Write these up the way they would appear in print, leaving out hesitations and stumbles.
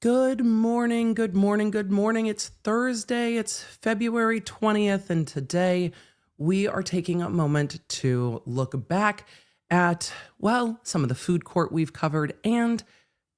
Good morning, good morning, good morning. It's Thursday, it's February 20th, and today we are taking a moment to look back at, well, some of the food court we've covered, and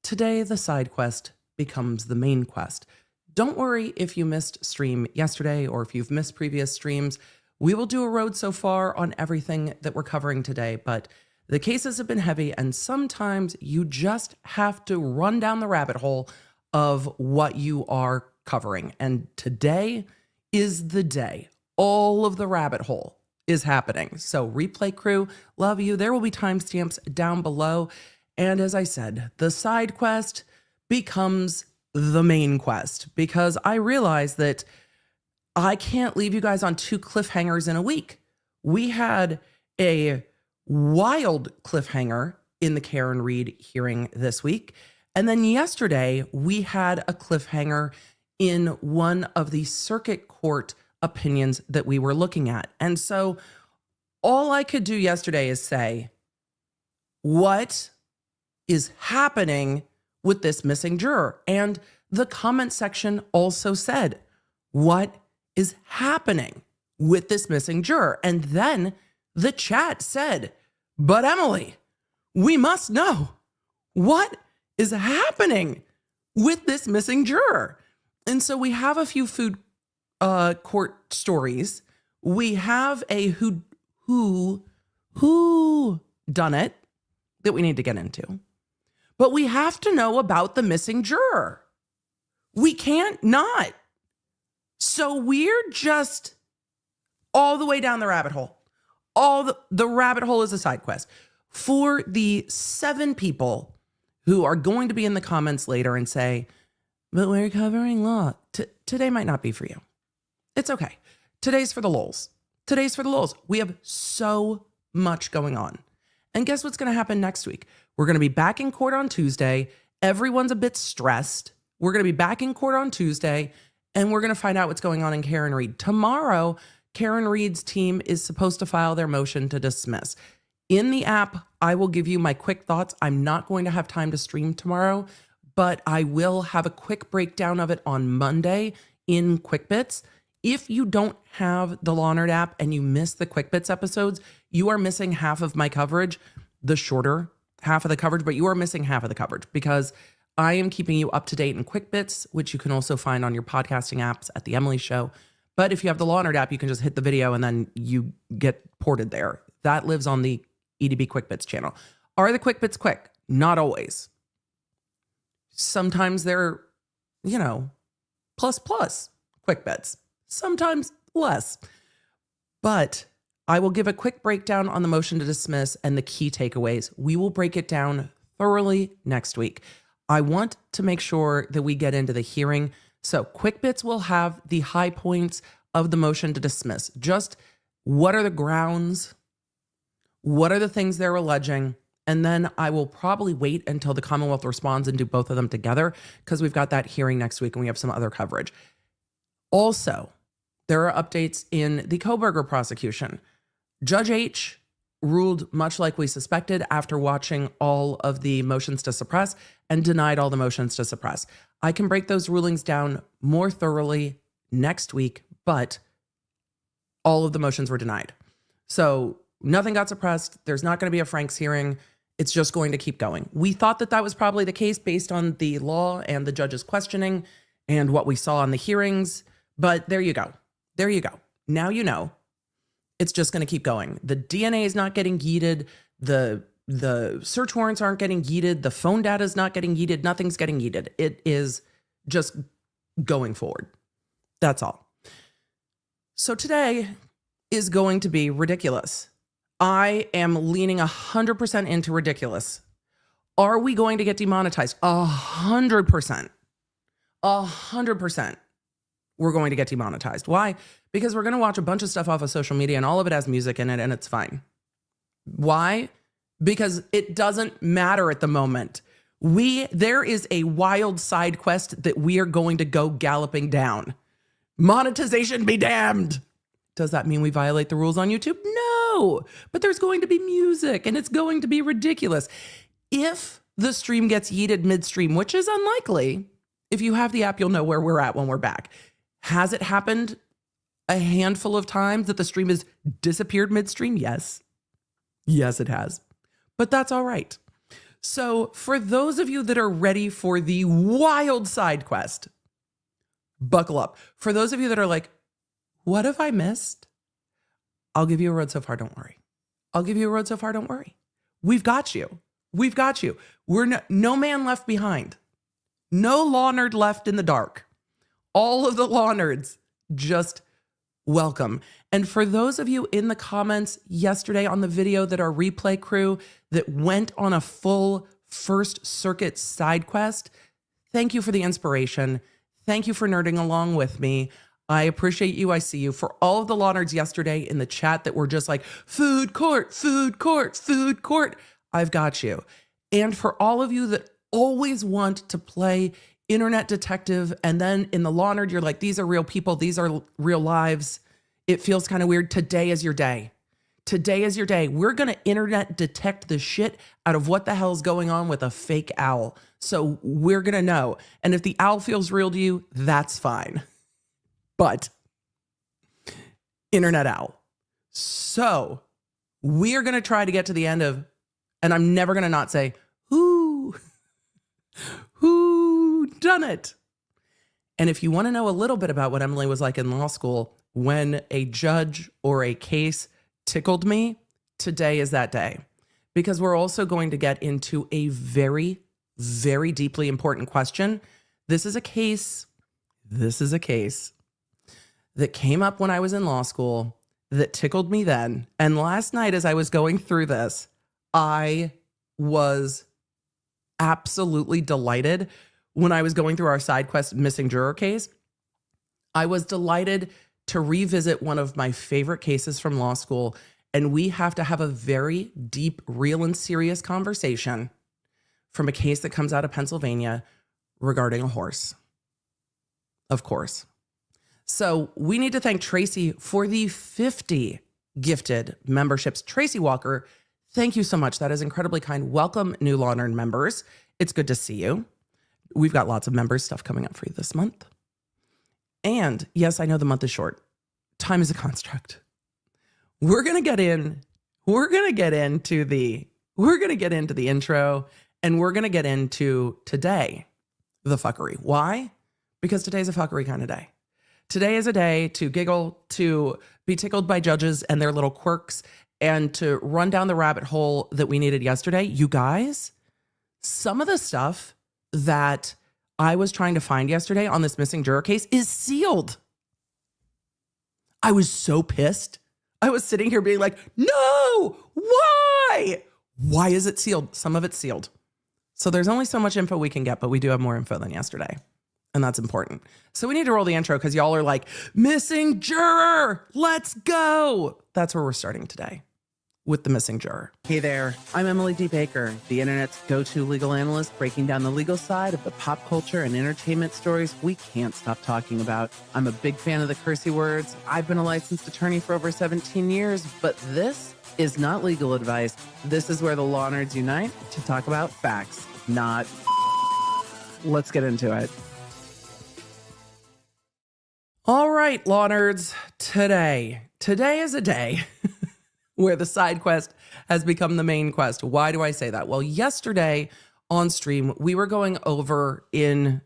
today the side quest becomes the main quest. Don't worry if you missed stream yesterday or if you've missed previous streams. We will do a road so far on everything that we're covering today, but the cases have been heavy, and sometimes you just have to run down the rabbit hole of what you are covering. And today is the day. All of the rabbit hole is happening. So replay crew, love you. There will be timestamps down below. And as I said, the side quest becomes the main quest because I realize that I can't leave you guys on two cliffhangers in a week. We had a wild cliffhanger in the Karen Reed hearing this week. And then yesterday, we had a cliffhanger in one of the circuit court opinions that we were looking at. And so all I could do yesterday is say, what is happening with this missing juror? And the comment section also said, what is happening with this missing juror? And then the chat said, but Emily, we must know what is happening with this missing juror. And so we have a few food court stories. We have a who done it that we need to get into. But we have to know about the missing juror. We can't not. So we're just all the way down the rabbit hole. The rabbit hole is a side quest. For the 7 people who are going to be in the comments later and say, but we're covering law. Today might not be for you. It's okay. Today's for the lols. Today's for the lols. We have so much going on. And guess what's going to happen next week? We're going to be back in court on Tuesday. Everyone's a bit stressed. We're going to be back in court on Tuesday, and we're going to find out what's going on in Karen Reed. Tomorrow, Karen Reed's team is supposed to file their motion to dismiss. In the app, I will give you my quick thoughts. I'm not going to have time to stream tomorrow, but I will have a quick breakdown of it on Monday in Quick Bits. If you don't have the Law Nerd app and you miss the Quick Bits episodes, you are missing half of my coverage, the shorter half of the coverage, but you are missing half of the coverage because I am keeping you up to date in Quick Bits, which you can also find on your podcasting apps at The Emily Show. But if you have the Law Nerd app, you can just hit the video and then you get ported there. That lives on the EDB Quick Bits channel. Are the Quick Bits quick? Not always. Sometimes they're, plus Quick Bits. Sometimes less. But I will give a quick breakdown on the motion to dismiss and the key takeaways. We will break it down thoroughly next week. I want to make sure that we get into the hearing. So Quick Bits will have the high points of the motion to dismiss. Just what are the grounds? What are the things they're alleging? And then I will probably wait until the Commonwealth responds and do both of them together because we've got that hearing next week and we have some other coverage. Also, there are updates in the Kohberger prosecution. Judge H ruled much like we suspected after watching all of the motions to suppress and denied all the motions to suppress. I can break those rulings down more thoroughly next week, but all of the motions were denied. So nothing got suppressed. There's not going to be a Franks hearing. It's just going to keep going. We thought that was probably the case based on the law and the judge's questioning and what we saw on the hearings. But there you go. There you go. Now you know. It's just going to keep going. The DNA is not getting yeeted. The search warrants aren't getting yeeted. The phone data is not getting yeeted. Nothing's getting yeeted. It is just going forward. That's all. So today is going to be ridiculous. I am leaning 100% into ridiculous. Are we going to get demonetized? 100%. 100%. We're going to get demonetized. Why? Because we're going to watch a bunch of stuff off of social media and all of it has music in it and it's fine. Why? Because it doesn't matter at the moment. There is a wild side quest that we are going to go galloping down. Monetization be damned. Does that mean we violate the rules on YouTube? No, but there's going to be music and it's going to be ridiculous. If the stream gets yeeted midstream, which is unlikely, If you have the app, you'll know where we're at when we're back. Has it happened a handful of times that the stream has disappeared midstream? Yes. Yes, it has. But that's all right. So for those of you that are ready for the wild side quest, buckle up. For those of you that are like, what have I missed? I'll give you a road so far, don't worry. I'll give you a road so far, don't worry. We've got you. We've got you. We're no man left behind. No law nerd left in the dark. All of the law nerds, just welcome. And for those of you in the comments yesterday on the video that are replay crew that went on a full First Circuit side quest, thank you for the inspiration. Thank you for nerding along with me. I appreciate you. I see you. For all of the law nerds yesterday in the chat that were just like, food court, food court, food court, I've got you. And for all of you that always want to play internet detective, and then in the law nerd, you're like, these are real people. These are real lives. It feels kind of weird. Today is your day. Today is your day. We're going to internet detect the shit out of what the hell is going on with a fake owl. So we're going to know. And if the owl feels real to you, that's fine. But internet owl. So we are going to try to get to the end of, and I'm never going to not say, who done it? And if you want to know a little bit about what Emily was like in law school, when a judge or a case tickled me, today is that day. Because we're also going to get into a very, very deeply important question. This is a case that came up when I was in law school that tickled me then. And last night, as I was going through this, I was absolutely delighted when I was going through our side quest Missing Juror case. I was delighted to revisit one of my favorite cases from law school. And we have to have a very deep, real, and serious conversation from a case that comes out of Pennsylvania regarding a horse. Of course. So we need to thank Tracy for the 50 gifted memberships. Tracy Walker, thank you so much. That is incredibly kind. Welcome, new Law Nerd members. It's good to see you. We've got lots of members stuff coming up for you this month. And yes, I know the month is short. Time is a construct. We're going to get into the intro, and we're going to get into today, the fuckery. Why? Because today's a fuckery kind of day. Today is a day to giggle, to be tickled by judges and their little quirks, and to run down the rabbit hole that we needed yesterday. You guys, some of the stuff that I was trying to find yesterday on this missing juror case is sealed. I was so pissed. I was sitting here being like, no, why? Why is it sealed? Some of it's sealed. So there's only so much info we can get, but we do have more info than yesterday. And that's important. So we need to roll the intro because y'all are like, missing juror, let's go. That's where we're starting today with the missing juror. Hey there, I'm Emily D. Baker, the internet's go-to legal analyst, breaking down the legal side of the pop culture and entertainment stories we can't stop talking about. I'm a big fan of the cursey words. I've been a licensed attorney for over 17 years, but this is not legal advice. This is where the law nerds unite to talk about facts, not... Let's get into it. All right, law nerds, today is a day where the side quest has become the main quest. Why do I say that? Well, yesterday on stream, we were going over in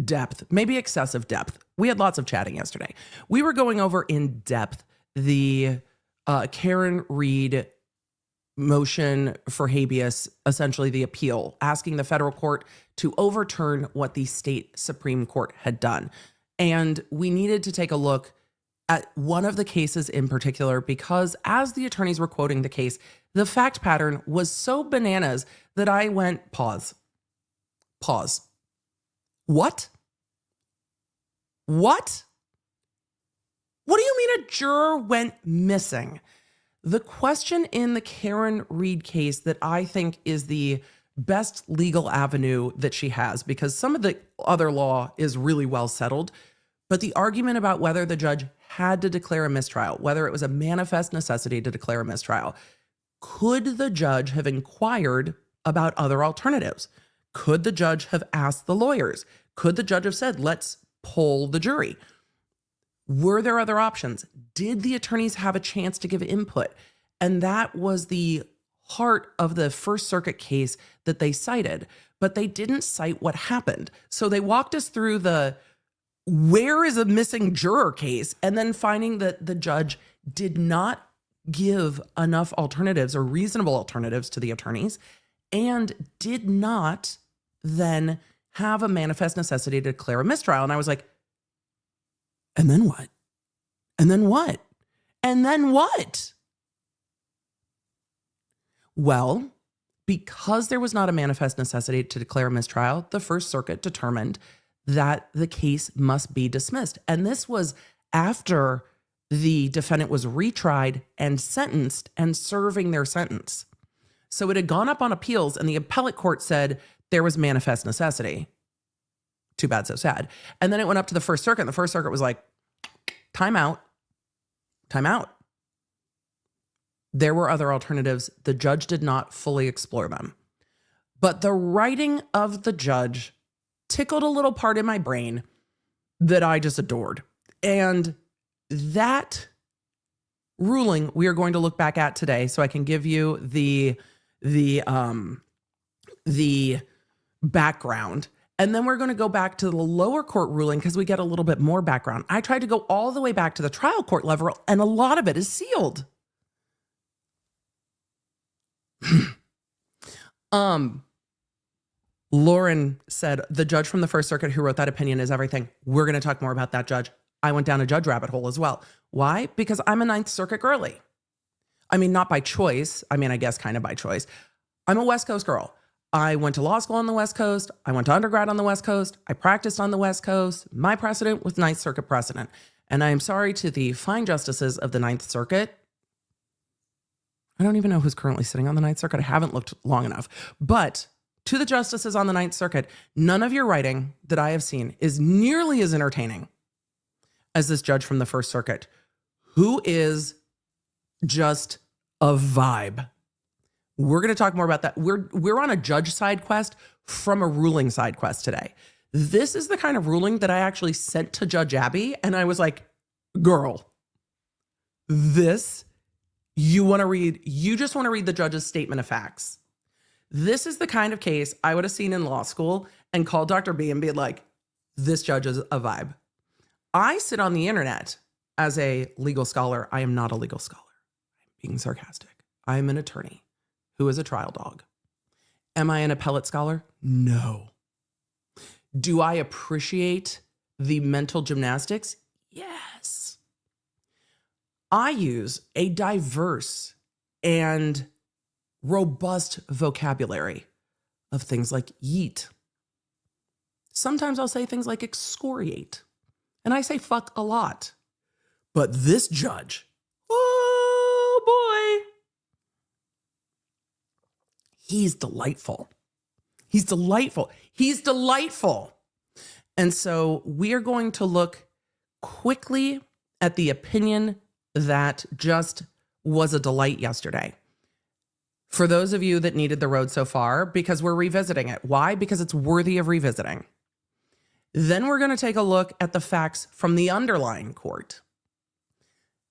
depth, maybe excessive depth. We had lots of chatting yesterday. We were going over in depth the Karen Reed motion for habeas, essentially the appeal, asking the federal court to overturn what the state Supreme Court had done. And we needed to take a look at one of the cases in particular, because as the attorneys were quoting the case, the fact pattern was so bananas that I went, pause. What? What do you mean a juror went missing? The question in the Karen Reed case that I think is the best legal avenue that she has, because some of the other law is really well settled, but the argument about whether the judge had to declare a mistrial, whether it was a manifest necessity to declare a mistrial, could the judge have inquired about other alternatives? Could the judge have asked the lawyers? Could the judge have said, let's poll the jury? Were there other options? Did the attorneys have a chance to give input? And that was the heart of the First Circuit case that they cited, but they didn't cite what happened. So they walked us through the where is a missing juror case, and then finding that the judge did not give enough alternatives or reasonable alternatives to the attorneys, and did not then have a manifest necessity to declare a mistrial. And I was like, and then what? And then what? And then what? Well, because there was not a manifest necessity to declare a mistrial, the First Circuit determined that the case must be dismissed. And this was after the defendant was retried and sentenced and serving their sentence. So it had gone up on appeals, and the appellate court said there was manifest necessity. Too bad, so sad. And then it went up to the First Circuit, and the First Circuit was like, time out. There were other alternatives. The judge did not fully explore them. But the writing of the judge tickled a little part in my brain that I just adored. And that ruling we are going to look back at today, so I can give you the background. And then we're going to go back to the lower court ruling because we get a little bit more background. I tried to go all the way back to the trial court level, and a lot of it is sealed. Lauren said, the judge from the First Circuit who wrote that opinion is everything. We're going to talk more about that judge. I went down a judge rabbit hole as well. Why? Because I'm a Ninth Circuit girly. I mean, not by choice. I mean, I guess kind of by choice. I'm a West Coast girl. I went to law school on the West Coast. I went to undergrad on the West Coast. I practiced on the West Coast. My precedent was Ninth Circuit precedent. And I am sorry to the fine justices of the Ninth Circuit. I don't even know who's currently sitting on the Ninth Circuit. I haven't looked long enough. But to the justices on the Ninth Circuit, none of your writing that I have seen is nearly as entertaining as this judge from the First Circuit, who is just a vibe. We're going to talk more about that. We're on a judge side quest from a ruling side quest today. This is the kind of ruling that I actually sent to Judge Abby, and I was like, girl, this you want to read, you just want to read the judge's statement of facts. This is the kind of case I would have seen in law school and called Dr. B and be like, this judge is a vibe. I sit on the internet as a legal scholar. I am not a legal scholar. I'm being sarcastic. I am an attorney who is a trial dog. Am I an appellate scholar? No. Do I appreciate the mental gymnastics? Yes. I use a diverse and robust vocabulary of things like yeet. Sometimes I'll say things like excoriate. And I say fuck a lot. But this judge, oh boy, he's delightful. He's delightful. He's delightful. And so we are going to look quickly at the opinion that just was a delight yesterday. For those of you that needed the road so far, because we're revisiting it. Why? Because it's worthy of revisiting. Then we're going to take a look at the facts from the underlying court.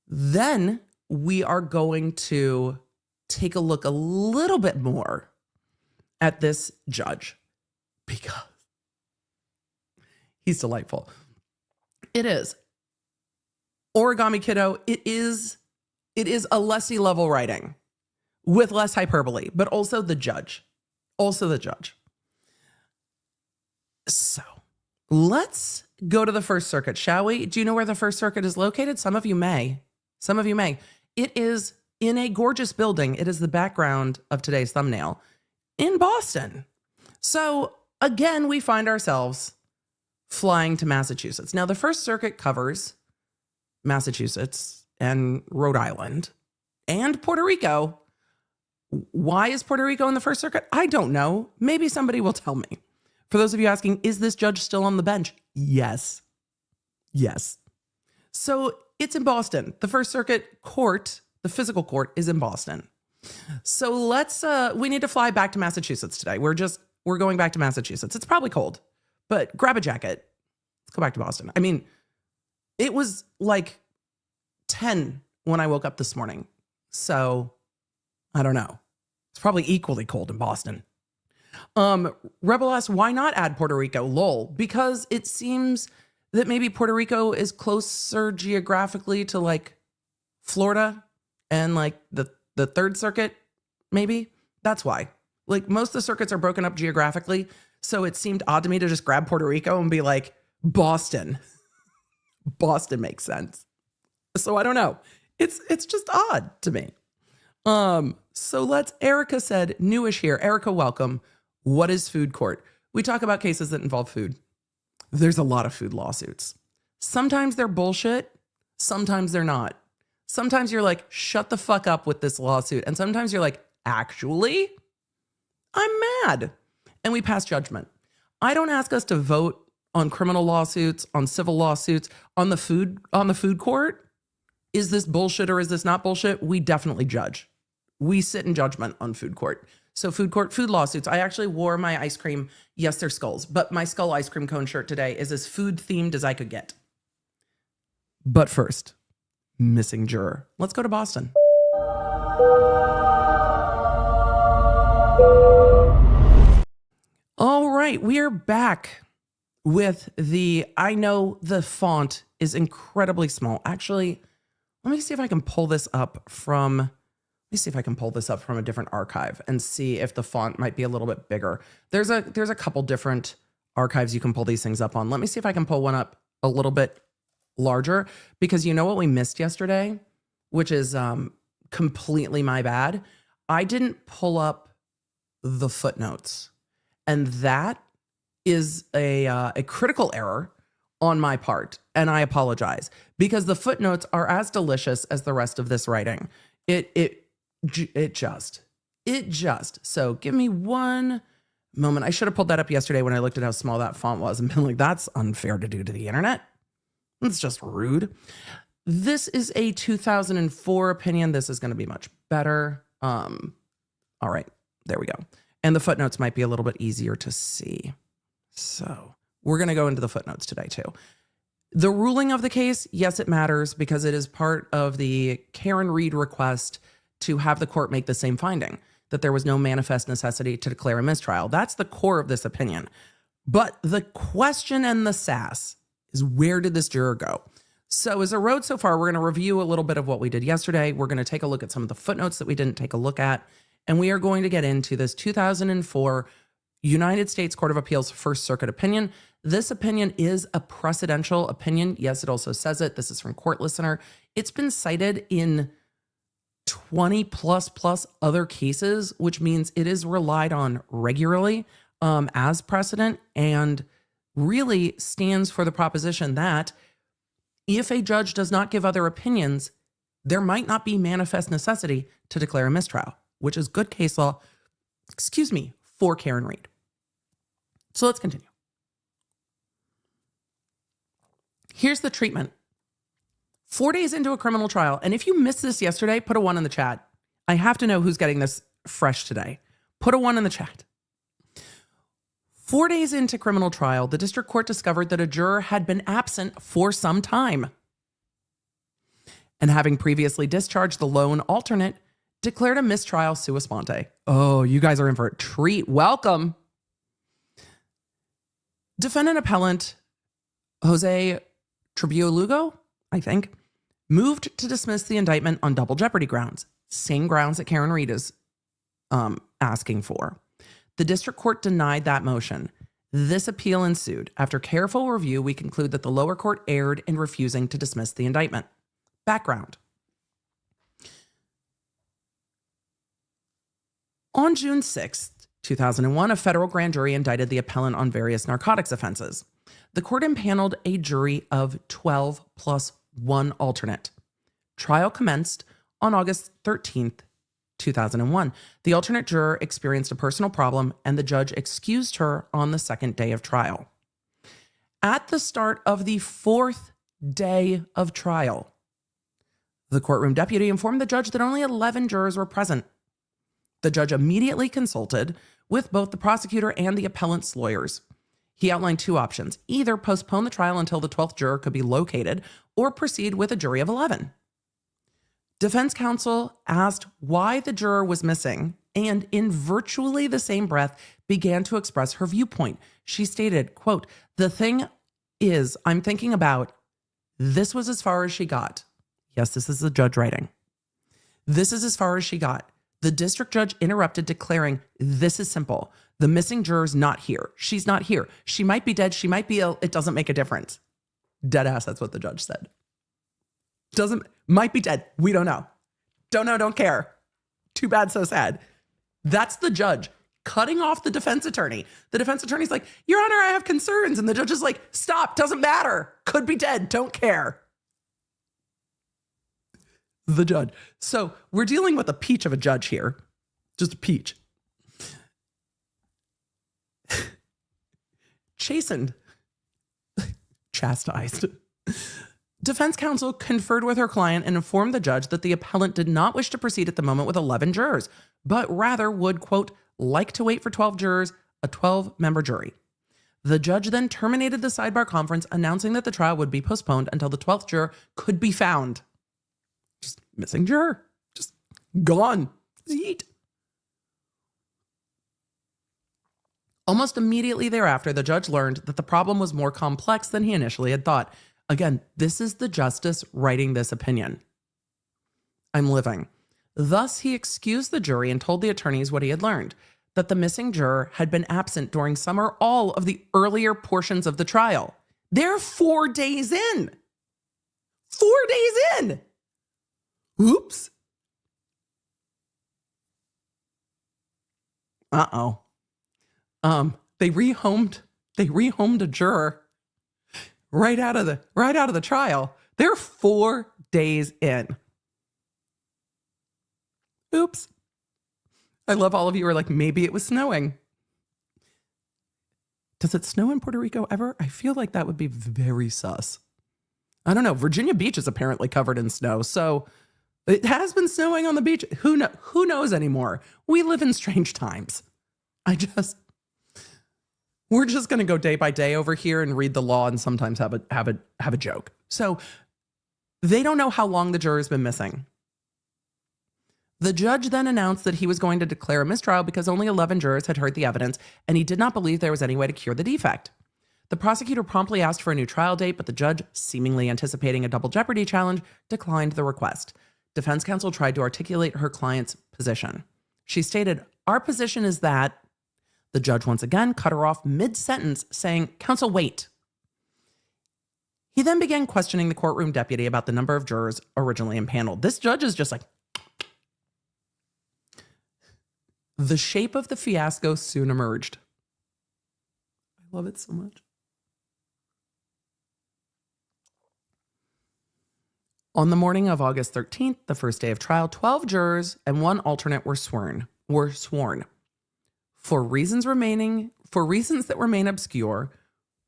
Then we are going to take a look a little bit more at this judge because he's delightful. It is. Origami Kiddo, it is a lessee level writing with less hyperbole, but also the judge. So let's go to the First Circuit, shall we? Do you know where the First Circuit is located? Some of you may. It is in a gorgeous building. It is the background of today's thumbnail in Boston. So again, we find ourselves flying to Massachusetts. Now, the First Circuit covers Massachusetts and Rhode Island and Puerto Rico. Why is Puerto Rico in the First Circuit? I don't know. Maybe somebody will tell me. For those of you asking, is this judge still on the bench? Yes. So it's in Boston. The First Circuit court, the physical court, is in Boston. So we need to fly back to Massachusetts today. We're going back to Massachusetts. It's probably cold, But grab a jacket. Let's go back to Boston. I mean, it was like 10 when I woke up this morning. So I don't know. It's probably equally cold in Boston. Rebel asks, why not add Puerto Rico? Lol. Because it seems that maybe Puerto Rico is closer geographically to like Florida and like the Third Circuit, maybe. That's why. Like most of the circuits are broken up geographically. So it seemed odd to me to just grab Puerto Rico and be like, Boston. Boston makes sense. So I don't know. It's just odd to me. So Erica said, newish here. Erica, welcome. What is food court? We talk about cases that involve food. There's a lot of food lawsuits. Sometimes they're bullshit. Sometimes they're not. Sometimes you're like, shut the fuck up with this lawsuit. And sometimes you're like, actually, I'm mad. And we pass judgment. I don't ask us to vote on criminal lawsuits, on civil lawsuits, on the food court. Is this bullshit or is this not bullshit? We definitely judge. We sit in judgment on food court. So food court, food lawsuits. I actually wore my ice cream. Yes, they're skulls, but my skull ice cream cone shirt today is as food themed as I could get. But first, Missing Juror. Let's go to Boston. All right, we are back with I know the font is incredibly small. Actually, let me see if I can pull this up from a different archive and see if the font might be a little bit bigger. There's a couple different archives you can pull these things up on. Let me see if I can pull one up a little bit larger, because you know what we missed yesterday, which is completely my bad. I didn't pull up the footnotes, and that is a critical error on my part, and I apologize, because the footnotes are as delicious as the rest of this writing. It just. So give me one moment. I should have pulled that up yesterday when I looked at how small that font was and been like, that's unfair to do to the internet. It's just rude. This is a 2004 opinion. This is going to be much better. All right, there we go. And the footnotes might be a little bit easier to see. So we're going to go into the footnotes today too. The ruling of the case, yes, it matters because it is part of the Karen Reed request to have the court make the same finding, that there was no manifest necessity to declare a mistrial. That's the core of this opinion. But the question and the sass is, where did this juror go? So as a road so far, we're going to review a little bit of what we did yesterday. We're going to take a look at some of the footnotes that we didn't take a look at. And we are going to get into this 2004 United States Court of Appeals First Circuit opinion. This opinion is a precedential opinion. Yes, it also says it. This is from Court Listener. It's been cited in 20 plus other cases, which means it is relied on regularly as precedent, and really stands for the proposition that if a judge does not give other opinions, there might not be manifest necessity to declare a mistrial, which is good case law, for Karen Reed. So let's continue. Here's the treatment. 4 days into a criminal trial, and if you missed this yesterday, put a 1 in the chat. I have to know who's getting this fresh today. Put a 1 in the chat. 4 days into criminal trial, the district court discovered that a juror had been absent for some time, and having previously discharged the lone alternate, declared a mistrial sua sponte. Oh, you guys are in for a treat. Welcome. Defendant appellant Jose Trujillo, I think, moved to dismiss the indictment on double jeopardy grounds. Same grounds that Karen Reed is asking for. The district court denied that motion. This appeal ensued. After careful review, we conclude that the lower court erred in refusing to dismiss the indictment. Background. On June 6th, 2001, a federal grand jury indicted the appellant on various narcotics offenses. The court impaneled a jury of 12 plus 1 alternate. Trial commenced on August 13th, 2001. The alternate juror experienced a personal problem, and the judge excused her on the second day of trial. At the start of the 4th day of trial, the courtroom deputy informed the judge that only 11 jurors were present. The judge immediately consulted with both the prosecutor and the appellant's lawyers. He outlined two options: either postpone the trial until the 12th juror could be located or proceed with a jury of 11. Defense counsel asked why the juror was missing and in virtually the same breath began to express her viewpoint. She stated, quote, "The thing is, I'm thinking about, this was as far as she got." Yes, this is the judge writing. "This is as far as she got. The district judge interrupted, declaring, this is simple. The missing juror's not here. She's not here. She might be dead. She might be ill. It doesn't make a difference." Dead ass, that's what the judge said. Might be dead. We don't know. Don't know, don't care. Too bad, so sad. That's the judge cutting off the defense attorney. The defense attorney's like, "Your Honor, I have concerns." And the judge is like, "Stop, doesn't matter. Could be dead, don't care." The judge. So we're dealing with a peach of a judge here. Just a peach. Chastened. Chastised. Defense counsel conferred with her client and informed the judge that the appellant did not wish to proceed at the moment with 11 jurors, but rather would, quote, like to wait for 12 jurors, a 12-member jury. The judge then terminated the sidebar conference, announcing that the trial would be postponed until the 12th juror could be found. Just missing juror. Just gone. Yeet. Almost immediately thereafter, the judge learned that the problem was more complex than he initially had thought. Again, this is the justice writing this opinion. I'm living. Thus, he excused the jury and told the attorneys what he had learned, that the missing juror had been absent during some or all of the earlier portions of the trial. They're 4 days in. 4 days in. Oops. Uh-oh. They rehomed a juror right out of the trial. They're 4 days in. Oops. I love all of you are like, maybe it was snowing. Does it snow in Puerto Rico ever? I feel like that would be very sus. I don't know. Virginia Beach is apparently covered in snow, so it has been snowing on the beach. Who knows anymore? We live in strange times. We're just going to go day by day over here and read the law and sometimes have a joke. So they don't know how long the juror's been missing. The judge then announced that he was going to declare a mistrial because only 11 jurors had heard the evidence, and he did not believe there was any way to cure the defect. The prosecutor promptly asked for a new trial date, but the judge, seemingly anticipating a double jeopardy challenge, declined the request. Defense counsel tried to articulate her client's position. She stated, "Our position is that..." The judge once again cut her off mid-sentence, saying, "Counsel, wait." He then began questioning the courtroom deputy about the number of jurors originally impaneled. This judge is just like... The shape of the fiasco soon emerged. I love it so much. On the morning of August 13th, the first day of trial, 12 jurors and one alternate were sworn. For reasons that remain obscure,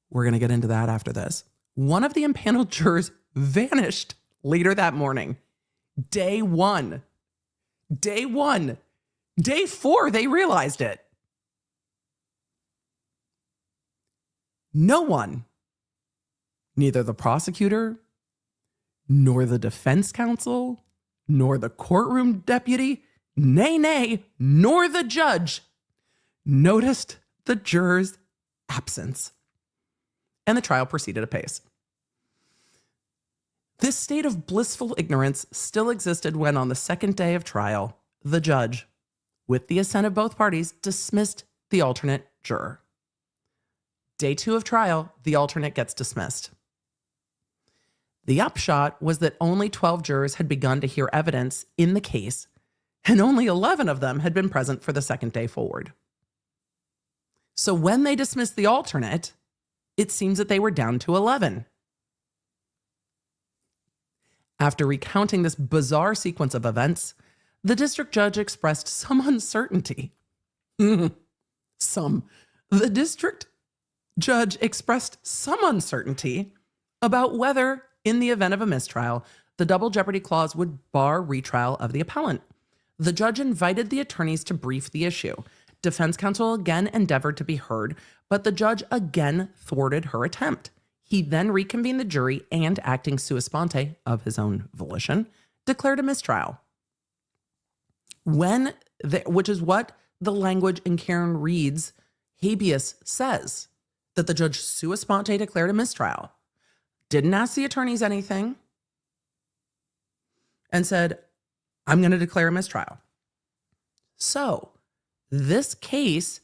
we're going to get into that after this. One of the impaneled jurors vanished later that morning. Day one. Day 4, they realized it. No one, neither the prosecutor, nor the defense counsel, nor the courtroom deputy, nay, nor the judge, noticed the juror's absence. And the trial proceeded apace. This state of blissful ignorance still existed when, on the second day of trial, the judge, with the assent of both parties, dismissed the alternate juror. Day 2 of trial, the alternate gets dismissed. The upshot was that only 12 jurors had begun to hear evidence in the case, and only 11 of them had been present for the second day forward. So when they dismissed the alternate, it seems that they were down to 11. After recounting this bizarre sequence of events, the district judge expressed some uncertainty. The district judge expressed some uncertainty about whether, in the event of a mistrial, the double jeopardy clause would bar retrial of the appellant. The judge invited the attorneys to brief the issue. Defense counsel again endeavored to be heard, but the judge again thwarted her attempt. He then reconvened the jury and, acting sua sponte of his own volition, declared a mistrial. Which is what the language in Karen Reed's habeas says, that the judge sua sponte declared a mistrial, didn't ask the attorneys anything, and said, I'm going to declare a mistrial. So this case,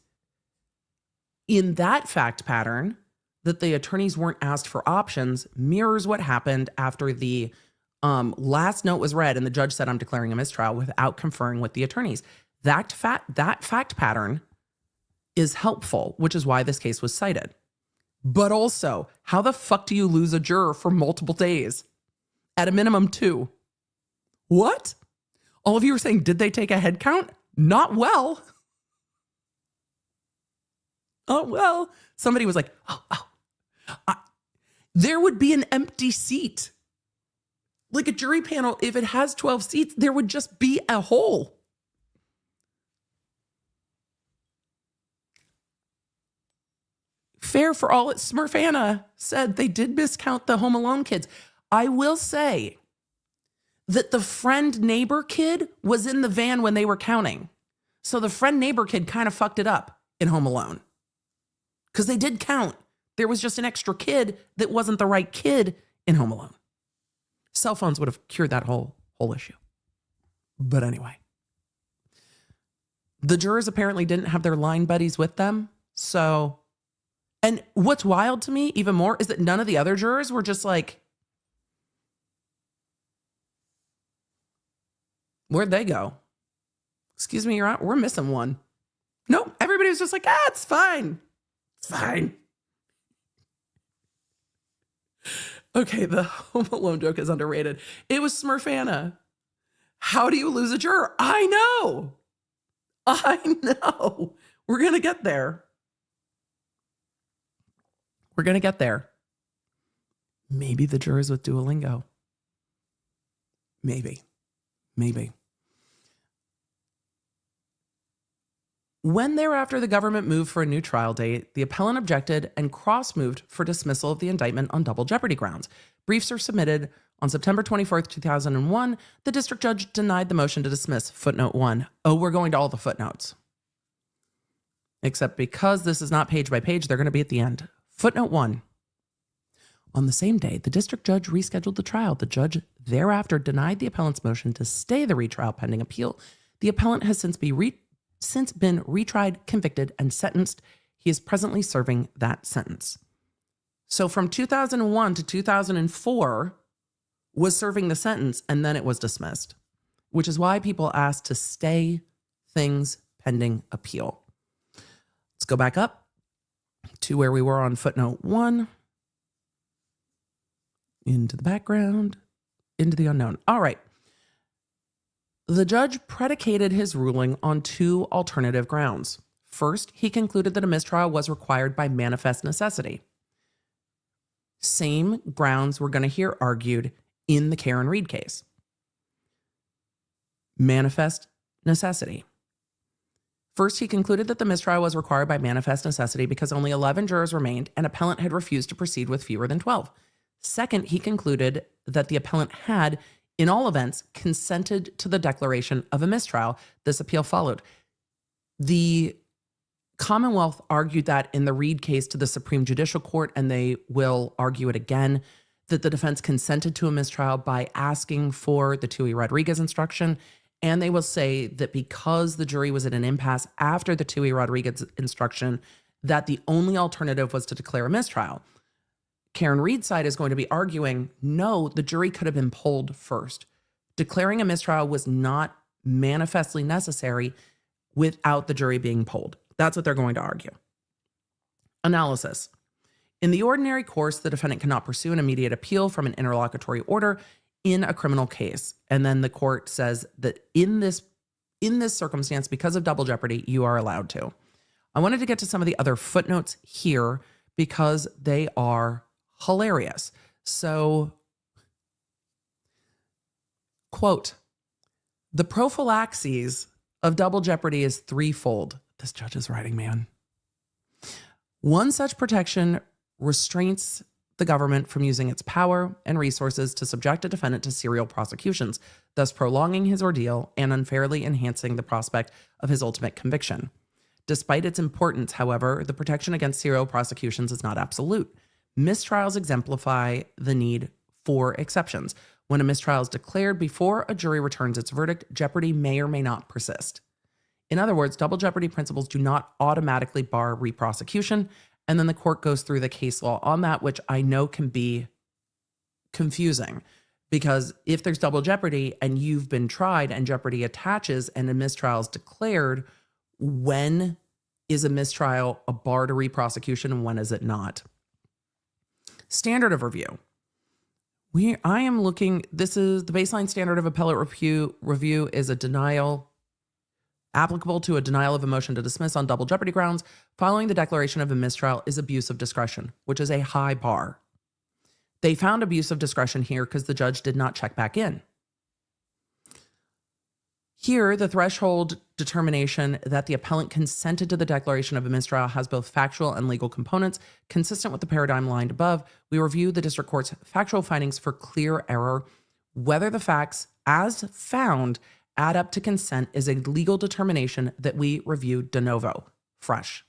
in that fact pattern, that the attorneys weren't asked for options, mirrors what happened after the last note was read and the judge said, I'm declaring a mistrial without conferring with the attorneys. That fact pattern is helpful, which is why this case was cited. But also, how the fuck do you lose a juror for multiple days? At a minimum 2. What? All of you are saying, did they take a head count? Not well. Oh, well. Somebody was like, there would be an empty seat. Like a jury panel, if it has 12 seats, there would just be a hole. Fair for all. Smurfana said they did miscount the Home Alone kids. I will say that the friend neighbor kid was in the van when they were counting. So the friend neighbor kid kind of fucked it up in Home Alone. Because they did count. There was just an extra kid that wasn't the right kid in Home Alone. Cell phones would have cured that whole issue. But anyway. The jurors apparently didn't have their line buddies with them. So, and what's wild to me even more is that none of the other jurors were just like, where'd they go? Excuse me, Your Honor, we're missing one. No, everybody was just like, it's fine. It's fine. Okay, the Home Alone joke is underrated. It was Smurfana. How do you lose a juror? I know. We're going to get there. We're going to get there. Maybe the jurors with Duolingo. Maybe. When thereafter the government moved for a new trial date, the appellant objected and cross-moved for dismissal of the indictment on double jeopardy grounds. Briefs are submitted on September 24th, 2001. The district judge denied the motion to dismiss. Footnote 1. Oh, we're going to all the footnotes. Except because this is not page by page, they're going to be at the end. Footnote 1. On the same day, the district judge rescheduled the trial. The judge thereafter denied the appellant's motion to stay the retrial pending appeal. The appellant has since been retried, convicted, and sentenced. He is presently serving that sentence. So from 2001 to 2004 was serving the sentence, and then it was dismissed, which is why people asked to stay things pending appeal. Let's go back up to where we were on footnote 1. Into the background, into the unknown. All right. The judge predicated his ruling on 2 alternative grounds. First, he concluded that a mistrial was required by manifest necessity. Same grounds we're going to hear argued in the Karen Reed case. Manifest necessity. First, he concluded that the mistrial was required by manifest necessity because only 11 jurors remained and appellant had refused to proceed with fewer than 12. Second, he concluded that the appellant had, in all events, consented to the declaration of a mistrial. This appeal followed. The Commonwealth argued that in the Reed case to the Supreme Judicial Court, and they will argue it again, that the defense consented to a mistrial by asking for the Tui Rodriguez instruction. And they will say that because the jury was at an impasse after the Tui Rodriguez instruction, that the only alternative was to declare a mistrial. Karen Reed's side is going to be arguing, no, the jury could have been polled first. Declaring a mistrial was not manifestly necessary without the jury being polled. That's what they're going to argue. Analysis. In the ordinary course, the defendant cannot pursue an immediate appeal from an interlocutory order in a criminal case. And then the court says that in this circumstance, because of double jeopardy, you are allowed to. I wanted to get to some of the other footnotes here because they are hilarious. So, quote, the prophylaxis of double jeopardy is threefold. This judge is writing, man. One such protection restrains the government from using its power and resources to subject a defendant to serial prosecutions, thus prolonging his ordeal and unfairly enhancing the prospect of his ultimate conviction. Despite its importance, however, the protection against serial prosecutions is not absolute. Mistrials exemplify the need for exceptions. When a mistrial is declared before a jury returns its verdict, jeopardy may or may not persist. In other words, double jeopardy principles do not automatically bar reprosecution. And then the court goes through the case law on that, which I know can be confusing, because if there's double jeopardy and you've been tried and jeopardy attaches and a mistrial is declared, when is a mistrial a bar to reprosecution and when is it not? Standard of review. I am looking, this is the baseline standard of appellate review is a denial applicable to a denial of a motion to dismiss on double jeopardy grounds following the declaration of a mistrial is abuse of discretion, which is a high bar. They found abuse of discretion here because the judge did not check back in. Here, the threshold determination that the appellant consented to the declaration of a mistrial has both factual and legal components. Consistent with the paradigm lined above, we review the district court's factual findings for clear error. Whether the facts as found add up to consent is a legal determination that we review de novo, fresh.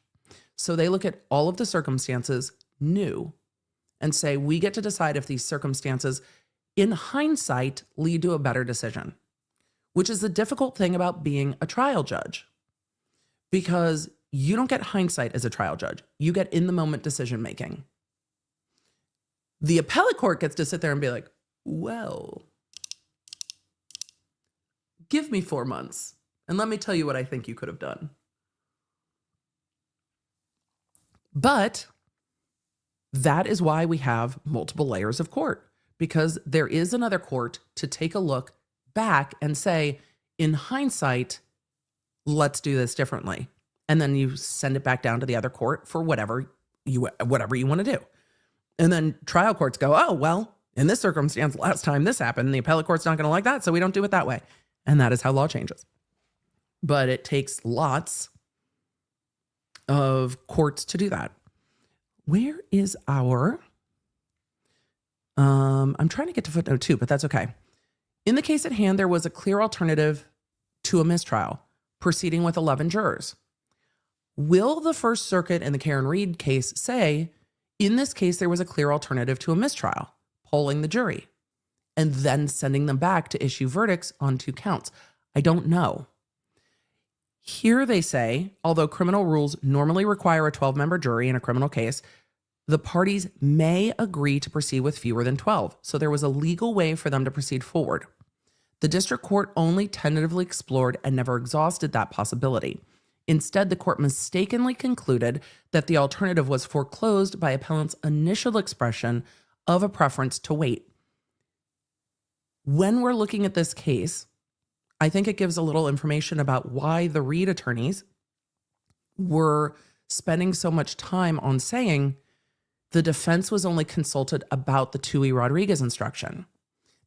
So they look at all of the circumstances new and say, we get to decide if these circumstances in hindsight lead to a better decision, which is the difficult thing about being a trial judge, because you don't get hindsight as a trial judge. You get in the moment decision making. The appellate court gets to sit there and be like, well, give me 4 months and let me tell you what I think you could have done. But that is why we have multiple layers of court, because there is another court to take a look back and say, in hindsight, let's do this differently. And then you send it back down to the other court for whatever you want to do. And then trial courts go, oh, well, in this circumstance, last time this happened, the appellate court's not going to like that, so we don't do it that way. And that is how law changes. But it takes lots of courts to do that. Where is our... I'm trying to get to footnote 2, but that's okay. In the case at hand, there was a clear alternative to a mistrial, proceeding with 11 jurors. Will the First Circuit in the Karen Reed case say, in this case, there was a clear alternative to a mistrial, polling the jury, and then sending them back to issue verdicts on 2 counts? I don't know. Here they say, although criminal rules normally require a 12-member jury in a criminal case, the parties may agree to proceed with fewer than 12. So there was a legal way for them to proceed forward. The district court only tentatively explored and never exhausted that possibility. Instead, the court mistakenly concluded that the alternative was foreclosed by appellant's initial expression of a preference to wait. When we're looking at this case, I think it gives a little information about why the Reed attorneys were spending so much time on saying the defense was only consulted about the Tui Rodriguez instruction.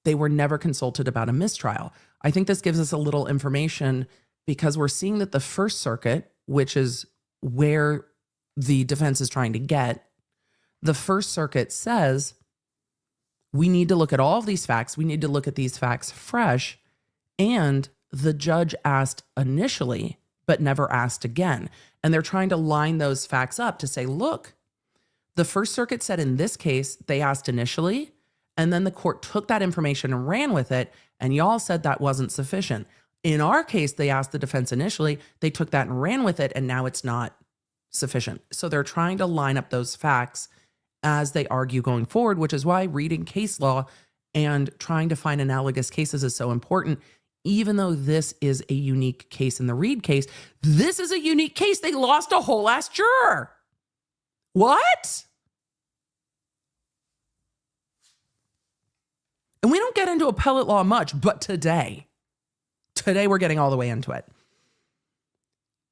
They were never consulted about a mistrial. I think this gives us a little information because we're seeing that the First Circuit, which is where the defense is trying to get, the First Circuit says, we need to look at all of these facts. We need to look at these facts fresh. And the judge asked initially, but never asked again. And they're trying to line those facts up to say, look, the First Circuit said in this case, they asked initially, and then the court took that information and ran with it, and y'all said that wasn't sufficient. In our case, they asked the defense initially, they took that and ran with it, and now it's not sufficient. So they're trying to line up those facts as they argue going forward, which is why reading case law and trying to find analogous cases is so important. Even though this is a unique case in the Reed case, this is a unique case. They lost a whole ass juror. What? And we don't get into appellate law much, but today we're getting all the way into it.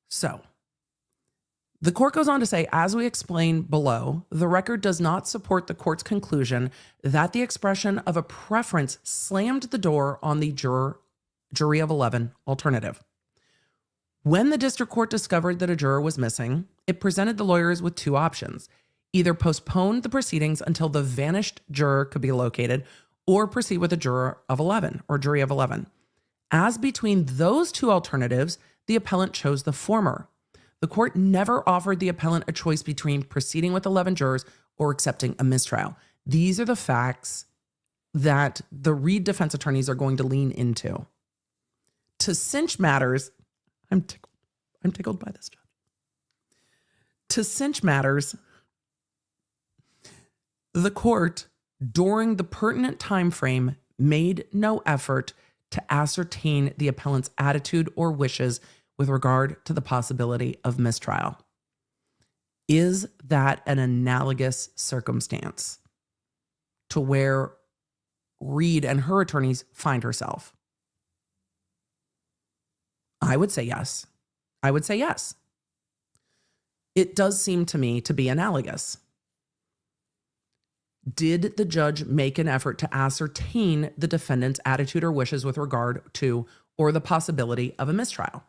So the court goes on to say, as we explain below, the record does not support the court's conclusion that the expression of a preference slammed the door on the jury of 11 alternative. When the district court discovered that a juror was missing, it presented the lawyers with two options: either postpone the proceedings until the vanished juror could be located, or proceed with a juror of 11 or jury of 11. As between those two alternatives, the appellant chose the former. The court never offered the appellant a choice between proceeding with 11 jurors or accepting a mistrial. These are the facts that the Reed defense attorneys are going to lean into. To cinch matters, I'm tickled by this judge. To cinch matters, the court, during the pertinent time frame, made no effort to ascertain the appellant's attitude or wishes with regard to the possibility of mistrial. Is that an analogous circumstance to where Reed and her attorneys find herself? I would say yes. I would say yes. It does seem to me to be analogous. Did the judge make an effort to ascertain the defendant's attitude or wishes with regard to or the possibility of a mistrial?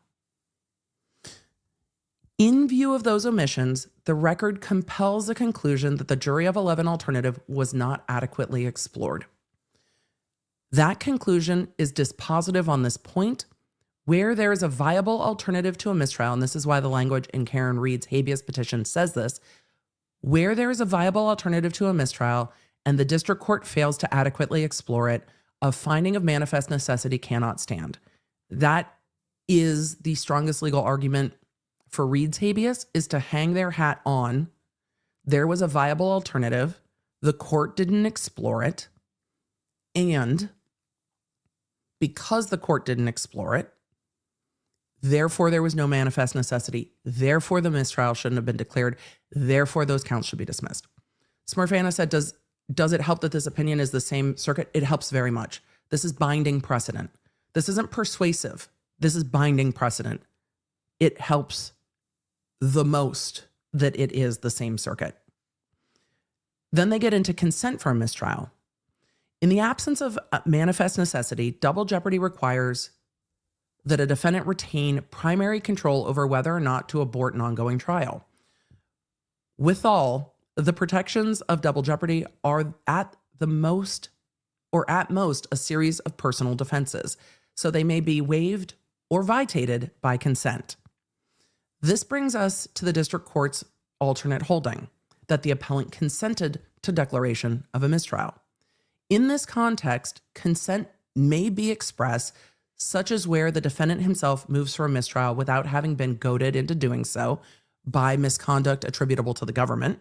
In view of those omissions, the record compels the conclusion that the jury of 11 alternative was not adequately explored. That conclusion is dispositive on this point. Where there is a viable alternative to a mistrial, and this is why the language in Karen Reed's habeas petition says this, where there is a viable alternative to a mistrial and the district court fails to adequately explore it, a finding of manifest necessity cannot stand. That is the strongest legal argument for Reed's habeas, is to hang their hat on. There was a viable alternative. The court didn't explore it. And because the court didn't explore it, therefore there was no manifest necessity. Therefore, the mistrial shouldn't have been declared. Therefore, those counts should be dismissed. Smurfana said, does it help that this opinion is the same circuit? It helps very much. This is binding precedent. This isn't persuasive. This is binding precedent. It helps the most that it is the same circuit. Then they get into consent for a mistrial. In the absence of manifest necessity, double jeopardy requires that a defendant retain primary control over whether or not to abort an ongoing trial. Withal, the protections of double jeopardy are at most a series of personal defenses, so they may be waived or vitiated by consent. This brings us to the district court's alternate holding, that the appellant consented to declaration of a mistrial. In this context, consent may be expressed, such as where the defendant himself moves for a mistrial without having been goaded into doing so by misconduct attributable to the government.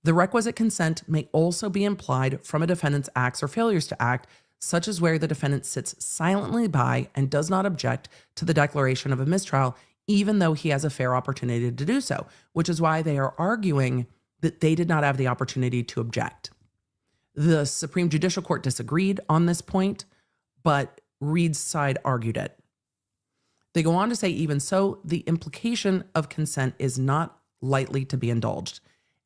The requisite consent may also be implied from a defendant's acts or failures to act, such as where the defendant sits silently by and does not object to the declaration of a mistrial, even though he has a fair opportunity to do so, which is why they are arguing that they did not have the opportunity to object. The Supreme Judicial Court disagreed on this point, but Reed's side argued it. They go on to say, even so, the implication of consent is not lightly to be indulged.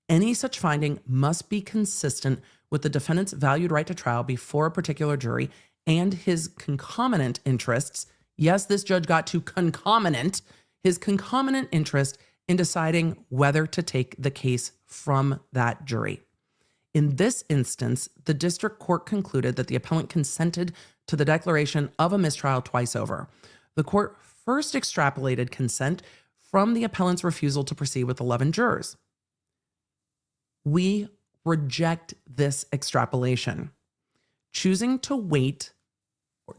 Any such finding must be consistent with the defendant's valued right to trial before a particular jury and his concomitant interests. Yes, this judge got to concomitant, his concomitant interest in deciding whether to take the case from that jury. In this instance, the district court concluded that the appellant consented to the declaration of a mistrial twice over. The court first extrapolated consent from the appellant's refusal to proceed with 11 jurors. We reject this extrapolation. Choosing to await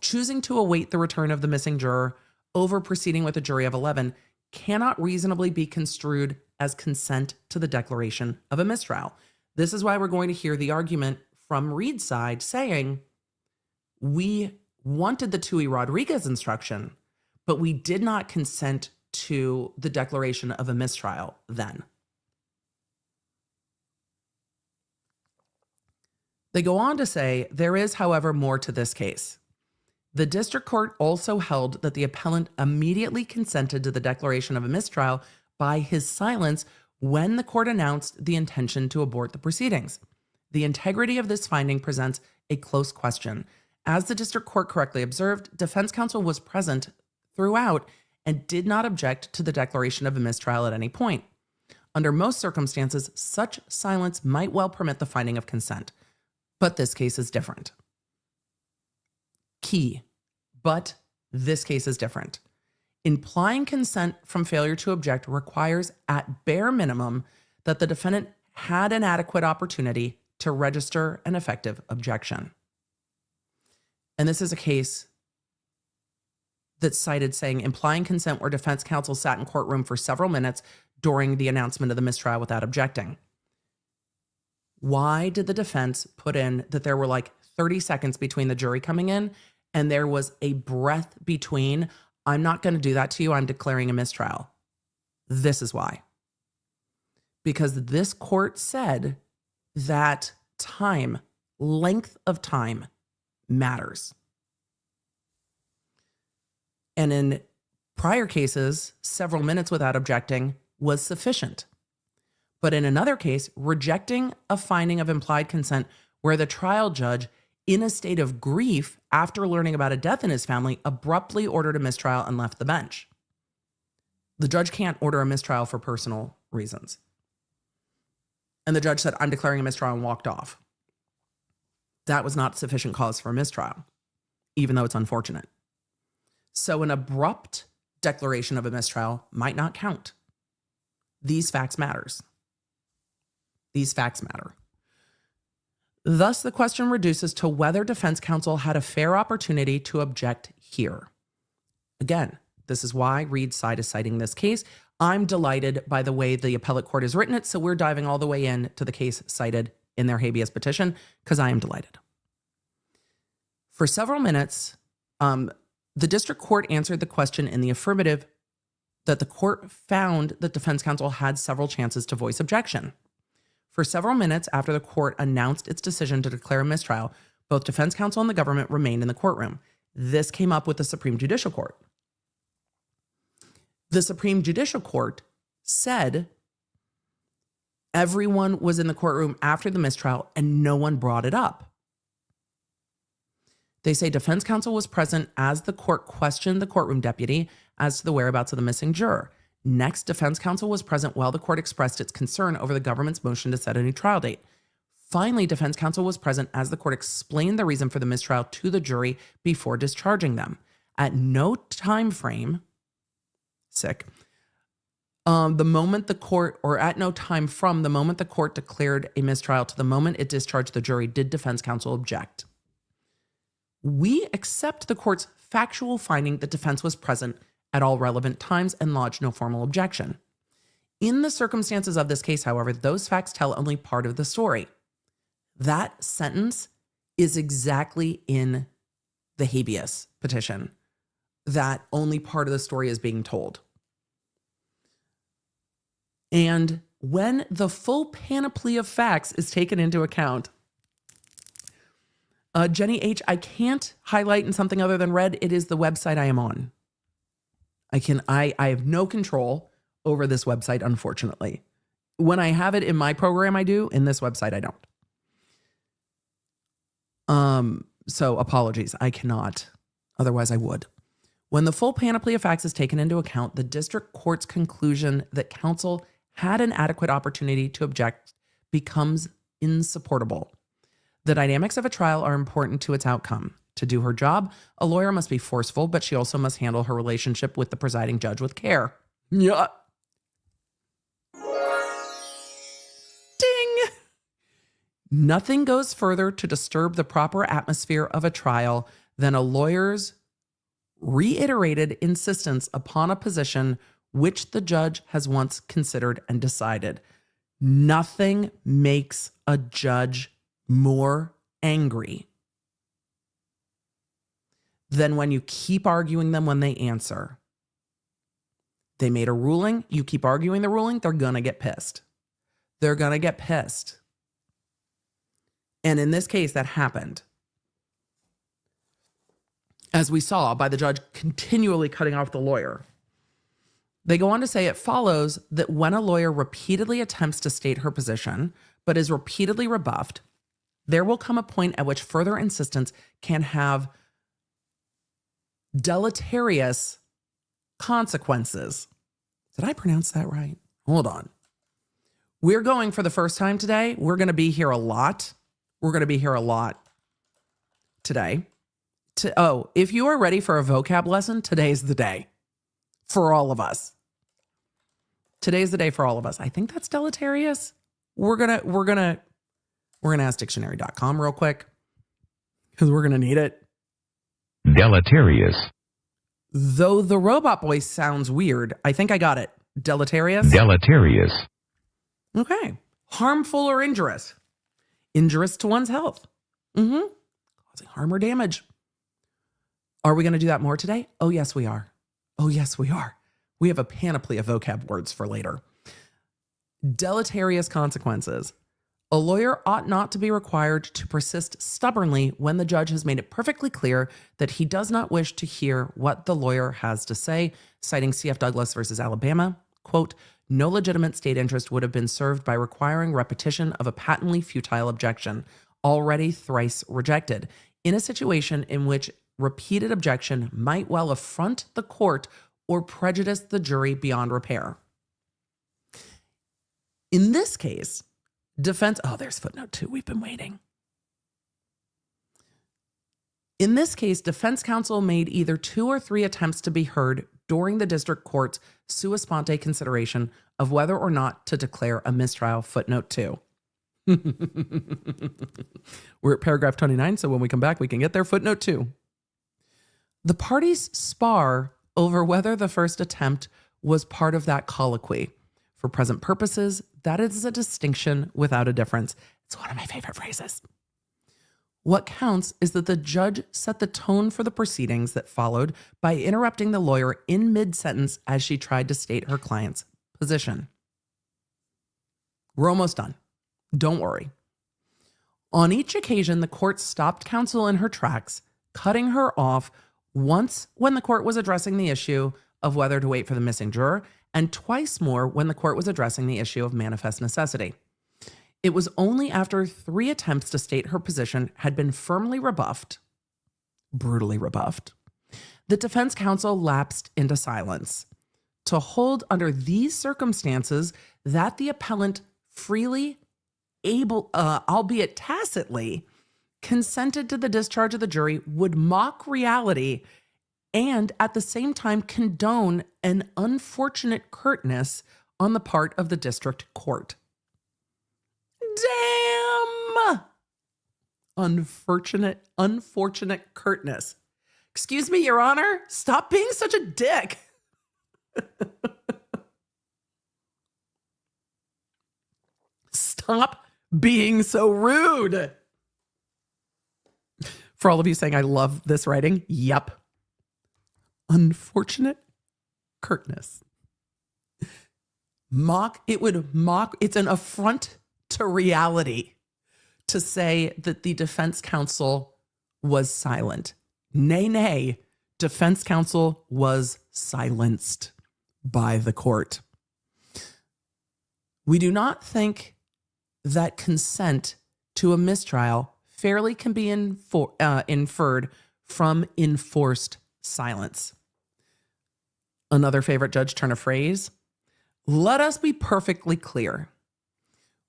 the return of the missing juror over proceeding with a jury of 11 cannot reasonably be construed as consent to the declaration of a mistrial. This is why we're going to hear the argument from Reed's side saying, we wanted the Tui Rodriguez instruction, but we did not consent to the declaration of a mistrial then. They go on to say, there is, however, more to this case. The district court also held that the appellant immediately consented to the declaration of a mistrial by his silence when the court announced the intention to abort the proceedings. The integrity of this finding presents a close question. As the district court correctly observed, defense counsel was present throughout and did not object to the declaration of a mistrial at any point. Under most circumstances, such silence might well permit the finding of consent, but this case is different. Key, but this case is different. Implying consent from failure to object requires, at bare minimum, that the defendant had an adequate opportunity to register an effective objection. And this is a case that's cited saying implying consent where defense counsel sat in courtroom for several minutes during the announcement of the mistrial without objecting. Why did the defense put in that there were like 30 seconds between the jury coming in and there was a breath between, I'm not going to do that to you, I'm declaring a mistrial? This is why. Because this court said that time, length of time, matters. And in prior cases, several minutes without objecting was sufficient. But in another case, rejecting a finding of implied consent where the trial judge, in a state of grief after learning about a death in his family, abruptly ordered a mistrial and left the bench. The judge can't order a mistrial for personal reasons. And the judge said, I'm declaring a mistrial, and walked off. That was not sufficient cause for a mistrial, even though it's unfortunate. So an abrupt declaration of a mistrial might not count. These facts matters. These facts matter. Thus, the question reduces to whether defense counsel had a fair opportunity to object here. Again, this is why Reed's side is citing this case. I'm delighted by the way the appellate court has written it, so we're diving all the way into the case cited in their habeas petition because I am delighted. For several minutes, the district court answered the question in the affirmative that the court found that defense counsel had several chances to voice objection. For several minutes after the court announced its decision to declare a mistrial, both defense counsel and the government remained in the courtroom. This came up with the Supreme Judicial Court. The Supreme Judicial Court said everyone was in the courtroom after the mistrial and no one brought it up. They say defense counsel was present as the court questioned the courtroom deputy as to the whereabouts of the missing juror. Next, defense counsel was present while the court expressed its concern over the government's motion to set a new trial date. Finally, defense counsel was present as the court explained the reason for the mistrial to the jury before discharging them. At no time frame, the moment the court, or at no time from the moment the court declared a mistrial to the moment it discharged the jury, did defense counsel object. We accept the court's factual finding that defense was present at all relevant times and lodged no formal objection. In the circumstances of this case, however, those facts tell only part of the story. That sentence is exactly in the habeas petition, that only part of the story is being told. And when the full panoply of facts is taken into account, Jenny H., I can't highlight in something other than red. It is the website I am on. I have no control over this website, unfortunately. When I have it in my program, I do. In this website, I don't. So apologies. I cannot. Otherwise, I would. When the full panoply of facts is taken into account, the district court's conclusion that counsel had an adequate opportunity to object becomes insupportable. The dynamics of a trial are important to its outcome. To do her job, a lawyer must be forceful, but she also must handle her relationship with the presiding judge with care. Yeah. Ding! Nothing goes further to disturb the proper atmosphere of a trial than a lawyer's reiterated insistence upon a position which the judge has once considered and decided. Nothing makes a judge more angry than when you keep arguing them when they answer. They made a ruling, you keep arguing the ruling, they're gonna get pissed. They're gonna get pissed. And in this case, that happened. As we saw by the judge continually cutting off the lawyer. They go on to say it follows that when a lawyer repeatedly attempts to state her position, but is repeatedly rebuffed, there will come a point at which further insistence can have deleterious consequences. Did I pronounce that right? Hold on. We're going for the first time today. We're going to be here a lot. We're going to be here a lot today. If you are ready for a vocab lesson, today's the day for all of us. Today's the day for all of us. I think that's deleterious. We're gonna ask dictionary.com real quick because we're gonna need it. Deleterious. Though the robot voice sounds weird, I think I got it. Deleterious. Deleterious. Okay. Harmful or injurious. Injurious to one's health. Causing harm or damage. Are we going to do that more today? Oh, yes, we are. Oh, yes, we are. We have a panoply of vocab words for later. Deleterious consequences. A lawyer ought not to be required to persist stubbornly when the judge has made it perfectly clear that he does not wish to hear what the lawyer has to say, citing C.F. Douglas versus Alabama. Quote, no legitimate state interest would have been served by requiring repetition of a patently futile objection, already thrice rejected, in a situation in which repeated objection might well affront the court or prejudice the jury beyond repair. In this case, defense... Oh, there's footnote 2. We've been waiting. In this case, defense counsel made either 2 or 3 attempts to be heard during the district court's sua sponte consideration of whether or not to declare a mistrial. Footnote 2. We're at paragraph 29, so when we come back, we can get there. Footnote 2. The parties spar over whether the first attempt was part of that colloquy. For present purposes, that is a distinction without a difference. It's one of my favorite phrases. What counts is that the judge set the tone for the proceedings that followed by interrupting the lawyer in mid-sentence as she tried to state her client's position. We're almost done. Don't worry. On each occasion, the court stopped counsel in her tracks, cutting her off once when the court was addressing the issue of whether to wait for the missing juror, and twice more when the court was addressing the issue of manifest necessity. It was only after 3 attempts to state her position had been firmly rebuffed, brutally rebuffed, that defense counsel lapsed into silence to hold under these circumstances that the appellant freely, albeit tacitly, consented to the discharge of the jury would mock reality and at the same time condone an unfortunate curtness on the part of the district court. Damn! Unfortunate curtness. Excuse me, Your Honor, stop being such a dick. Stop being so rude. For all of you saying I love this writing, yep. Unfortunate curtness. It's an affront to reality to say that the defense counsel was silent. Nay, defense counsel was silenced by the court. We do not think that consent to a mistrial fairly can be inferred from enforced silence. Another favorite judge turn of phrase. Let us be perfectly clear.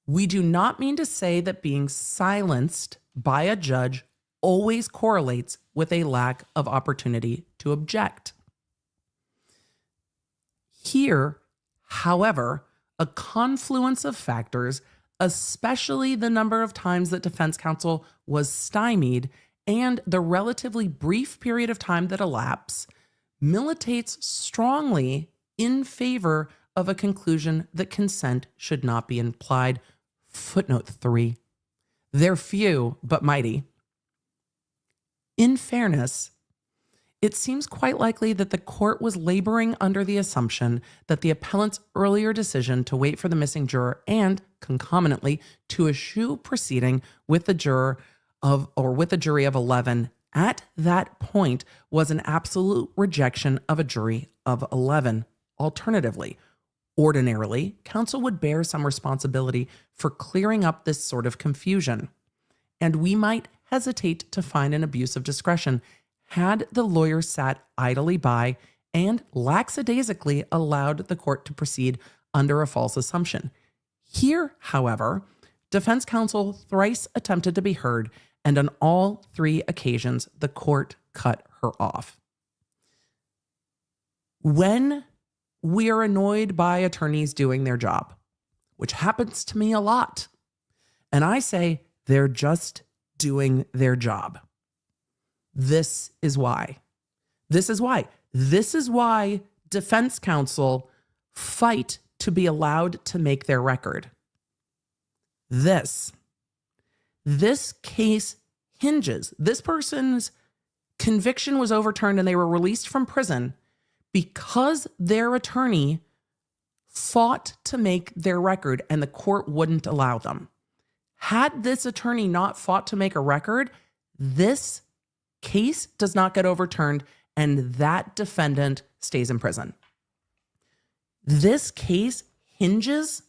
We do not mean to say that being silenced by a judge always correlates with a lack of opportunity to object. Here, however, a confluence of factors, especially the number of times that defense counsel was stymied and the relatively brief period of time that elapsed, militates strongly in favor of a conclusion that consent should not be implied. Footnote 3. They're few, but mighty. In fairness, it seems quite likely that the court was laboring under the assumption that the appellant's earlier decision to wait for the missing juror and, concomitantly, to eschew proceeding with the jury of 11 at that point was an absolute rejection of a jury of 11. Alternatively, ordinarily, counsel would bear some responsibility for clearing up this sort of confusion, and we might hesitate to find an abuse of discretion had the lawyer sat idly by and lackadaisically allowed the court to proceed under a false assumption. Here, however, defense counsel thrice attempted to be heard, and on all three occasions, the court cut her off. When we are annoyed by attorneys doing their job, which happens to me a lot, and I say they're just doing their job, this is why. This is why. This is why defense counsel fight to be allowed to make their record. This case hinges. This person's conviction was overturned and they were released from prison because their attorney fought to make their record and the court wouldn't allow them. Had this attorney not fought to make a record, this case does not get overturned and that defendant stays in prison. This case hinges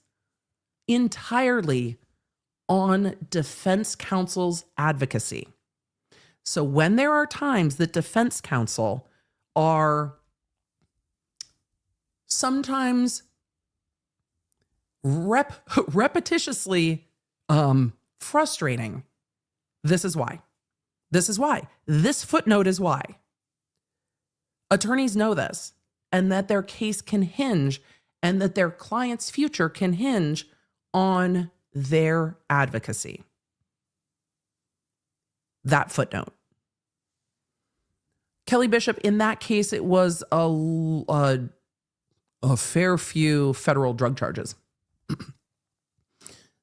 entirely on defense counsel's advocacy. So when there are times that defense counsel are sometimes repetitiously frustrating, this is why. This is why. This footnote is why. Attorneys know this, and that their case can hinge and that their client's future can hinge on their advocacy. That footnote. Kelly Bishop, in that case, it was a fair few federal drug charges.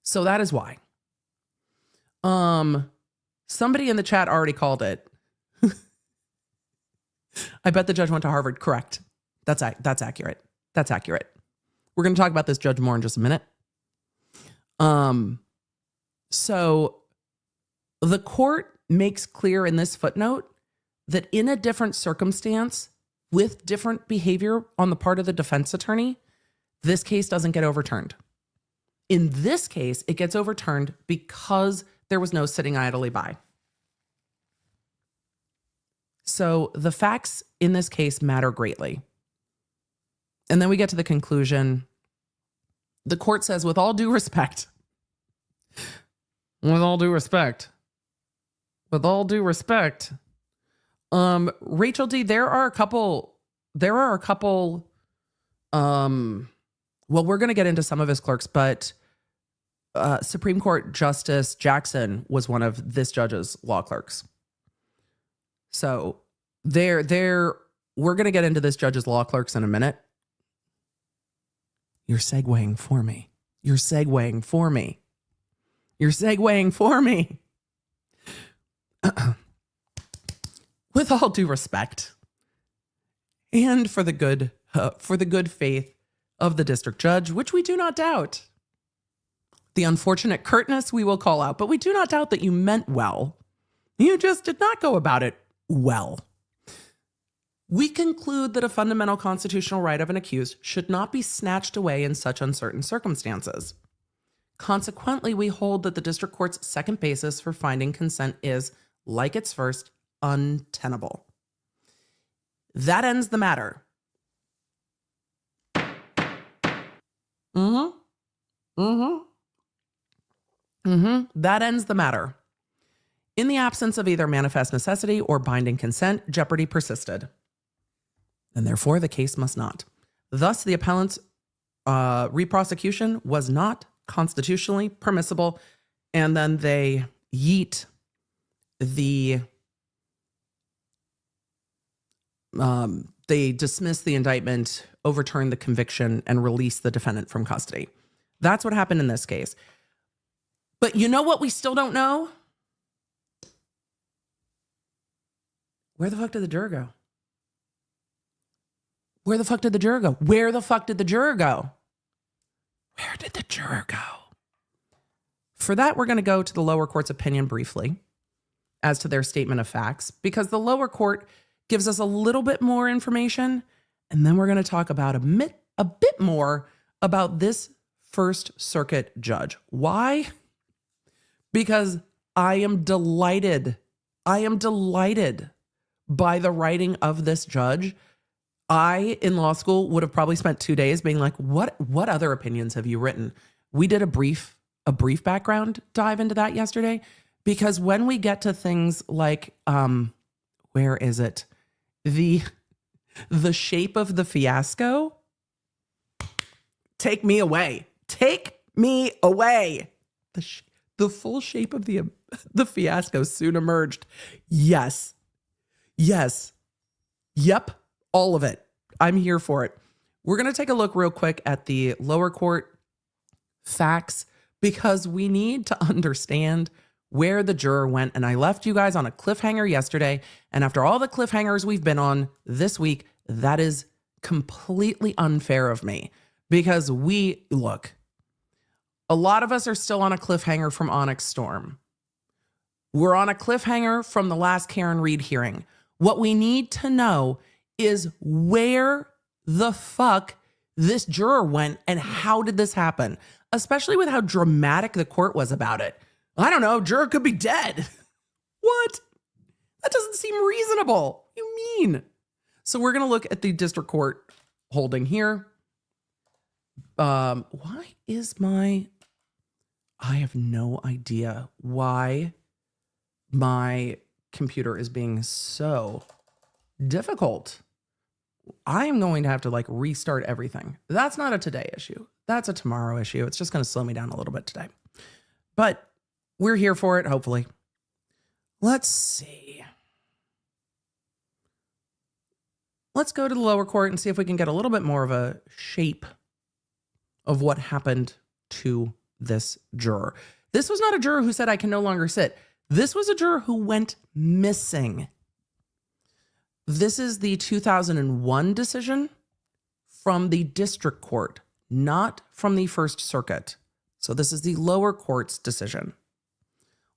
So that is why. Somebody in the chat already called it. I bet the judge went to Harvard. Correct. That's accurate. That's accurate. We're going to talk about this judge more in just a minute. So the court makes clear in this footnote that in a different circumstance with different behavior on the part of the defense attorney, this case doesn't get overturned. In this case, it gets overturned because there was no sitting idly by. So the facts in this case matter greatly. And then we get to the conclusion. The court says, with all due respect, Rachel D, there are a couple, well, we're going to get into some of his clerks, but Supreme Court Justice Jackson was one of this judge's law clerks. So we're going to get into this judge's law clerks in a minute. You're segueing for me. With all due respect, and for the good faith of the district judge, which we do not doubt. The unfortunate curtness we will call out, but we do not doubt that you meant well. You just did not go about it well. We conclude that a fundamental constitutional right of an accused should not be snatched away in such uncertain circumstances. Consequently, we hold that the district court's second basis for finding consent is, like its first, untenable. That ends the matter. That ends the matter. In the absence of either manifest necessity or binding consent, jeopardy persisted. And therefore, the case must not. Thus, the appellant's reprosecution was not constitutionally permissible. And then they yeet they dismiss the indictment, overturn the conviction, and release the defendant from custody. That's what happened in this case. But you know what we still don't know? Where the fuck did the juror go? Where the fuck did the juror go? Where the fuck did the juror go? Where did the juror go? For that, we're going to go to the lower court's opinion briefly as to their statement of facts, because the lower court gives us a little bit more information, and then we're going to talk about a bit more about this First Circuit judge. Why? Because I am delighted by the writing of this judge. I, in law school, would have probably spent 2 days being like, what other opinions have you written? We did a brief background dive into that yesterday, because when we get to things like, where is it? The shape of the fiasco. Take me away. Take me away. The full shape of the fiasco soon emerged. Yes. Yep. All of it. I'm here for it. We're going to take a look real quick at the lower court facts, because we need to understand where the juror went. And I left you guys on a cliffhanger yesterday. And after all the cliffhangers we've been on this week, that is completely unfair of me, because look, a lot of us are still on a cliffhanger from Onyx Storm. We're on a cliffhanger from the last Karen Reed hearing. What we need to know is where the fuck this juror went and how did this happen, especially with how dramatic the court was about it. I don't know, juror could be dead. What? That doesn't seem reasonable. What do you mean? So we're going to look at the district court holding here. I have no idea why my computer is being so difficult. I am going to have to restart everything. That's not a today issue. That's a tomorrow issue. It's just going to slow me down a little bit today. But we're here for it, hopefully. Let's see. Let's go to the lower court and see if we can get a little bit more of a shape of what happened to this juror. This was not a juror who said, I can no longer sit. This was a juror who went missing. This is the 2001 decision from the district court, not from the First Circuit. So this is the lower court's decision.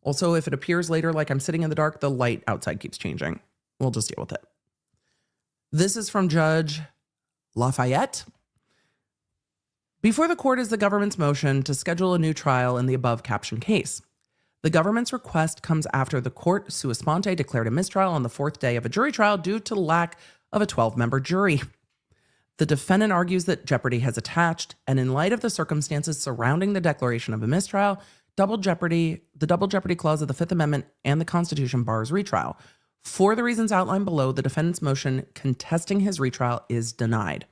Also, if it appears later like I'm sitting in the dark, the light outside keeps changing. We'll just deal with it. This is from Judge Lafayette. Before the court is the government's motion to schedule a new trial in the above captioned case. The government's request comes after the court sua sponte declared a mistrial on the fourth day of a jury trial due to lack of a 12-member jury. The defendant argues that jeopardy has attached, and in light of the circumstances surrounding the declaration of a mistrial, the double jeopardy clause of the Fifth Amendment and the Constitution bars retrial. For the reasons outlined below, the defendant's motion contesting his retrial is denied.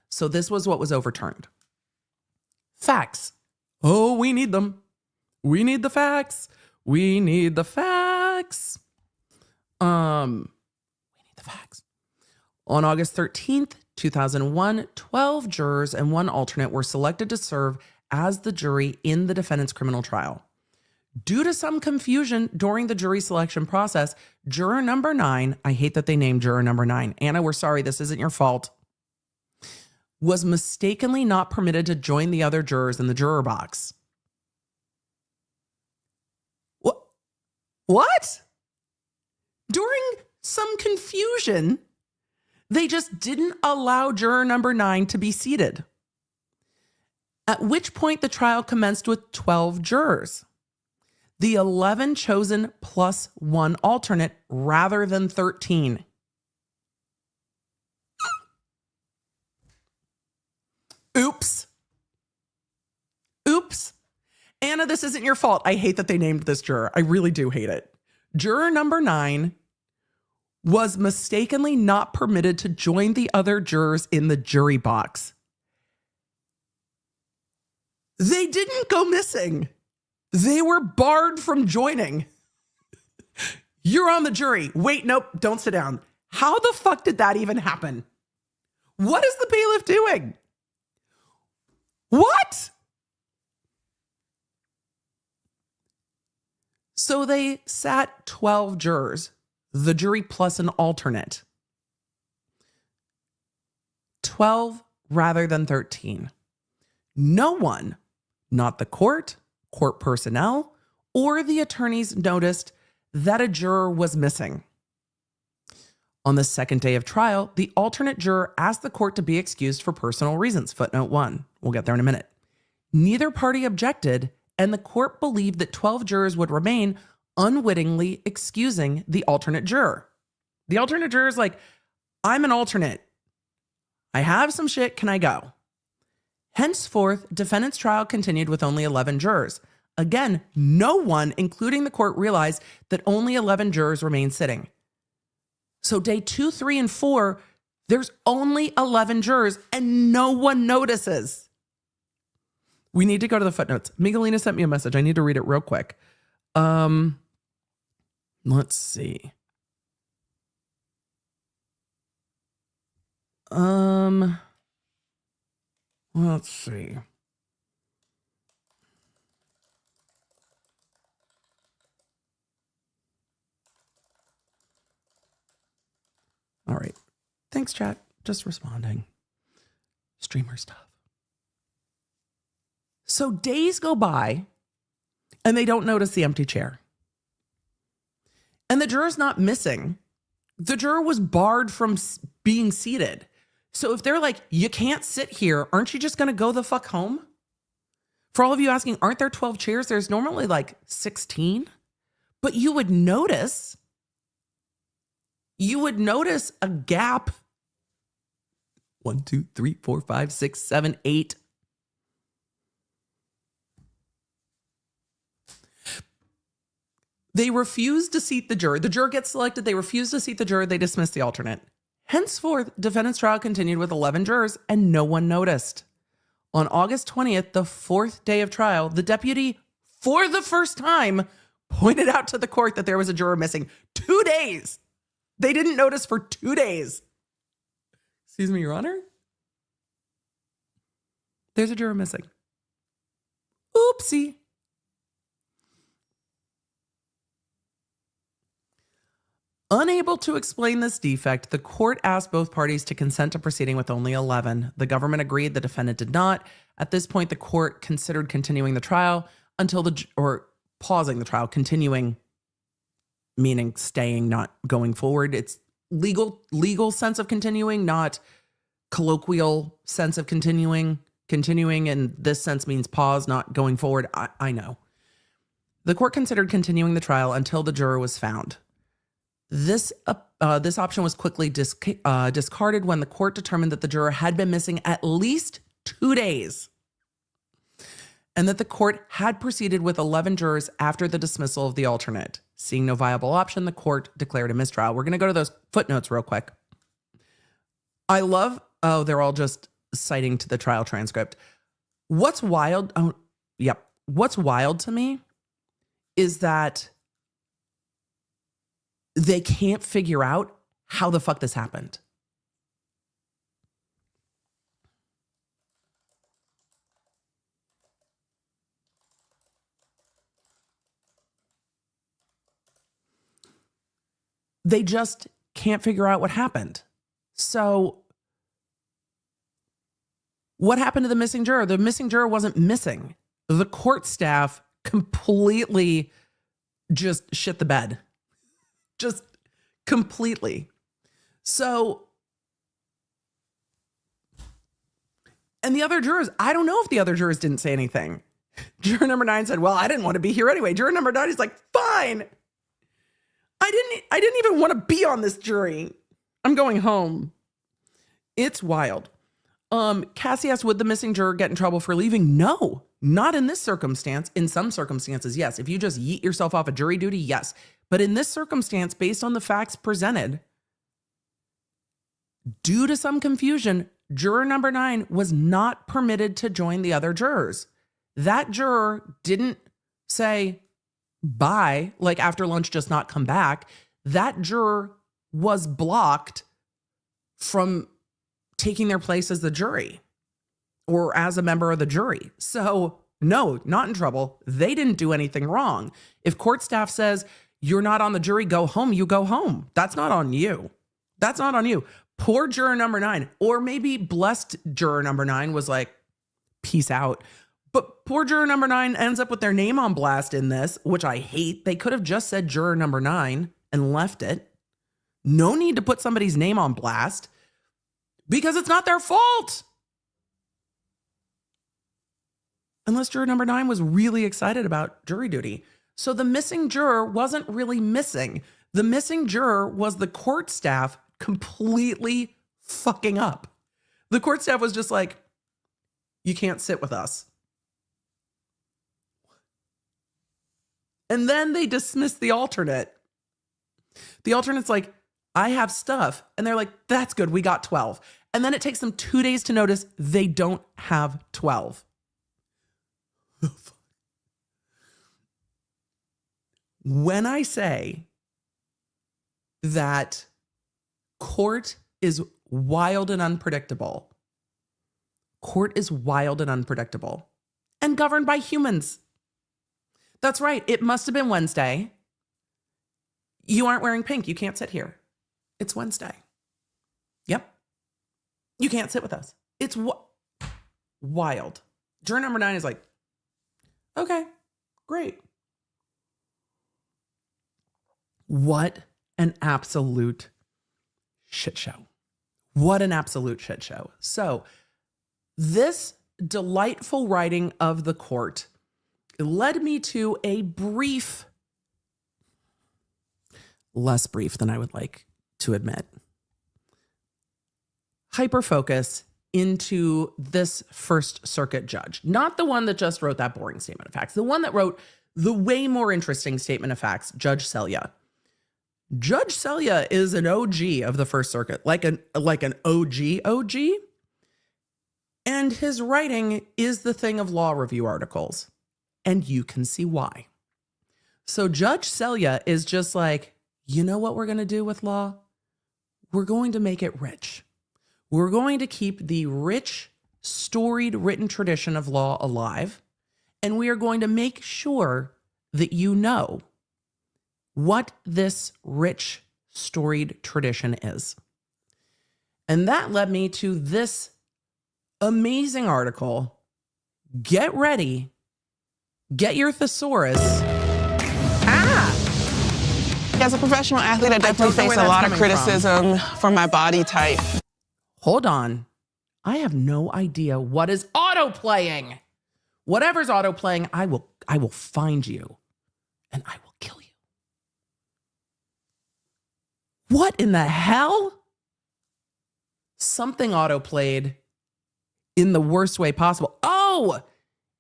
So this was what was overturned. Facts. Oh, we need them. We need the facts. We need the facts. We need the facts. On August 13th, 2001, 12 jurors and one alternate were selected to serve as the jury in the defendant's criminal trial. Due to some confusion during the jury selection process, juror number 9, I hate that they named juror number 9. Anna, we're sorry, this isn't your fault, was mistakenly not permitted to join the other jurors in the juror box. What? During some confusion, they just didn't allow juror number 9 to be seated. At which point the trial commenced with 12 jurors. The 11 chosen plus one alternate rather than 13. Oops. Anna, this isn't your fault. I hate that they named this juror. I really do hate it. Juror number 9 was mistakenly not permitted to join the other jurors in the jury box. They didn't go missing. They were barred from joining. You're on the jury. Wait, nope, don't sit down. How the fuck did that even happen? What is the bailiff doing? What? So they sat 12 jurors, the jury plus an alternate. 12 rather than 13. No one, not the court personnel, or the attorneys noticed that a juror was missing. On the second day of trial, the alternate juror asked the court to be excused for personal reasons. Footnote 1. We'll get there in a minute. Neither party objected, and the court believed that 12 jurors would remain, unwittingly excusing the alternate juror. The alternate juror is like, I'm an alternate. I have some shit. Can I go? Henceforth, defendant's trial continued with only 11 jurors. Again, no one, including the court, realized that only 11 jurors remained sitting. So day 2, 3, and 4, there's only 11 jurors and no one notices. We need to go to the footnotes. Miguelina sent me a message. I need to read it real quick. Let's see. Let's see. All right. Thanks, chat. Just responding. Streamer stuff. So days go by and they don't notice the empty chair. And the juror's not missing. The juror was barred from being seated. So if they're like, you can't sit here, aren't you just going to go the fuck home? For all of you asking, aren't there 12 chairs? There's normally like 16. But you would notice a gap. 1, 2, 3, 4, 5, 6, 7, 8. They refuse to seat the juror. The juror gets selected. They refuse to seat the juror. They dismiss the alternate. Henceforth, defendant's trial continued with 11 jurors and no one noticed. On August 20th, the 4th day of trial, the deputy, for the first time, pointed out to the court that there was a juror missing. 2 days. They didn't notice for 2 days. Excuse me, Your Honor? There's a juror missing. Oopsie. Unable to explain this defect, the court asked both parties to consent to proceeding with only 11. The government agreed, the defendant did not. At this point, the court considered continuing the trial or pausing the trial, continuing, meaning staying, not going forward. It's legal sense of continuing, not colloquial sense of continuing. Continuing in this sense means pause, not going forward. I know. The court considered continuing the trial until the juror was found. This option was quickly discarded when the court determined that the juror had been missing at least 2 days and that the court had proceeded with 11 jurors after the dismissal of the alternate. Seeing no viable option, the court declared a mistrial. We're going to go to those footnotes real quick. I love, they're all just citing to the trial transcript. What's wild? Oh, yep. What's wild to me is that they can't figure out how the fuck this happened. They just can't figure out what happened. So what happened to the missing juror? The missing juror wasn't missing. The court staff completely just shit the bed. Just completely. So, and the other jurors, I don't know if the other jurors didn't say anything. Juror number 9 said, well, I didn't want to be here anyway. Juror number 9 is like, fine. I didn't even want to be on this jury. I'm going home. It's wild. Cassie asked, would the missing juror get in trouble for leaving? No, not in this circumstance. In some circumstances, yes. If you just yeet yourself off of jury duty, yes. But in this circumstance, based on the facts presented, due to some confusion, juror number 9 was not permitted to join the other jurors. That juror didn't say bye, like after lunch, just not come back. That juror was blocked from taking their place as the jury or as a member of the jury. So no, not in trouble. They didn't do anything wrong. If court staff says, you're not on the jury, go home, you go home. That's not on you. That's not on you. Poor juror number 9, or maybe blessed juror number 9 was like, peace out. But poor juror number 9 ends up with their name on blast in this, which I hate. They could have just said juror number 9 and left it. No need to put somebody's name on blast because it's not their fault. Unless juror number 9 was really excited about jury duty. So the missing juror wasn't really missing. The missing juror was the court staff completely fucking up. The court staff was just like, you can't sit with us. And then they dismissed the alternate. The alternate's like, I have stuff. And they're like, that's good. We got 12. And then it takes them 2 days to notice they don't have 12. When I say that court is wild and unpredictable, court is wild and unpredictable and governed by humans. That's right. It must have been Wednesday. You aren't wearing pink. You can't sit here. It's Wednesday. Yep. You can't sit with us. It's wild. Juror number 9 is like, okay, great. What an absolute shit show. What an absolute shit show. So this delightful writing of the court led me to a brief, less brief than I would like to admit, hyperfocus into this First Circuit judge. Not the one that just wrote that boring statement of facts. The one that wrote the way more interesting statement of facts, Judge Selya. Judge Selya is an OG of the First Circuit, like an OG. And his writing is the thing of law review articles. And you can see why. So Judge Selya is just like, you know what we're going to do with law? We're going to make it rich. We're going to keep the rich, storied, written tradition of law alive. And we are going to make sure that you know what this rich, storied tradition is. And that led me to this amazing article. Get ready. Get your thesaurus. As a professional athlete, I definitely face a lot of criticism for my body type. Hold on. I have no idea what is auto-playing. Whatever's auto-playing, I will find you and I will kill you. What in the hell? Something auto-played in the worst way possible. Oh,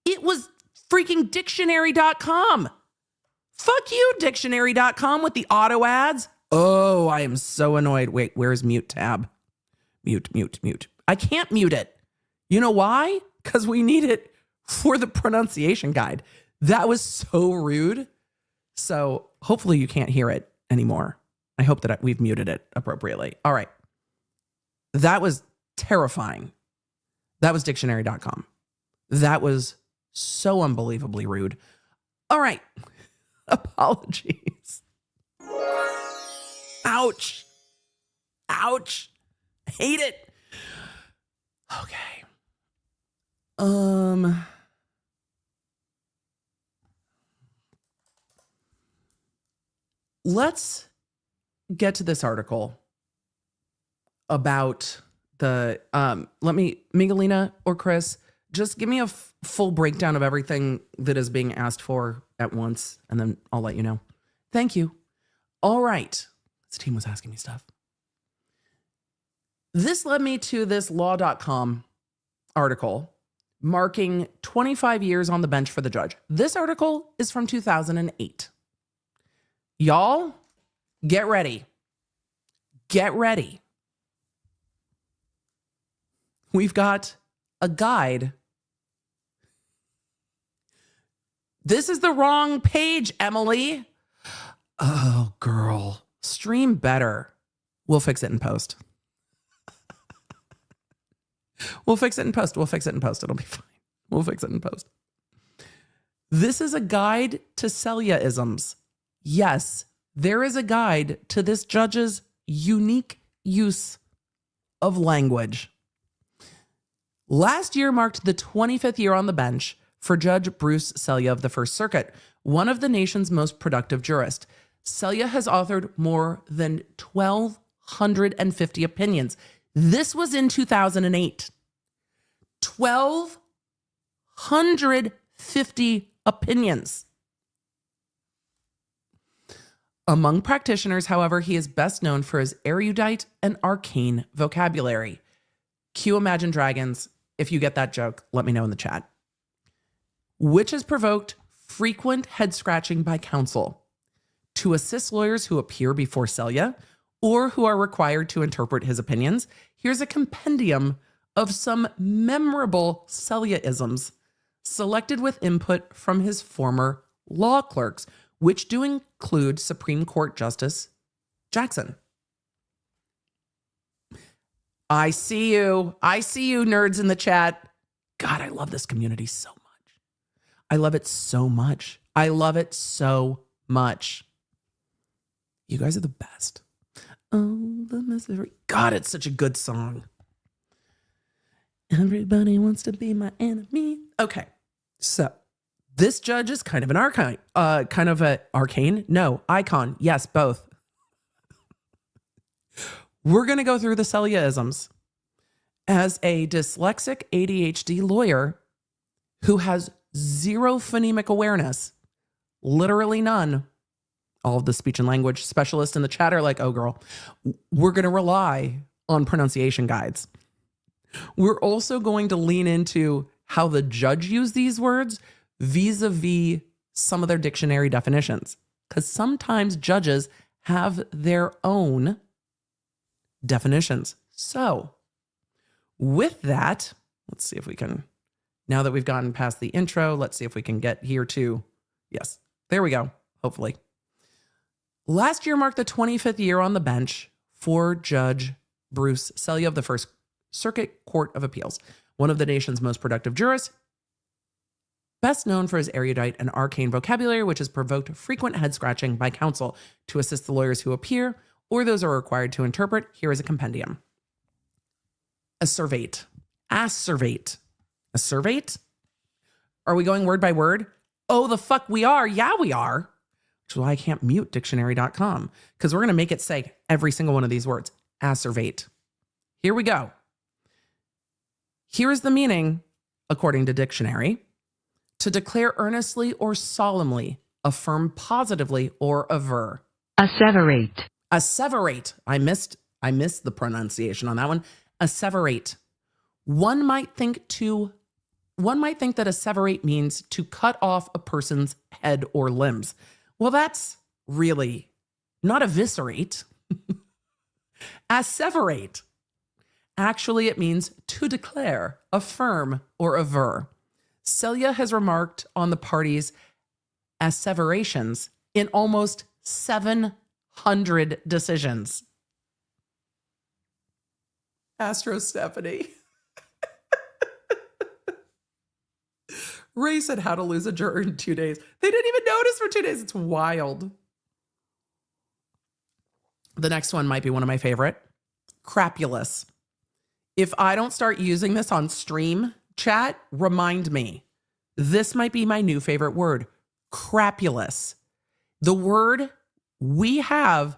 it was freaking dictionary.com. Fuck you, dictionary.com, with the auto ads. Oh, I am so annoyed. Wait, where's mute tab? Mute. I can't mute it. You know why? Because we need it for the pronunciation guide. That was so rude. So hopefully you can't hear it anymore. I hope that we've muted it appropriately. All right. That was terrifying. That was dictionary.com. That was so unbelievably rude. All right. Apologies. Ouch. Ouch. Hate it. Okay. Let's get to this article about the, let me, Miguelina or Chris, just give me a full breakdown of everything that is being asked for at once, and then I'll let you know. Thank you. All right. This team was asking me stuff. This led me to this law.com article marking 25 years on the bench for the judge. This article is from 2008. Y'all, get ready. Get ready. We've got a guide. This is the wrong page, Emily. Oh, girl. Stream better. We'll fix it in post. We'll fix it in post. It'll be fine. We'll fix it in post. This is a guide to Selyaisms. Yes, there is a guide to this judge's unique use of language. Last year marked the 25th year on the bench for Judge Bruce Selya of the First Circuit, one of the nation's most productive jurists. Selya has authored more than 1,250 opinions. This was in 2008. 1,250 opinions. Among practitioners, however, he is best known for his erudite and arcane vocabulary. Cue Imagine Dragons. If you get that joke, let me know in the chat. Which has provoked frequent head scratching by counsel to assist lawyers who appear before Selya or who are required to interpret his opinions. Here's a compendium of some memorable Selyaisms selected with input from his former law clerks, which do include Supreme Court Justice Jackson. I see you. I see you, nerds in the chat. God, I love this community so much. I love it so much. I love it so much. You guys are the best. Oh, the misery. God, it's such a good song. Everybody wants to be my enemy. Okay, so this judge is kind of an arcane. Kind of an arcane? No, icon. Yes, both. We're going to go through the Selyaisms as a dyslexic ADHD lawyer who has zero phonemic awareness, literally none. All of the speech and language specialists in the chat are like, oh, girl, we're going to rely on pronunciation guides. We're also going to lean into how the judge used these words vis-a-vis some of their dictionary definitions, because sometimes judges have their own definitions. So with that, let's see if we can, now that we've gotten past the intro, let's see if we can get here to, yes, there we go, hopefully. Last year marked the 25th year on the bench for Judge Bruce Selya of the First Circuit Court of Appeals, one of the nation's most productive jurists, best known for his erudite and arcane vocabulary, which has provoked frequent head scratching by counsel to assist the lawyers who appear or those who are required to interpret. Here is a compendium. Asservate. Asservate. Asservate? Are we going word by word? Oh, the fuck we are. Yeah, we are. Which is why I can't mute dictionary.com, because we're going to make it say every single one of these words. Asservate. Here we go. Here is the meaning, according to dictionary: to declare earnestly or solemnly, affirm positively, or aver. Asseverate. Asseverate. I missed the pronunciation on that one. Asseverate. One might think that asseverate means to cut off a person's head or limbs. Well, that's really not eviscerate. Asseverate. Actually, it means to declare, affirm, or aver. Selya has remarked on the parties' asseverations in almost 700 decisions. Astro Stephanie. Ray said how to lose a juror in 2 days. They didn't even notice for 2 days. It's wild. The next one might be one of my favorite. Crapulous. If I don't start using this on stream chat, remind me. This might be my new favorite word. Crapulous. The word we have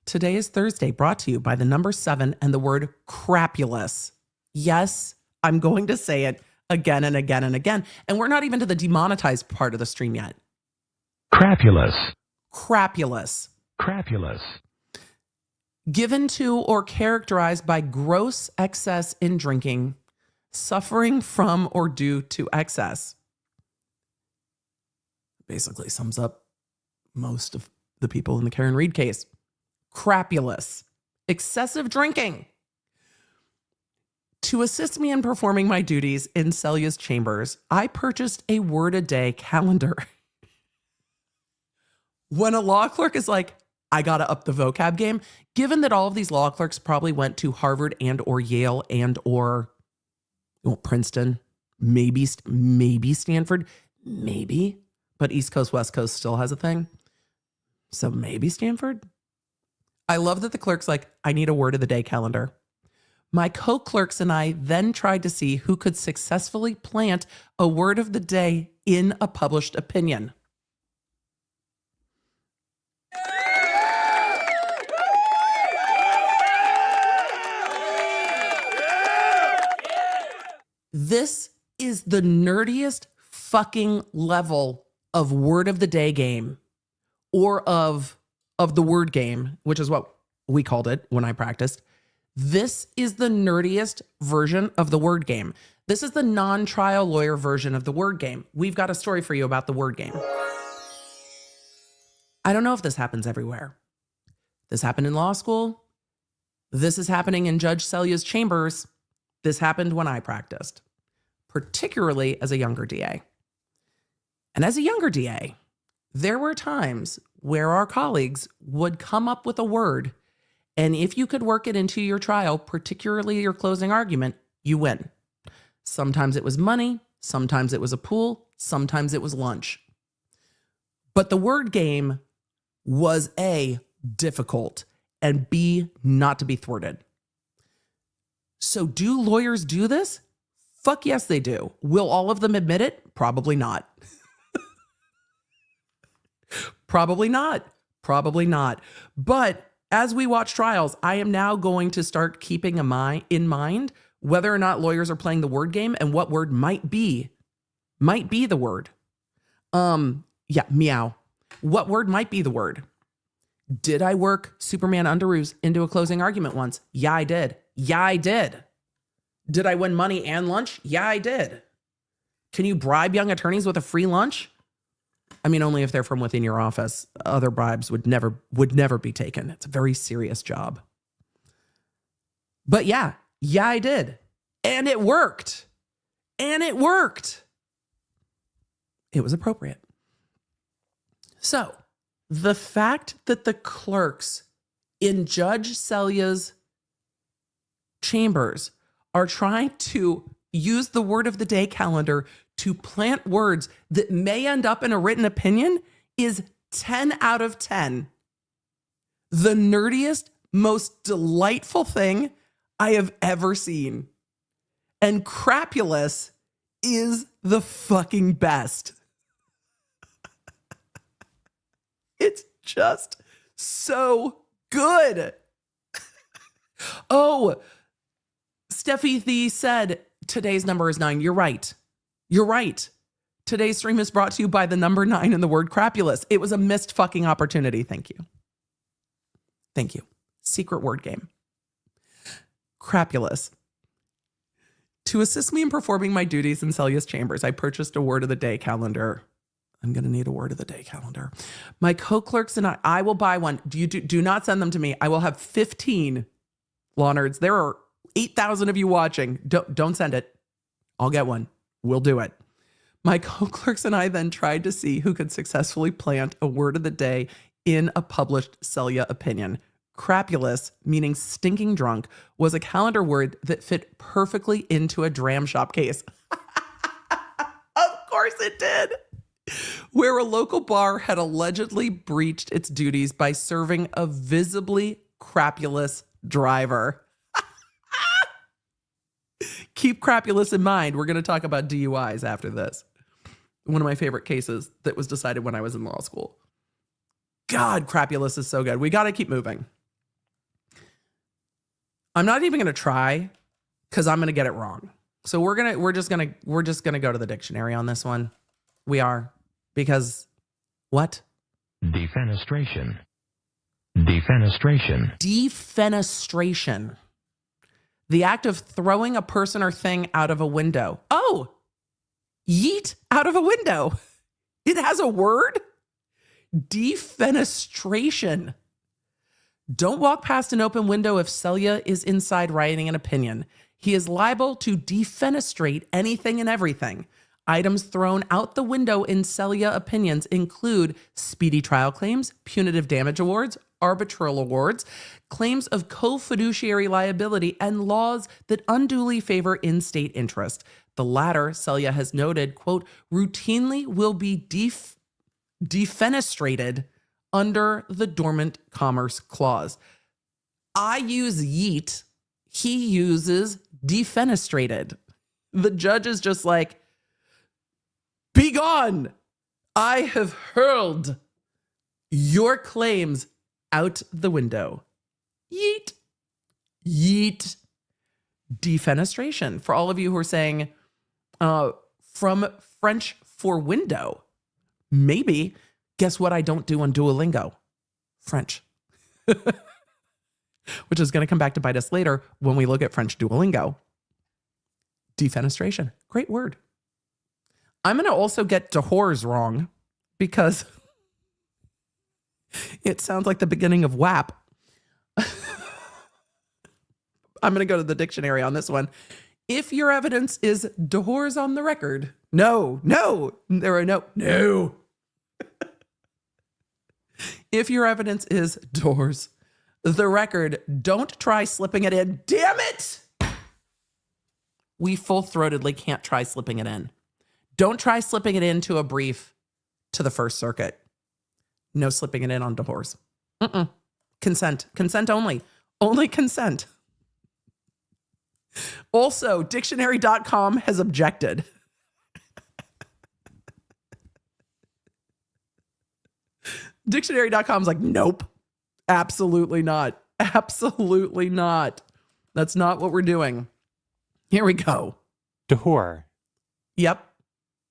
today is Thursday, brought to you by the number 7 and the word crapulous. Yes, I'm going to say it again and again and again. And we're not even to the demonetized part of the stream yet. Crapulous. Crapulous. Crapulous. Given to or characterized by gross excess in drinking, suffering from or due to excess. Basically sums up most of the people in the Karen Reed case. Crapulous. Excessive drinking. To assist me in performing my duties in Selya's chambers, I purchased a word-a-day calendar. When a law clerk is like, I gotta up the vocab game, given that all of these law clerks probably went to Harvard and or Yale and or Princeton, maybe Stanford, maybe, but East Coast, West Coast still has a thing. So maybe Stanford. I love that the clerk's like, I need a word of the day calendar. My co-clerks and I then tried to see who could successfully plant a word of the day in a published opinion. This is the nerdiest fucking level of word of the day game, or of the word game, which is what we called it when I practiced, This is the nerdiest version of the word game. This is the non-trial lawyer version of the word game. We've got a story for you about the word game. I don't know if this happens everywhere. This happened in law school. This is happening in Judge Selya's chambers. This happened when I practiced, particularly as a younger DA. And as a younger DA, there were times where our colleagues would come up with a word, and if you could work it into your trial, particularly your closing argument, you win. Sometimes it was money, sometimes it was a pool, sometimes it was lunch. But the word game was A, difficult, and B, not to be thwarted. So do lawyers do this? Fuck yes, they do. Will all of them admit it? Probably not. Probably not. Probably not. But as we watch trials, I am now going to start keeping in mind whether or not lawyers are playing the word game and what word might be the word. Yeah, meow. What word might be the word? Did I work Superman underoos into a closing argument once? Yeah, I did. Yeah, I did. Did I win money and lunch? Yeah, I did. Can you bribe young attorneys with a free lunch? I mean, only if they're from within your office. Other bribes would never be taken. It's a very serious job. But yeah, I did. And it worked. And it worked. It was appropriate. So, the fact that the clerks in Judge Selya's chambers are trying to use the word of the day calendar to plant words that may end up in a written opinion is 10 out of 10. The nerdiest, most delightful thing I have ever seen. And crapulous is the fucking best. It's just so good. Oh, Steffi Thee said today's number is 9. You're right. You're right. Today's stream is brought to you by the number 9 and the word crapulous. It was a missed fucking opportunity. Thank you. Thank you. Secret word game. Crapulous. To assist me in performing my duties in Selya's chambers, I purchased a word of the day calendar. I'm going to need a word of the day calendar. My co-clerks and I will buy one. Do not send them to me. I will have 15 law nerds. There are 8,000 of you watching. Don't send it. I'll get one. We'll do it. My co-clerks and I then tried to see who could successfully plant a word of the day in a published Selya opinion. Crapulous, meaning stinking drunk, was a calendar word that fit perfectly into a dram shop case. Of course it did. Where a local bar had allegedly breached its duties by serving a visibly crapulous driver. Keep crapulous in mind. We're going to talk about DUIs after this. One of my favorite cases that was decided when I was in law school. God, crapulous is so good. We got to keep moving. I'm not even going to try because I'm going to get it wrong. So we're just going to go to the dictionary on this one. We are, because what? Defenestration. Defenestration. Defenestration. The act of throwing a person or thing out of a window. Oh, yeet out of a window. It has a word? Defenestration. Don't walk past an open window if Selya is inside writing an opinion. He is liable to defenestrate anything and everything. Items thrown out the window in Selya opinions include speedy trial claims, punitive damage awards, arbitral awards, claims of co-fiduciary liability, and laws that unduly favor in-state interest. The latter, Selya has noted, quote, routinely will be defenestrated under the Dormant Commerce Clause. I use yeet. He uses defenestrated. The judge is just like, be gone. I have hurled your claims out the window. Yeet. Yeet. Defenestration. For all of you who are saying, from French for window, maybe. Guess what I don't do on Duolingo? French. which is going to come back to bite us later when we look at French Duolingo. Defenestration. Great word. I'm going to also get dehors wrong because it sounds like the beginning of WAP. I'm going to go to the dictionary on this one. If your evidence is dehors on the record. No. There are no. If your evidence is dehors the record, don't try slipping it in. Damn it! We full-throatedly can't try slipping it in. Don't try slipping it into a brief to the First Circuit. No slipping it in on dehors. Consent. Consent only. Only consent. Also, dictionary.com has objected. Dictionary.com's like, nope. Absolutely not. Absolutely not. That's not what we're doing. Here we go. Dehors. Yep.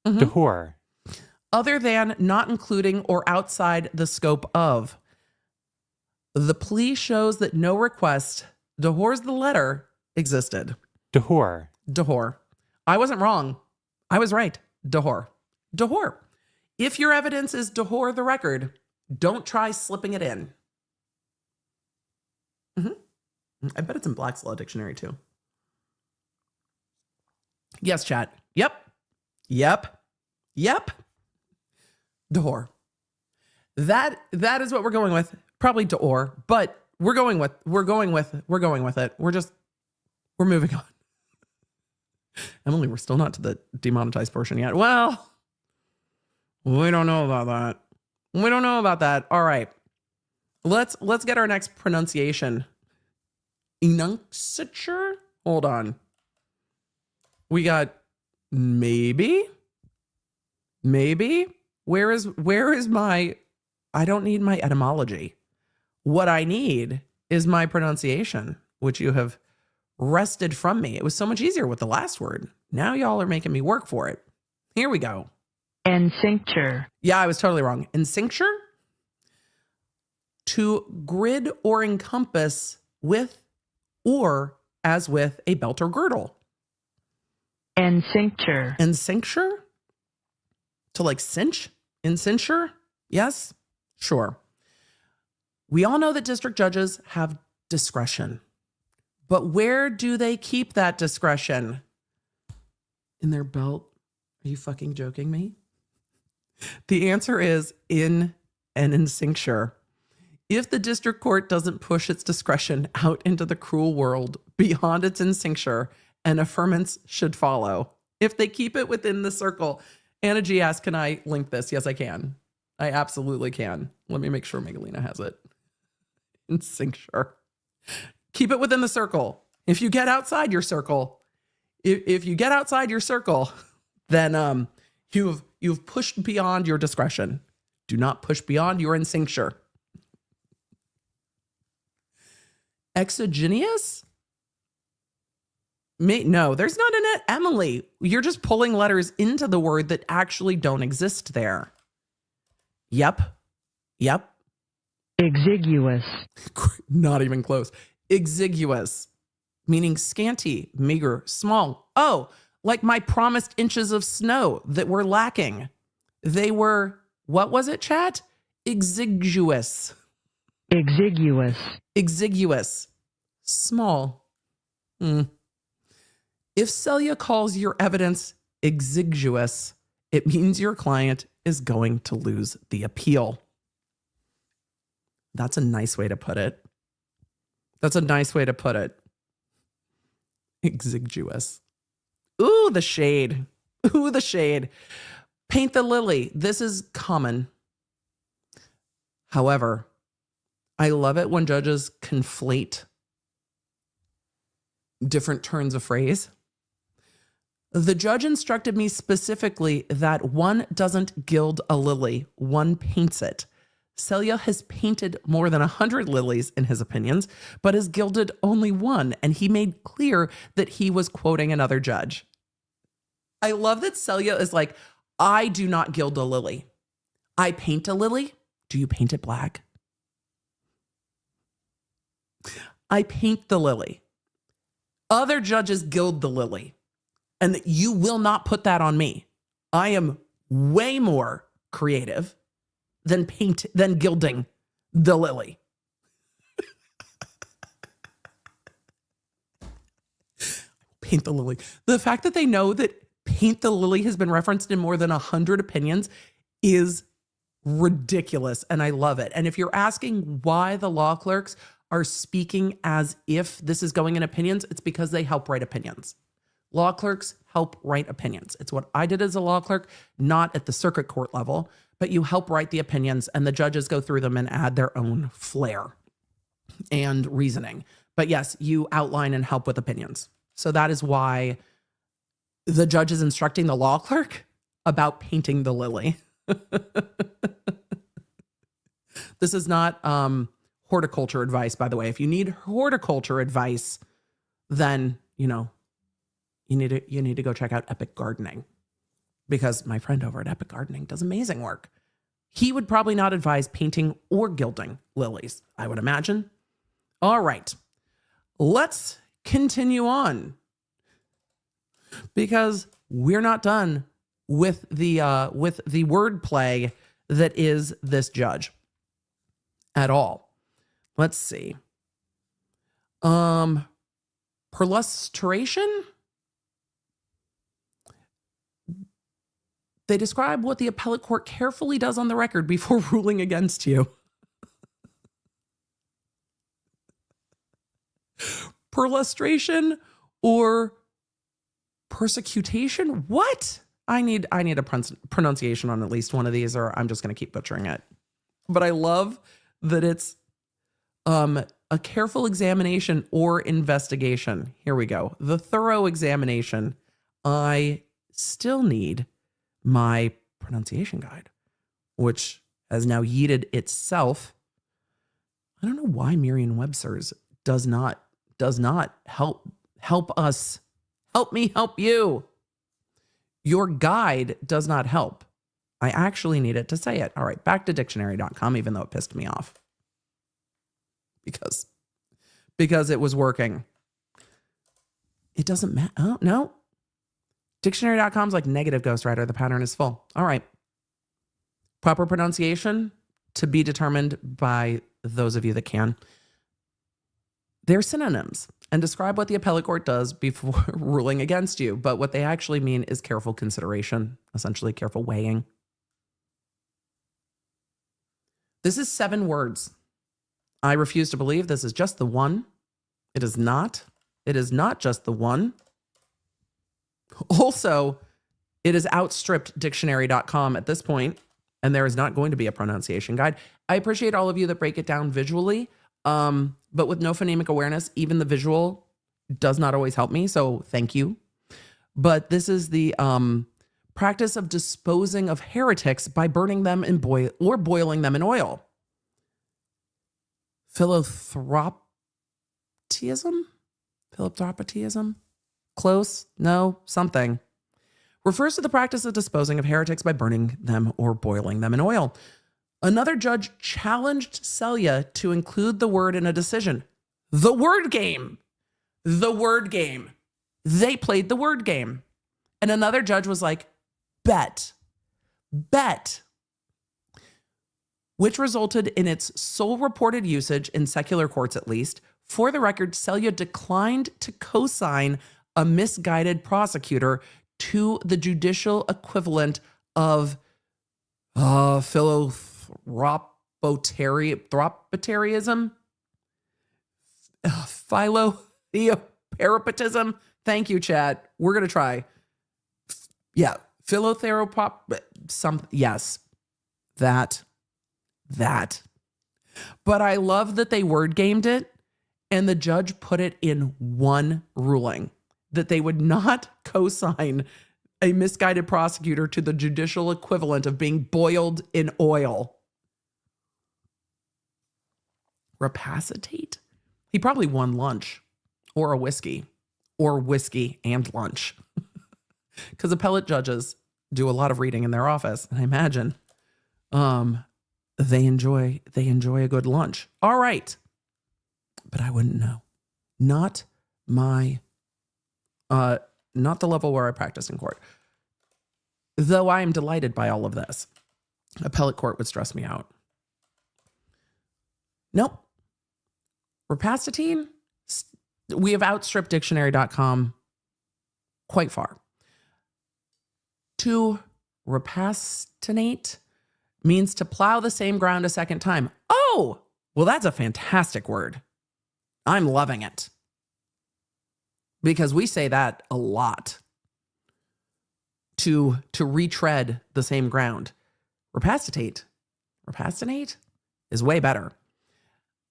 Dehors. Other than, not including, or outside the scope of. The plea shows that no request, dehors the letter, existed. Dehors. Dehors. I wasn't wrong. I was right. Dehors. Dehors. If your evidence is dehors the record, don't try slipping it in. I bet it's in Black's Law Dictionary too. Yes, chat. Yep. Dehors. That is what we're going with. Probably dehors, but we're going with it. We're moving on. Emily, we're still not to the demonetized portion yet. Well, we don't know about that. All right. Let's get our next pronunciation. Enunciature? Hold on. We got maybe. Where is my, I don't need my etymology. What I need is my pronunciation, which you have wrested from me. It was so much easier with the last word. Now y'all are making me work for it. Here we go. Ensincture. Yeah, I was totally wrong. Ensincture? To grid or encompass with or as with a belt or girdle. Ensincture. Ensincture? To like cinch? Ensincture? Yes? Sure. We all know that district judges have discretion. But where do they keep that discretion? In their belt? Are you fucking joking me? The answer is in an ensincture. If the district court doesn't push its discretion out into the cruel world beyond its ensincture, an affirmance should follow. If they keep it within the circle. Anna G asks, can I link this? Yes, I can. I absolutely can. Let me make sure Megalina has it. Ensincture. Keep it within the circle. If you get outside your circle, then you've pushed beyond your discretion. Do not push beyond your ensincture. Exogenous? No, there's not an Emily. You're just pulling letters into the word that actually don't exist there. Yep. Exiguous. Not even close. Exiguous, meaning scanty, meager, small. Oh, like my promised inches of snow that were lacking. They were, what was it, chat? Exiguous. Small. If Celia calls your evidence exiguous, it means your client is going to lose the appeal. That's a nice way to put it. Exiguous. Ooh, the shade. Paint the lily. This is common. However, I love it when judges conflate different turns of phrase. The judge instructed me specifically that one doesn't gild a lily, one paints it. Celia has painted more than 100 lilies in his opinions, but has gilded only one, and he made clear that he was quoting another judge. I love that Celia is like, I do not gild a lily. I paint a lily. Do you paint it black? I paint the lily. Other judges gild the lily. And that you will not put that on me. I am way more creative than gilding the lily. Paint the lily. The fact that they know that paint the lily has been referenced in more than 100 opinions is ridiculous, and I love it. And if you're asking why the law clerks are speaking as if this is going in opinions, it's because they help write opinions. Law clerks help write opinions. It's what I did as a law clerk, not at the circuit court level, but you help write the opinions and the judges go through them and add their own flair and reasoning. But yes, you outline and help with opinions. So that is why the judge is instructing the law clerk about painting the lily. This is not horticulture advice, by the way. If you need horticulture advice, then, you need to go check out Epic Gardening, because my friend over at Epic Gardening does amazing work. He would probably not advise painting or gilding lilies, I would imagine. All right, let's continue on, because we're not done with the wordplay that is this judge at all. Let's see. Perlustration. They describe what the appellate court carefully does on the record before ruling against you. Perlustration or persecution? What? I need a pronunciation on at least one of these, or I'm just going to keep butchering it. But I love that it's a careful examination or investigation. Here we go. The thorough examination. I still need my pronunciation guide, which has now yeeted itself. I don't know why Merriam-Webster's does not help us. Help me help you. Your guide does not help. I actually need it to say it. All right, back to dictionary.com, even though it pissed me off. Because it was working. It doesn't matter. Oh, no. Dictionary.com's like negative ghostwriter. The pattern is full. All right. Proper pronunciation to be determined by those of you that can. They're synonyms and describe what the appellate court does before ruling against you. But what they actually mean is careful consideration, essentially careful weighing. This is 7 words. I refuse to believe this is just the one. It is not. It is not just the one. Also, it has outstripped dictionary.com at this point, and there is not going to be a pronunciation guide. I appreciate all of you that break it down visually, but with no phonemic awareness, even the visual does not always help me, so thank you. But this is the practice of disposing of heretics by burning them in boiling them in oil. Philanthropism? Close? No, something. Refers to the practice of disposing of heretics by burning them or boiling them in oil. Another judge challenged Celia to include the word in a decision. The word game. The word game. They played the word game. And another judge was like, bet. Which resulted in its sole reported usage in secular courts, at least. For the record, Celia declined to co-sign a misguided prosecutor to the judicial equivalent of philothropotarism, philotheoparapatism. Thank you, chat. We're going to try. Yeah. Philotherapop. Yes. That. But I love that they word gamed it and the judge put it in one ruling that they would not co-sign a misguided prosecutor to the judicial equivalent of being boiled in oil. Rapacitate? He probably won lunch or a whiskey or whiskey and lunch because appellate judges do a lot of reading in their office. And I imagine they enjoy a good lunch. All right. but I wouldn't know. Not the level where I practice in court. Though I am delighted by all of this. Appellate court would stress me out. Nope. Rapacitine, we have outstripped dictionary.com quite far. To rapastinate means to plow the same ground a second time. Oh, well, that's a fantastic word. I'm loving it. Because we say that a lot. To retread the same ground. Rapastinate is way better.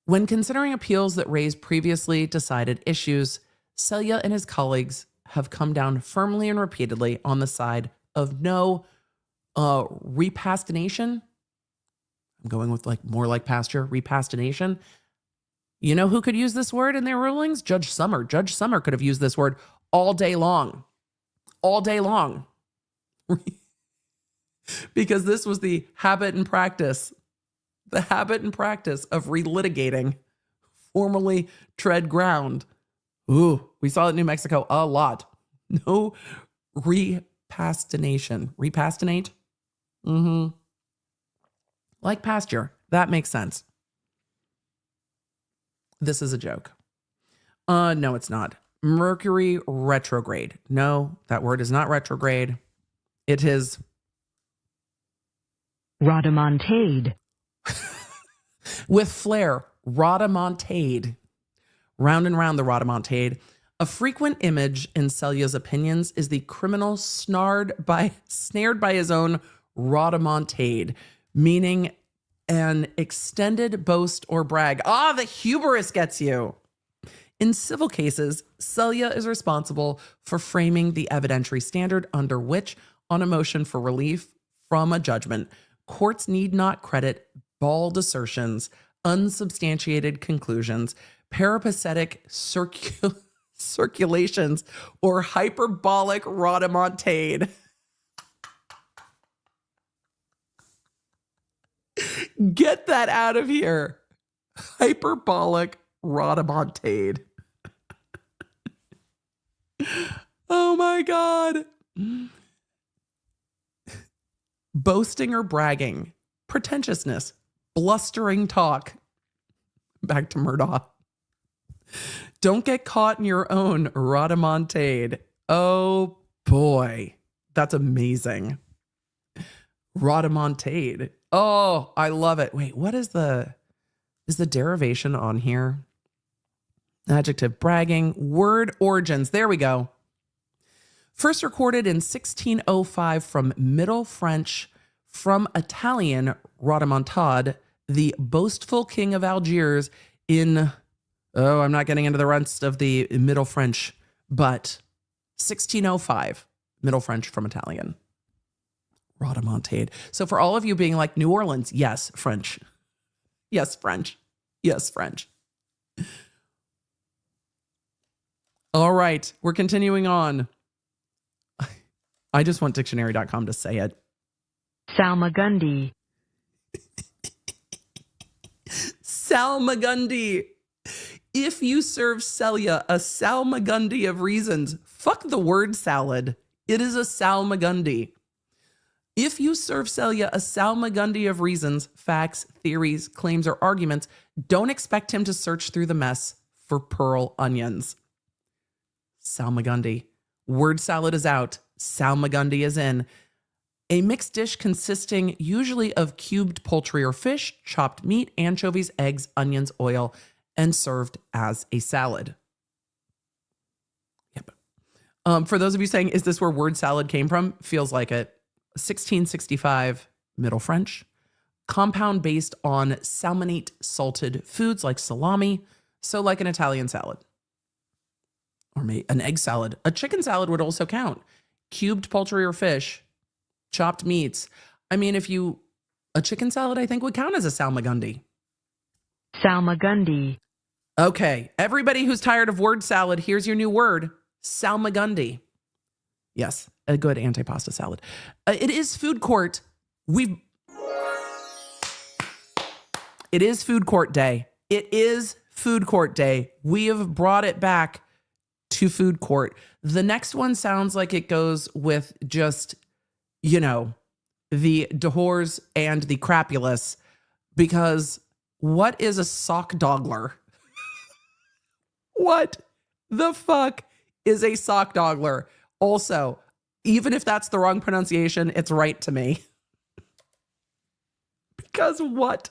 When considering appeals that raise previously decided issues, Selya and his colleagues have come down firmly and repeatedly on the side of no repastination. I'm going with more like pasture, repastination. You know who could use this word in their rulings? Judge Summer. Judge Summer could have used this word all day long. All day long. Because this was the habit and practice. The habit and practice of relitigating formerly tread ground. Ooh, we saw it in New Mexico a lot. No repastination. Repastinate? Mm-hmm. Like pasture. That makes sense. This is a joke. No, it's not. Mercury retrograde. No, that word is not retrograde. It is Rhodomontade. with flair. Rhodomontade. Round and round the rhodomontade. A frequent image in Selya's opinions is the criminal snared by his own rhodomontade, meaning an extended boast or brag. The hubris gets you. In civil cases, Selya is responsible for framing the evidentiary standard under which, on a motion for relief from a judgment, courts need not credit bald assertions, unsubstantiated conclusions, peripatetic circulations, or hyperbolic rhodomontade. Get that out of here. Hyperbolic rhodomontade. Oh my God. Boasting or bragging, pretentiousness, blustering talk. Back to Murdaugh. Don't get caught in your own rhodomontade. Oh boy, that's amazing. Rhodomontade. Oh, I love it. Wait, what is the derivation on here? Adjective, bragging, word origins. There we go. First recorded in 1605 from Middle French, from Italian rhodomontade, the boastful king of Algiers in, I'm not getting into the rest of the Middle French, but 1605, Middle French from Italian. Rhodomontade. So for all of you being like New Orleans, yes, French. Yes, French. Yes, French. All right, we're continuing on. I just want dictionary.com to say it. Salmagundi. Salmagundi. If you serve Selya a salmagundi of reasons, fuck the word salad. It is a salmagundi. If you serve Selya a salmagundi of reasons, facts, theories, claims, or arguments, don't expect him to search through the mess for pearl onions. Salmagundi. Word salad is out. Salmagundi is in. A mixed dish consisting usually of cubed poultry or fish, chopped meat, anchovies, eggs, onions, oil, and served as a salad. Yep. For those of you saying, is this where word salad came from? Feels like it. 1665, Middle French. Compound based on salmonate salted foods like salami. So like an Italian salad. Or maybe an egg salad. A chicken salad would also count. Cubed poultry or fish. Chopped meats. I mean, a chicken salad, I think, would count as a salmagundi. Salmagundi. Okay, everybody who's tired of word salad, here's your new word, salmagundi. Yes, a good antipasta salad. It is food court. It is food court day. It is food court day. We have brought it back to food court. The next one sounds like it goes with just, you know, the dehors and the crapulous, because what is a sock dogler? What the fuck is a sock dogler? Also, even if that's the wrong pronunciation, it's right to me. Because what?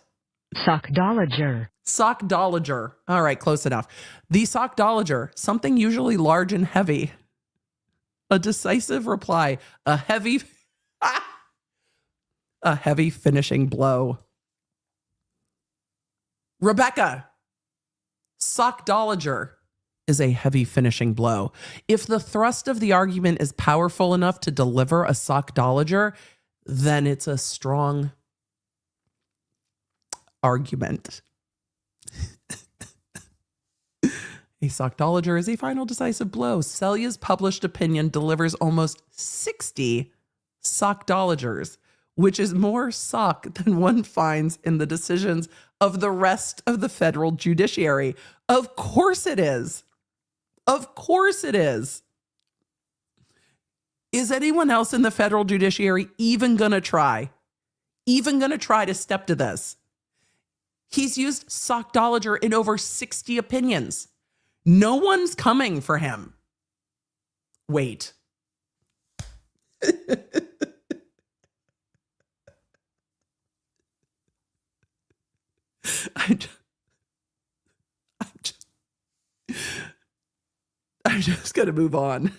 Sockdolager. Sockdolager. All right, close enough. The sockdolager, something usually large and heavy. A decisive reply, a heavy finishing blow. Rebecca, sockdolager is a heavy finishing blow. If the thrust of the argument is powerful enough to deliver a sockdolager, then it's a strong argument. A sockdolager is a final decisive blow. Selya's published opinion delivers almost 60 sockdolagers, which is more sock than one finds in the decisions of the rest of the federal judiciary. Of course it is. Of course it is. Is anyone else in the federal judiciary even going to try? Even going to try to step to this? He's used sockdolager in over 60 opinions. No one's coming for him. Wait. I'm just going to move on.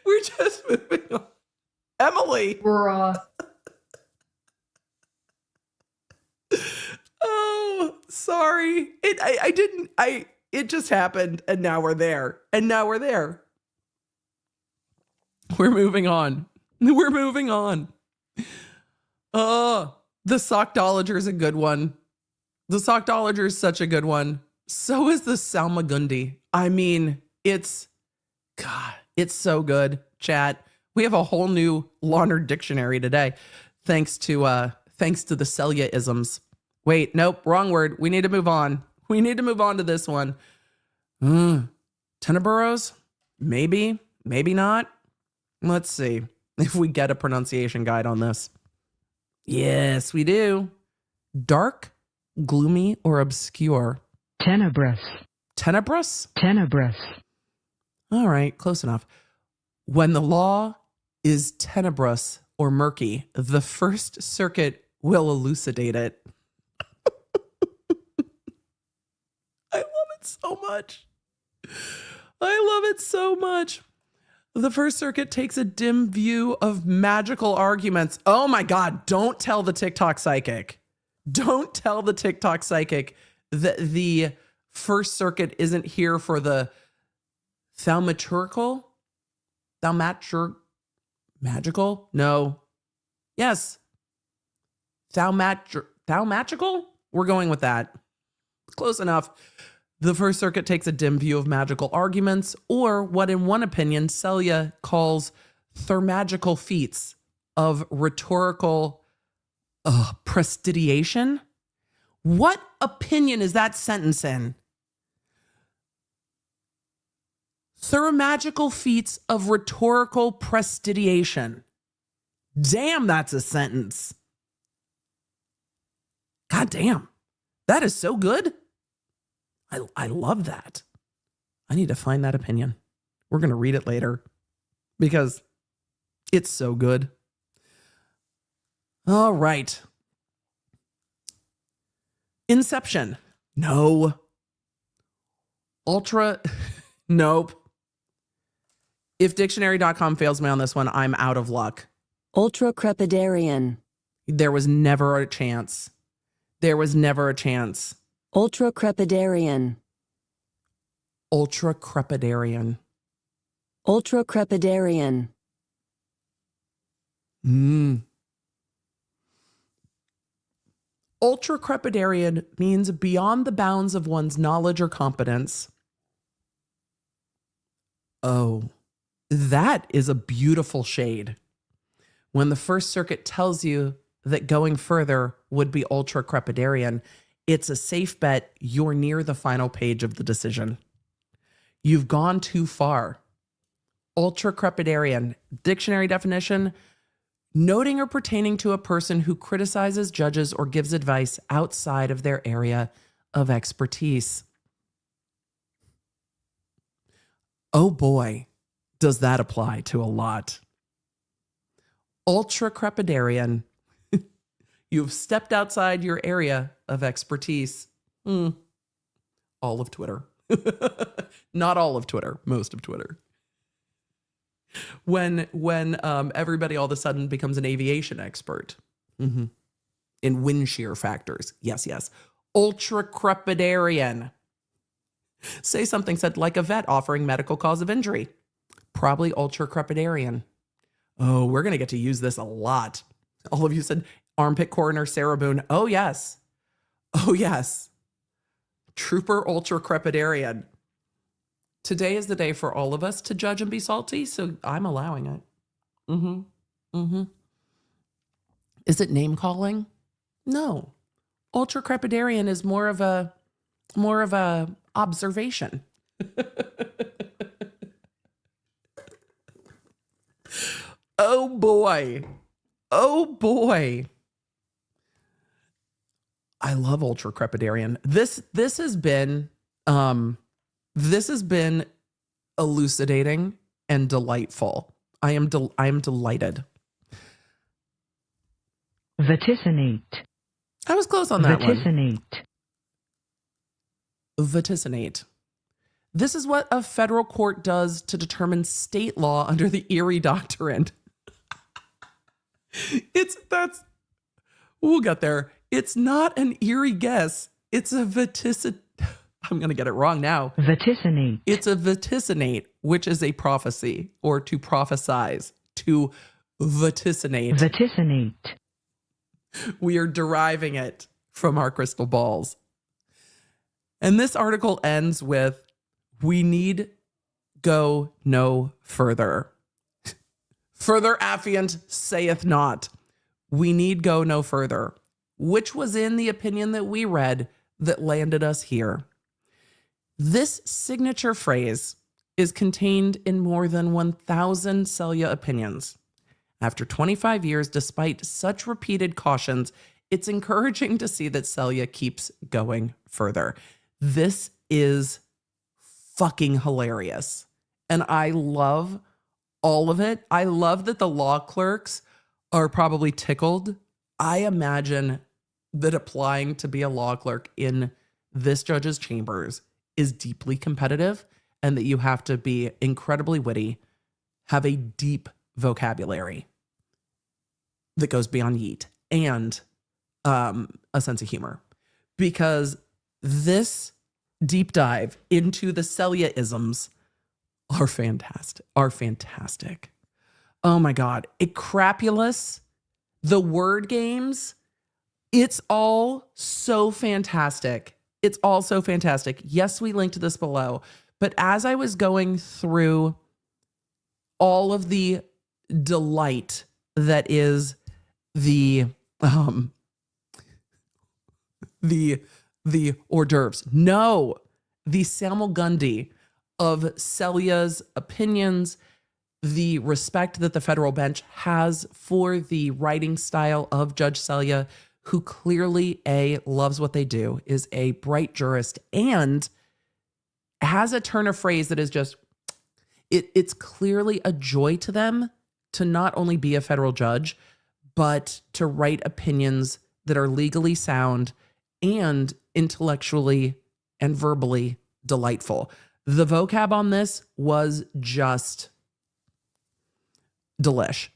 We're just moving on. Emily. Oh, sorry. It just happened, and now we're there. We're moving on. Oh, the sockdolager is a good one. The sockdolager is such a good one. So is the salmagundi. I mean, it's so good, chat. We have a whole new Launer dictionary today, thanks to the Selyaisms. Wait, nope, wrong word. We need to move on. We need to move on to this one. Tenebrose? Maybe, maybe not. Let's see if we get a pronunciation guide on this. Yes, we do. Dark, gloomy, or obscure? Tenebrous. Tenebrous? Tenebrous. All right, close enough. When the law is tenebrous or murky, the First Circuit will elucidate it. I love it so much. The First Circuit takes a dim view of magical arguments. Oh my God, don't tell the TikTok psychic. Don't tell the TikTok psychic that the First Circuit isn't here for the thaumaturgical? Magical? No. Yes. Thaumagical? We're going with that. Close enough. The First Circuit takes a dim view of magical arguments, or what in one opinion Selya calls thaumagical feats of rhetorical prestidigitation. What opinion is that sentence in? Thaumagical feats of rhetorical prestidigitation. Damn, that's a sentence. God damn. That is so good. I love that. I need to find that opinion. We're going to read it later because it's so good. All right. Inception. No. Ultra. Nope. If dictionary.com fails me on this one, I'm out of luck. Ultracrepidarian. There was never a chance. Ultracrepidarian. Ultracrepidarian. Ultracrepidarian. Ultracrepidarian means beyond the bounds of one's knowledge or competence. Oh, That is a beautiful shade. When the First Circuit tells you that going further would be ultra crepidarian, it's a safe bet you're near the final page of the decision. You've gone too far. Ultra crepidarian, dictionary definition, noting or pertaining to a person who criticizes, judges, or gives advice outside of their area of expertise. Oh boy, does that apply to a lot. Ultra crepidarian. You've stepped outside your area of expertise. All of Twitter. Not all of Twitter, most of Twitter. When everybody all of a sudden becomes an aviation expert in wind shear factors. Yes. Ultra crepidarian. Say something said like a vet offering medical cause of injury. Probably ultra crepidarian. Oh, we're going to get to use this a lot. All of you said armpit coroner Sarah Boone. Oh, yes. Trooper ultra crepidarian. Today is the day for all of us to judge and be salty, so I'm allowing it. Is it name calling? No. Ultra crepidarian is more of a observation. Oh boy. I love ultra crepidarian. This has been elucidating and delightful. I am delighted. Vaticinate. I was close on that one. Vaticinate. This is what a federal court does to determine state law under the Erie Doctrine. We'll get there. It's not an eerie guess. It's a I'm going to get it wrong now. Vaticinate. It's a vaticinate, which is a prophecy or to prophesize, to vaticinate. Vaticinate. We are deriving it from our crystal balls. And this article ends with, we need go no further. Further affiant saith not. We need go no further, which was in the opinion that we read that landed us here. This signature phrase is contained in more than 1,000 Selya opinions. After 25 years, despite such repeated cautions, it's encouraging to see that Selya keeps going further. This is fucking hilarious. And I love all of it. I love that the law clerks are probably tickled. I imagine that applying to be a law clerk in this judge's chambers is deeply competitive and that you have to be incredibly witty, have a deep vocabulary that goes beyond yeet, and a sense of humor. Because this deep dive into the Selyaisms are fantastic. Oh my God. Ecrapulous, the word games, it's all so fantastic. It's all so fantastic. Yes, we linked this below. But as I was going through all of the delight that is the hors d'oeuvres. No, the Salmagundi of Selya's opinions, the respect that the federal bench has for the writing style of Judge Selya, who clearly loves what they do, is a bright jurist, and has a turn of phrase that is just, it's clearly a joy to them to not only be a federal judge, but to write opinions that are legally sound and intellectually and verbally delightful. The vocab on this was just delish.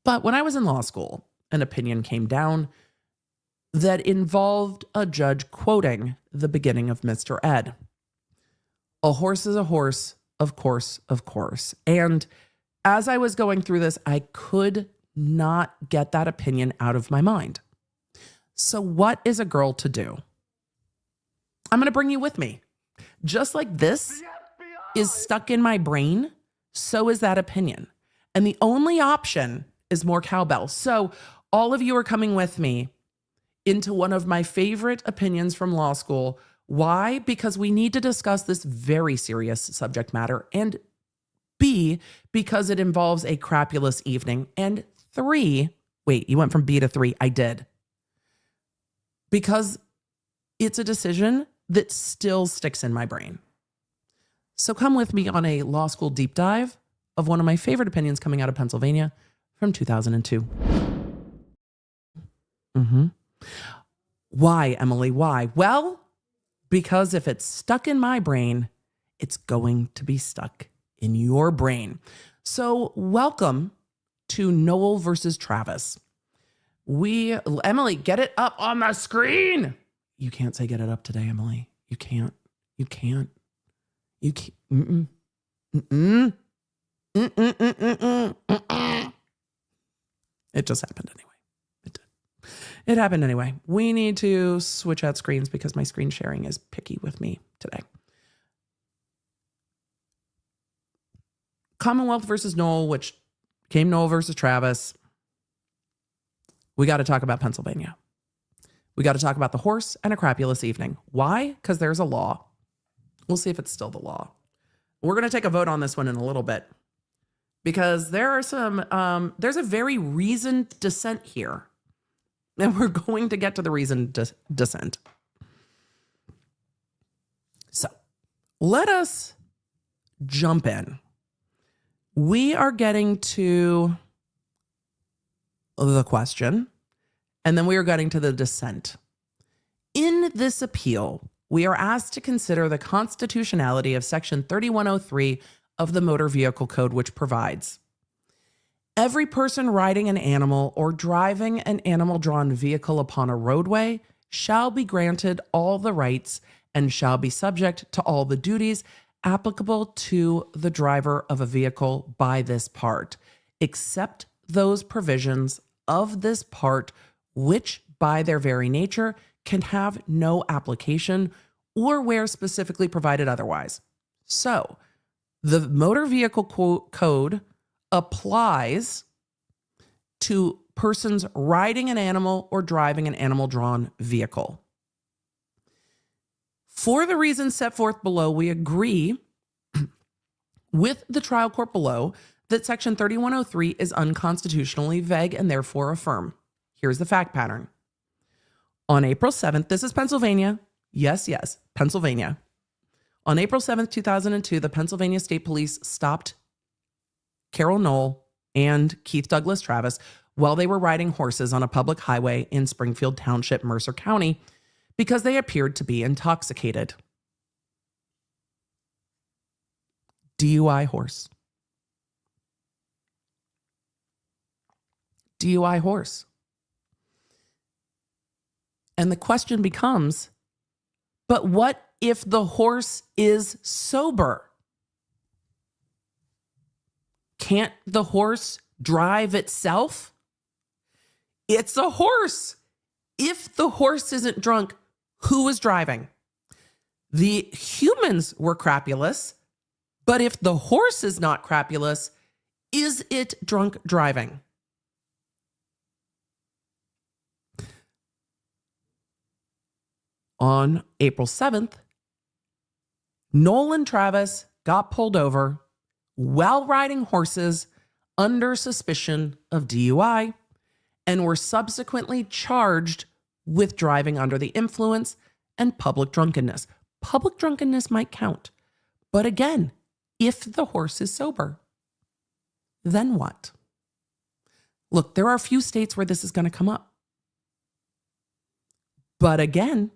But when I was in law school, an opinion came down that involved a judge quoting the beginning of Mr. Ed. A horse is a horse, of course, of course. And as I was going through this, I could not get that opinion out of my mind. So what is a girl to do? I'm going to bring you with me. Just like this is stuck in my brain so is that opinion. And the only option is more cowbell. So all of you are coming with me into one of my favorite opinions from law school. Why? Because we need to discuss this very serious subject matter. And B, because it involves a crapulous evening. And 3, wait, you went from B to 3. I did. Because it's a decision that still sticks in my brain. So come with me on a law school deep dive of one of my favorite opinions coming out of Pennsylvania from 2002. Why, Emily? Why? Well, because if it's stuck in my brain, it's going to be stuck in your brain. So welcome to Noel versus Travis. Emily, get it up on the screen. You can't say get it up today, Emily. You can't. You can't. You can't. It just happened anyway. It did. It happened anyway. We need to switch out screens because my screen sharing is picky with me today. Commonwealth versus Noel, which became Noel versus Travis. We got to talk about Pennsylvania. We got to talk about the horse and a crapulous evening. Why? Because there's a law. We'll see if it's still the law. We're going to take a vote on this one in a little bit because there are some, there's a very reasoned dissent here. And we're going to get to the reasoned dissent. So let us jump in. We are getting to the question, and then we are getting to the dissent. In this appeal, we are asked to consider the constitutionality of Section 3103 of the Motor Vehicle Code, which provides every person riding an animal or driving an animal-drawn vehicle upon a roadway shall be granted all the rights and shall be subject to all the duties applicable to the driver of a vehicle by this part, except those provisions of this part which by their very nature can have no application or where specifically provided otherwise. So the Motor Vehicle Code applies to persons riding an animal or driving an animal-drawn vehicle. For the reasons set forth below, we agree with the trial court below that Section 3103 is unconstitutionally vague and therefore affirm. Here's the fact pattern. On April 7th, this is Pennsylvania. Yes, Pennsylvania. On April 7th, 2002, the Pennsylvania State Police stopped Carol Noel and Keith Douglas Travis while they were riding horses on a public highway in Springfield Township, Mercer County, because they appeared to be intoxicated. DUI horse. DUI horse. And the question becomes, but what if the horse is sober? Can't the horse drive itself? It's a horse. If the horse isn't drunk, who is driving? The humans were crapulous, but if the horse is not crapulous, is it drunk driving? On April 7th, Noel and Travis got pulled over while riding horses under suspicion of DUI and were subsequently charged with driving under the influence and public drunkenness. Public drunkenness might count. But again, if the horse is sober, then what? Look, there are a few states where this is going to come up. But again,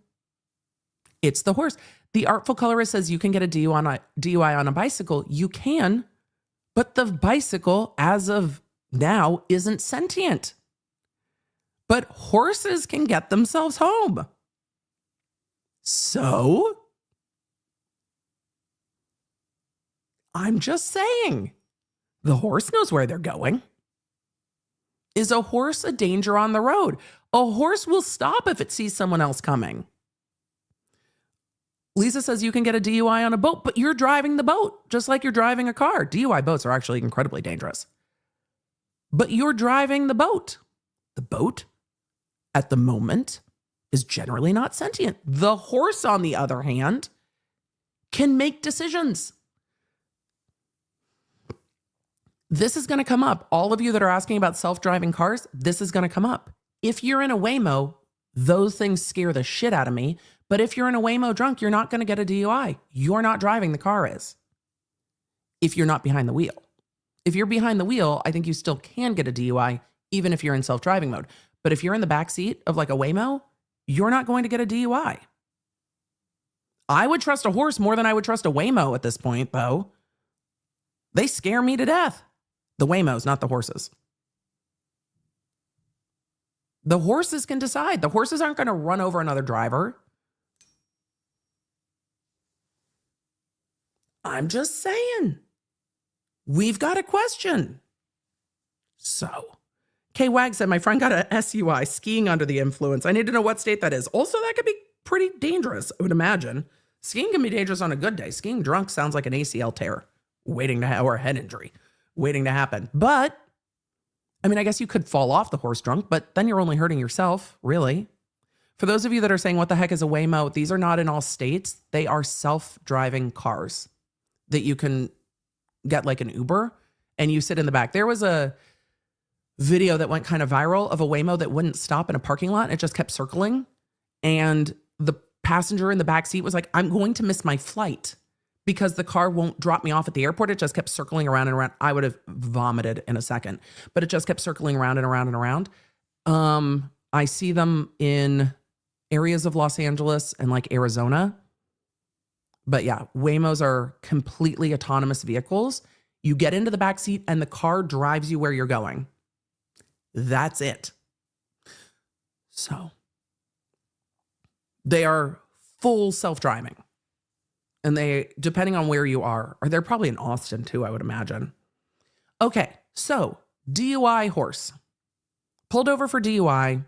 it's the horse. The Artful Colorist says you can get a DUI on a bicycle. You can, but the bicycle, as of now, isn't sentient. But horses can get themselves home. So, I'm just saying, the horse knows where they're going. Is a horse a danger on the road? A horse will stop if it sees someone else coming. Lisa says you can get a DUI on a boat, but you're driving the boat just like you're driving a car. DUI boats are actually incredibly dangerous. But you're driving the boat. The boat, at the moment, is generally not sentient. The horse, on the other hand, can make decisions. This is going to come up. All of you that are asking about self-driving cars, this is going to come up. If you're in a Waymo, those things scare the shit out of me. But if you're in a Waymo drunk, you're not going to get a DUI. You're not driving, the car is. If you're not behind the wheel. If you're behind the wheel, I think you still can get a DUI, even if you're in self-driving mode. But if you're in the back seat of like a Waymo, you're not going to get a DUI. I would trust a horse more than I would trust a Waymo at this point, though. They scare me to death. The Waymos, not the horses. The horses can decide. The horses aren't going to run over another driver. I'm just saying. We've got a question. So, K-Wag said, my friend got a SUI skiing under the influence. I need to know what state that is. Also, that could be pretty dangerous, I would imagine. Skiing can be dangerous on a good day. Skiing drunk sounds like an ACL tear waiting to or a head injury waiting to happen. But, I mean, I guess you could fall off the horse drunk, but then you're only hurting yourself, really. For those of you that are saying, what the heck is a Waymo? These are not in all states. They are self-driving cars that you can get like an Uber and you sit in the back. There was a video that went kind of viral of a Waymo that wouldn't stop in a parking lot. It just kept circling. And the passenger in the back seat was like, I'm going to miss my flight because the car won't drop me off at the airport. It just kept circling around and around. I would have vomited in a second, but it just kept circling around and around and around. I see them in areas of Los Angeles and like Arizona. But yeah, Waymos are completely autonomous vehicles. You get into the back seat and the car drives you where you're going. That's it. So they are full self-driving. And they, depending on where you are, or they're probably in Austin too, I would imagine. Okay, so DUI horse. Pulled over for DUI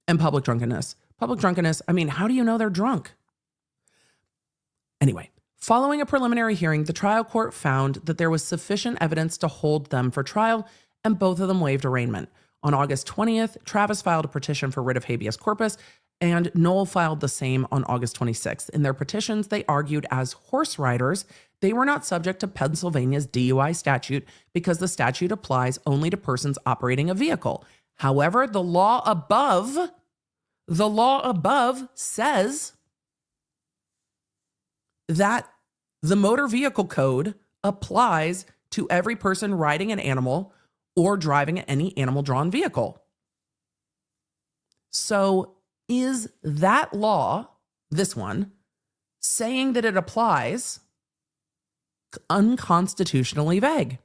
and public drunkenness. Public drunkenness, I mean, how do you know they're drunk? Anyway, following a preliminary hearing, the trial court found that there was sufficient evidence to hold them for trial, and both of them waived arraignment. On August 20th, Travis filed a petition for writ of habeas corpus, and Noel filed the same on August 26th. In their petitions, they argued as horse riders, they were not subject to Pennsylvania's DUI statute because the statute applies only to persons operating a vehicle. However, the law above says that the motor vehicle code applies to every person riding an animal or driving any animal-drawn vehicle. So is that law, this one, saying that it applies unconstitutionally vague?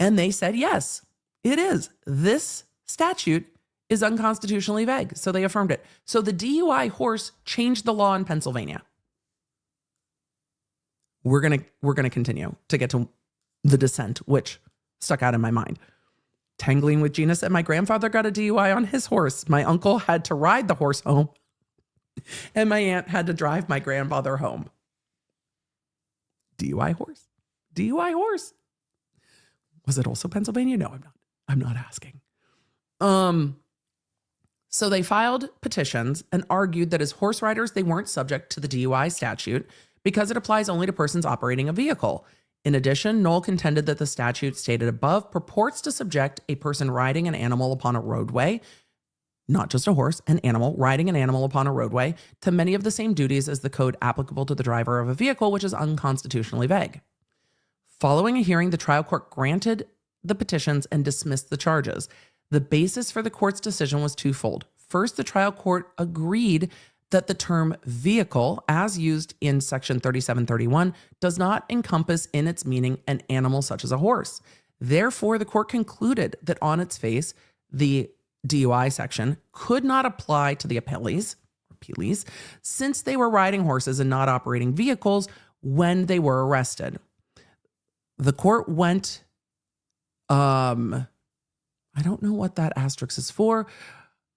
And they said, yes, it is. This statute is unconstitutionally vague. So they affirmed it. So the DUI horse changed the law in Pennsylvania. We're gonna continue to get to the dissent, which stuck out in my mind. Tangling with Gina said, my grandfather got a DUI on his horse. My uncle had to ride the horse home, and my aunt had to drive my grandfather home. DUI horse. DUI horse. Was it also Pennsylvania? No, I'm not asking. So they filed petitions and argued that as horse riders, they weren't subject to the DUI statute because it applies only to persons operating a vehicle. In addition, Noel contended that the statute stated above purports to subject a person riding an animal upon a roadway, not just a horse, an animal, riding an animal upon a roadway, to many of the same duties as the code applicable to the driver of a vehicle, which is unconstitutionally vague. Following a hearing, the trial court granted the petitions and dismissed the charges. The basis for the court's decision was twofold. First, the trial court agreed that the term vehicle, as used in section 3731, does not encompass in its meaning an animal such as a horse. Therefore, the court concluded that on its face, the DUI section could not apply to the appellees, since they were riding horses and not operating vehicles when they were arrested. The court went, I don't know what that asterisk is for.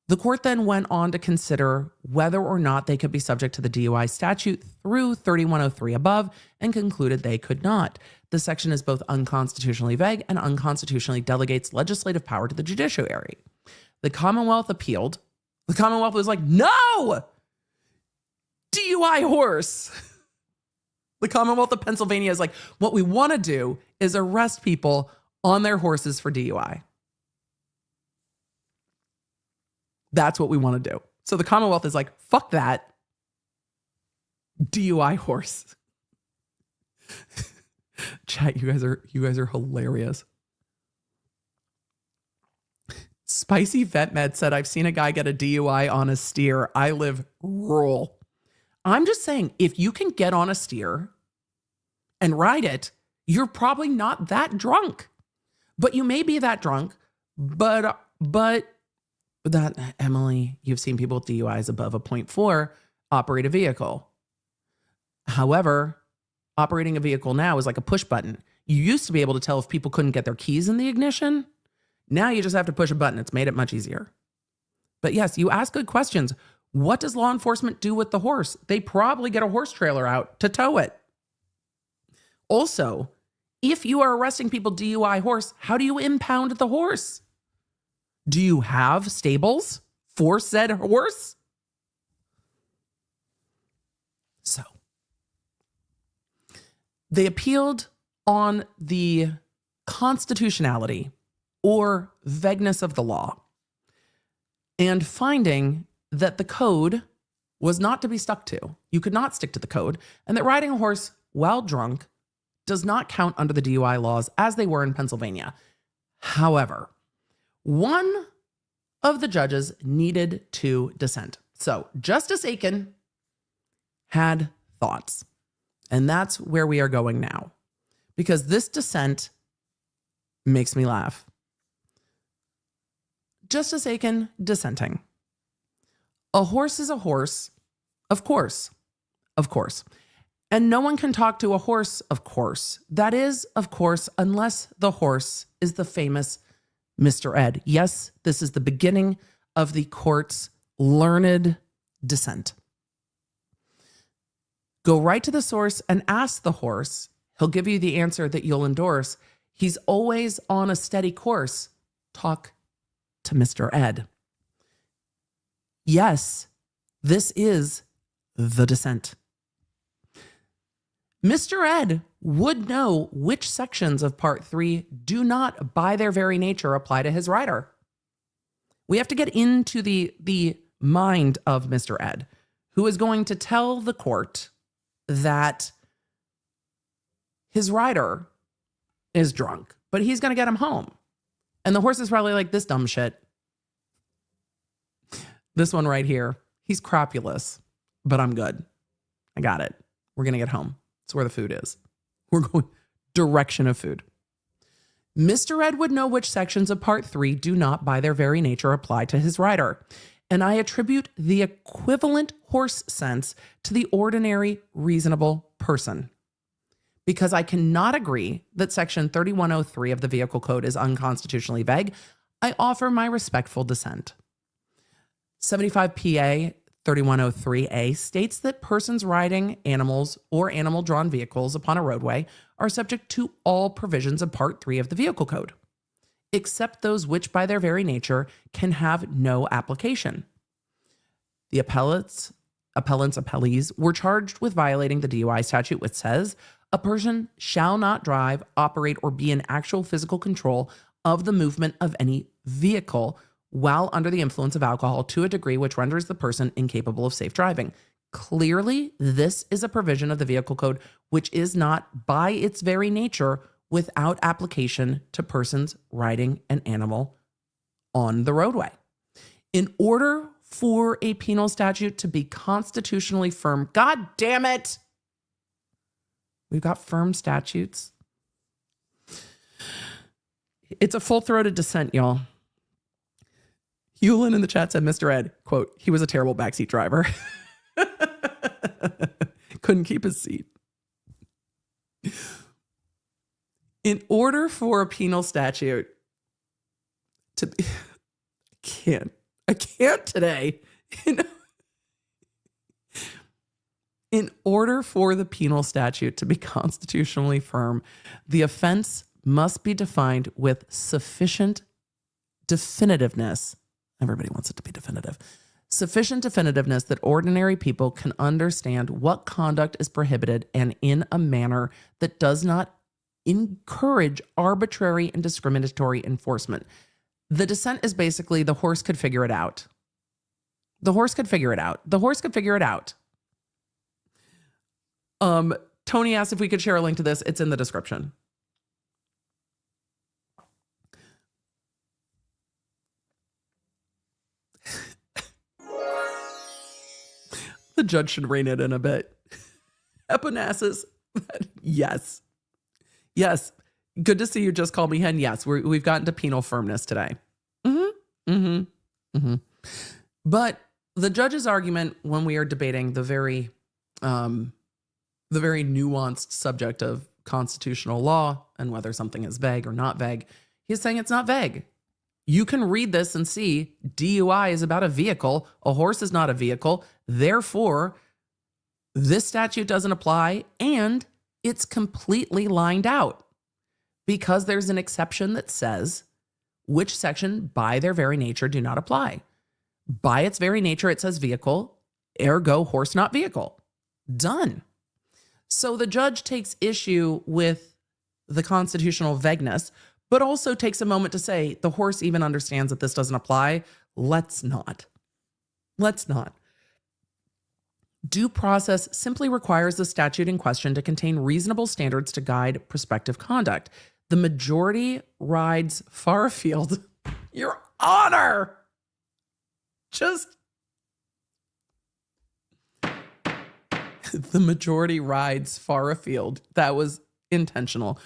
The court then went on to consider whether or not they could be subject to the DUI statute through 3103 above and concluded they could not. The section is both unconstitutionally vague and unconstitutionally delegates legislative power to the judiciary. The Commonwealth appealed. The Commonwealth was like, no! DUI horse. The Commonwealth of Pennsylvania is like, what we want to do is arrest people on their horses for DUI. That's what we want to do. So the Commonwealth is like, fuck that. DUI horse. Chat, you guys are hilarious. Spicy Vet Med said, I've seen a guy get a DUI on a steer. I live rural. I'm just saying, if you can get on a steer and ride it, you're probably not that drunk. But you may be that drunk, but that, Emily, you've seen people with DUIs above a 0.4 operate a vehicle. However, operating a vehicle now is like a push button. You used to be able to tell if people couldn't get their keys in the ignition. Now you just have to push a button. It's made it much easier. But yes, you ask good questions. What does law enforcement do with the horse? They probably get a horse trailer out to tow it. Also, if you are arresting people DUI horse, how do you impound the horse? Do you have stables for said horse? So, they appealed on the constitutionality or vagueness of the law and finding that the code was not to be stuck to. You could not stick to the code, and that riding a horse while drunk does not count under the DUI laws as they were in Pennsylvania. However, one of the judges needed to dissent. So Justice Aiken had thoughts, and that's where we are going now, because this dissent makes me laugh. Justice Aiken dissenting. A horse is a horse, of course, And no one can talk to a horse, of course. That is, of course, unless the horse is the famous Mr. Ed. Yes, this is the beginning of the court's learned dissent. Go right to the source and ask the horse. He'll give you the answer that you'll endorse. He's always on a steady course. Talk to Mr. Ed. Yes, this is the dissent. Mr. Ed would know which sections of Part 3 do not, by their very nature, apply to his rider. We have to get into the mind of Mr. Ed, who is going to tell the court that his rider is drunk, but he's going to get him home. And the horse is probably like, this dumb shit. This one right here, he's crapulous, but I'm good. I got it. We're going to get home. It's where the food is. We're going direction of food. Mr. Ed would know which sections of Part 3 do not, by their very nature, apply to his rider. And I attribute the equivalent horse sense to the ordinary, reasonable person. Because I cannot agree that Section 3103 of the Vehicle Code is unconstitutionally vague, I offer my respectful dissent. 75 PA 3103A states that persons riding animals or animal-drawn vehicles upon a roadway are subject to all provisions of Part 3 of the Vehicle Code, except those which by their very nature can have no application. The appellees were charged with violating the DUI statute, which says, a person shall not drive, operate, or be in actual physical control of the movement of any vehicle while under the influence of alcohol to a degree which renders the person incapable of safe driving. Clearly, this is a provision of the Vehicle Code which is not, by its very nature, without application to persons riding an animal on the roadway. In order for a penal statute to be constitutionally firm, God damn it, we've got firm statutes. It's a full-throated dissent, y'all. Hewlin in the chat said, Mr. Ed, quote, he was a terrible backseat driver. Couldn't keep his seat. In order for a penal statute to be, I can't today. In order for the penal statute to be constitutionally firm, the offense must be defined with sufficient definitiveness. Everybody wants it to be definitive. Sufficient definitiveness that ordinary people can understand what conduct is prohibited and in a manner that does not encourage arbitrary and discriminatory enforcement. The dissent is basically the horse could figure it out. The horse could figure it out. The horse could figure it out. Tony asked if we could share a link to this. It's in the description. The judge should rein it in a bit. Eponassus. Yes. Yes. Good to see you. Just call me hen. Yes. We've gotten to penal firmness today. But the judge's argument when we are debating the very nuanced subject of constitutional law and whether something is vague or not vague, he's saying it's not vague. You can read this and see DUI is about a vehicle. A horse is not a vehicle. Therefore, this statute doesn't apply and it's completely lined out because there's an exception that says which section by their very nature do not apply. By its very nature, it says vehicle, ergo horse, not vehicle. Done. So the judge takes issue with the constitutional vagueness, but also takes a moment to say the horse even understands that this doesn't apply. Let's not. Due process simply requires the statute in question to contain reasonable standards to guide prospective conduct. The majority rides far afield. Your Honor! The majority rides far afield. That was intentional.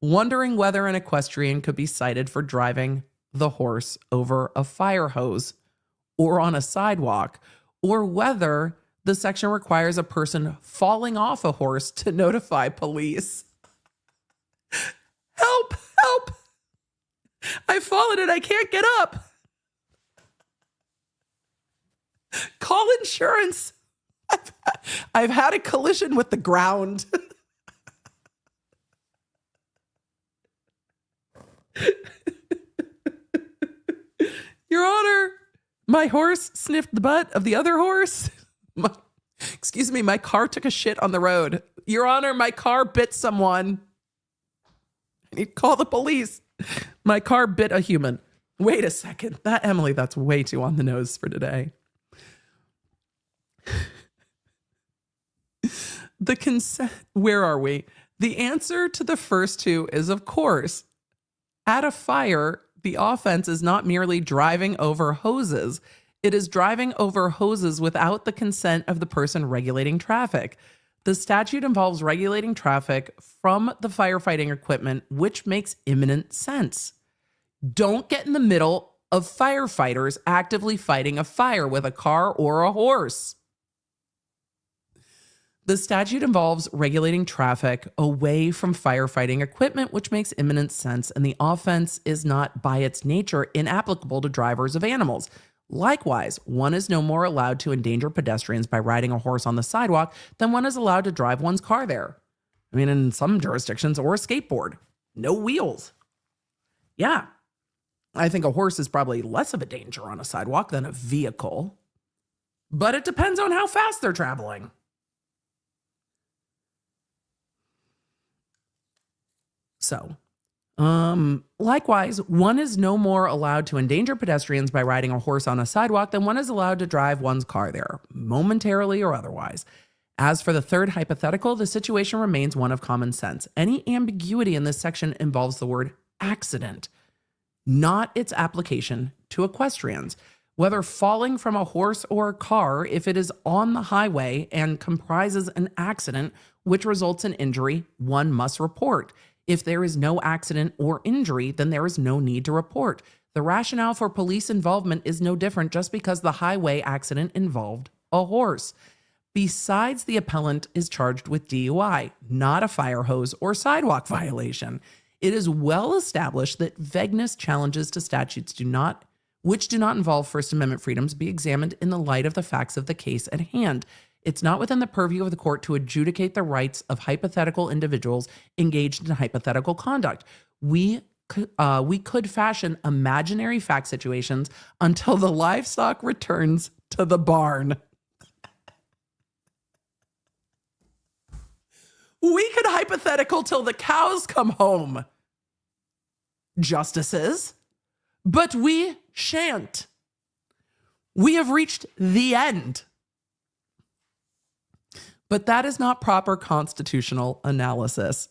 Wondering whether an equestrian could be cited for driving the horse over a fire hose or on a sidewalk, or whether the section requires a person falling off a horse to notify police. Help! Help! I've fallen and I can't get up. Call insurance. I've had a collision with the ground. Your Honor, my horse sniffed the butt of the other horse. My car took a shit on the road. Your Honor, my car bit someone. I need to call the police. My car bit a human. Wait a second. Emily, that's way too on the nose for today. The consent, where are we? The answer to the first two is, of course, at a fire, the offense is not merely driving over hoses. It is driving over hoses without the consent of the person regulating traffic. The statute involves regulating traffic from the firefighting equipment, which makes imminent sense. Don't get in the middle of firefighters actively fighting a fire with a car or a horse. The statute involves regulating traffic away from firefighting equipment, which makes imminent sense, and the offense is not, by its nature, inapplicable to drivers of animals. Likewise, one is no more allowed to endanger pedestrians by riding a horse on the sidewalk than one is allowed to drive one's car there. I mean, in some jurisdictions, or a skateboard. No wheels. Yeah. I think a horse is probably less of a danger on a sidewalk than a vehicle. But it depends on how fast they're traveling. So, likewise, one is no more allowed to endanger pedestrians by riding a horse on a sidewalk than one is allowed to drive one's car there, momentarily or otherwise. As for the third hypothetical, the situation remains one of common sense. Any ambiguity in this section involves the word accident, not its application to equestrians. Whether falling from a horse or a car, if it is on the highway and comprises an accident which results in injury, one must report. If there is no accident or injury, then there is no need to report. The rationale for police involvement is no different just because the highway accident involved a horse. Besides, the appellant is charged with DUI, not a fire hose or sidewalk violation. It is well established that vagueness challenges to statutes do not which do not involve First Amendment freedoms, be examined in the light of the facts of the case at hand. It's not within the purview of the court to adjudicate the rights of hypothetical individuals engaged in hypothetical conduct. We could fashion imaginary fact situations until the livestock returns to the barn. We could hypothetical till the cows come home, justices, but we shan't. We have reached the end. But that is not proper constitutional analysis.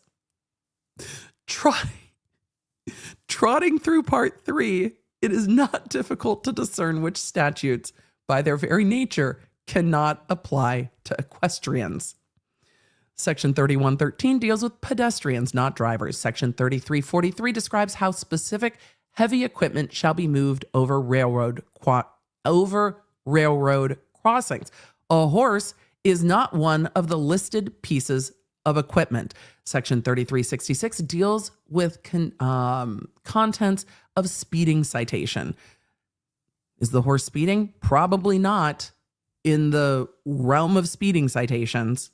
Trotting through part 3, it is not difficult to discern which statutes, by their very nature, cannot apply to equestrians. Section 3113 deals with pedestrians, not drivers. Section 3343 describes how specific heavy equipment shall be moved over railroad crossings. A horse is not one of the listed pieces of equipment. Section 3366 deals with contents of speeding citation. Is the horse speeding? Probably not in the realm of speeding citations.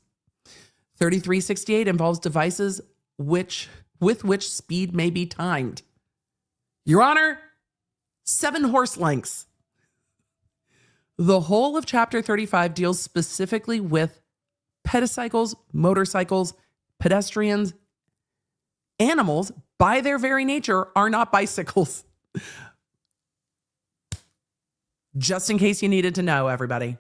3368 involves devices with which speed may be timed. Your Honor, 7 horse lengths. The whole of Chapter 35 deals specifically with pedicycles, motorcycles, pedestrians. Animals, by their very nature, are not bicycles. Just in case you needed to know, everybody.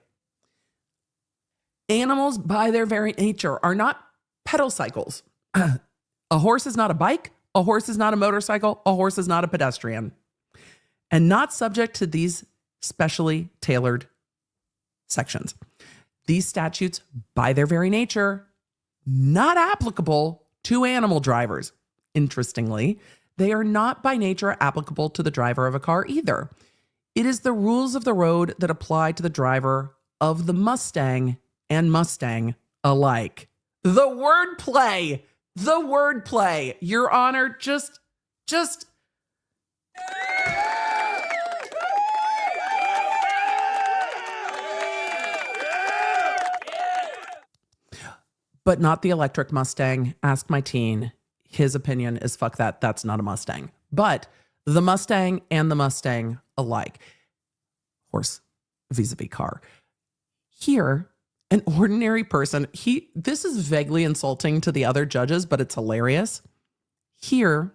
Animals, by their very nature, are not pedal cycles. A horse is not a bike. A horse is not a motorcycle. A horse is not a pedestrian. And not subject to these specially tailored sections. These statutes, by their very nature, not applicable to animal drivers. Interestingly, they are not by nature applicable to the driver of a car either. It is the rules of the road that apply to the driver of the Mustang and Mustang alike. The wordplay, Your Honor, just. But not the electric Mustang. Ask my teen. His opinion is fuck that. That's not a Mustang. But the Mustang and the Mustang alike. Horse vis-a-vis car. Here, an ordinary person, this is vaguely insulting to the other judges, but it's hilarious. Here,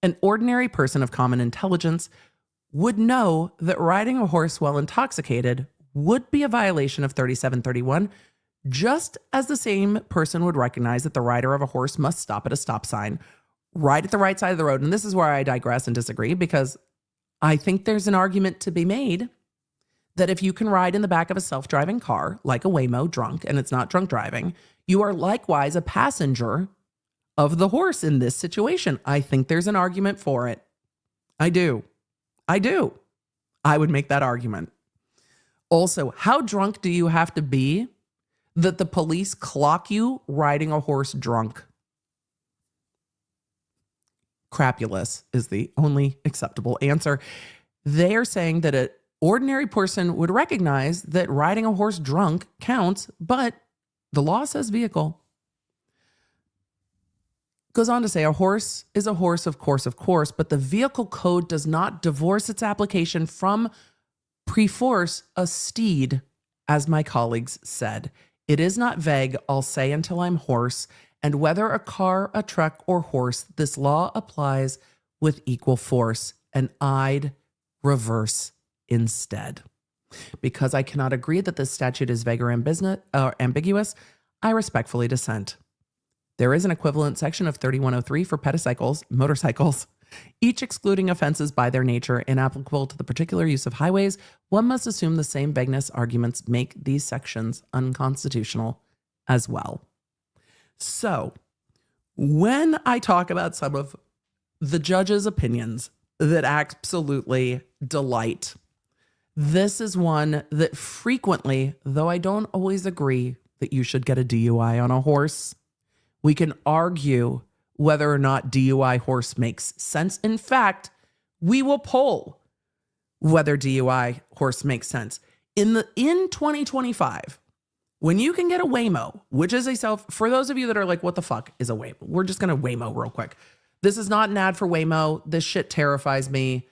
an ordinary person of common intelligence would know that riding a horse while intoxicated would be a violation of 3731, just as the same person would recognize that the rider of a horse must stop at a stop sign, ride at the right side of the road. And this is where I digress and disagree, because I think there's an argument to be made that if you can ride in the back of a self-driving car, like a Waymo, drunk, and it's not drunk driving, you are likewise a passenger of the horse in this situation. I think there's an argument for it. I do. I would make that argument. Also, how drunk do you have to be that the police clock you riding a horse drunk? Crapulous is the only acceptable answer. They are saying that an ordinary person would recognize that riding a horse drunk counts, but the law says vehicle. Goes on to say a horse is a horse, of course, but the vehicle code does not divorce its application from perforce a steed, as my colleagues said. It is not vague, I'll say until I'm hoarse, and whether a car, a truck, or horse, this law applies with equal force, and I'd reverse instead. Because I cannot agree that this statute is vague or ambiguous, I respectfully dissent. There is an equivalent section of 3103 for pedicycles, motorcycles, each excluding offenses by their nature inapplicable to the particular use of highways. One must assume the same vagueness arguments make these sections unconstitutional as well. So, when I talk about some of the judge's opinions that absolutely delight, this is one that frequently, though I don't always agree that you should get a DUI on a horse, we can argue whether or not DUI horse makes sense. In fact, we will poll whether DUI horse makes sense. In 2025, when you can get a Waymo, which is for those of you that are like, what the fuck is a Waymo? We're just going to Waymo real quick. This is not an ad for Waymo. This shit terrifies me.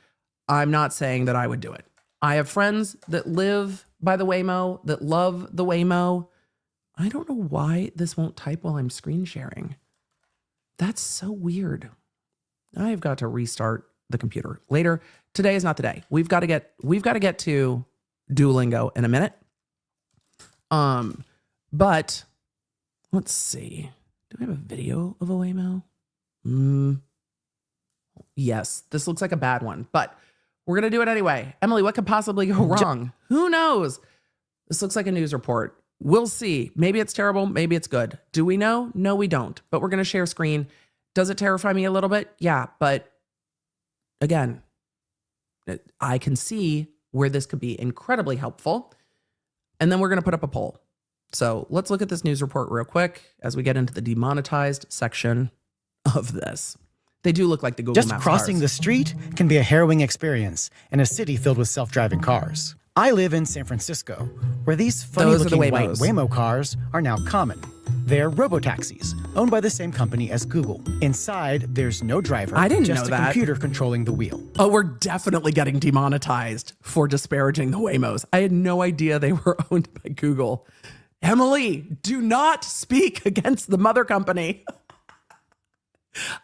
I'm not saying that I would do it. I have friends that live by the Waymo, that love the Waymo. I don't know why this won't type while I'm screen sharing. That's so weird. I've got to restart the computer later. Today is not the day. We've got to get to Duolingo in a minute. But let's see. Do we have a video of a Waymo? Yes, this looks like a bad one, but we're going to do it anyway. Emily, what could possibly go wrong? Who knows? This looks like a news report. We'll see. Maybe it's terrible. Maybe it's good. Do we know? No, we don't. But we're going to share screen. Does it terrify me a little bit? Yeah. But again, I can see where this could be incredibly helpful. And then we're going to put up a poll. So let's look at this news report real quick as we get into the demonetized section of this. They do look like the Google Maps Just crossing cars. the street can be a harrowing experience in a city filled with self-driving cars. I live in San Francisco, where these funny-looking white Waymo cars are now common. They're robotaxis, owned by the same company as Google. Inside, there's no driver, I didn't just know a that. computer controlling the wheel. Oh, we're definitely getting demonetized for disparaging the Waymos. I had no idea they were owned by Google. Emily, do not speak against the mother company.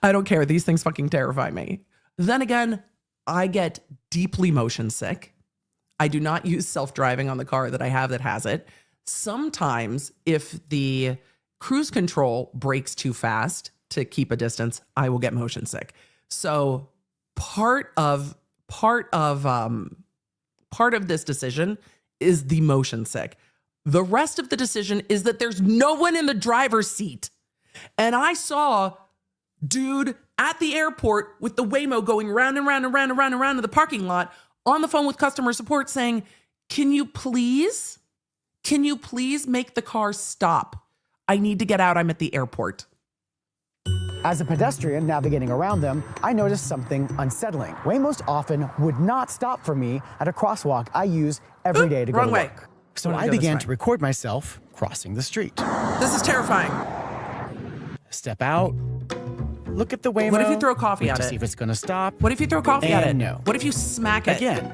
I don't care. These things fucking terrify me. Then again, I get deeply motion sick. I do not use self-driving on the car that I have that has it. Sometimes if the cruise control breaks too fast to keep a distance, I will get motion sick. So part of this decision is the motion sick. The rest of the decision is that there's no one in the driver's seat. And I saw dude at the airport with the Waymo going round and round and round and round and round in the parking lot on the phone with customer support saying, can you please make the car stop? I need to get out. I'm at the airport. As a pedestrian navigating around them, I noticed something unsettling. Waymos often would not stop for me at a crosswalk I use every day to go to work. So I began to record myself crossing the street. This is terrifying. Step out. Look at the Waymo. What if you throw coffee at it? See if it's going to stop. What if you throw coffee at it? No. What if you smack it? Again.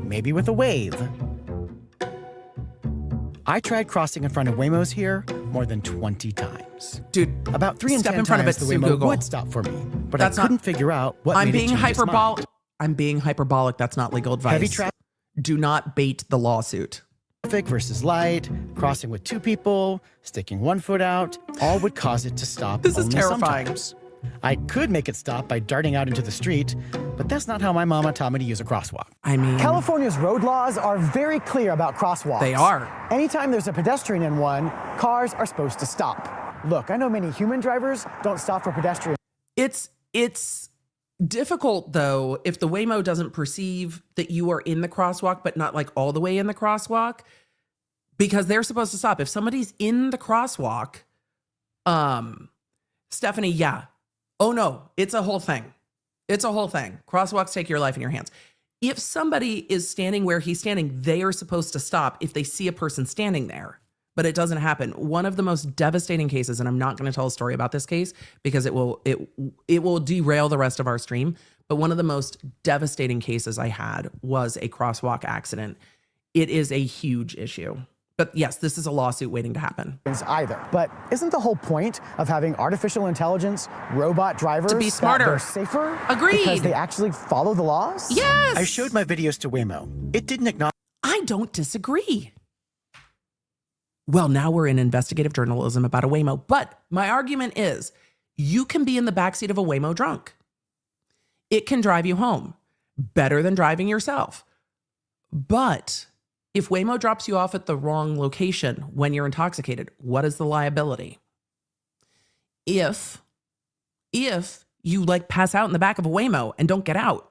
Maybe with a wave. I tried crossing in front of Waymos here more than 20 times. Dude, about 3 and step 10 in front times of it, the sue Waymo Google. would stop for me, but That's I couldn't figure out what I'm made being it change its mind. hyperbolic. I'm being hyperbolic. That's not legal advice. Heavy traffic Do not bait the lawsuit. versus light, crossing with 2 people, sticking 1 foot out, all would cause it to stop. This is only terrifying. sometimes. I could make it stop by darting out into the street, but that's not how my mama taught me to use a crosswalk. I mean, California's road laws are very clear about crosswalks. they are. Anytime there's a pedestrian in one, cars are supposed to stop. Look, I know many human drivers don't stop for pedestrians. It's difficult though if the Waymo doesn't perceive that you are in the crosswalk, but not like all the way in the crosswalk, because they're supposed to stop. If somebody's in the crosswalk, Stephanie, yeah. Oh no, it's a whole thing. It's a whole thing. Crosswalks take your life in your hands. If somebody is standing where he's standing, they are supposed to stop if they see a person standing there, but it doesn't happen. One of the most devastating cases, and I'm not going to tell a story about this case because it will derail the rest of our stream, but one of the most devastating cases I had was a crosswalk accident. It is a huge issue. But yes, this is a lawsuit waiting to happen. Either. But isn't the whole point of having artificial intelligence, robot drivers, to be smarter, that they're safer? Agreed. Because they actually follow the laws? Yes. I showed my videos to Waymo. It didn't acknowledge. I don't disagree. Well, now we're in investigative journalism about a Waymo, but my argument is you can be in the backseat of a Waymo drunk. It can drive you home better than driving yourself. But if Waymo drops you off at the wrong location when you're intoxicated, what is the liability? If you like pass out in the back of a Waymo and don't get out,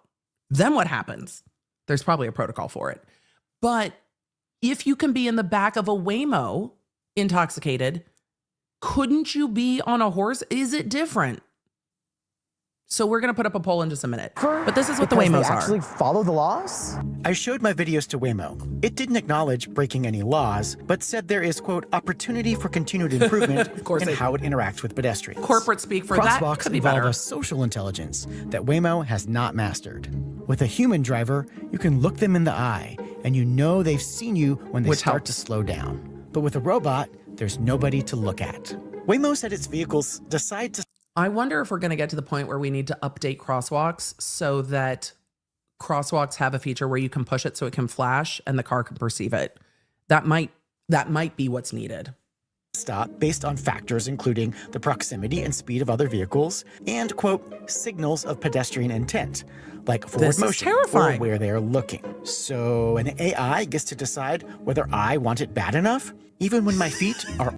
then what happens? There's probably a protocol for it. But if you can be in the back of a Waymo intoxicated, couldn't you be on a horse? Is it different? So we're going to put up a poll in just a minute. But this is what the Because Waymos they actually are. follow the laws? I showed my videos to Waymo. It didn't acknowledge breaking any laws, but said there is, quote, opportunity for continued improvement in how it interacts with pedestrians. Corporate speak for that Crosswalks could be involve better. a social intelligence that Waymo has not mastered. With a human driver, you can look them in the eye, and you know they've seen you when they Which start helps. to slow down. But with a robot, there's nobody to look at. Waymo said its vehicles decide to I wonder if we're going to get to the point where we need to update crosswalks so that crosswalks have a feature where you can push it so it can flash and the car can perceive it. That might be what's needed. stop based on factors including the proximity and speed of other vehicles and, quote, signals of pedestrian intent, like forward This is motion terrifying. or where they're looking. So an AI gets to decide whether I want it bad enough, even when my feet are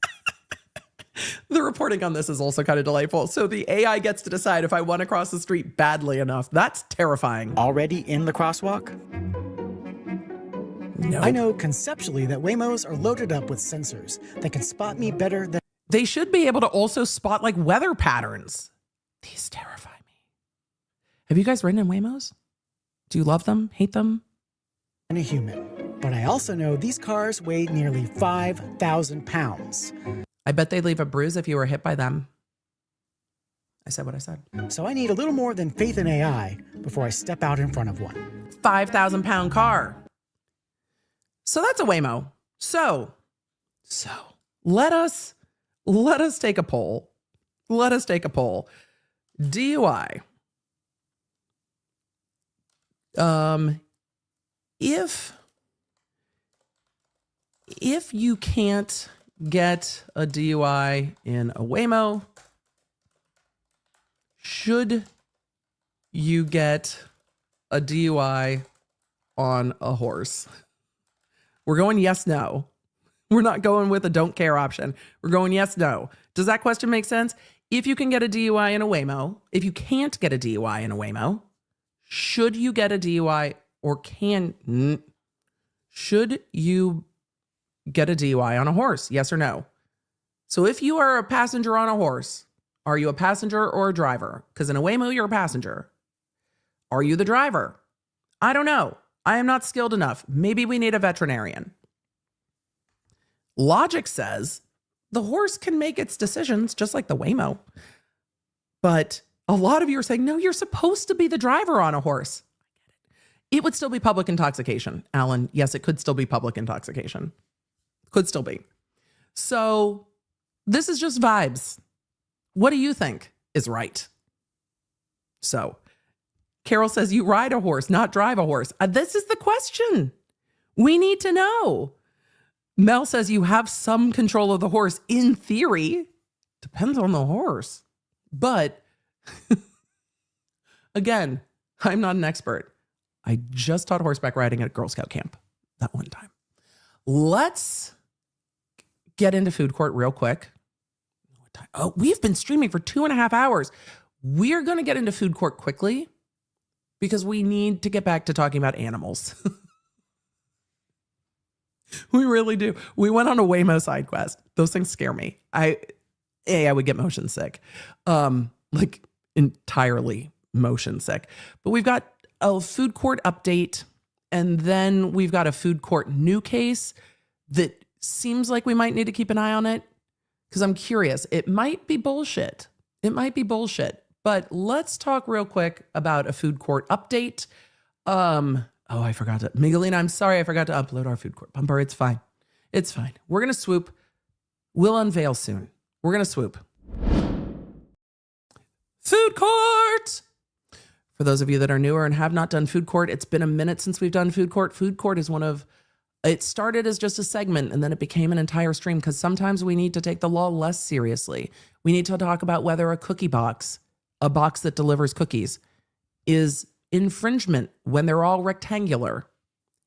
The reporting on this is also kind of delightful. So the AI gets to decide if I want to cross the street badly enough. That's terrifying. already in the crosswalk. No. I know conceptually that Waymos are loaded up with sensors that can spot me better than They should be able to also spot like weather patterns. These terrify me. Have you guys ridden in Waymos? Do you love them? Hate them? a human. But I also know these cars weigh nearly 5,000 pounds. I bet they leave a bruise if you were hit by them. I said what I said. So I need a little more than faith in AI before I step out in front of one. 5,000 pound car. So that's a Waymo. So let us take a poll. Let us take a poll. DUI. If you can't get a DUI in a Waymo, should you get a DUI on a horse? We're going yes, no. We're not going with a don't care option. We're going yes, no. Does that question make sense? If you can get a DUI in a Waymo, if you can't get a DUI in a Waymo, should you get a DUI or should you get a DUI on a horse? Yes or no? So if you are a passenger on a horse, are you a passenger or a driver? Because in a Waymo, you're a passenger. Are you the driver? I don't know. I am not skilled enough. Maybe we need a veterinarian. Logic says the horse can make its decisions just like the Waymo. But a lot of you are saying, no, you're supposed to be the driver on a horse. It would still be public intoxication, Alan. Yes, it could still be public intoxication. Could still be. So this is just vibes. What do you think is right? So Carol says you ride a horse, not drive a horse. This is the question. We need to know. Mel says you have some control of the horse in theory. Depends on the horse. But again, I'm not an expert. I just taught horseback riding at a Girl Scout camp that one time. Let's get into food court real quick. Oh, we've been streaming for 2.5 hours. We're going to get into food court quickly because we need to get back to talking about animals. We really do. We went on a Waymo side quest. Those things scare me. I would get motion sick. Like entirely motion sick. But we've got a food court update, and then we've got a food court new case that seems like we might need to keep an eye on it because I'm curious. It might be bullshit. But let's talk real quick about a food court update. Oh, I forgot to. Miguelina, I'm sorry. I forgot to upload our food court bumper. It's fine. We're going to swoop. We'll unveil soon. We're going to swoop. Food court. For those of you that are newer and have not done food court, it's been a minute since we've done food court. Food court is it started as just a segment and then it became an entire stream because sometimes we need to take the law less seriously. We need to talk about whether a cookie box, a box that delivers cookies, is infringement when they're all rectangular.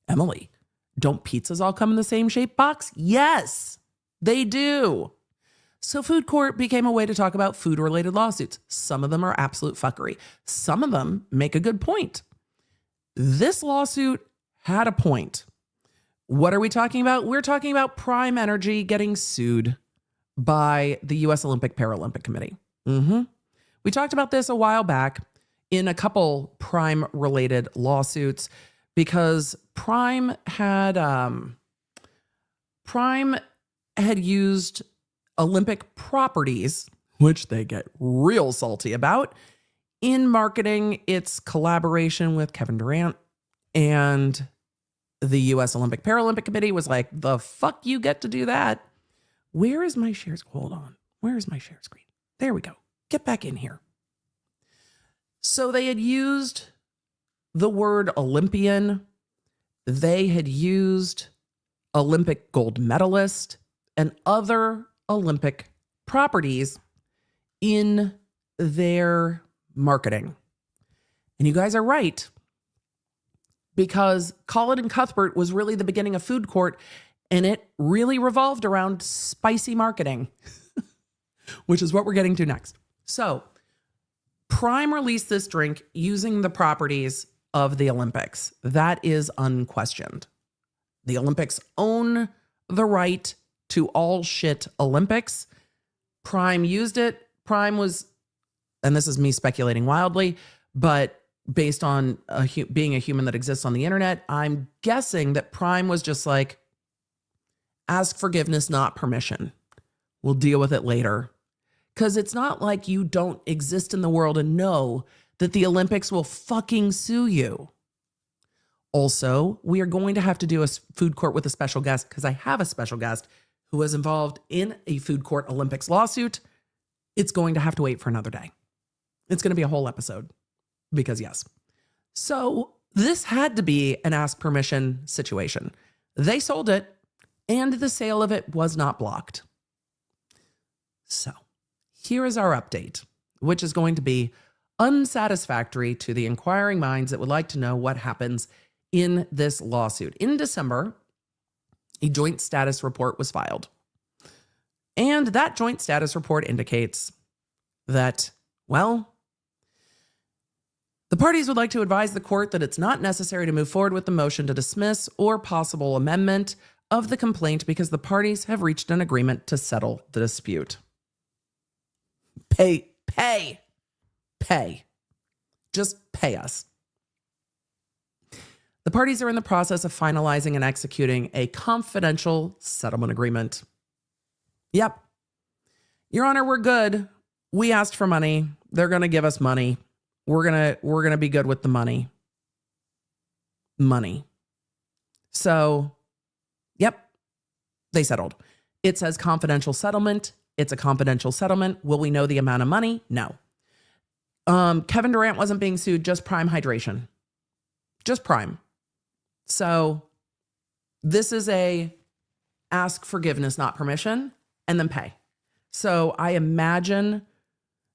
Emily, don't pizzas all come in the same shape box? Yes, they do. So food court became a way to talk about food-related lawsuits. Some of them are absolute fuckery. Some of them make a good point. This lawsuit had a point. What are we talking about? We're talking about Prime Energy getting sued by the U.S. Olympic Paralympic Committee. We talked about this a while back. in a couple Prime related lawsuits because Prime had used Olympic properties, which they get real salty about, in marketing its collaboration with Kevin Durant. And the U.S. Olympic Paralympic Committee was like, the fuck you get to do that? Where is my share? Hold on. Where is my share screen? There we go. Get back in here. So they had used the word Olympian. They had used Olympic gold medalist and other Olympic properties in their marketing. And you guys are right, because Call It and Cuthbert was really the beginning of food court, and it really revolved around spicy marketing, which is what we're getting to next. So Prime released this drink using the properties of the Olympics. That is unquestioned. The Olympics own the right to all shit Olympics. Prime used it. Prime was, and this is me speculating wildly, but based on being a human that exists on the internet, I'm guessing that Prime was just like, ask forgiveness, not permission. We'll deal with it later. Because it's not like you don't exist in the world and know that the Olympics will fucking sue you. Also, we are going to have to do a food court with a special guest, because I have a special guest who was involved in a food court Olympics lawsuit. It's going to have to wait for another day. It's going to be a whole episode, because yes. So this had to be an ask permission situation. They sold it, and the sale of it was not blocked. So here is our update, which is going to be unsatisfactory to the inquiring minds that would like to know what happens in this lawsuit. In December, a joint status report was filed. And that joint status report indicates that, well, the parties would like to advise the court that it's not necessary to move forward with the motion to dismiss or possible amendment of the complaint because the parties have reached an agreement to settle the dispute. Pay. Just pay us. The parties are in the process of finalizing and executing a confidential settlement agreement. Yep. Your Honor, we're good. We asked for money. They're going to give us money. We're going to be good with the money. So, yep. They settled. It says confidential settlement. It's a confidential settlement. Will we know the amount of money? No. Kevin Durant wasn't being sued, just Prime Hydration. Just Prime. So this is a ask forgiveness, not permission, and then pay. So I imagine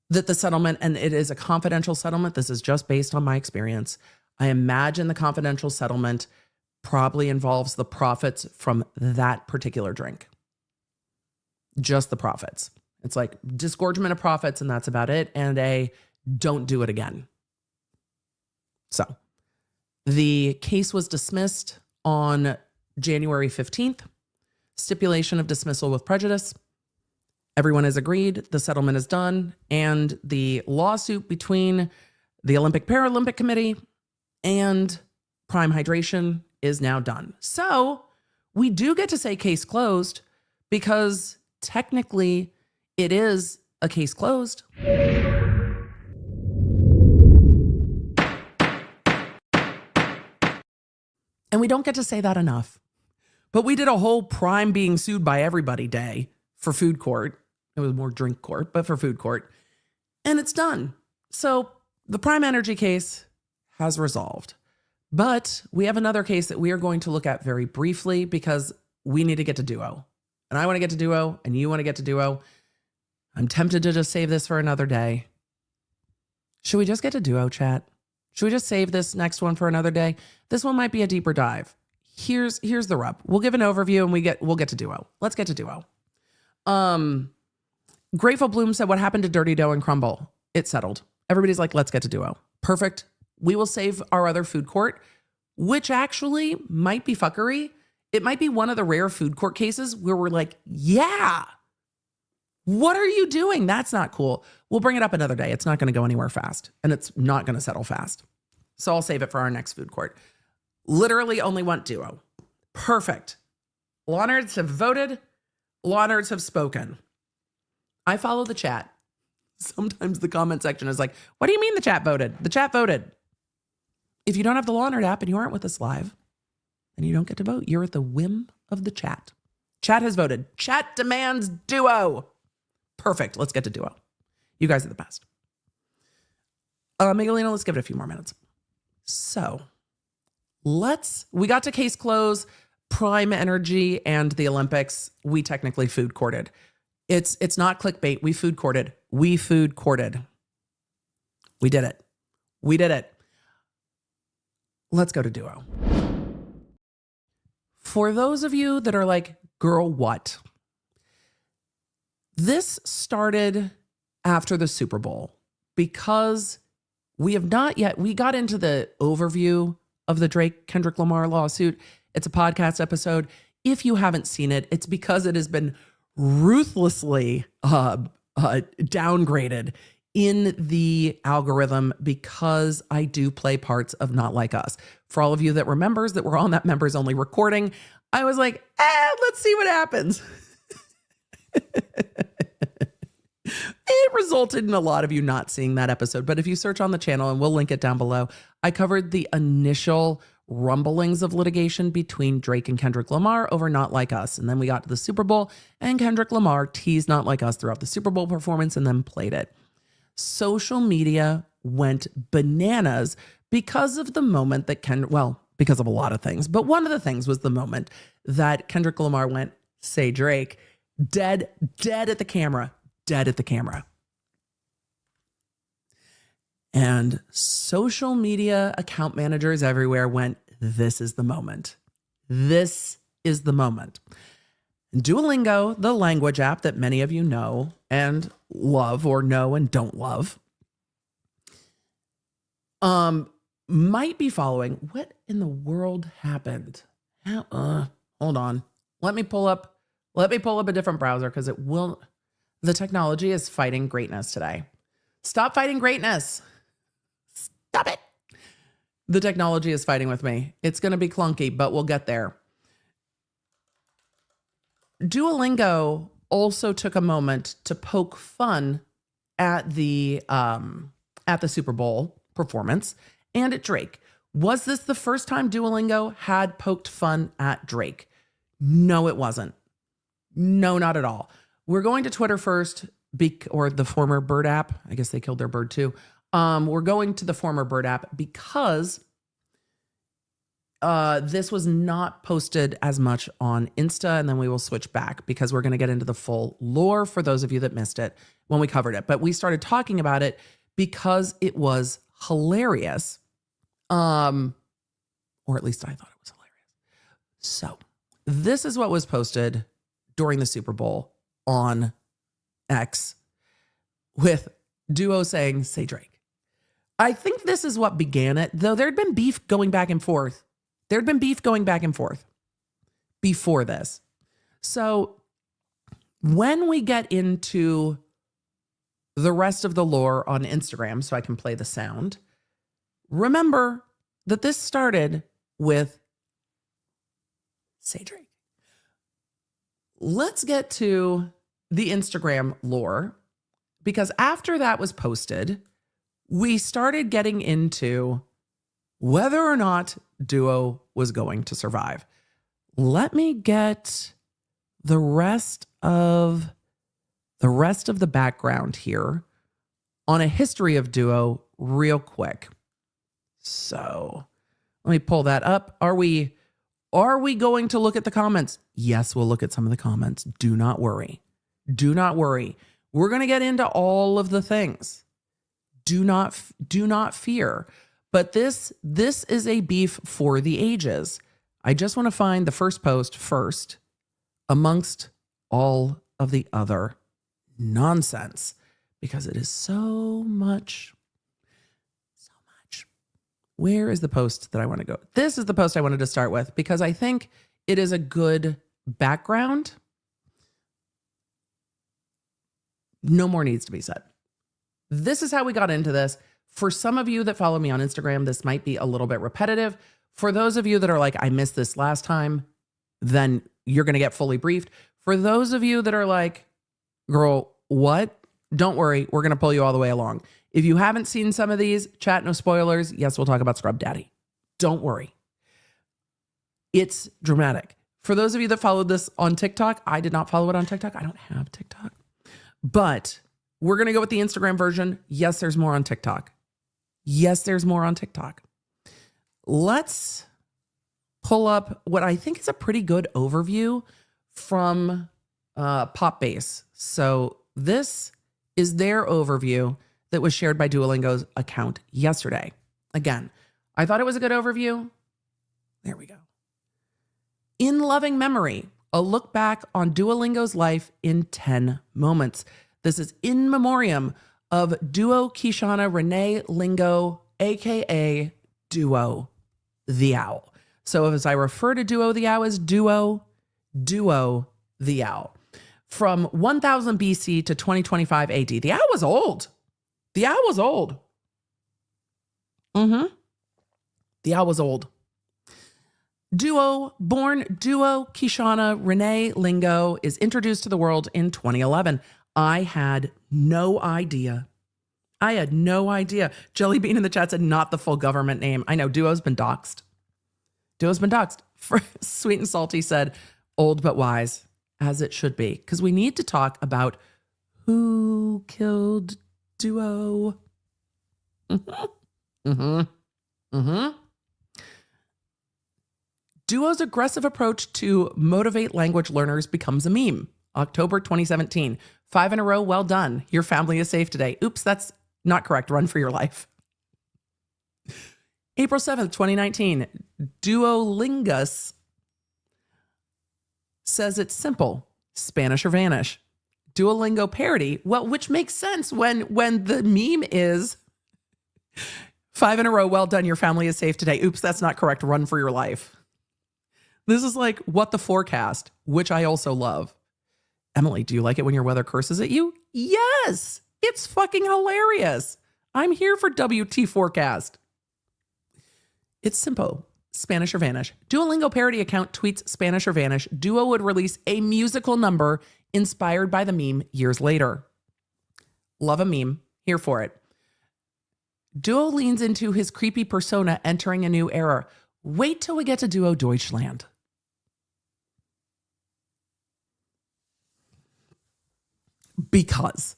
that the settlement, and it is a confidential settlement, this is just based on my experience. I imagine the confidential settlement probably involves the profits from that particular drink. Just the profits. It's like disgorgement of profits, and that's about it. And a don't do it again. So the case was dismissed on January 15th. Stipulation of dismissal with prejudice. Everyone has agreed. The settlement is done. And the lawsuit between the Olympic Paralympic Committee and Prime Hydration is now done. So we do get to say case closed, because technically it is a case closed. And we don't get to say that enough. But we did a whole Prime being sued by everybody day for food court. It was more drink court, but for food court. And it's done. So the Prime Energy case has resolved. But we have another case that we are going to look at very briefly, because we need to get to duo. And I want to get to duo, and you want to get to duo. I'm tempted to just save this for another day. Should we just get to duo, chat? Should we just save this next one for another day? This one might be a deeper dive. Here's the rub. We'll give an overview and we'll get to duo. Let's get to duo. Grateful Bloom said, what happened to Dirty Dough and Crumble? It settled. Everybody's like, let's get to duo. Perfect. We will save our other food court, which actually might be fuckery. It might be one of the rare food court cases where we're like, yeah, What are you doing? That's not cool. We'll bring it up another day. It's not going to go anywhere fast, and it's not going to settle fast. So I'll save it for our next food court. Literally only want duo. Perfect. Law nerds have voted. Law nerds have spoken. I follow the chat. Sometimes the comment section is like, what do you mean the chat voted? The chat voted. If you don't have the Law Nerd app and you aren't with us live, then you don't get to vote. You're at the whim of the chat. Chat has voted. Chat demands duo. Perfect. Let's get to duo. You guys are the best. Miguelino, let's give it a few more minutes. So we got to case close, Prime Energy, and the Olympics. We technically food courted. It's not clickbait. We food courted. We food courted. We did it. We did it. Let's go to duo. For those of you that are like, girl, what? This started after the Super Bowl because we have not yet, we got into the overview of the Drake-Kendrick Lamar lawsuit. It's a podcast episode. If you haven't seen it, it's because it has been ruthlessly downgraded in the algorithm because I do play parts of Not Like Us. For all of you that remembers that we're on that members only recording, I was like, let's see what happens. It resulted in a lot of you not seeing that episode. But if you search on the channel, and we'll link it down below, I covered the initial rumblings of litigation between Drake and Kendrick Lamar over Not Like Us. And then we got to the Super Bowl, and Kendrick Lamar teased Not Like Us throughout the Super Bowl performance and then played it. Social media went bananas because of the moment that because of a lot of things. But one of the things was the moment that Kendrick Lamar went, say Drake, dead at the camera. Dead at the camera. And social media account managers everywhere went, this is the moment. This is the moment. Duolingo, the language app that many of you know and love, or know and don't love, might be following. What in the world happened? Hold on. Let me pull up a different browser because it will. The technology is fighting greatness today. Stop fighting greatness. Stop it. The technology is fighting with me. It's going to be clunky, but we'll get there. Duolingo also took a moment to poke fun at the Super Bowl performance and at Drake. Was this the first time Duolingo had poked fun at Drake? No, it wasn't. No, not at all. We're going to Twitter first, or the former Bird app. I guess they killed their bird too. We're going to the former Bird app because this was not posted as much on Insta, and then we will switch back because we're going to get into the full lore for those of you that missed it when we covered it. But we started talking about it because it was hilarious, or at least I thought it was hilarious. So this is what was posted during the Super Bowl on X with Duo saying, say Drake. I think this is what began it, though there'd been beef going back and forth. There'd been beef going back and forth before this. So when we get into the rest of the lore on Instagram, so I can play the sound, remember that this started with say Drake. Let's get to the Instagram lore, because after that was posted, we started getting into whether or not Duo was going to survive. Let me get the rest of the background here on a history of Duo real quick. So let me pull that up. Are we going to look at the comments? Yes, we'll look at some of the comments. Do not worry. Do not worry. We're going to get into all of the things. Do not fear. But this is a beef for the ages. I just want to find the first post first amongst all of the other nonsense, because it is so much. Where is the post that I want to go? This is the post I wanted to start with because I think it is a good background. No more needs to be said. This is how we got into this. For some of you that follow me on Instagram, this might be a little bit repetitive. For those of you that are like, I missed this last time, then you're going to get fully briefed. For those of you that are like, girl, what? Don't worry. We're going to pull you all the way along. If you haven't seen some of these, chat, no spoilers. Yes, we'll talk about Scrub Daddy. Don't worry. It's dramatic. For those of you that followed this on TikTok, I did not follow it on TikTok. I don't have TikTok. But we're going to go with the Instagram version. Yes, there's more on TikTok. Yes, there's more on TikTok. Let's pull up what I think is a pretty good overview from Pop Base. So this is their overview that was shared by Duolingo's account yesterday. Again, I thought it was a good overview. There we go. In Loving Memory, a look back on Duolingo's life in 10 moments. This is in memoriam of Duo Kishana Renee Lingo, aka Duo the Owl. So as I refer to Duo the Owl as Duo the Owl. From 1000 BC to 2025 AD. The owl was old. The owl was old. The owl was old. Born Duo Kishana Renee Lingo is introduced to the world in 2011. I had no idea. Jelly Bean in the chat said not the full government name. I know, Duo's been doxxed. Sweet and Salty said old but wise, as it should be. Because we need to talk about who killed Duo. Duo's aggressive approach to motivate language learners becomes a meme. October 2017. 5 in a row, well done. Your family is safe today. Oops, that's not correct. Run for your life. April 7th, 2019. Duolingus says it's simple. Spanish or vanish. Duolingo parody. Well, which makes sense when the meme is 5 in a row, well done. Your family is safe today. Oops, that's not correct. Run for your life. This is like What the Forecast, which I also love. Emily, do you like it when your weather curses at you? Yes, it's fucking hilarious. I'm here for WT Forecast. It's simple. Spanish or vanish. Duolingo parody account tweets Spanish or vanish. Duo would release a musical number inspired by the meme years later. Love a meme. Here for it. Duo leans into his creepy persona entering a new era. Wait till we get to Duo Deutschland. Because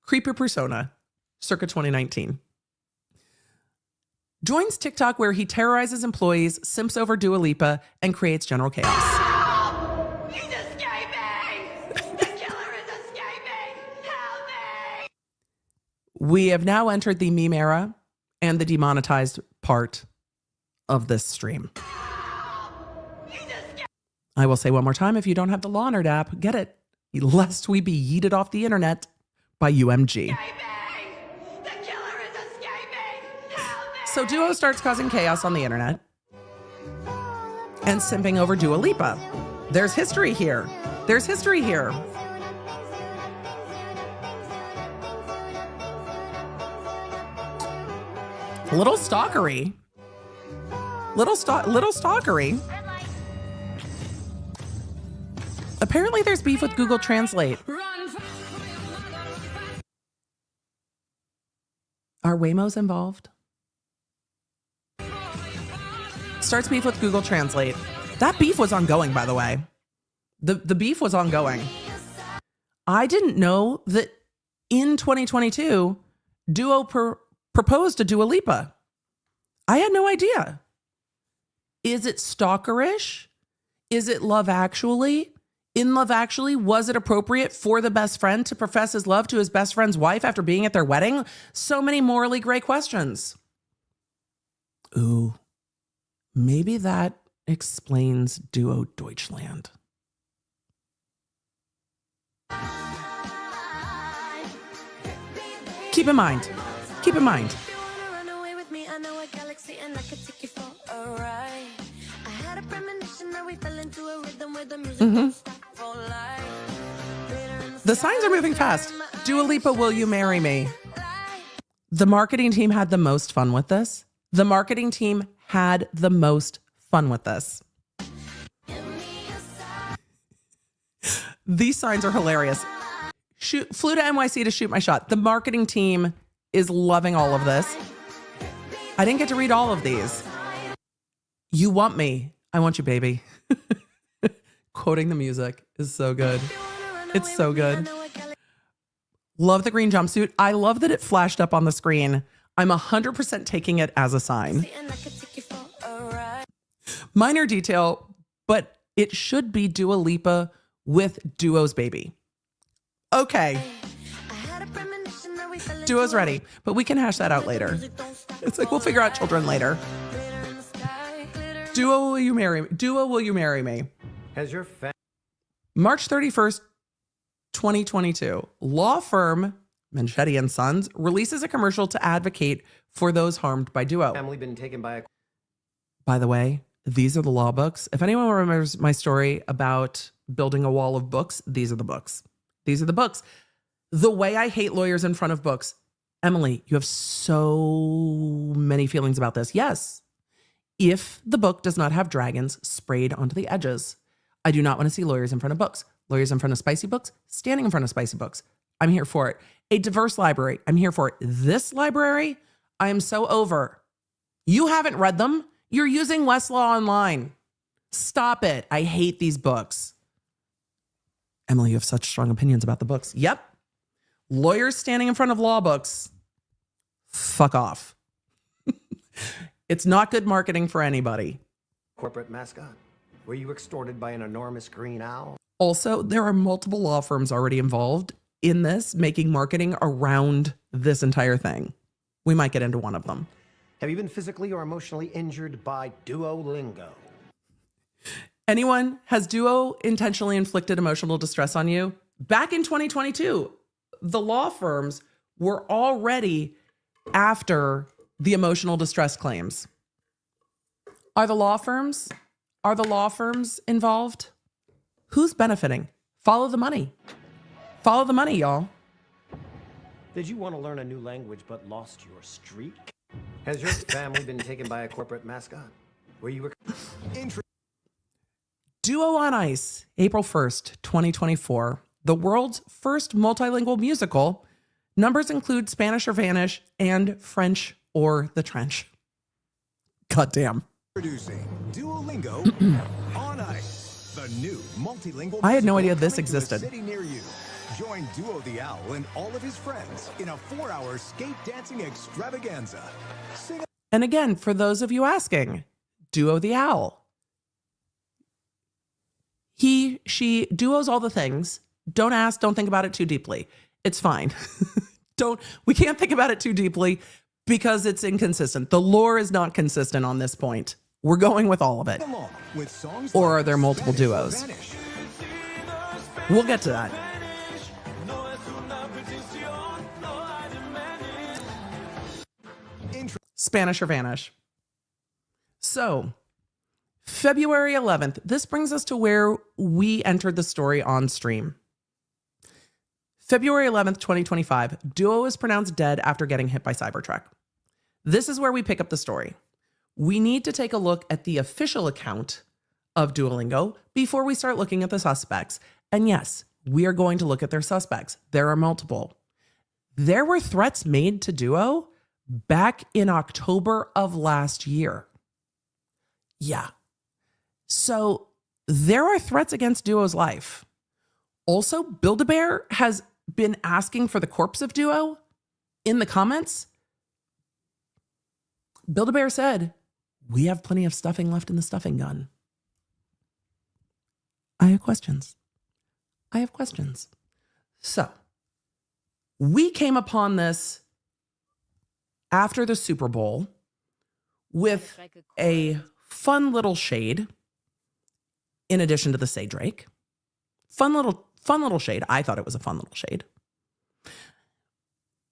creeper persona, circa 2019. Joins TikTok where he terrorizes employees, simps over Dua Lipa, and creates general chaos. He's escaping! The killer is escaping! Help me! We have now entered the meme era and the demonetized part of this stream. I will say one more time, if you don't have the Law Nerd app, get it. Lest we be yeeted off the internet by UMG. So Duo starts causing chaos on the internet and simping over Dua Lipa. There's history here. A little stalkery. Little stalkery. Apparently there's beef with Google Translate. Are Waymos involved? Starts beef with Google Translate. That beef was ongoing, by the way. The beef was ongoing. I didn't know that in 2022, Duo proposed to Dua Lipa. I had no idea. Is it stalkerish? Is it Love Actually? In Love Actually, was it appropriate for the best friend to profess his love to his best friend's wife after being at their wedding? So many morally gray questions. Ooh, maybe that explains Duo Deutschland. Keep in mind. The signs are moving fast. Dua Lipa, Will You Marry Me? The marketing team had the most fun with this. The marketing team had the most fun with this. These signs are hilarious. Flew to NYC to shoot my shot. The marketing team is loving all of this. I didn't get to read all of these. You want me. I want you, baby. Quoting the music is so good. It's so good. Love the green jumpsuit. I love that it flashed up on the screen. I'm 100% taking it as a sign. Minor detail, but it should be Dua Lipa with Duo's baby. Okay. Duo's ready, but we can hash that out later. It's like we'll figure out children later. Duo, will you marry me? Duo, will you marry me? Has your March 31st, 2022, law firm Manchetti & Sons releases a commercial to advocate for those harmed by Duo. family been taken by a By the way, these are the law books. If anyone remembers my story about building a wall of books, these are the books. These are the books. The way I hate lawyers in front of books. Emily, you have so many feelings about this. Yes. If the book does not have dragons sprayed onto the edges, I do not want to see lawyers in front of books. Lawyers in front of spicy books, standing in front of spicy books. I'm here for it. A diverse library. I'm here for it. This library, I am so over. You haven't read them. You're using Westlaw Online. Stop it. I hate these books. Emily, you have such strong opinions about the books. Yep. Lawyers standing in front of law books. Fuck off. It's not good marketing for anybody. corporate mascot. Were you extorted by an enormous green owl? Also, there are multiple law firms already involved in this, making marketing around this entire thing. We might get into one of them. Have you been physically or emotionally injured by duolingo? Anyone, has Duo intentionally inflicted emotional distress on you? Back in 2022, the law firms were already after the emotional distress claims. Are the law firms involved? Who's benefiting? Follow the money. Follow the money, y'all. Did you want to learn a new language but lost your streak? Has your family been taken by a corporate mascot? Were you Duo on Ice, April 1st, 2024. The world's first multilingual musical. Numbers include Spanish or Vanish and French or The Trench. Goddamn. Producing Duolingo on Ice, the new multilingual. I had no idea this existed. City near you. Join Duo the Owl and all of his friends in a 4-hour skate dancing extravaganza. And again, for those of you asking, Duo the Owl. He, she, duos all the things. Don't ask, don't think about it too deeply. It's fine. We can't think about it too deeply because it's inconsistent. The lore is not consistent on this point. We're going with all of it. Or are there multiple duos? We'll get to that. Spanish or Vanish. So, February 11th, this brings us to where we entered the story on stream. February 11th, 2025, Duo is pronounced dead after getting hit by Cybertruck. This is where we pick up the story. We need to take a look at the official account of Duolingo before we start looking at the suspects. And yes, we are going to look at their suspects. There are multiple. There were threats made to Duo back in October of last year. Yeah. So there are threats against Duo's life. Also, Build-A-Bear has been asking for the corpse of Duo in the comments. Build-A-Bear said, "We have plenty of stuffing left in the stuffing gun." I have questions. So, we came upon this after the Super Bowl with a fun little shade in addition to the Say Drake. Fun little shade. I thought it was a fun little shade.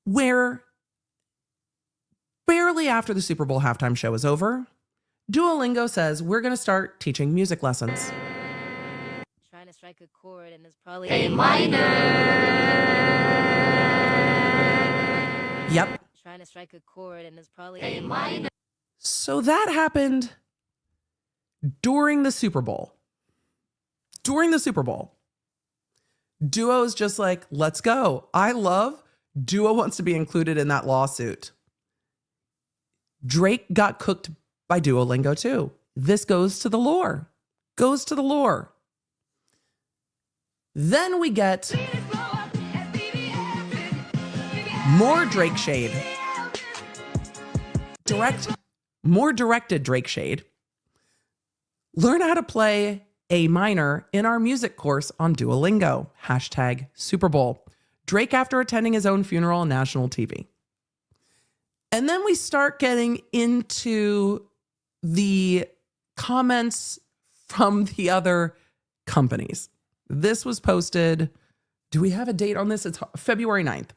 Where barely after the Super Bowl halftime show is over, Duolingo says we're going to start teaching music lessons. strike a chord and it's probably A minor. Yep. Trying to strike a chord and it's probably A minor. So that happened during the Super Bowl. During the Super Bowl. Duo's just like, let's go. Duo wants to be included in that lawsuit. Drake got cooked by Duolingo too. This goes to the lore. Goes to the lore. Then we get more Drake shade. More directed Drake shade. Learn how to play A minor in our music course on Duolingo. Hashtag Super Bowl. Drake after attending his own funeral on national TV. And then we start getting into the comments from the other companies. This was posted. Do we have a date on this? It's February 9th.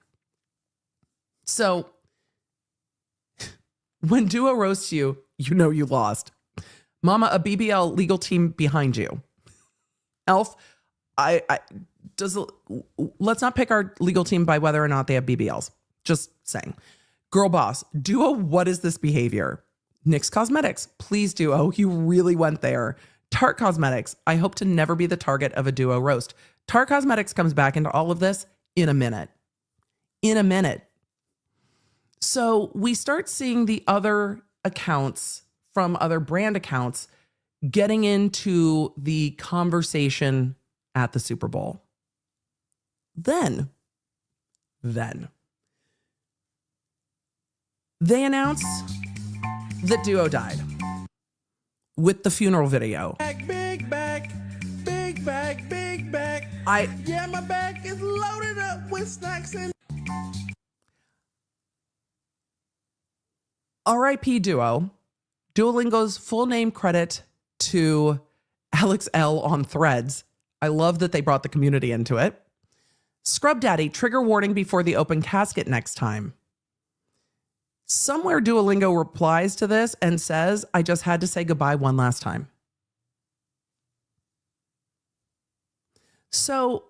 So when Duo roasts you, you know you lost. Mama, a BBL legal team behind you. Elf, let's not pick our legal team by whether or not they have BBLs. Just saying. Girl boss, Duo, what is this behavior? NYX Cosmetics, please Duo, you really went there. Tarte Cosmetics, I hope to never be the target of a Duo roast. Tarte Cosmetics comes back into all of this in a minute. In a minute. So we start seeing the other accounts from other brand accounts getting into the conversation at the Super Bowl. Then they announce that Duo died with the funeral video. Big back. Yeah, my back is loaded up with snacks and R.I.P. Duo. Duolingo's full name credit to Alex L. on Threads. I love that they brought the community into it. Scrub Daddy, trigger warning before the open casket next time. Somewhere Duolingo replies to this and says, I just had to say goodbye one last time. So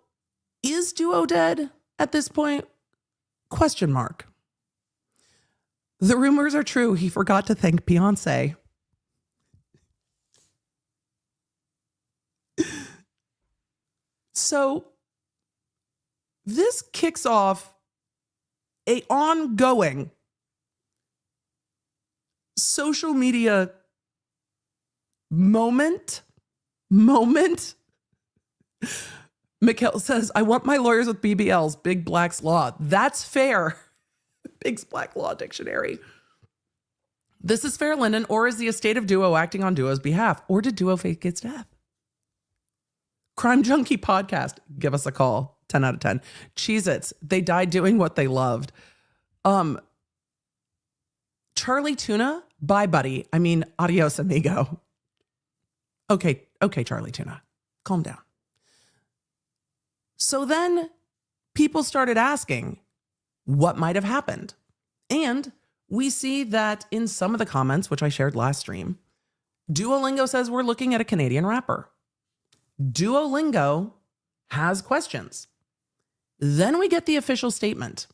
is Duo dead at this point? Question mark. The rumors are true. He forgot to thank Beyonce. So this kicks off an ongoing social media moment. Mikkel says, I want my lawyers with BBLs, Big Black's Law. That's fair. Big's Black Law Dictionary. This is fair, Lyndon, or is the estate of Duo acting on Duo's behalf? Or did Duo fake its death? Crime Junkie Podcast, give us a call. 10 out of 10. Cheez-Its, they died doing what they loved. Charlie Tuna, bye, buddy. I mean, adios, amigo. Okay, Charlie Tuna, calm down. So then people started asking what might have happened. And we see that in some of the comments, which I shared last stream, Duolingo says we're looking at a Canadian rapper. Duolingo has questions. Then we get the official statement.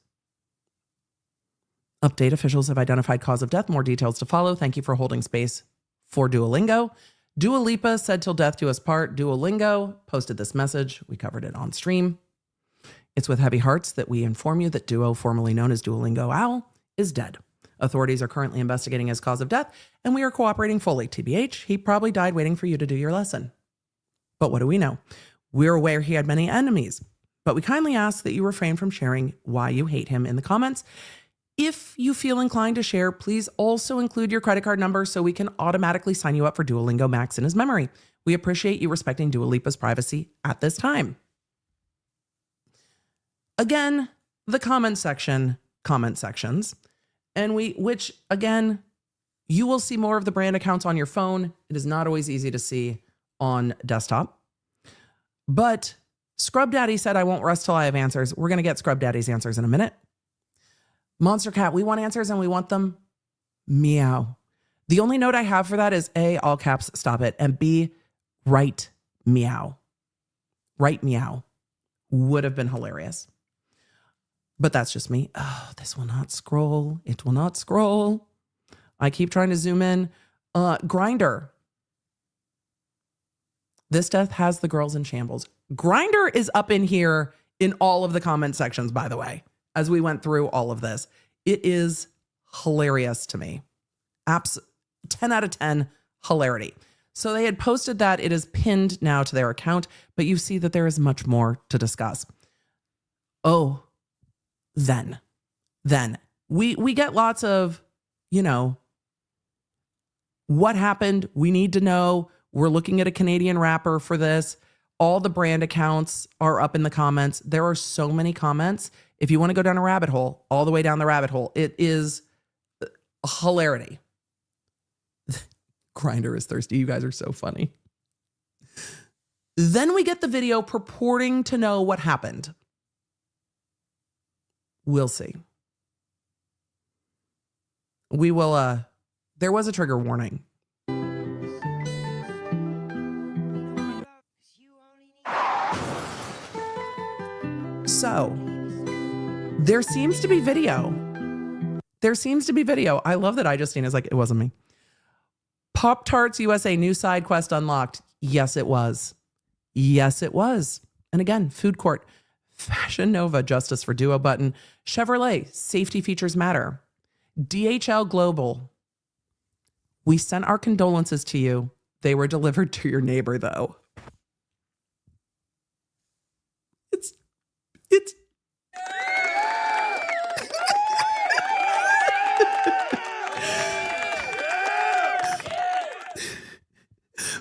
Update, officials have identified cause of death. More details to follow. Thank you for holding space for Duolingo. Dua Lipa said till death do us part. Duolingo posted this message. We covered it on stream. It's with heavy hearts that we inform you that Duo, formerly known as Duolingo Owl, is dead. Authorities are currently investigating his cause of death, and we are cooperating fully. TBH, he probably died waiting for you to do your lesson. But what do we know? We're aware he had many enemies, but we kindly ask that you refrain from sharing why you hate him in the comments. If you feel inclined to share, please also include your credit card number so we can automatically sign you up for Duolingo Max in his memory. We appreciate you respecting Dua Lipa's privacy at this time. Again, the comment sections, and which again, you will see more of the brand accounts on your phone. It is not always easy to see on desktop. But Scrub Daddy said, I won't rest till I have answers. We're going to get Scrub Daddy's answers in a minute. Monster Cat, we want answers and we want them meow. The only note I have for that is A, all caps, stop it, and B, write meow. right? Meow. Would have been hilarious. But that's just me. Oh, this will not scroll. It will not scroll. I keep trying to zoom in. Grinder. This death has the girls in shambles. Grinder is up in here in all of the comment sections, by the way, as we went through all of this. It is hilarious to me. 10 out of 10 hilarity. So they had posted that. It is pinned now to their account, but you see that there is much more to discuss. Oh, then we get lots of, what happened? We need to know. We're looking at a Canadian rapper for this. All the brand accounts are up in the comments. There are so many comments. If you want to go down a rabbit hole, all the way down the rabbit hole, it is a hilarity. Grinder is thirsty. You guys are so funny. Then we get the video purporting to know what happened. We'll see. We will, there was a trigger warning. So, there seems to be video. I love that iJustine is like, it wasn't me. Pop-Tarts USA new side quest unlocked. Yes, it was. And again, food court. Fashion Nova, justice for duo button. Chevrolet, safety features matter. DHL Global. We sent our condolences to you. They were delivered to your neighbor, though. It's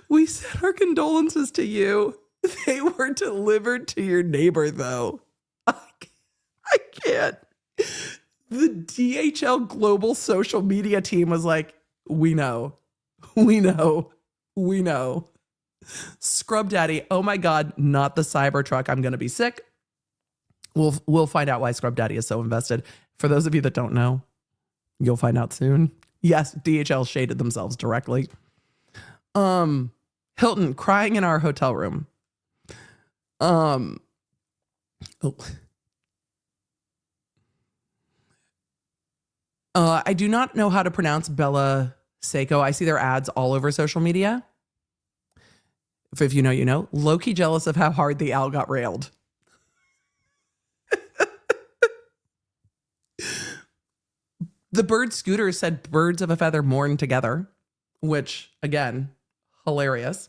we sent our condolences to you. They were delivered to your neighbor, though. I can't. The DHL Global social media team was like, we know. Scrub Daddy, oh my God, not the Cybertruck. I'm going to be sick. We'll find out why Scrub Daddy is so invested. For those of you that don't know, you'll find out soon. Yes, DHL shaded themselves directly. Hilton crying in our hotel room. I do not know how to pronounce Bella Seiko. I see their ads all over social media. If you know, you know. Low-key jealous of how hard the owl got railed. The bird scooter said birds of a feather mourn together, which, again, hilarious.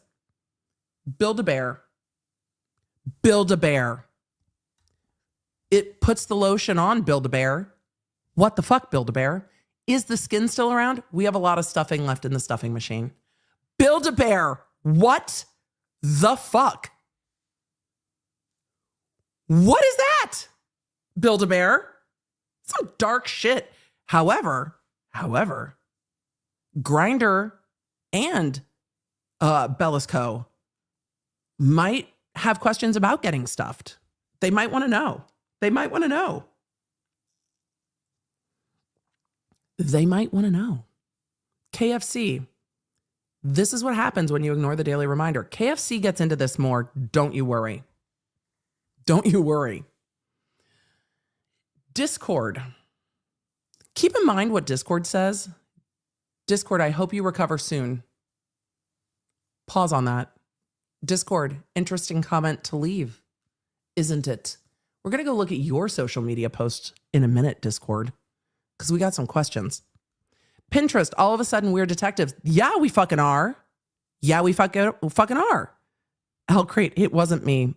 Build-A-Bear. It puts the lotion on Build-A-Bear. What the fuck, Build-A-Bear? Is the skin still around? We have a lot of stuffing left in the stuffing machine. Build-A-Bear. What the fuck? What is that? Build-A-Bear? Some dark shit. However, Grindr and Bellisco might have questions about getting stuffed. They might want to know. KFC. This is what happens when you ignore the daily reminder. KFC gets into this more. Don't you worry. Discord. Keep in mind what Discord says. Discord, I hope you recover soon. Pause on that. Discord, interesting comment to leave, isn't it? We're going to go look at your social media post in a minute, Discord, because we got some questions. Pinterest, all of a sudden we're detectives. Yeah, we fucking are. Al Crate, it wasn't me.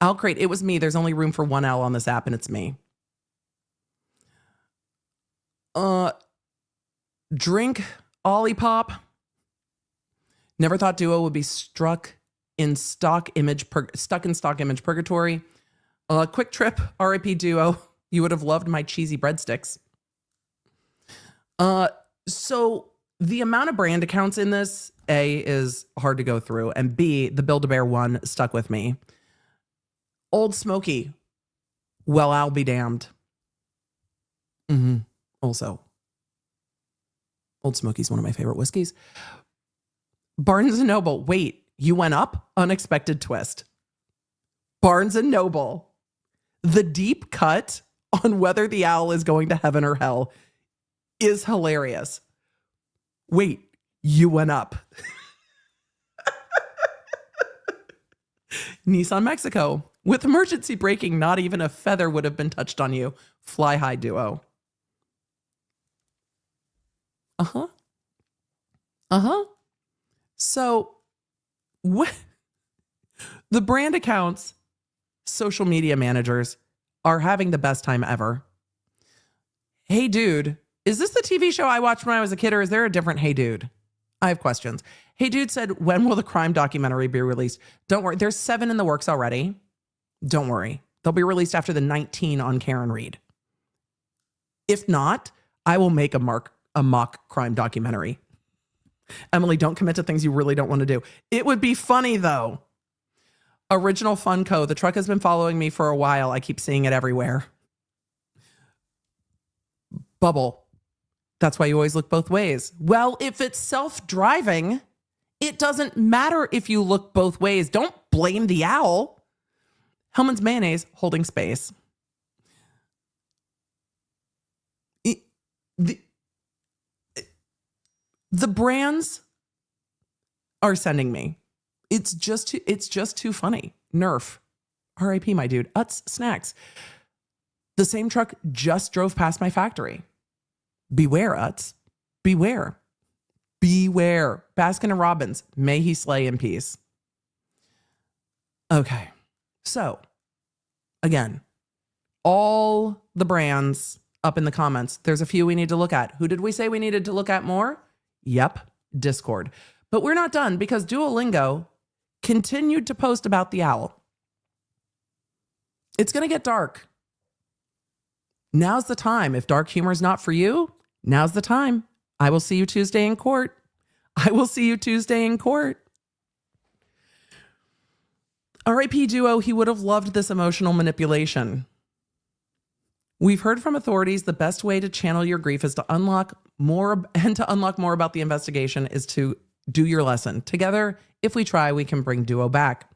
Al Crate, it was me. There's only room for one L on this app, and it's me. Drink Olipop. Never thought Duo would be stuck in stock image purgatory. Quick Trip, RIP Duo. You would have loved my cheesy breadsticks. So the amount of brand accounts in this, A, is hard to go through, and B, the Build-A-Bear one stuck with me. Old Smoky. Well, I'll be damned. Also, Old Smoky's one of my favorite whiskeys. Barnes & Noble. Wait, you went up? Unexpected twist. Barnes and Noble. The deep cut on whether the owl is going to heaven or hell is hilarious. Wait, you went up. Nissan Mexico. With emergency braking, not even a feather would have been touched on you. Fly high duo. Uh-huh. Uh-huh. So, the brand accounts, social media managers are having the best time ever. Hey, dude, is this the TV show I watched when I was a kid, or is there a different Hey Dude? I have questions. Hey Dude said, when will the crime documentary be released? Don't worry. There's 7 in the works already. Don't worry. They'll be released after the 19 on Karen Reed. If not, I will make a mock crime documentary. Emily, don't commit to things you really don't want to do. It would be funny, though. Original Funko. The truck has been following me for a while. I keep seeing it everywhere. Bubble. That's why you always look both ways. Well, if it's self-driving, it doesn't matter if you look both ways. Don't blame the owl. Hellman's Mayonnaise holding space. The brands are sending me. It's just too funny. Nerf. R.I.P. my dude. Utz snacks. The same truck just drove past my factory. Beware, Utz. Beware. Beware. Baskin and Robbins. May he slay in peace. Okay. So, again, all the brands up in the comments. There's a few we need to look at. Who did we say we needed to look at more? Yep, Discord. But we're not done because Duolingo continued to post about the owl. It's going to get dark. Now's the time. If dark humor is not for you, now's the time. I will see you Tuesday in court. I will see you Tuesday in court. R.I.P. Duo, he would have loved this emotional manipulation. We've heard from authorities the best way to channel your grief is to unlock more, and to unlock more about the investigation is to do your lesson. Together, if we try, we can bring Duo back.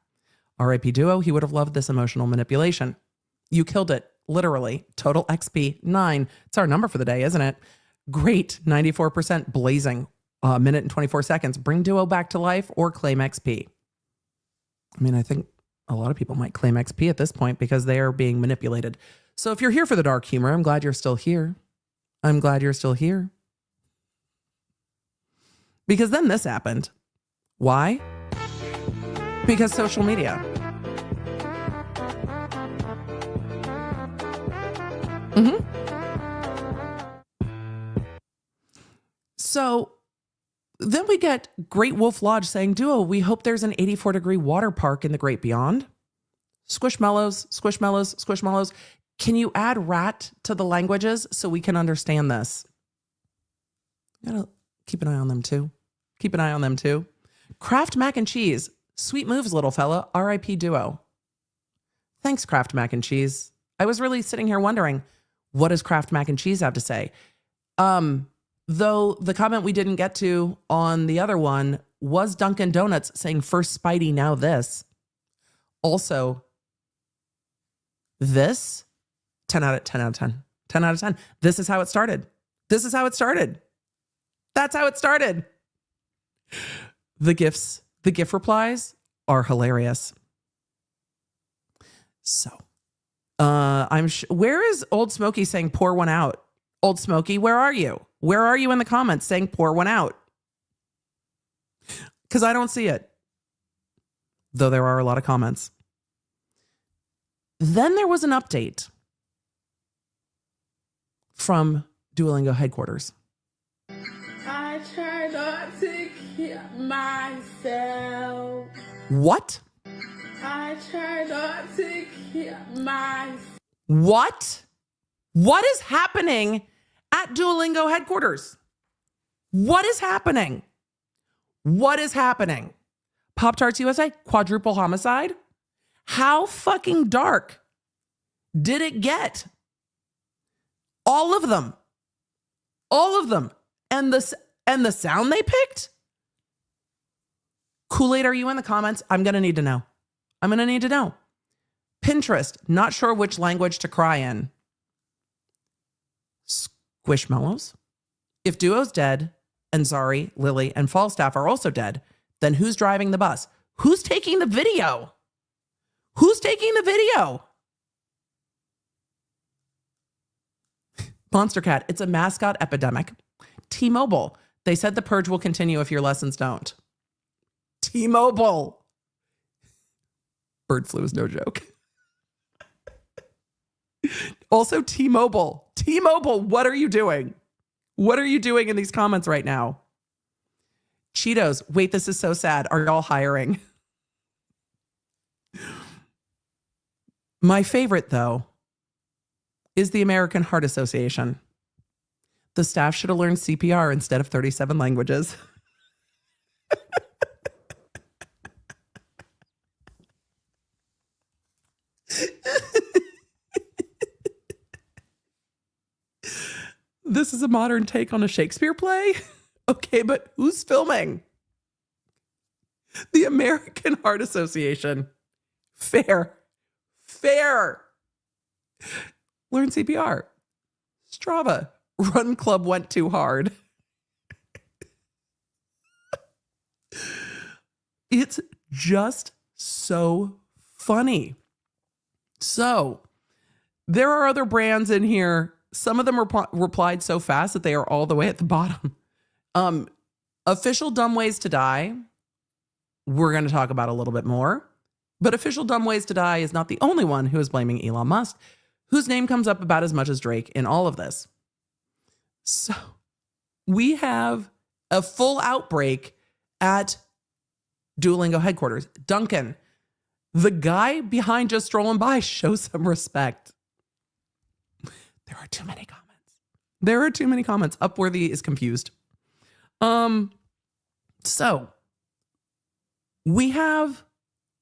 R.I.P. Duo, he would have loved this emotional manipulation. You killed it, literally. Total XP 9. It's our number for the day, isn't it? Great, 94% blazing. A minute and 24 seconds. Bring Duo back to life or claim XP. I mean, I think a lot of people might claim XP at this point because they are being manipulated. So if you're here for the dark humor, I'm glad you're still here. I'm glad you're still here. Because then this happened. Why? Because social media. So then we get Great Wolf Lodge saying, Duo, we hope there's an 84-degree water park in the great beyond. Squishmallows, squishmallows, squishmallows. Can you add rat to the languages so we can understand this? Gotta keep an eye on them too. Keep an eye on them too. Kraft mac and cheese. Sweet moves, little fella. R.I.P. Duo. Thanks, Kraft mac and cheese. I was really sitting here wondering, what does Kraft mac and cheese have to say? Though the comment we didn't get to on the other one was Dunkin' Donuts saying first Spidey, now this. Also, this 10 out of 10 out of 10. 10 out of 10. This is how it started. This is how it started. That's how it started. The GIF replies are hilarious. So, where is Old Smokey saying pour one out? Old Smokey, where are you? Where are you in the comments saying pour one out? Because I don't see it. Though there are a lot of comments. Then there was an update from Duolingo headquarters. I try not to kill myself. What? I try not to kill myself. What? What is happening at Duolingo headquarters? What is happening? What is happening? Pop-Tarts USA, quadruple homicide? How fucking dark did it get? All of them. All of them. And the sound they picked? Kool-Aid, are you in the comments? I'm going to need to know. I'm going to need to know. Pinterest, not sure which language to cry in. Squishmallows. If Duo's dead, and Zari, Lily, and Falstaff are also dead, then who's driving the bus? Who's taking the video? Who's taking the video? Monster Cat, it's a mascot epidemic. T-Mobile, they said the purge will continue if your lessons don't. T-Mobile. Bird flu is no joke. Also, T-Mobile. T-Mobile, what are you doing? What are you doing in these comments right now? Cheetos, wait, this is so sad. Are y'all hiring? My favorite, though, is the American Heart Association. The staff should have learned CPR instead of 37 languages. This is a modern take on a Shakespeare play? Okay, but who's filming? The American Heart Association. Fair. Learn CPR. Strava. Run Club went too hard. It's just so funny. So, there are other brands in here. Some of them replied so fast that they are all the way at the bottom. Official Dumb Ways to Die, we're going to talk about a little bit more. But Official Dumb Ways to Die is not the only one who is blaming Elon Musk, whose name comes up about as much as Drake in all of this. So we have a full outbreak at Duolingo headquarters. Duncan, the guy behind Just Strolling By, show some respect. There are too many comments. Upworthy is confused. So we have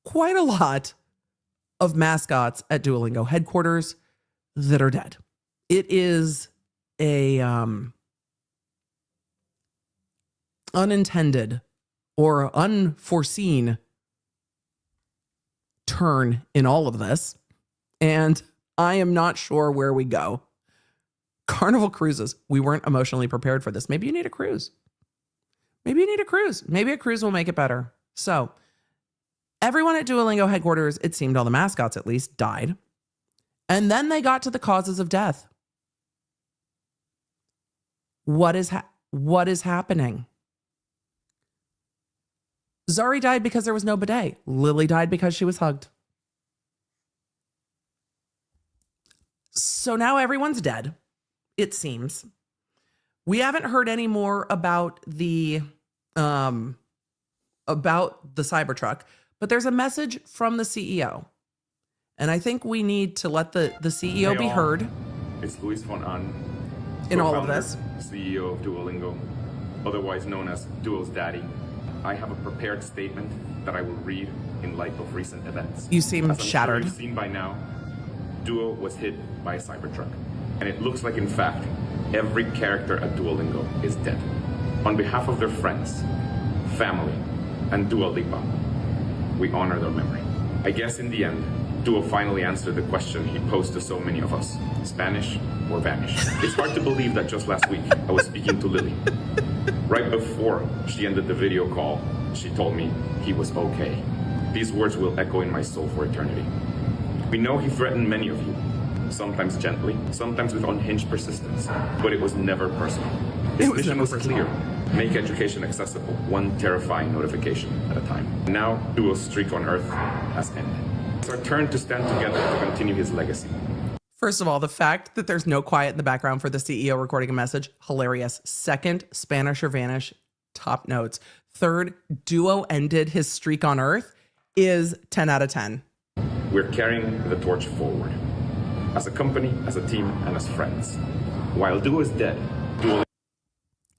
quite a lot of mascots at Duolingo headquarters that are dead. It is a unintended or unforeseen turn in all of this, and I am not sure where we go. Carnival cruises. We weren't emotionally prepared for this. Maybe you need a cruise. Maybe a cruise will make it better. So everyone at Duolingo headquarters, it seemed all the mascots at least, died. And then they got to the causes of death. What is happening? Zari died because there was no bidet. Lily died because she was hugged. So now everyone's dead, it seems. We haven't heard any more about the Cybertruck, but there's a message from the CEO. And I think we need to let the CEO be heard. It's Luis von Ahn, in all of this. CEO of Duolingo, otherwise known as Duo's daddy. I have a prepared statement that I will read in light of recent events. You seem as I'm shattered. Sure you've seen by now, Duo was hit by a Cybertruck. And it looks like, in fact, every character at Duolingo is dead. On behalf of their friends, family, and Dua Lipa, we honor their memory. I guess in the end, Duo finally answered the question he posed to so many of us: Spanish or vanish? It's hard to believe that just last week I was speaking to Lily. Right before she ended the video call, she told me he was okay. These words will echo in my soul for eternity. We know he threatened many of you, sometimes gently, sometimes with unhinged persistence, but it was never personal. His mission was clear: make education accessible, one terrifying notification at a time. Now, Duo's streak on Earth has ended. It's our turn to stand together to continue his legacy. First of all, the fact that there's no quiet in the background for the CEO recording a message, hilarious. Second, Spanish or vanish, top notes. Third, Duo ended his streak on Earth is 10 out of 10. We're carrying the torch forward. As a company, as a team, and as friends. While Duo is dead, Duo...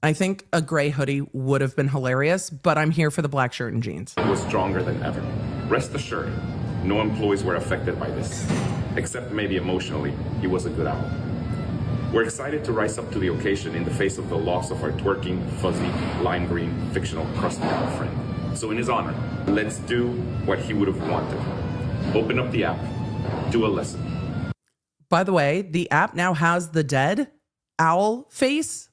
I think a gray hoodie would have been hilarious, but I'm here for the black shirt and jeans. Was stronger than ever. Rest assured, no employees were affected by this. Except maybe emotionally, he was a good owl. We're excited to rise up to the occasion in the face of the loss of our twerking, fuzzy, lime green, fictional crusty friend. So in his honor, let's do what he would have wanted. Open up the app, Do a lesson. By the way, the app now has the dead owl face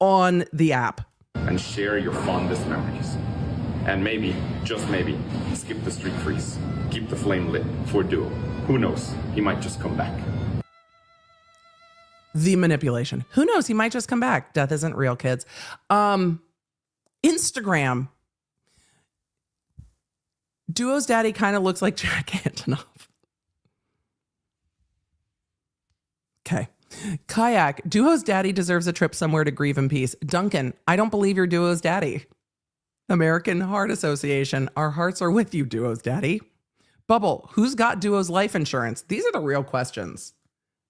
on the app. And share your fondest memories. And maybe, just maybe, skip the streak freeze. Keep the flame lit for Duo. Who knows? He might just come back. The manipulation. Who knows? He might just come back. Death isn't real, kids. Instagram. Duo's daddy kind of looks like Jack Antonoff. Okay. Kayak. Duo's daddy deserves a trip somewhere to grieve in peace. Duncan. I don't believe you're Duo's daddy. American Heart Association. Our hearts are with you, Duo's daddy. Bubble. Who's got Duo's life insurance? These are the real questions.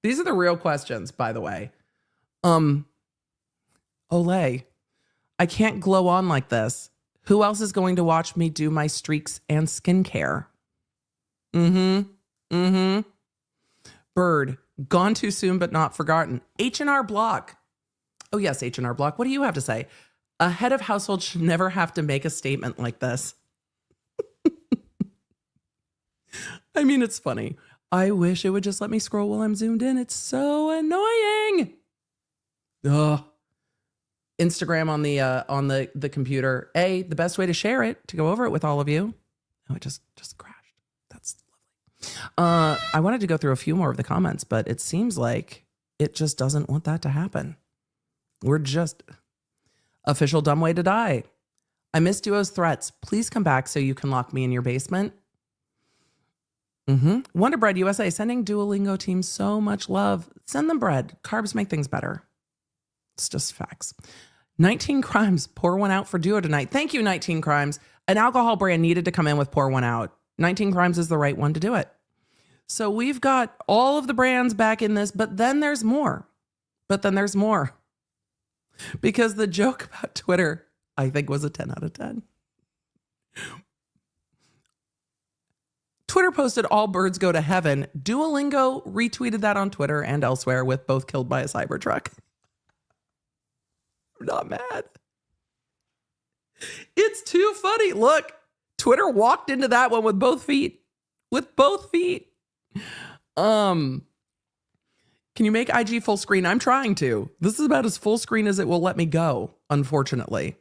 These are the real questions, by the way. Olay. I can't glow on like this. Who else is going to watch me do my streaks and skincare? Bird. Gone too soon, but not forgotten. H&R Block. Oh, yes, H&R Block. What do you have to say? A head of household should never have to make a statement like this. I mean, it's funny. I wish it would just let me scroll while I'm zoomed in. It's so annoying. Ugh. Instagram on the computer. The best way to share it, to go over it with all of you. Oh, it just crashed. That's lovely. I wanted to go through a few more of the comments, but it seems like it just doesn't want that to happen. We're just official dumb way to die. I miss Duo's threats. Please come back so you can lock me in your basement. Wonder Bread USA sending Duolingo team so much love. Send them bread. Carbs make things better. It's just facts. 19 Crimes. Pour one out for Duo tonight. Thank you, 19 Crimes. An alcohol brand needed to come in with Pour One Out. 19 Crimes is the right one to do it. So we've got all of the brands back in this, but then there's more. Because the joke about Twitter, I think, was a 10 out of 10. Twitter posted all birds go to heaven. Duolingo retweeted that on Twitter and elsewhere with both killed by a Cybertruck. I'm not mad. It's too funny. Look, Twitter walked into that one with both feet. Can you make IG full screen? I'm trying to. This is about as full screen as it will let me go, unfortunately.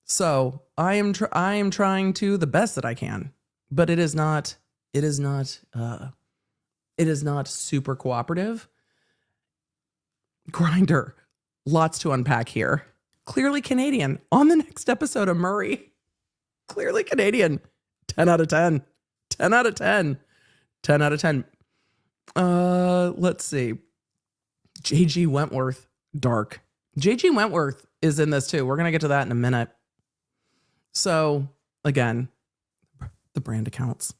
So I am trying to the best that I can, but it is not super cooperative. Grinder. Lots to unpack here. Clearly Canadian on the next episode of Murray. Clearly Canadian. 10 out of 10. 10 out of 10. 10 out of 10. Let's see. JG Wentworth. Dark. JG Wentworth is in this too. We're going to get to that in a minute. So again, the brand accounts.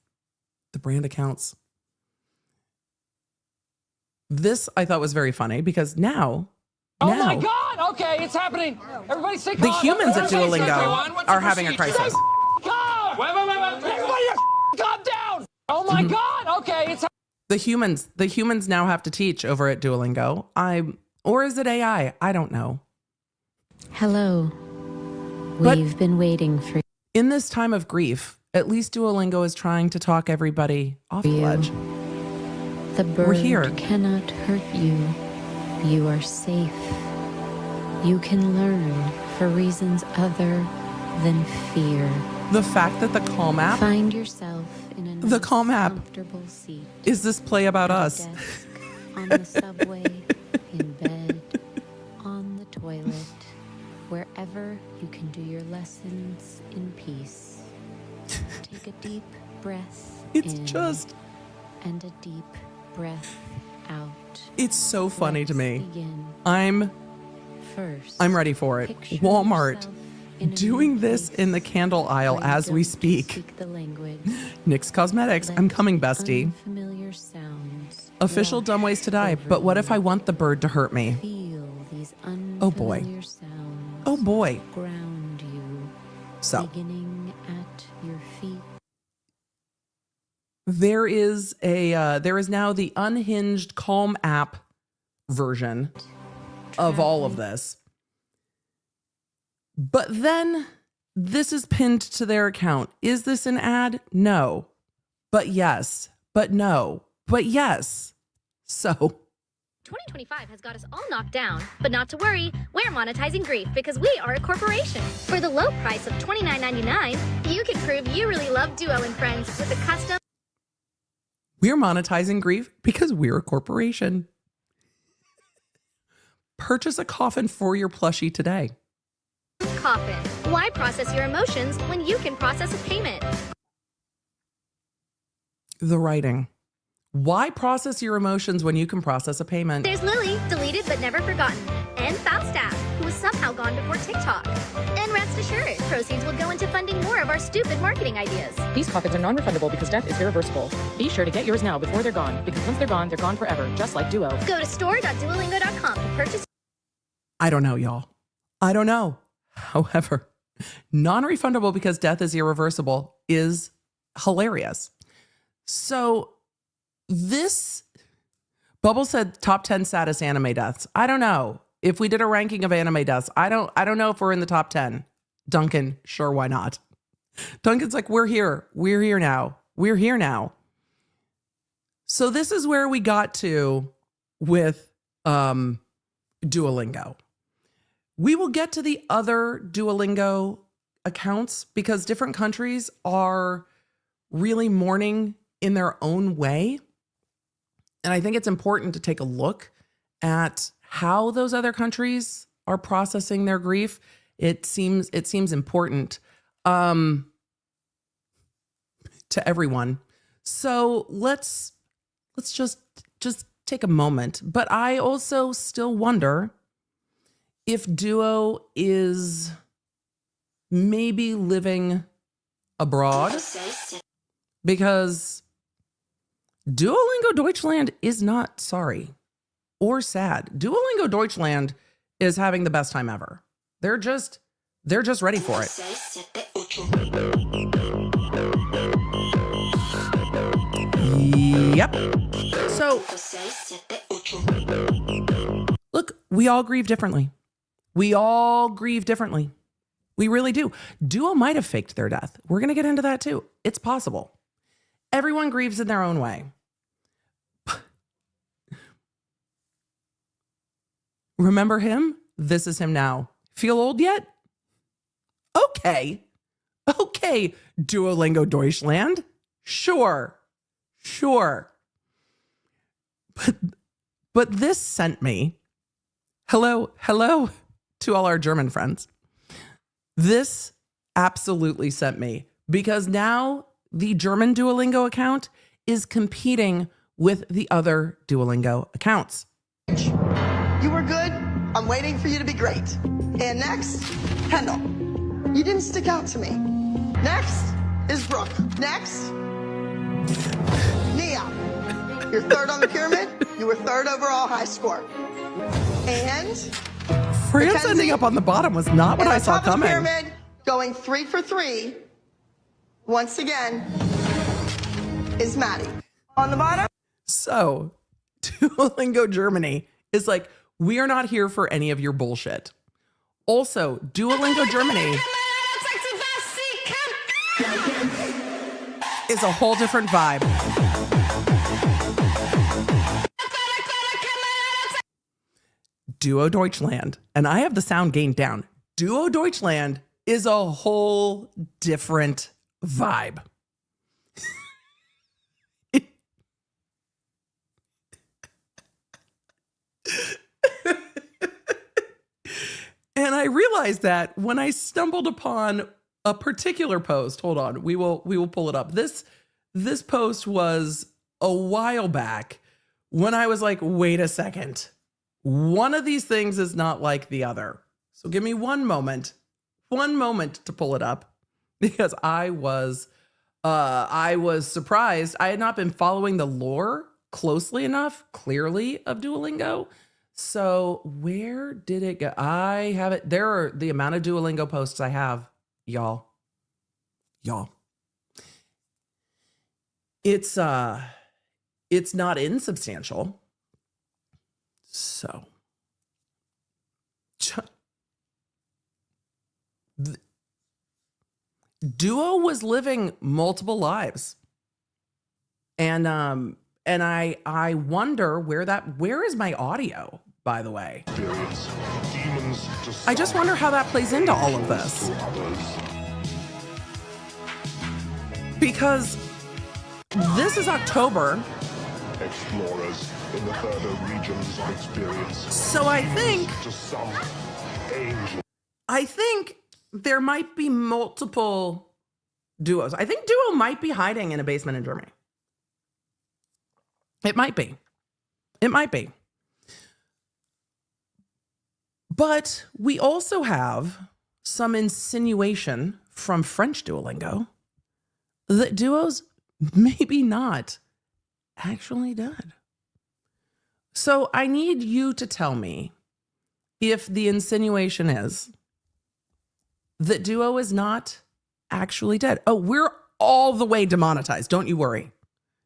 This I thought was very funny because now, my God! Okay, it's happening. Everybody stay calm. The humans at Duolingo are having a crisis. Calm! Wait. Everybody calm down! Oh my God! Okay, it's the humans now have to teach over at Duolingo. Or is it AI? I don't know. Hello. We've been waiting for in this time of grief. At least Duolingo is trying to talk everybody off the ledge. The bird We're here. Cannot hurt you. You are safe. You can learn for reasons other than fear. The fact that the Calm app, find yourself in a nice, comfortable seat. Is this play about us? Desk, on the subway, in bed, on the toilet, wherever you can do your lessons in peace. Take a deep breath in and a deep breath out. It's so funny to me. I'm ready for it. Walmart doing this in the candle aisle as we speak. NYX Cosmetics, I'm coming, bestie. Official dumb ways to die, but what if I want the bird to hurt me? Oh boy. Oh boy. Ground you. So beginning at your feet. There is now the unhinged Calm app version of all of this. But then this is pinned to their account. Is this an ad? No. But yes, but no, but yes. So 2025 has got us all knocked down, but not to worry, we're monetizing grief because we are a corporation. For the low price of $29.99, you can prove you really love Duo and Friends with a custom. we're monetizing grief because we're a corporation. Purchase a coffin for your plushie today. Coffin. Why process your emotions when you can process a payment? The writing. Why process your emotions when you can process a payment? There's Lily, deleted but never forgotten, and Falstaff, who was somehow gone before TikTok. And rest assured, proceeds will go into funding more of our stupid marketing ideas. These coffins are non-refundable because death is irreversible. Be sure to get yours now before they're gone, because once they're gone forever, just like Duo. Go to store.duolingo.com to purchase. I don't know, y'all. I don't know. However, non-refundable because death is irreversible is hilarious. So this Bubble said top 10 saddest anime deaths. I don't know. If we did a ranking of anime deaths, I don't know if we're in the top 10. Duncan, sure, why not? Duncan's like, we're here. We're here now. We're here now. So this is where we got to with Duolingo. We will get to the other Duolingo accounts because different countries are really mourning in their own way. And I think it's important to take a look at how those other countries are processing their grief. It seems important to everyone. So let's just take a moment. But I also still wonder if Duo is maybe living abroad, because Duolingo Deutschland is not sorry or sad. Duolingo Deutschland is having the best time ever. They're just ready for it. Yep. So look, we all grieve differently. We all grieve differently. We really do. Duo might have faked their death. We're going to get into that too. It's possible. Everyone grieves in their own way. Remember him? This is him now. Feel old yet? Okay. Okay, Duolingo Deutschland. Sure. But this sent me. Hello to all our German friends. This absolutely sent me because now the German Duolingo account is competing with the other Duolingo accounts. You were good. I'm waiting for you to be great. And next, Kendall. You didn't stick out to me. Next is Brooke. Next, Nia. You're third on the pyramid. You were third overall high score. And France Mackenzie, ending up on the bottom was not what I saw coming. Pyramid, going 3 for 3. Once again, is Maddie. On the bottom. So, Duolingo Germany is like, we are not here for any of your bullshit. Also, Duolingo Germany is a whole different vibe. Duo Deutschland, and I have the sound gained down. Duo Deutschland is a whole different vibe. And I realized that when I stumbled upon a particular post. Hold on, we will pull it up. This post was a while back when I was like, wait a second. One of these things is not like the other. So give me one moment to pull it up, because I was surprised. I had not been following the lore closely enough, clearly, of Duolingo. So where did it go? I have it. There are the amount of Duolingo posts I have, y'all. It's not insubstantial. So Duo was living multiple lives. And I wonder where is my audio, by the way? I just wonder how that plays into all of this. Because this is October. Explorers in the further regions of experience. So I think there might be multiple duos. I think Duo might be hiding in a basement in Germany. It might be. It might be. But we also have some insinuation from French Duolingo that Duo's maybe not actually dead. So I need you to tell me if the insinuation is that Duo is not actually dead. Oh, we're all the way demonetized. Don't you worry.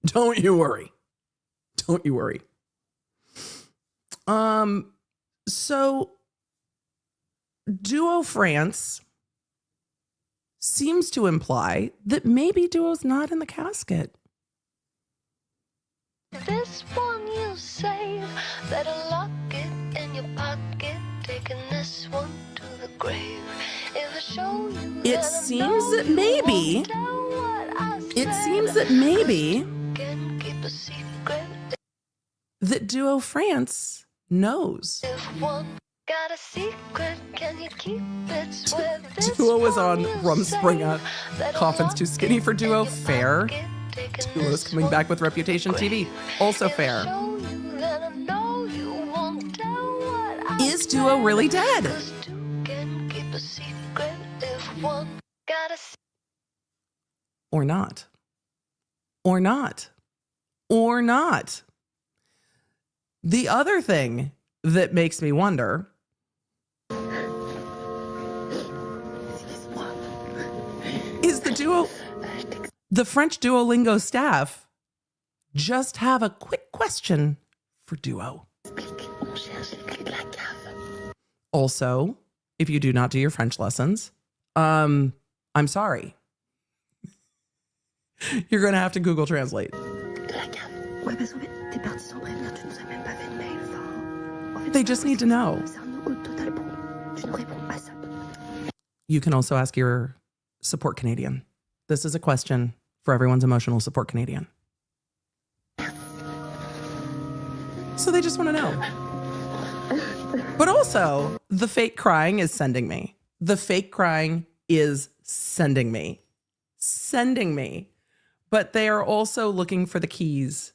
Don't you worry. Don't you worry. So Duo France seems to imply that maybe Duo's not in the casket. This one you save, better lock it in your pocket, taking this one to the grave. If I show you It seems that maybe can keep a secret. That Duo France knows. If one got a secret, can you keep it? Swear this Duo was on one you Rumspringa. save, Coffin's too skinny for Duo. Fair. taking Duo's this coming back with Reputation TV. Also fair. show you, then I know you won't tell what I Is Duo really dead? can keep a secret. If one got a Or not. Or not. Or not. The other thing that makes me wonder is the French Duolingo staff just have a quick question for Duo. Also, if you do not do your French lessons, I'm sorry. You're going to have to Google Translate. They just need to know. You can also ask your support Canadian. This is a question for everyone's emotional support Canadian. So they just want to know. But also, the fake crying is sending me. The fake crying is sending me. Sending me. But they are also looking for the keys.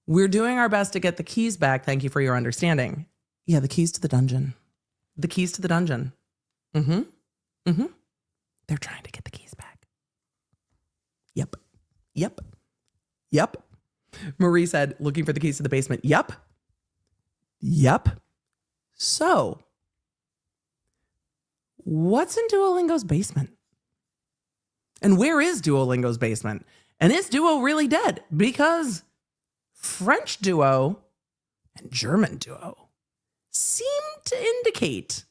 We're doing our best to get the keys back. Thank you for your understanding. Yeah, the keys to the dungeon. The keys to the dungeon. Mm-hmm. Mm-hmm. They're trying to get the keys back. Yep. Yep. Yep. Marie said, looking for the keys to the basement. Yep. Yep. So, what's in Duolingo's basement? And where is Duolingo's basement? And is Duo really dead? Because French Duo and German Duo seem to indicate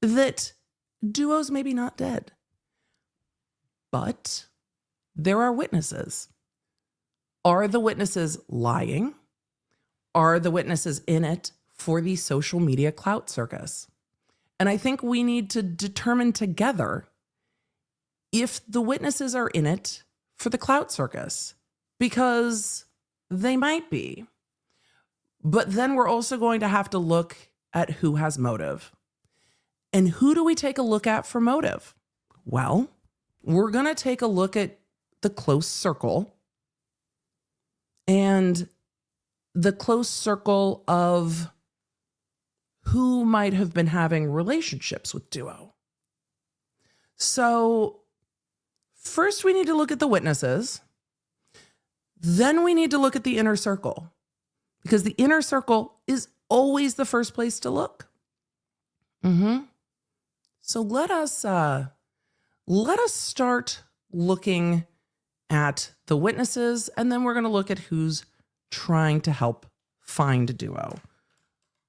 that Duo's maybe not dead. But there are witnesses. Are the witnesses lying? Are the witnesses in it for the social media clout circus? And I think we need to determine together if the witnesses are in it for the clout circus, because they might be. But then we're also going to have to look at who has motive. And who do we take a look at for motive? Well, we're going to take a look at the close circle and the close circle of who might have been having relationships with Duo. So first we need to look at the witnesses. Then we need to look at the inner circle, because the inner circle is always the first place to look. So let us start looking at the witnesses, and then we're going to look at who's trying to help find Duo.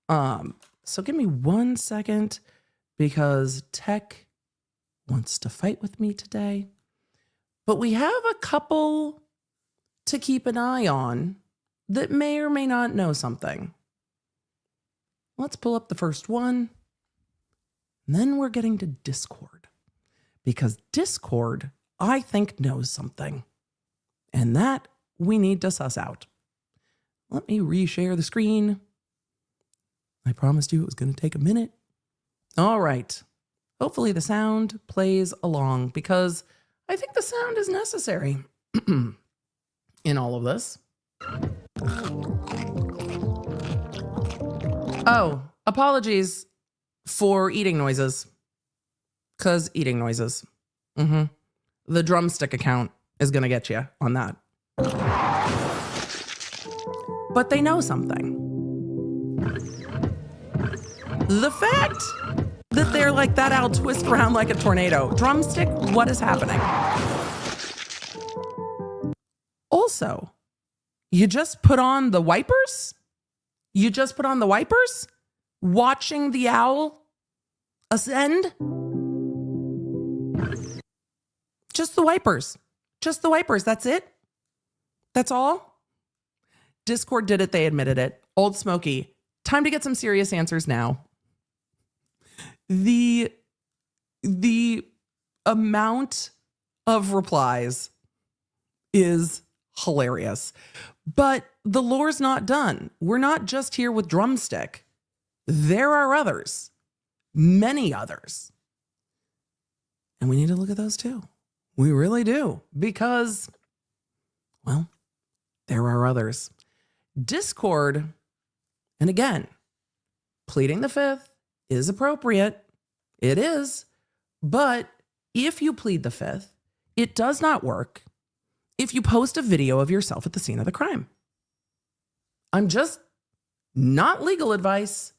So give me 1 second, because tech wants to fight with me today. But we have a couple to keep an eye on that may or may not know something. Let's pull up the first one. And then we're getting to Discord. Because Discord, I think, knows something. And that we need to suss out. Let me reshare the screen. I promised you it was going to take a minute. All right. Hopefully the sound plays along because I think the sound is necessary in all of this. Oh, apologies for eating noises. Because eating noises. The drumstick account is going to get you on that. But they know something. The fact that they're like, that owl twist around like a tornado. Drumstick, what is happening? Also, you just put on the wipers? You just put on the wipers? Watching the owl ascend? Just the wipers. Just the wipers. That's it? That's all? Discord did it. They admitted it. Old Smoky. Time to get some serious answers now. The amount of replies is hilarious. But the lore's not done. We're not just here with Drumstick. There are others. Many others. And we need to look at those too. We really do. Because, well, there are others. Discord, and again, pleading the fifth is appropriate. It is. But if you plead the fifth, it does not work if you post a video of yourself at the scene of the crime. I'm just not legal advice,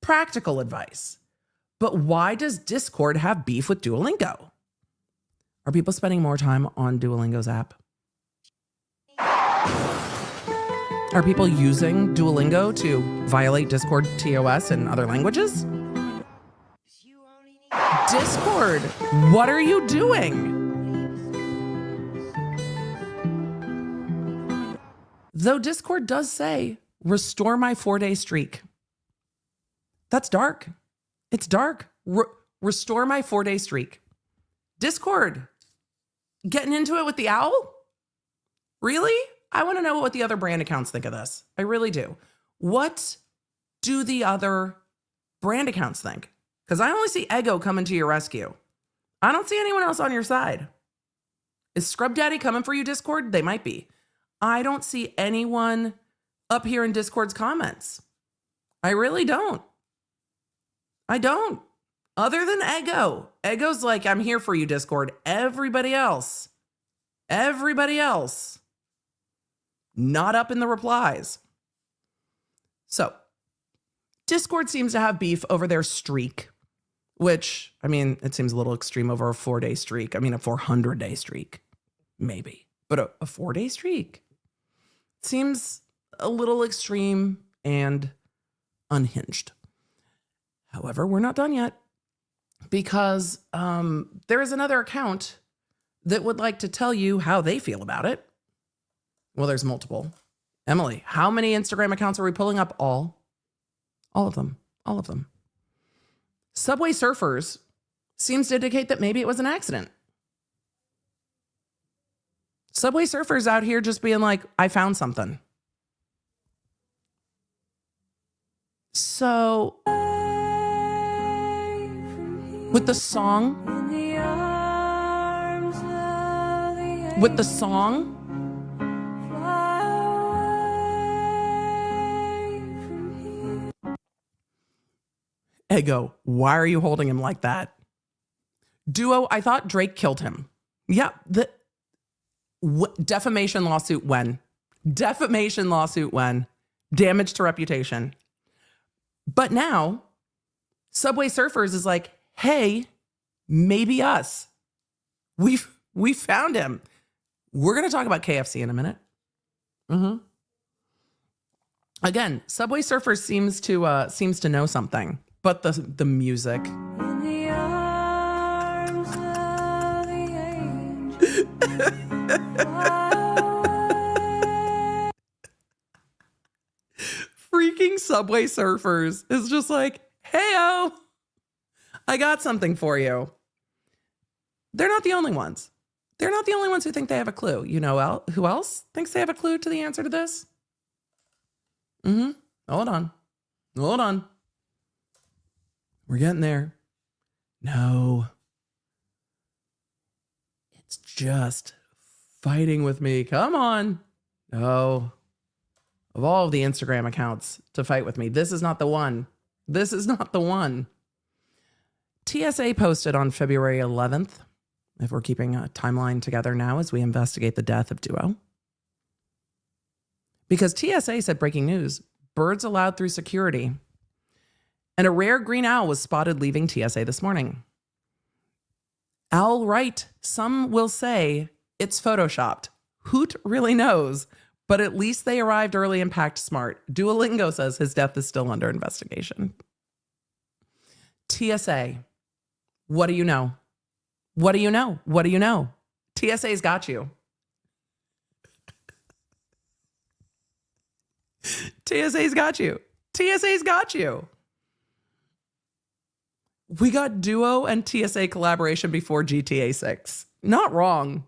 practical advice. But why does Discord have beef with Duolingo? Are people spending more time on Duolingo's app? Are people using Duolingo to violate Discord TOS in other languages? Discord, what are you doing? Though Discord does say, restore my 4-day streak. That's dark. It's dark. Restore my 4-day streak. Discord, getting into it with the owl? Really? I want to know what the other brand accounts think of this. I really do. What do the other brand accounts think? Because I only see Ego coming to your rescue. I don't see anyone else on your side. Is Scrub Daddy coming for you, Discord? They might be. I don't see anyone up here in Discord's comments. I really don't. I don't. Other than Ego. Ego's like, I'm here for you, Discord. Everybody else, not up in the replies. So, Discord seems to have beef over their streak, which, I mean, it seems a little extreme over a 4-day streak. I mean, a 400-day streak, maybe. But a 4-day streak seems a little extreme and unhinged. However, we're not done yet because there is another account that would like to tell you how they feel about it. Well, there's multiple. Emily, how many Instagram accounts are we pulling up? All of them. All of them. Subway Surfers seems to indicate that maybe it was an accident. Subway Surfers out here just being like, I found something. So, with the song, Ego, why are you holding him like that? Duo, I thought Drake killed him. Yeah, defamation lawsuit when? Defamation lawsuit when? Damage to reputation. But now, Subway Surfers is like, hey, maybe us. We found him. We're going to talk about KFC in a minute. Again, Subway Surfers seems to know something, but the music. In the arms of the angel. Freaking Subway Surfers is just like, hey-o, I got something for you. They're not the only ones. They're not the only ones who think they have a clue. You know who else thinks they have a clue to the answer to this? Hold on. We're getting there. No. It's just fighting with me. Come on. No. Of all of the Instagram accounts to fight with me, this is not the one. This is not the one. TSA posted on February 11th, if we're keeping a timeline together now as we investigate the death of Duo. Because TSA said, breaking news, birds allowed through security. And a rare green owl was spotted leaving TSA this morning. Owl right, some will say it's photoshopped. Hoot really knows, but at least they arrived early and packed smart. Duolingo says his death is still under investigation. TSA, what do you know? What do you know? What do you know? TSA's got you. TSA's got you. TSA's got you. We got Duo and TSA collaboration before GTA 6. Not wrong.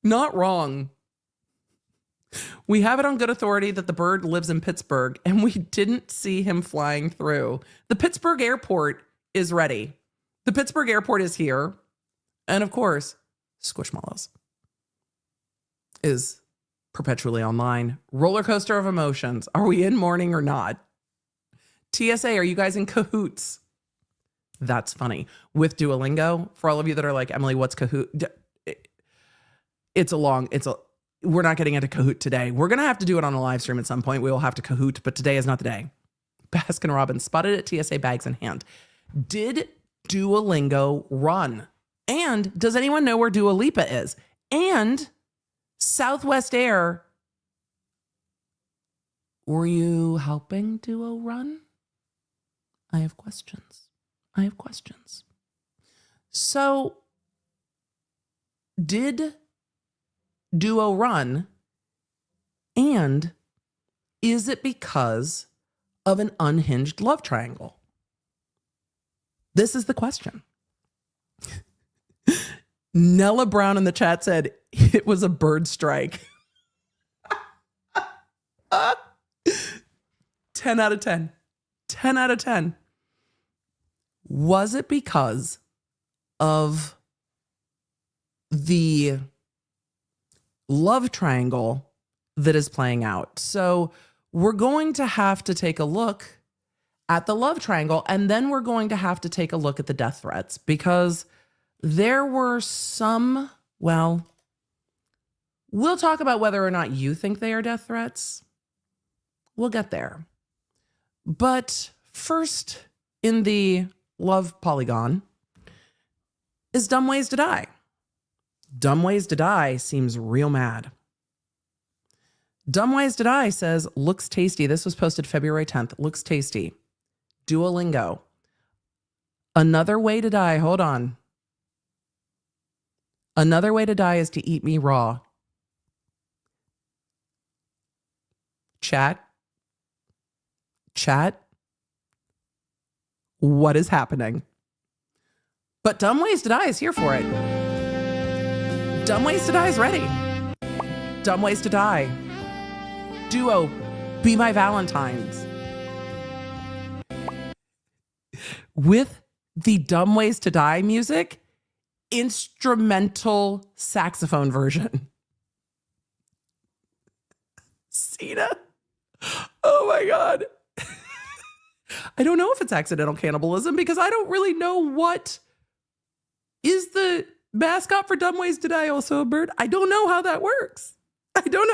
Not wrong. We have it on good authority that the bird lives in Pittsburgh, and we didn't see him flying through. The Pittsburgh airport is ready. The Pittsburgh airport is here. And of course, Squishmallows is perpetually online. Roller coaster of emotions. Are we in mourning or not? TSA, are you guys in cahoots? That's funny. With Duolingo, for all of you that are like, Emily, what's Kahoot? We're not getting into Kahoot today. We're going to have to do it on a live stream at some point. We will have to Kahoot, but today is not the day. Baskin Robbins spotted at TSA bags in hand. Did Duolingo run? And does anyone know where Dua Lipa is? And Southwest Air, were you helping Duo run? I have questions. So, did Duo run? And is it because of an unhinged love triangle? This is the question. Nella Brown in the chat said it was a bird strike. 10 out of 10. 10 out of 10. Was it because of the love triangle that is playing out? So we're going to have to take a look at the love triangle, and then we're going to have to take a look at the death threats, because there were some, well, we'll talk about whether or not you think they are death threats. We'll get there. But first in the love polygon is Dumb Ways to Die. Dumb Ways to Die seems real mad. Dumb Ways to Die says, looks tasty. This was posted February 10th. Looks tasty. Duolingo. Another way to die. Hold on. Another way to die is to eat me raw. Chat. What is happening? But Dumb Ways to Die is here for it. Dumb Ways to Die is ready. Dumb Ways to Die. Duo, be my Valentine's. With the Dumb Ways to Die music, instrumental saxophone version. Cena. Oh my God. I don't know if it's accidental cannibalism, because I don't really know what is the mascot for Dumb Ways to Die also a bird. I don't know how that works. I don't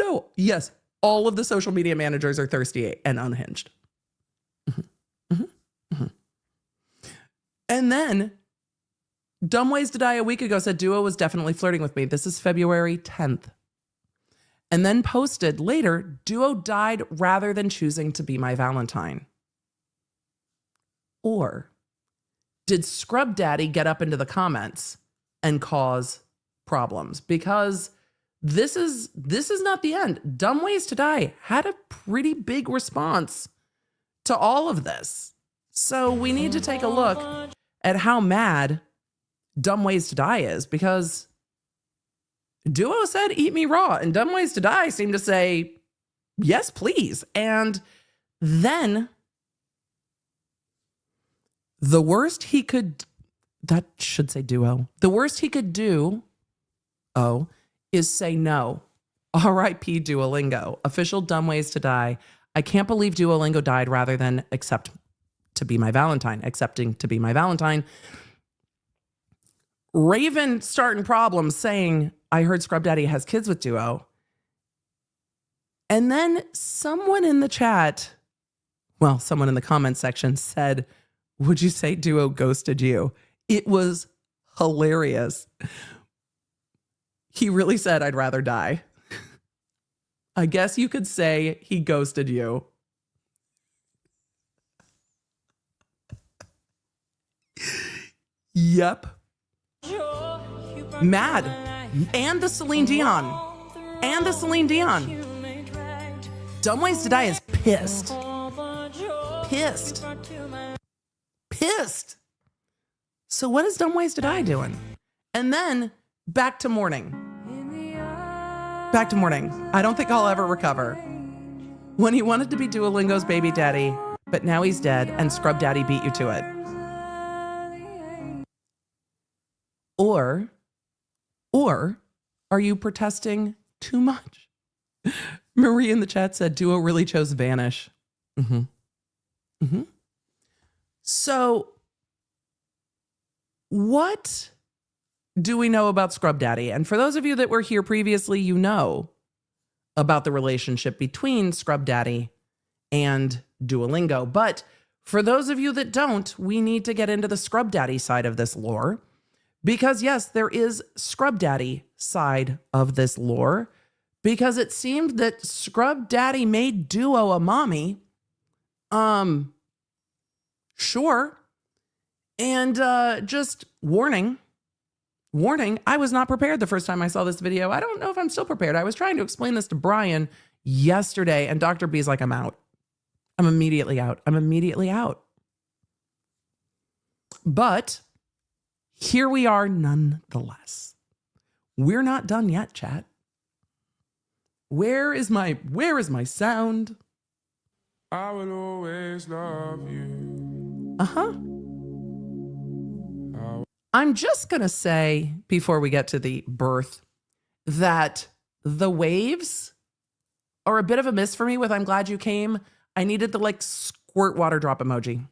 know. Yes, all of the social media managers are thirsty and unhinged. And then Dumb Ways to Die a week ago said Duo was definitely flirting with me. This is February 10th. And then posted later, Duo died rather than choosing to be my Valentine. Or did Scrub Daddy get up into the comments and cause problems? Because this is not the end. Dumb Ways to Die had a pretty big response to all of this. So we need to take a look at how mad Dumb Ways to Die is, because Duo said, eat me raw. And Dumb Ways to Die seemed to say, yes, please. And then the worst he could, that should say Duo. The worst he could do, is say no. R.I.P. Duolingo. Official Dumb Ways to Die. I can't believe Duolingo died rather than accepting to be my Valentine. Raven starting problems saying, I heard Scrub Daddy has kids with Duo. And then someone in the chat, well, someone in the comments section said, would you say Duo ghosted you? It was hilarious. He really said, I'd rather die. I guess you could say he ghosted you. Yep. Mad. And the Celine Dion. Dumb Ways to Die is pissed. So what is Dumb Ways to Die doing? And then back to mourning. I don't think I'll ever recover. When he wanted to be Duolingo's baby daddy, but now he's dead and Scrub Daddy beat you to it. Or are you protesting too much? Marie in the chat said Duo really chose Vanish. So what do we know about Scrub Daddy? And for those of you that were here previously, you know about the relationship between Scrub Daddy and Duolingo. But for those of you that don't, we need to get into the Scrub Daddy side of this lore. Because yes, there is Scrub Daddy side of this lore. Because it seemed that Scrub Daddy made Duo a mommy. Sure. And just warning, I was not prepared the first time I saw this video. I don't know if I'm still prepared. I was trying to explain this to Brian yesterday, and Dr. B's like, I'm out. I'm immediately out. But here we are nonetheless. We're not done yet, chat. Where is my sound? I will always love you. I'm just going to say, before we get to the birth, that the waves are a bit of a miss for me with I'm glad you came. I needed the squirt water drop emoji.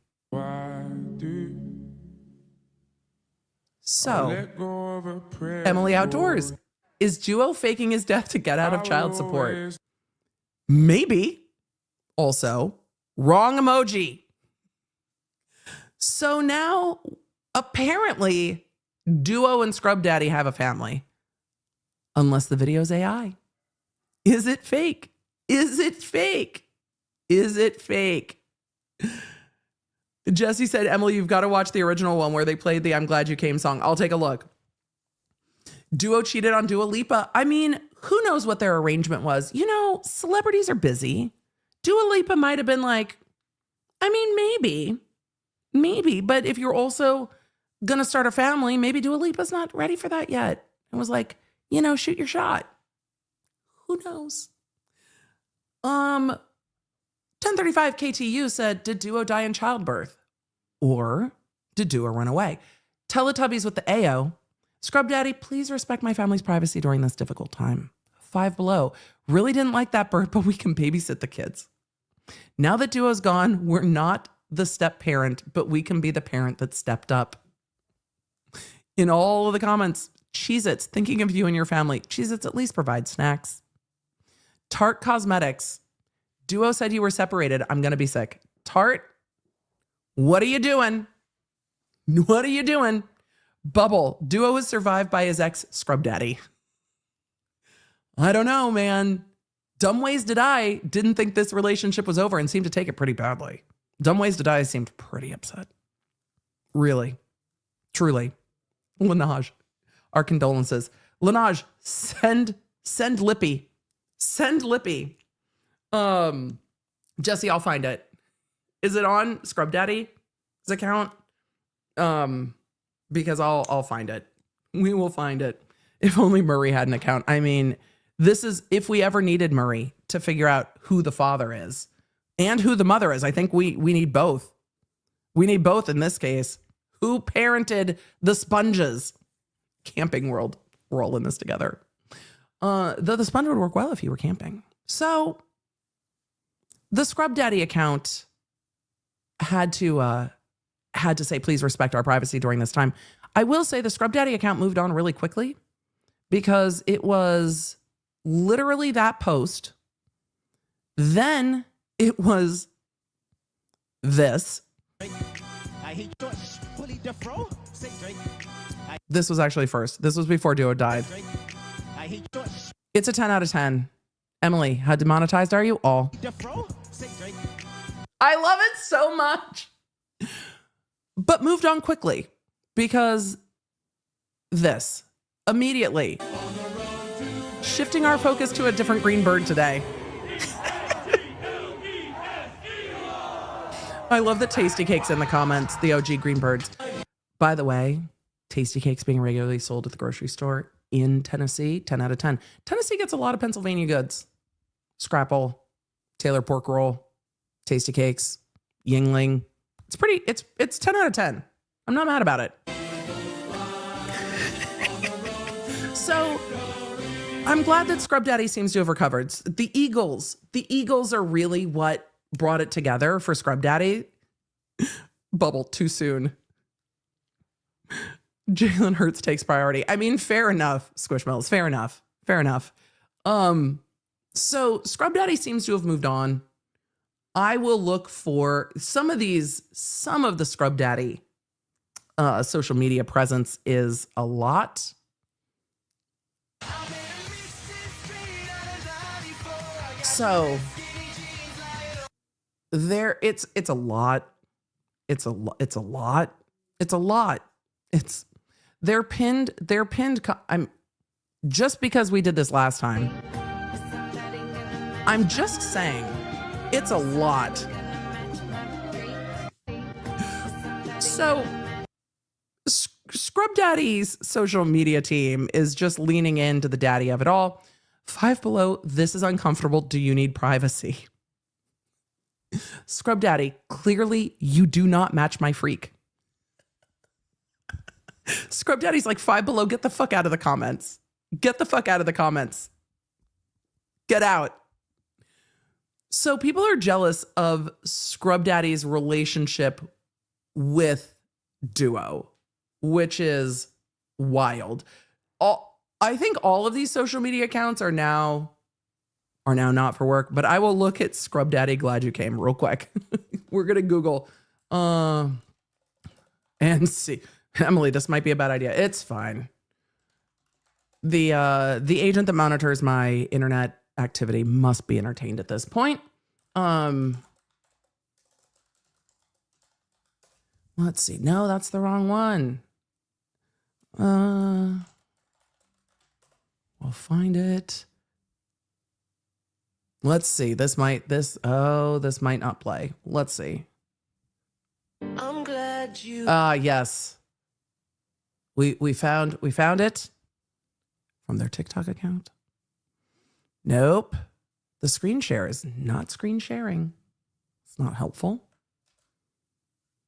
So, Emily Outdoors. Is Duo faking his death to get out of child support? Maybe. Also, wrong emoji. So now, apparently, Duo and Scrub Daddy have a family. Unless the video's AI. Is it fake? Jesse said, Emily, you've got to watch the original one where they played the I'm Glad You Came song. I'll take a look. Duo cheated on Dua Lipa. I mean, who knows what their arrangement was? You know, celebrities are busy. Dua Lipa might have been like, I mean, maybe. But if you're also going to start a family, maybe Dua Lipa's not ready for that yet. It was like, shoot your shot. Who knows? 1035 KTU said, did Duo die in childbirth? Or did Duo run away? Teletubbies with the AO. Scrub Daddy, please respect my family's privacy during this difficult time. 5 Below. Really didn't like that birth, but we can babysit the kids. Now that Duo's gone, we're not the step parent, but we can be the parent that stepped up. In all of the comments, Cheez-Its, thinking of you and your family. Cheez-Its at least provide snacks. Tarte Cosmetics. Duo said you were separated. I'm going to be sick. Tarte, what are you doing? Bubble. Duo was survived by his ex, Scrub Daddy. I don't know, man. Dumb Ways to Die didn't think this relationship was over and seemed to take it pretty badly. Dumb Ways to Die seemed pretty upset. Really, Truly. Lanaj, our condolences. Lanaj, send Lippy. Send Lippy. Jesse, I'll find it. Is it on Scrub Daddy's account? Because I'll find it. We will find it. If only Murray had an account. I mean, this is if we ever needed Murray to figure out who the father is and who the mother is. I think we need both. We need both in this case. Who parented the sponges? Camping World. We're all in this together. Though the sponge would work well if you were camping. So the Scrub Daddy account had to say, please respect our privacy during this time. I will say the Scrub Daddy account moved on really quickly because it was literally that post. Then it was this. This was actually first. This was before Duo died. It's a 10 out of 10. Emily, how demonetized are you all? I love it so much. But moved on quickly because this immediately shifting our focus to a different green bird today. I love the Tasty Cakes in the comments, the OG green birds. By the way, Tasty Cakes being regularly sold at the grocery store in Tennessee, 10 out of 10. Tennessee gets a lot of Pennsylvania goods. Scrapple, Taylor pork roll, Tasty Cakes, Yingling. It's 10 out of 10. I'm not mad about it. So I'm glad that Scrub Daddy seems to have recovered. The Eagles are really what brought it together for Scrub Daddy. Bubble too soon. Jalen Hurts takes priority. I mean, fair enough, Squishmallows. Fair enough. So Scrub Daddy seems to have moved on. I will look for some of the Scrub Daddy social media presence is a lot. So there it's a lot. They're pinned. I'm just because we did this last time. I'm just saying it's a lot. So Scrub Daddy's social media team is just leaning into the daddy of it all. 5 Below, this is uncomfortable. Do you need privacy? Scrub Daddy, clearly you do not match my freak. Scrub Daddy's like 5 Below, get the fuck out of the comments. Get the fuck out of the comments. Get out. So people are jealous of Scrub Daddy's relationship with Duo, which is wild. I think all of these social media accounts are now not for work, but I will look at Scrub Daddy Glad You Came real quick. We're going to Google and see. Emily, this might be a bad idea. It's fine. The agent that monitors my internet activity must be entertained at this point. Let's see. No, that's the wrong one. We'll find it. Let's see. This might not play. Let's see. I'm glad you yes. We found it from their TikTok account. Nope. The screen share is not screen sharing. It's not helpful.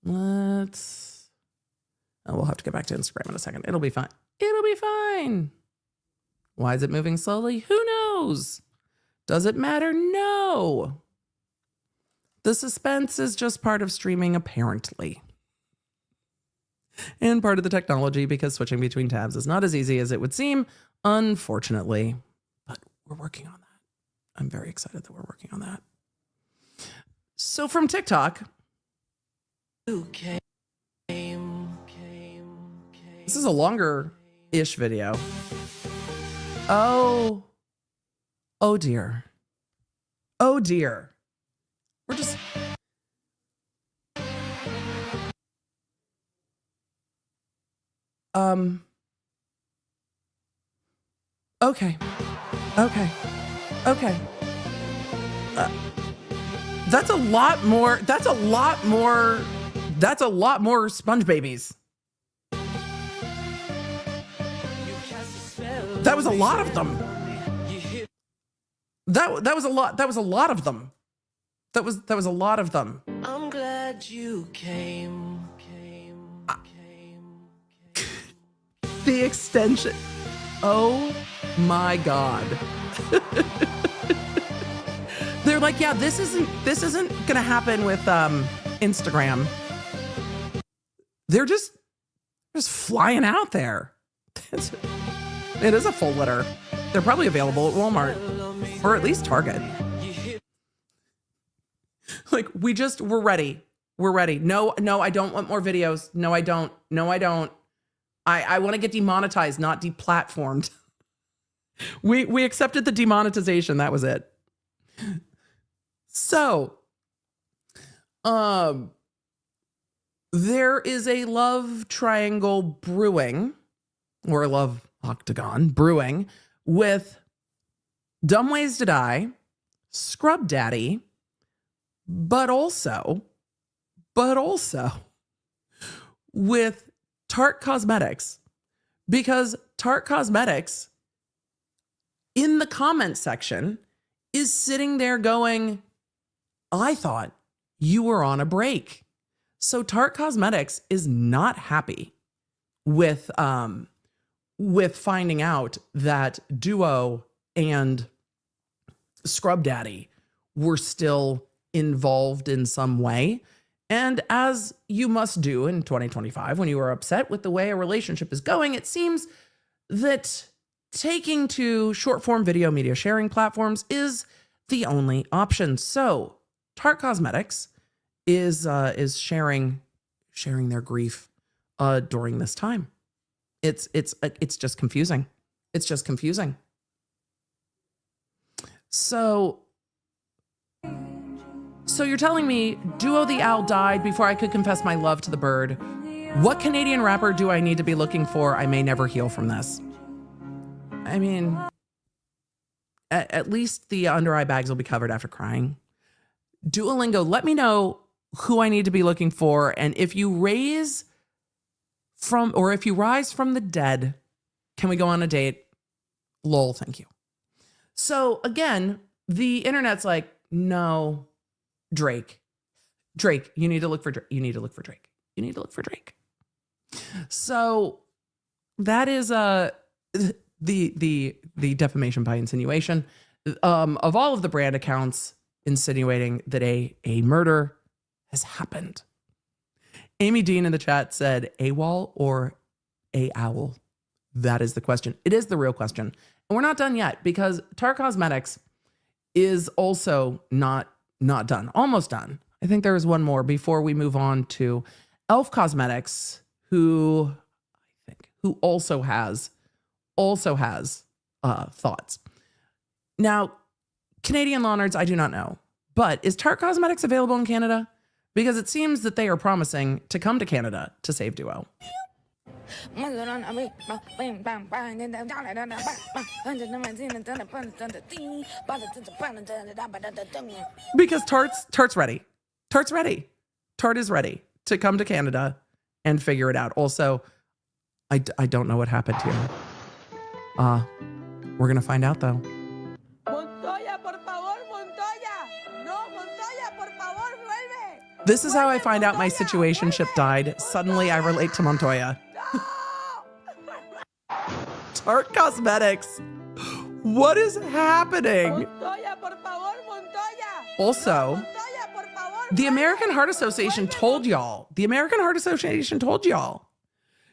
We'll have to get back to Instagram in a second. It'll be fine. Why is it moving slowly? Who knows? Does it matter? No. The suspense is just part of streaming, apparently. And part of the technology, because switching between tabs is not as easy as it would seem, unfortunately. But we're working on that. I'm very excited that we're working on that. So from TikTok, this is a longer-ish video. Oh dear. We're just... Okay. That's a lot more sponge babies. That was a lot of them. That was a lot of them. That was a lot of them. I'm glad you came. The extension. Oh my God. They're like, yeah, this isn't gonna happen with Instagram. They're just flying out there. It is a full litter. They're probably available at Walmart or at least Target. Like, we're ready. We're ready. No, I don't want more videos. No, I don't. I want to get demonetized, not deplatformed. We accepted the demonetization. That was it. So, there is a love triangle brewing, or a love octagon brewing, with Dumb Ways to Die, Scrub Daddy, but also with Tarte Cosmetics, because Tarte Cosmetics in the comment section is sitting there going, I thought you were on a break. So Tarte Cosmetics is not happy with finding out that Duo and Scrub Daddy were still involved in some way. And as you must do in 2025, when you are upset with the way a relationship is going, it seems that taking to short form video media sharing platforms is the only option. So Tarte Cosmetics is sharing their grief during this time. It's just confusing. It's just confusing. So you're telling me Duo the Owl died before I could confess my love to the bird. What Canadian rapper do I need to be looking for? I may never heal from this. I mean, at least the under eye bags will be covered after crying. Duolingo, let me know who I need to be looking for. And if you rise from the dead, can we go on a date? Lol, thank you. So again, the internet's like, no, Drake, you need to look for Drake. You need to look for Drake. You need to look for Drake. So that is the defamation by insinuation of all of the brand accounts insinuating that a murder has happened. Amy Dean in the chat said AWOL or A-owl. That is the question. It is the real question. And we're not done yet because Tarte Cosmetics is also not done. Almost done. I think there is one more before we move on to elfcosmetics, who also has thoughts. Now, Canadian law nerds, I do not know, but is Tarte Cosmetics available in Canada? Because it seems that they are promising to come to Canada to save Duo. Because Tarte's ready. Tarte's ready. Tarte is ready to come to Canada and figure it out. Also, I don't know what happened to you. We're going to find out though. This is how I find out my situationship died. Suddenly I relate to Montoya. Tarte Cosmetics. What is happening? Also, the American Heart Association told y'all. The American Heart Association told y'all.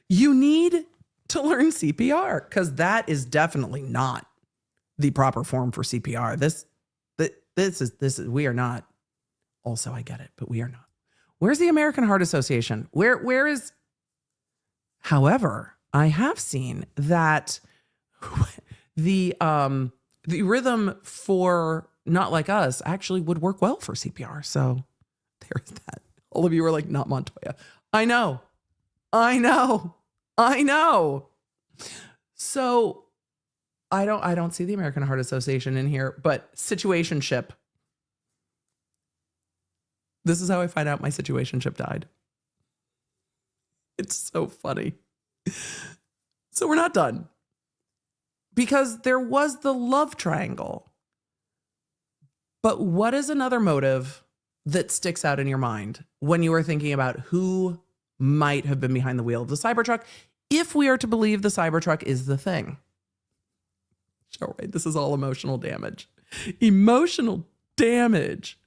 You need to learn CPR because that is definitely not the proper form for CPR. This is we are not. Also, I get it, but we are not. Where's the American Heart Association? Where is? However, I have seen that the rhythm for Not Like Us actually would work well for CPR. So there's that. All of you are like, not Montoya. I know. I know. So I don't see the American Heart Association in here, but situationship. This is how I find out my situationship died. It's so funny. So we're not done. Because there was the love triangle. But what is another motive that sticks out in your mind when you are thinking about who might have been behind the wheel of the Cybertruck, if we are to believe the Cybertruck is the thing? All right, this is all emotional damage. Emotional damage.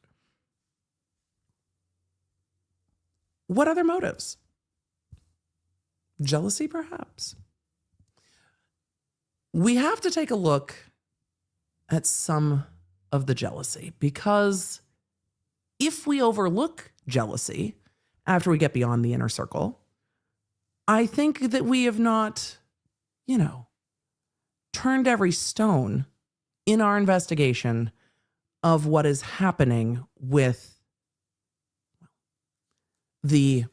What other motives? Jealousy, perhaps. We have to take a look at some of the jealousy, because if we overlook jealousy after we get beyond the inner circle, I think that we have not, turned every stone in our investigation of what is happening with the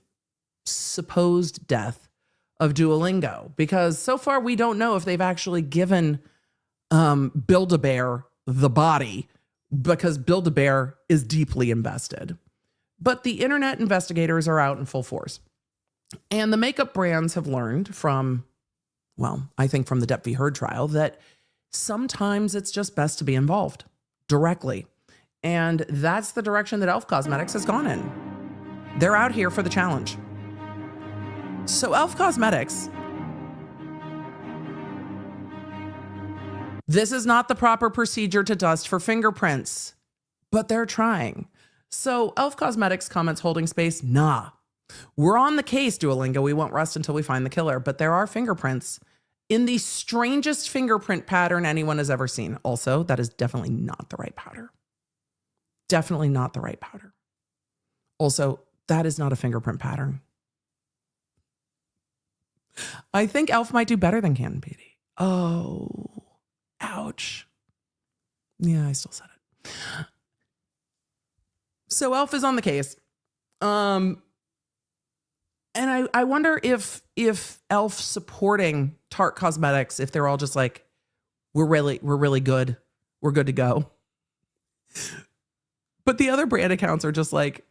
supposed death of Duolingo, because so far we don't know if they've actually given Build-A-Bear the body, because Build-A-Bear is deeply invested. But the internet investigators are out in full force. And the makeup brands have learned from, I think from the Depp v. Heard trial, that sometimes it's just best to be involved directly. And that's the direction that elfcosmetics has gone in. They're out here for the challenge. So elfcosmetics, this is not the proper procedure to dust for fingerprints, but they're trying. So elfcosmetics comments holding space, nah. We're on the case, Duolingo. We won't rest until we find the killer, but there are fingerprints in the strangest fingerprint pattern anyone has ever seen. Also, that is definitely not the right powder. Definitely not the right powder. Also, that is not a fingerprint pattern. I think Elf might do better than Canon PD. Oh, ouch. Yeah, I still said it. So Elf is on the case. And I wonder if Elf supporting Tarte Cosmetics, if they're all just like, we're really good. We're good to go. But the other brand accounts are just like,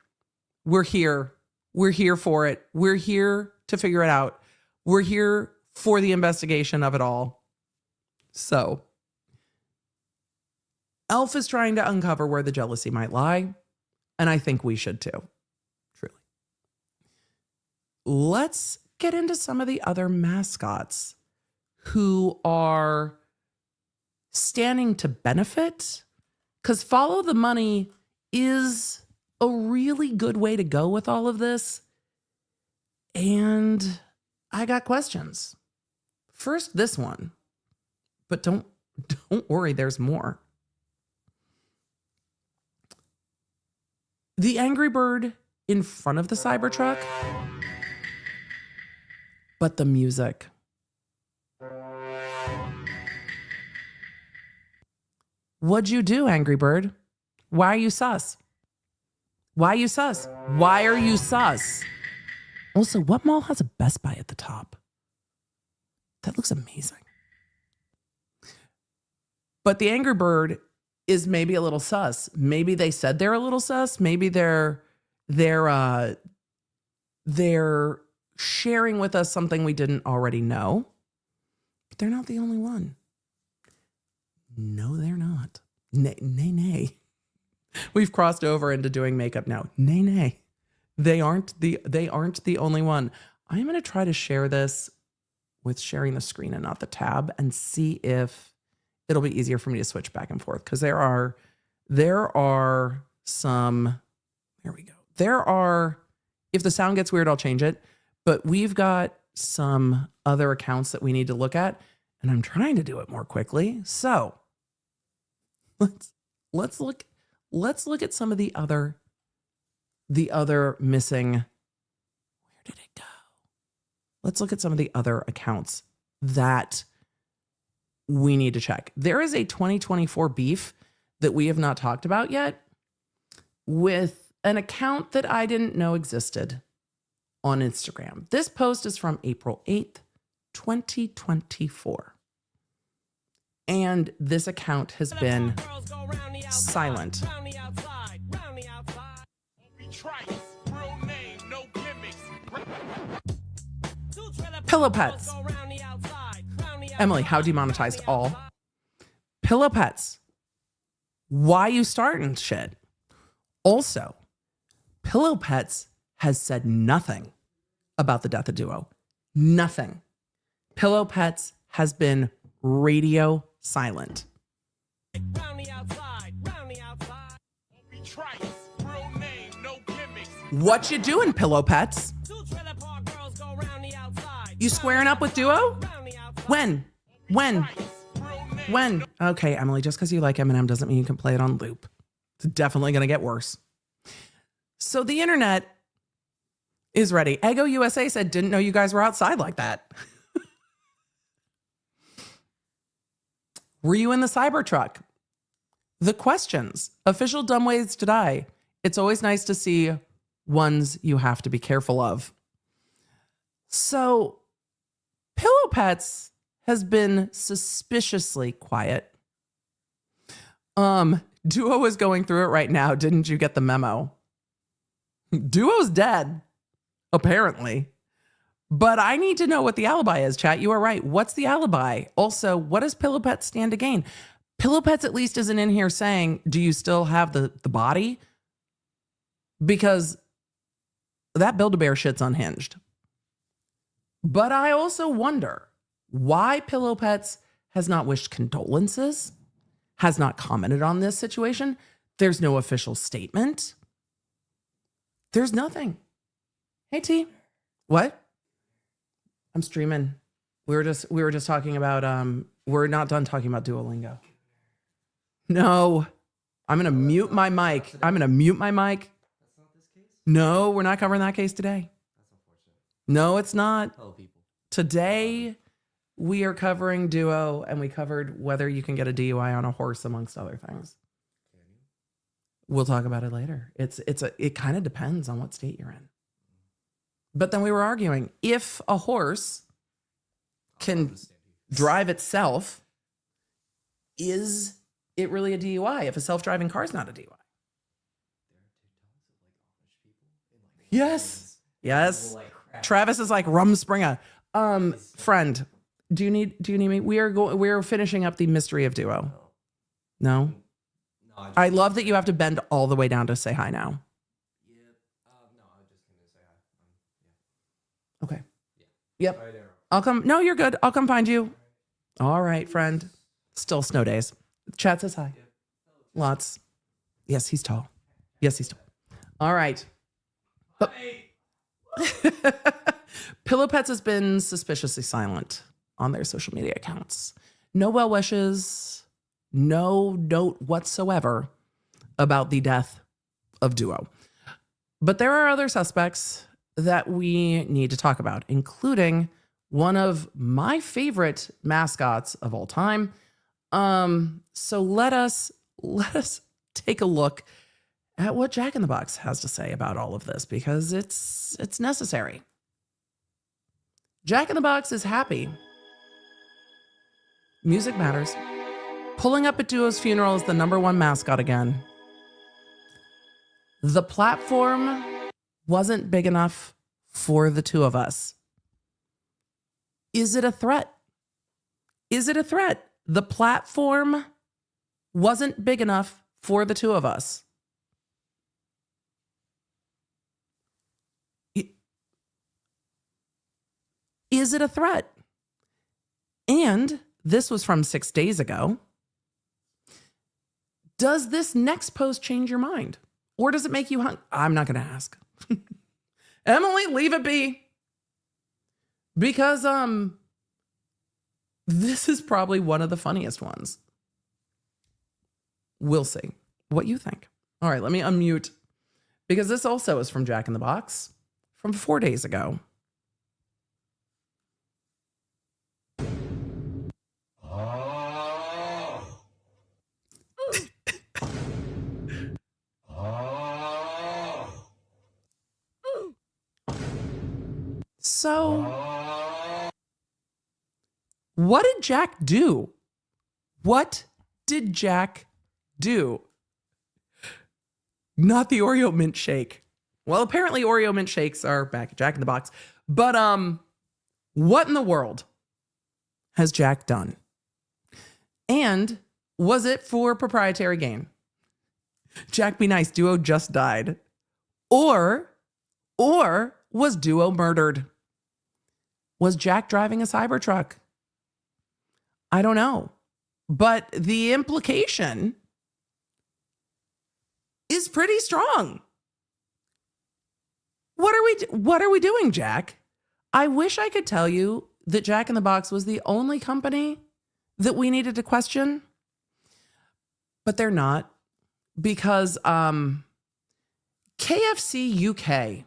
we're here. We're here for it. We're here to figure it out. We're here for the investigation of it all. So Elf is trying to uncover where the jealousy might lie. And I think we should too. Truly. Let's get into some of the other mascots who are standing to benefit. Because follow the money is a really good way to go with all of this. And I got questions. First, this one. But don't worry, there's more. The Angry Bird in front of the Cybertruck. But the music. What'd you do, Angry Bird? Why are you sus? Why are you sus? Why are you sus? Also, what mall has a Best Buy at the top? That looks amazing. But the Angry Bird is maybe a little sus. Maybe they said they're a little sus. Maybe they're sharing with us something we didn't already know. But they're not the only one. No, they're not. Nay. We've crossed over into doing makeup now. Nay. They aren't the only one. I'm going to try to share this with sharing the screen and not the tab and see if it'll be easier for me to switch back and forth, because there are some, there we go. There are, if the sound gets weird, I'll change it, but we've got some other accounts that we need to look at, and I'm trying to do it more quickly. So let's look at some of the other missing. Where did it go? Let's look at some of the other accounts that we need to check. There is a 2024 beef that we have not talked about yet with an account that I didn't know existed on Instagram. This post is from April 8th, 2024. And this account has been silent. Pillow pets. Emily, how demonetized all? Pillow pets. Why you starting shit? Also, Pillow Pets has said nothing about the death of Duo. Nothing. Pillow Pets has been radio silent. What you doing, Pillow Pets? You squaring up with Duo? When? Okay, Emily, just because you like Eminem doesn't mean you can play it on loop. It's definitely going to get worse. So the internet is ready. Ego USA said, didn't know you guys were outside like that. Were you in the Cybertruck? The questions. Official dumb ways to die. It's always nice to see ones you have to be careful of. So Pillow Pets has been suspiciously quiet. Duo is going through it right now. Didn't you get the memo? Duo's dead, apparently. But I need to know what the alibi is, chat. You are right. What's the alibi? Also, what does Pillow Pets stand to gain? Pillow Pets at least isn't in here saying, do you still have the body? Because that Build-A-Bear shit's unhinged. But I also wonder why Pillow Pets has not wished condolences, has not commented on this situation. There's no official statement. There's nothing. Hey, T. What? I'm streaming. We were just talking about, we're not done talking about Duolingo. No. I'm going to mute my mic. No, we're not covering that case today. No, it's not. Today, we are covering Duo, and we covered whether you can get a DUI on a horse, amongst other things. We'll talk about it later. It kind of depends on what state you're in. But then we were arguing, if a horse can drive itself, is it really a DUI if a self-driving car is not a DUI? Yes. Travis is like Rumspringa. Friend, do you need me? We're finishing up the mystery of Duo. No? I love that you have to bend all the way down to say hi now. Okay. Yep. I'll come. No, you're good. I'll come find you. All right, friend. Still snow days. Chat says hi. Lots. Yes, he's tall. All right. Pillow Pets has been suspiciously silent on their social media accounts. No well wishes, no note whatsoever about the death of Duo. But there are other suspects that we need to talk about, including one of my favorite mascots of all time. So let us take a look at what Jack in the Box has to say about all of this, because it's necessary. Jack in the Box is happy. Music matters. Pulling up at Duo's funeral is the #1 mascot again. The platform wasn't big enough for the two of us. Is it a threat? The platform wasn't big enough for the two of us. Is it a threat? And this was from 6 days ago. Does this next post change your mind? Or does it make you hungry? I'm not going to ask. Emily, leave it be. Because this is probably one of the funniest ones. We'll see what you think. All right, let me unmute, because this also is from Jack in the Box from 4 days ago. So What did Jack do? What did Jack do? Not the Oreo mint shake. Well, apparently Oreo mint shakes are back at Jack in the Box. But what in the world has Jack done? And was it for proprietary gain? Jack Be Nice duo just died. Or was duo murdered? Was Jack driving a Cybertruck? I don't know. But the implication is pretty strong. What are we doing, Jack? I wish I could tell you that Jack in the Box was the only company that we needed to question, but they're not, because KFCUKI.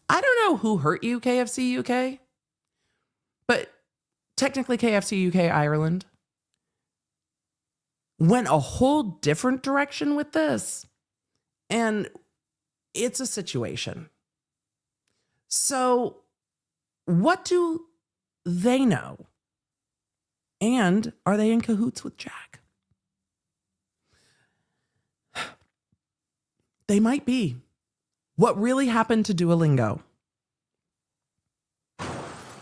I don't know who hurt you, KFCUKI, but technically KFCUKI Ireland went a whole different direction with this, and it's a situation. So what do they know? And are they in cahoots with Jack? They might be. What really happened to Duolingo?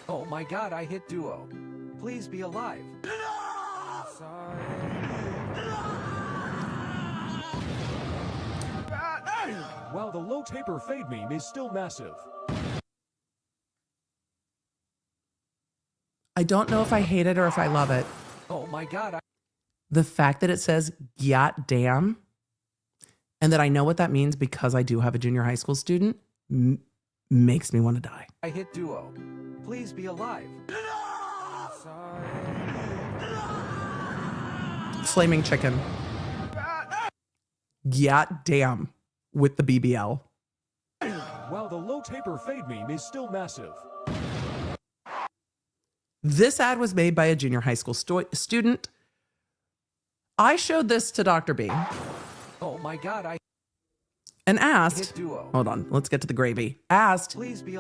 Oh my God, I hit Duo. Please be alive. While the low taper fade meme is still massive. I don't know if I hate it or if I love it. Oh my God. The fact that it says "Yat damn," and that I know what that means because I do have a junior high school student, makes me want to die. I hit Duo. Please be alive. Flaming chicken. Yat damn with the BBL. While the low taper fade meme is still massive. This ad was made by a junior high school student. I showed this to Dr. B. Oh my God, and asked, hold on, let's get to the gravy. Asked, please be.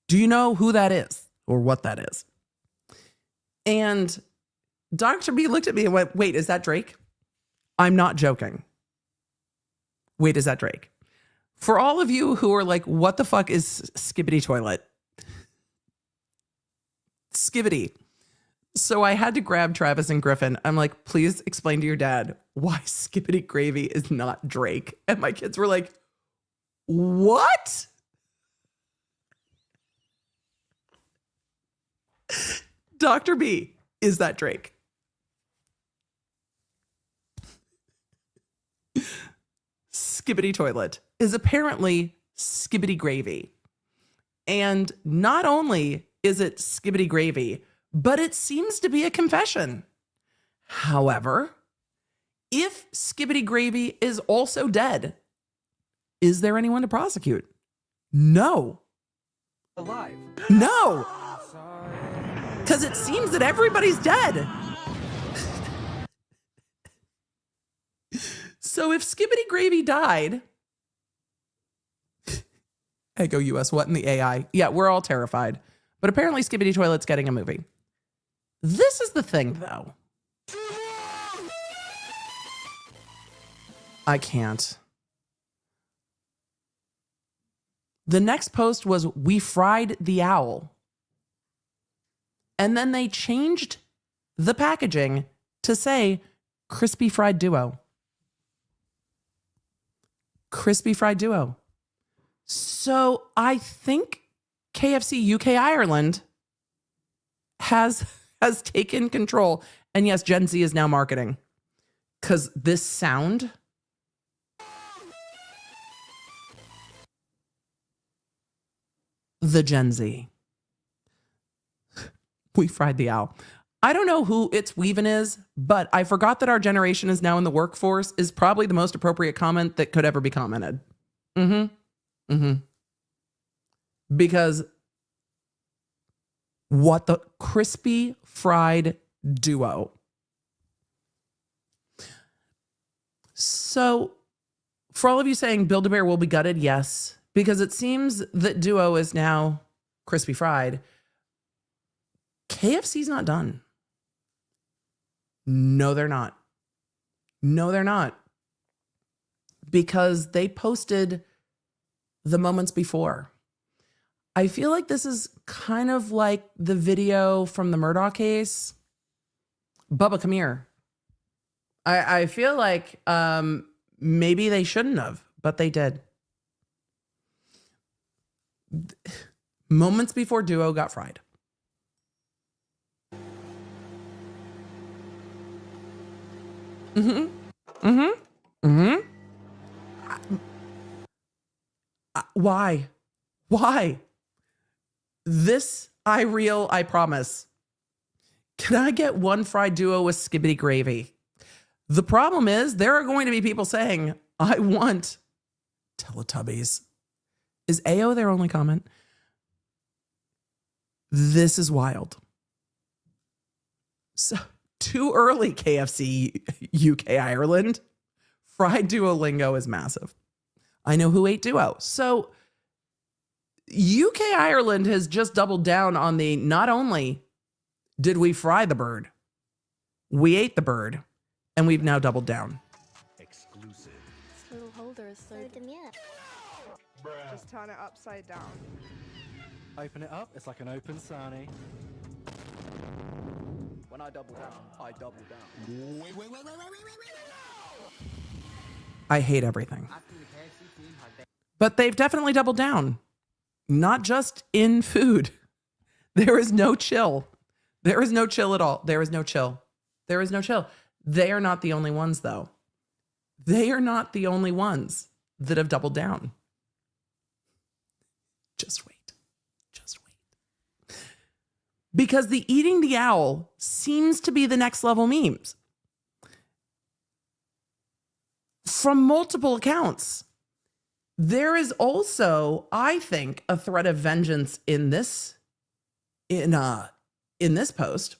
Do you know who that is or what that is? And Dr. B looked at me and went, wait, is that Drake? I'm not joking. Wait, is that Drake? For all of you who are like, what the fuck is Skibbity Toilet? Skibbity. So I had to grab Travis and Griffin. I'm like, please explain to your dad why Skibbity Gravy is not Drake. And my kids were like, what? Dr. B, is that Drake? Skibbity Toilet is apparently Skibbity Gravy. And not only is it Skibbity Gravy, but it seems to be a confession. However, if Skibbity Gravy is also dead, is there anyone to prosecute? No. Alive. No. Because it seems that everybody's dead. So if Skibbity Gravy died, Ego US, what in the AI? Yeah, we're all terrified. But apparently Skibbity Toilet's getting a movie. This is the thing, though. I can't. The next post was, we fried the owl. And then they changed the packaging to say crispy fried duo. Crispy fried duo. So I think KFCUKI Ireland has taken control. And yes, Gen Z is now marketing. Because this sound... The Gen Z. We fried the owl. I don't know who It's Weavin' is, but I forgot that our generation is now in the workforce is probably the most appropriate comment that could ever be commented. Because what the crispy fried duo. So for all of you saying Build-A-Bear will be gutted, yes, because it seems that duo is now crispy fried. KFC's not done. No, they're not. No, they're not. Because they posted the moments before. I feel like this is kind of like the video from the Murdaugh case. Bubba, come here. I feel like maybe they shouldn't have, but they did. Moments before Duo got fried. Why? Why? This I promise. Can I get one fried Duo with skibbity gravy? The problem is there are going to be people saying, I want Teletubbies. Is AO their only comment? This is So too early, KFC UK Ireland. Fried Duolingo is massive. I know who ate Duo. So UK Ireland has just doubled down on the not only did we fry the bird, we ate the bird, and we've now doubled down. This little holder is so demure. Just turn it upside down. Open it up, it's like an open sarnie. When I double down, I double down. Wait. I hate everything. But they've definitely doubled down. Not just in food. There is no chill. There is no chill at all. There is no chill. There is no chill. They are not the only ones, though. They are not the only ones that have doubled down. Just wait. Just wait. Because the eating the owl seems to be the next level memes. From multiple accounts. There is also, I think, a threat of vengeance in this post.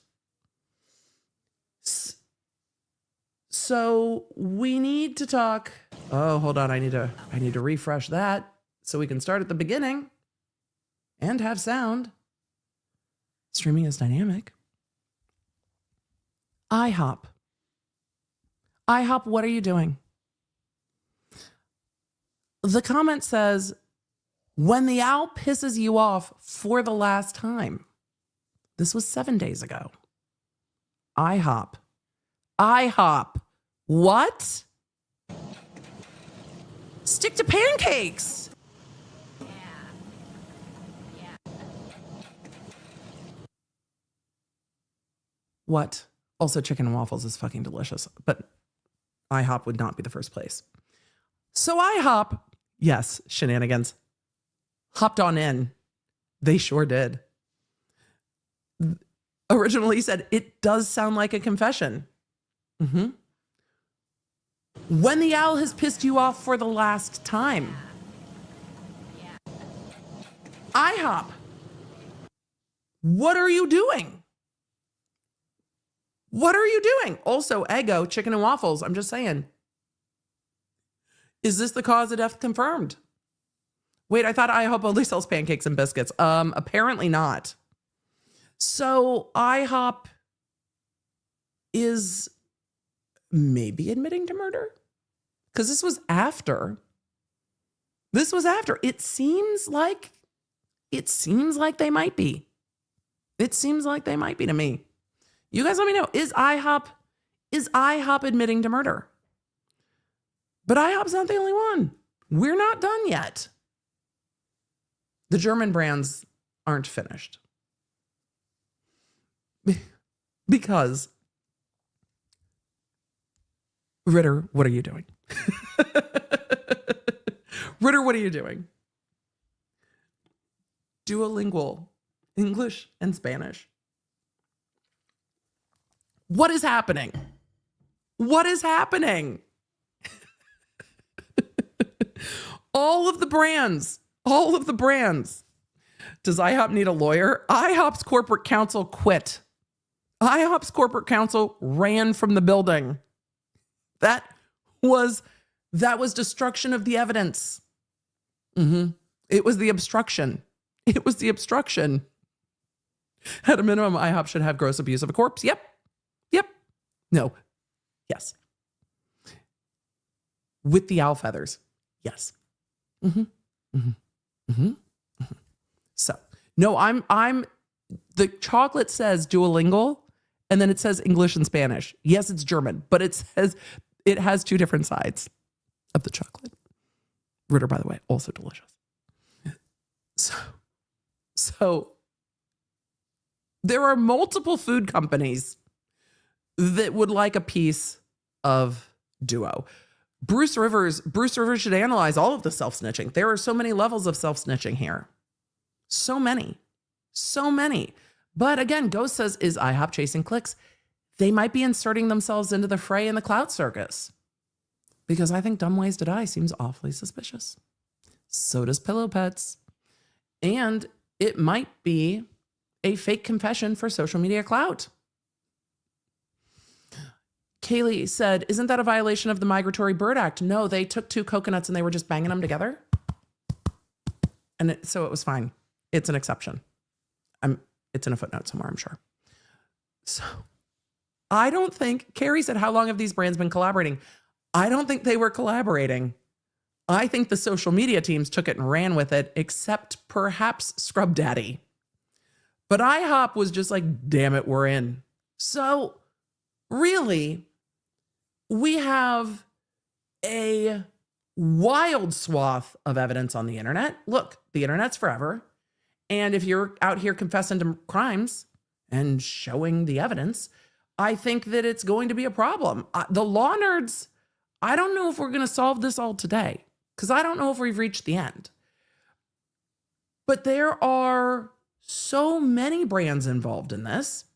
So we need to talk. Oh, hold on. I need to refresh that so we can start at the beginning and have sound. Streaming is dynamic. IHOP. IHOP, what are you doing? The comment says, when the owl pisses you off for the last time. This was 7 days ago. IHOP. IHOP. What? Stick to pancakes. What? Also, chicken and waffles is fucking delicious, but IHOP would not be the first place. So IHOP, yes, shenanigans, hopped on in. They sure did. Originally said, it does sound like a confession. When the owl has pissed you off for the last time. IHOP, what are you doing? What are you doing? Also, Eggo, chicken and waffles. I'm just saying. Is this the cause of death confirmed? Wait, I thought IHOP only sells pancakes and biscuits. Apparently not. So IHOP is maybe admitting to murder? Because this was after. This was after. It seems like they might be. It seems like they might be to me. You guys let me know. Is IHOP admitting to murder? But IHOP's not the only one. We're not done yet. The German brands aren't finished. Because, Ritter, what are you doing? Ritter, what are you doing? Duolingual, English and Spanish. What is happening? What is happening? All of the brands. Does IHOP need a lawyer? IHOP's corporate counsel quit. IHOP's corporate counsel ran from the building. That was destruction of the evidence. It was the obstruction. At a minimum, IHOP should have gross abuse of a corpse. Yep. No. Yes. With the owl feathers. Yes. So, no, I'm the chocolate says duolingo, and then it says English and Spanish. Yes, it's German, but it has two different sides of the chocolate. Ritter, by the way, also delicious. So there are multiple food companies that would like a piece of Duo. Bruce Rivers should analyze all of the self-snitching. There are so many levels of self-snitching here. So many. But again, Ghost says, is IHOP chasing clicks? They might be inserting themselves into the fray in the clout circus. Because I think Dumb Ways to Die seems awfully suspicious. So does Pillow Pets. And it might be a fake confession for social media clout. Kaylee said, isn't that a violation of the Migratory Bird Act? No, they took two coconuts and they were just banging them together. And so it was fine. It's an exception. It's in a footnote somewhere, I'm sure. So I don't think, Carrie said, how long have these brands been collaborating? I don't think they were collaborating. I think the social media teams took it and ran with it, except perhaps Scrub Daddy. But IHOP was just like, damn it, we're in. So really, we have a wild swath of evidence on the internet. Look, the internet's forever. And if you're out here confessing to crimes and showing the evidence, I think that it's going to be a problem. The law nerds, I don't know if we're going to solve this all today, because I don't know if we've reached the end. But there are so many brands involved in this.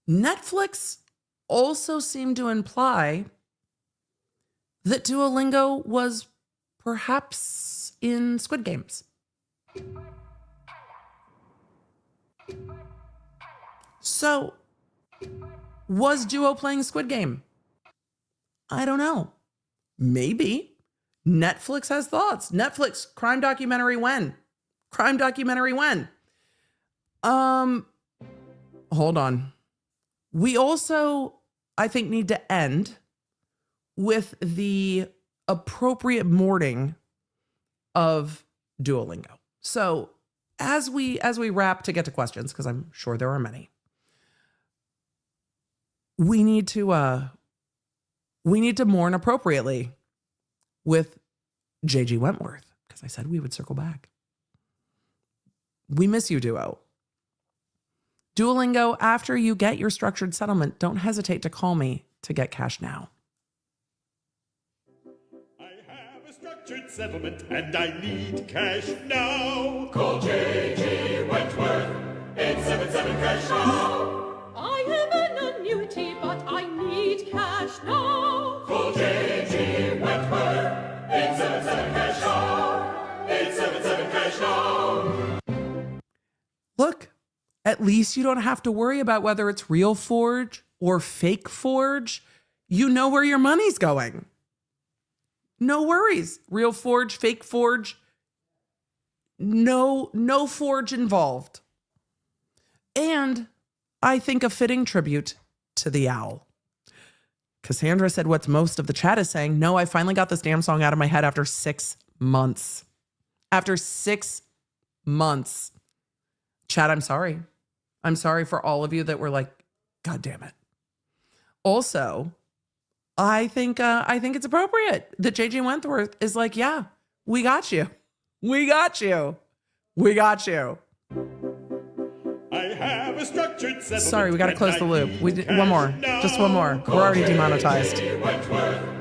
Netflix also seemed to imply that Duolingo was perhaps in Squid Games. So, was Duo playing Squid Game? I don't know. Maybe. Netflix has thoughts. Netflix, crime documentary when? Crime documentary when? Hold on. We also, I think, need to end with the appropriate mourning of Duolingo. So as we wrap to get to questions, because I'm sure there are many, we need to mourn appropriately with J.G. Wentworth, because I said we would circle back. We miss you, Duo. Duolingo, after you get your structured settlement, don't hesitate to call me to get cash now. Structured settlement and I need cash now. Call J.G. Wentworth, 877 cash now. I am an annuity, but I need cash now. Call J.G. Wentworth, 877 cash now. 877 cash now. Look, at least you don't have to worry about whether it's real Forge or fake Forge. You know where your money's going. No worries. Real Forge, fake Forge. No Forge involved. And I think a fitting tribute to the owl. Cassandra said what's most of the chat is saying. No, I finally got this damn song out of my head after 6 months. After 6 months. Chat, I'm sorry. I'm sorry for all of you that were like, God damn it. Also, I think it's appropriate that J.G. Wentworth is like, yeah, we got you. We got you. We got you. I have a structured settlement. Sorry, we got to close the loop. One more. Just one more. We're already demonetized.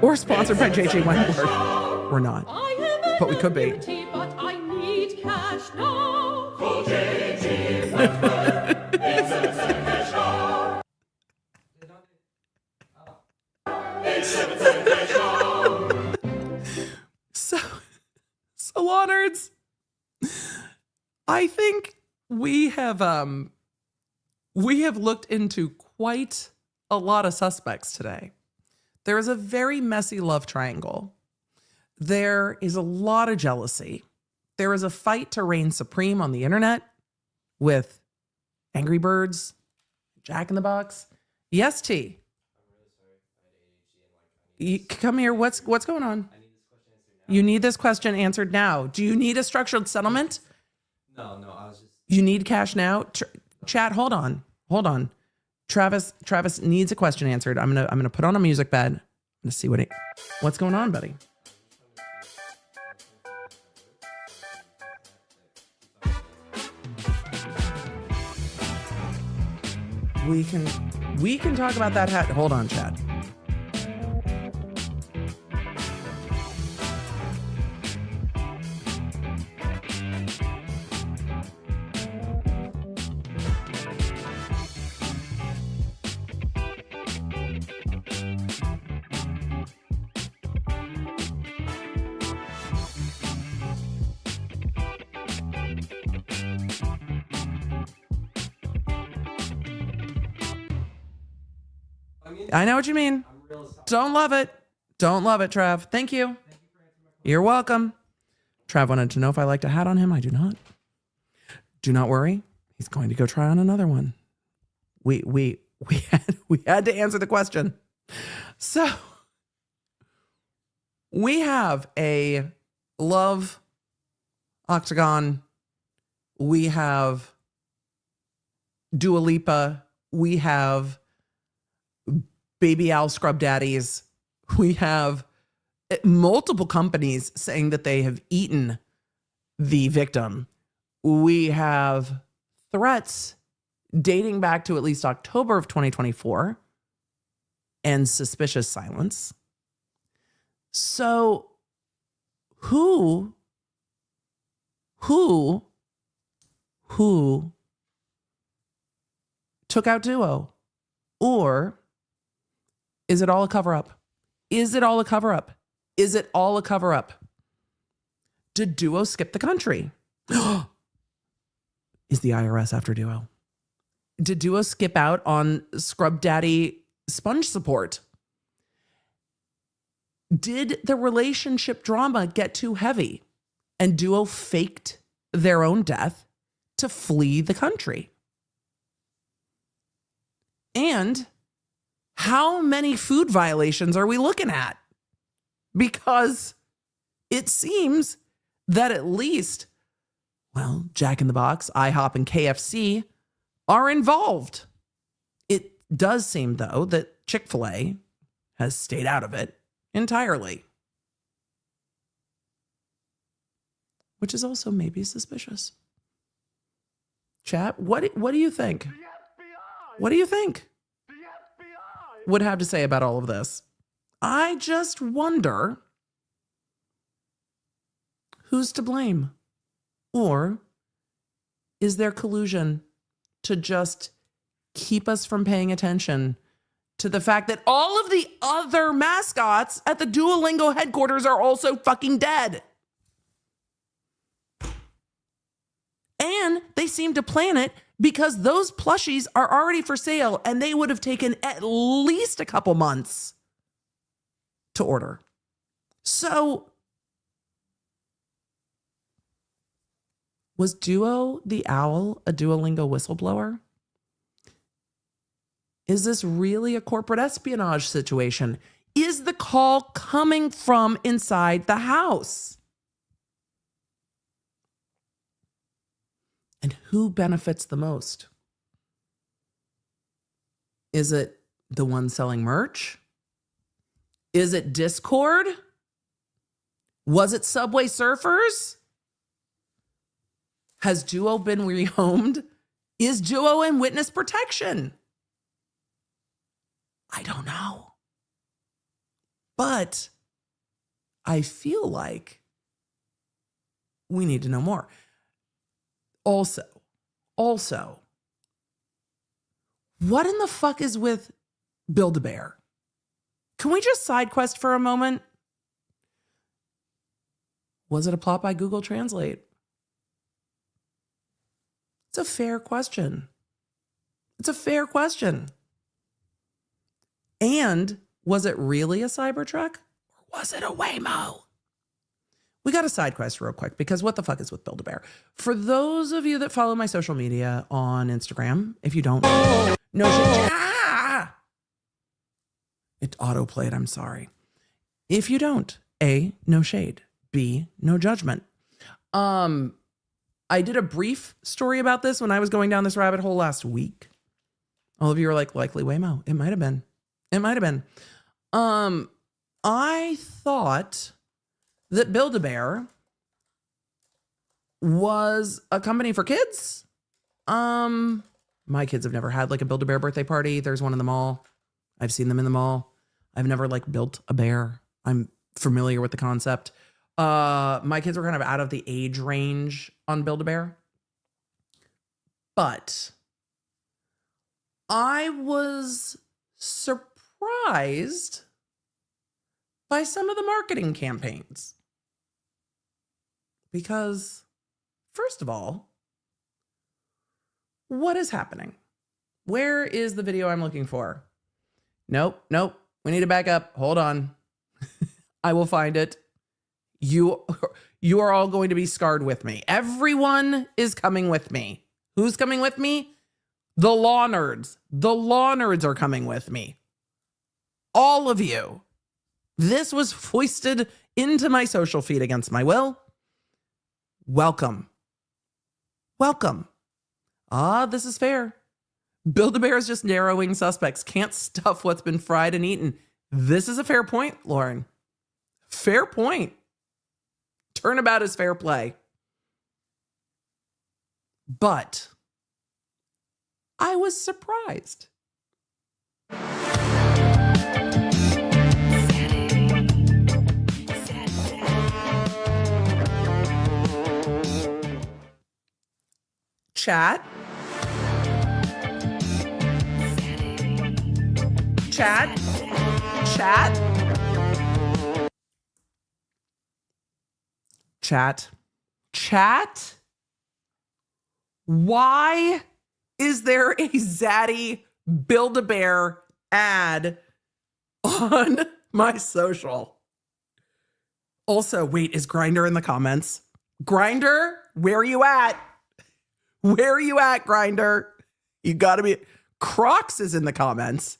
Or sponsored by J.G. Wentworth. We're not. But we could be. But I need cash now. Call J.G. Wentworth. 877 cash now. 877 cash now. So law nerds, I think we have looked into quite a lot of suspects today. There is a very messy love triangle. There is a lot of jealousy. There is a fight to reign supreme on the internet with Angry Birds, Jack in the Box. Yes, T. Come here. What's going on? You need this question answered now. Do you need a structured settlement? No, I was just... You need cash now? Chat, hold on. Travis needs a question answered. I'm gonna put on a music bed. I'm gonna see what's going on, buddy. We can talk about that hat. Hold on, Chad. I know what you mean. Don't love it, Trav. Thank you. You're welcome. Trav wanted to know if I liked a hat on him. I do not. Do not worry. He's going to go try on another one. We had to answer the question. So we have a love octagon. We have Dua Lipa. We have Baby Owl Scrub Daddies. We have multiple companies saying that they have eaten the victim. We have threats dating back to at least October of 2024 and suspicious silence. So who took out Duo? Or is it all a cover-up? Is it all a cover-up? Is it all a cover-up? Did Duo skip the country? Is the IRS after Duo? Did Duo skip out on Scrub Daddy sponge support? Did the relationship drama get too heavy and Duo faked their own death to flee the country? And how many food violations are we looking at? Because it seems that at least, well, Jack in the Box, IHOP, and KFC are involved. It does seem, though, that Chick-fil-A has stayed out of it entirely, which is also maybe suspicious. Chat, what do you think? What do you think would have to say about all of this? I just wonder who's to blame. Or is there collusion to just keep us from paying attention to the fact that all of the other mascots at the Duolingo headquarters are also fucking dead? And they seem to plan it because those plushies are already for sale and they would have taken at least a couple months to order. So was Duo the Owl a Duolingo whistleblower? Is this really a corporate espionage situation? Is the call coming from inside the house? And who benefits the most? Is it the one selling merch? Is it Discord? Was it Subway Surfers? Has Duo been rehomed? Is Duo in witness protection? I don't know. But I feel like we need to know more. Also, what in the fuck is with Build-A-Bear? Can we just side quest for a moment? Was it a plot by Google Translate? It's a fair question. It's a fair question. And was it really a Cybertruck? Or was it a Waymo? we got a side quest real quick because what the fuck is with Build-A-Bear? For those of you that follow my social media on Instagram, if you don't, no shade. It auto-played, I'm sorry. If you don't, A, no shade. B, no judgment. I did a brief story about this when I was going down this rabbit hole last week. All of you are like, likely Waymo. It might have been. It might have been. I thought that Build-A-Bear was a company for kids. My kids have never had like a Build-A-Bear birthday party. There's one in the mall. I've seen them in the mall. I've never like built a bear. I'm familiar with the concept. My kids were kind of out of the age range on Build-A-Bear. But I was surprised by some of the marketing campaigns. Because, first of all, what is happening? Where is the video I'm looking for? Nope. We need to back up. Hold on. I will find it. You are all going to be scarred with me. Everyone is coming with me. Who's coming with me? The law nerds. The law nerds are coming with me. All of you. This was foisted into my social feed against my will. Welcome. Welcome. This is fair. Build-A-Bear is just narrowing suspects. Can't stuff what's been fried and eaten. This is a fair point, Lauren. Fair point. Turnabout is fair play. But I was surprised. Chat. Why is there a Zaddy Build-A-Bear ad on my social? Also, wait, is Grindr in the comments? Grindr, where are you at? Where are you at, Grindr? You gotta be. Crocs is in the comments.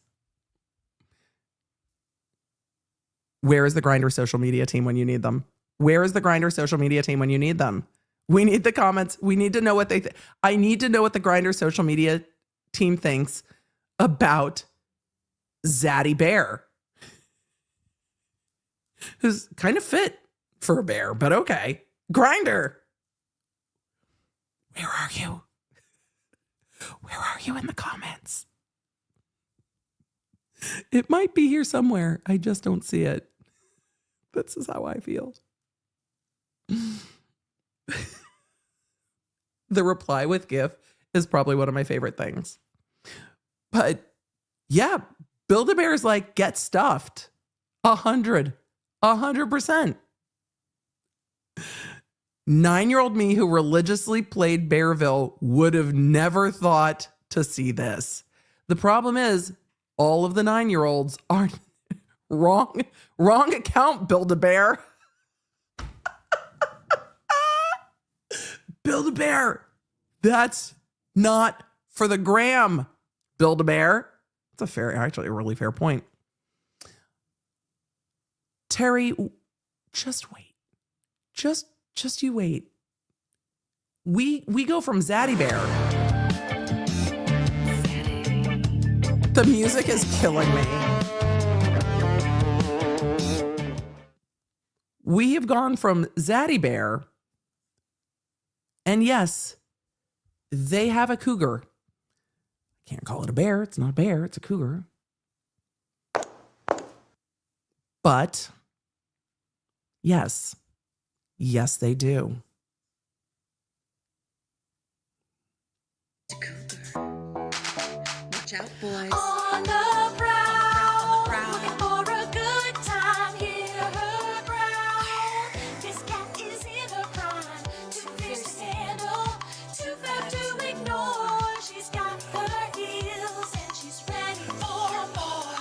Where is the Grindr social media team when you need them? Where is the Grindr social media team when you need them? We need the comments. We need to know what they think. I need to know what the Grindr social media team thinks about Zaddy Bear. Who's kind of fit for a bear, but okay. Grindr. Where are you? Where are you in the comments? It might be here somewhere. I just don't see it. This is how I feel. The reply with GIF is probably one of my favorite things. But yeah, Build-A-Bear is like, get stuffed. 100%. 9-year-old me who religiously played Bearville would have never thought to see this. The problem is all of the 9-year-olds are wrong account, Build-A-Bear. Build-A-Bear. That's not for the gram, Build-A-Bear. It's actually a really fair point. Terry, just wait. Just you wait. We go from Zaddy Bear. The music is killing me. We have gone from Zaddy Bear, and yes, they have a cougar. Can't call it a bear. It's not a bear. It's a cougar. But yes, they do. Watch out, boys. On the prowl, looking for a good time. Hear her growl. This cat is in her prime. Too fierce to handle, too fat to ignore. She's got her heels and she's ready for more.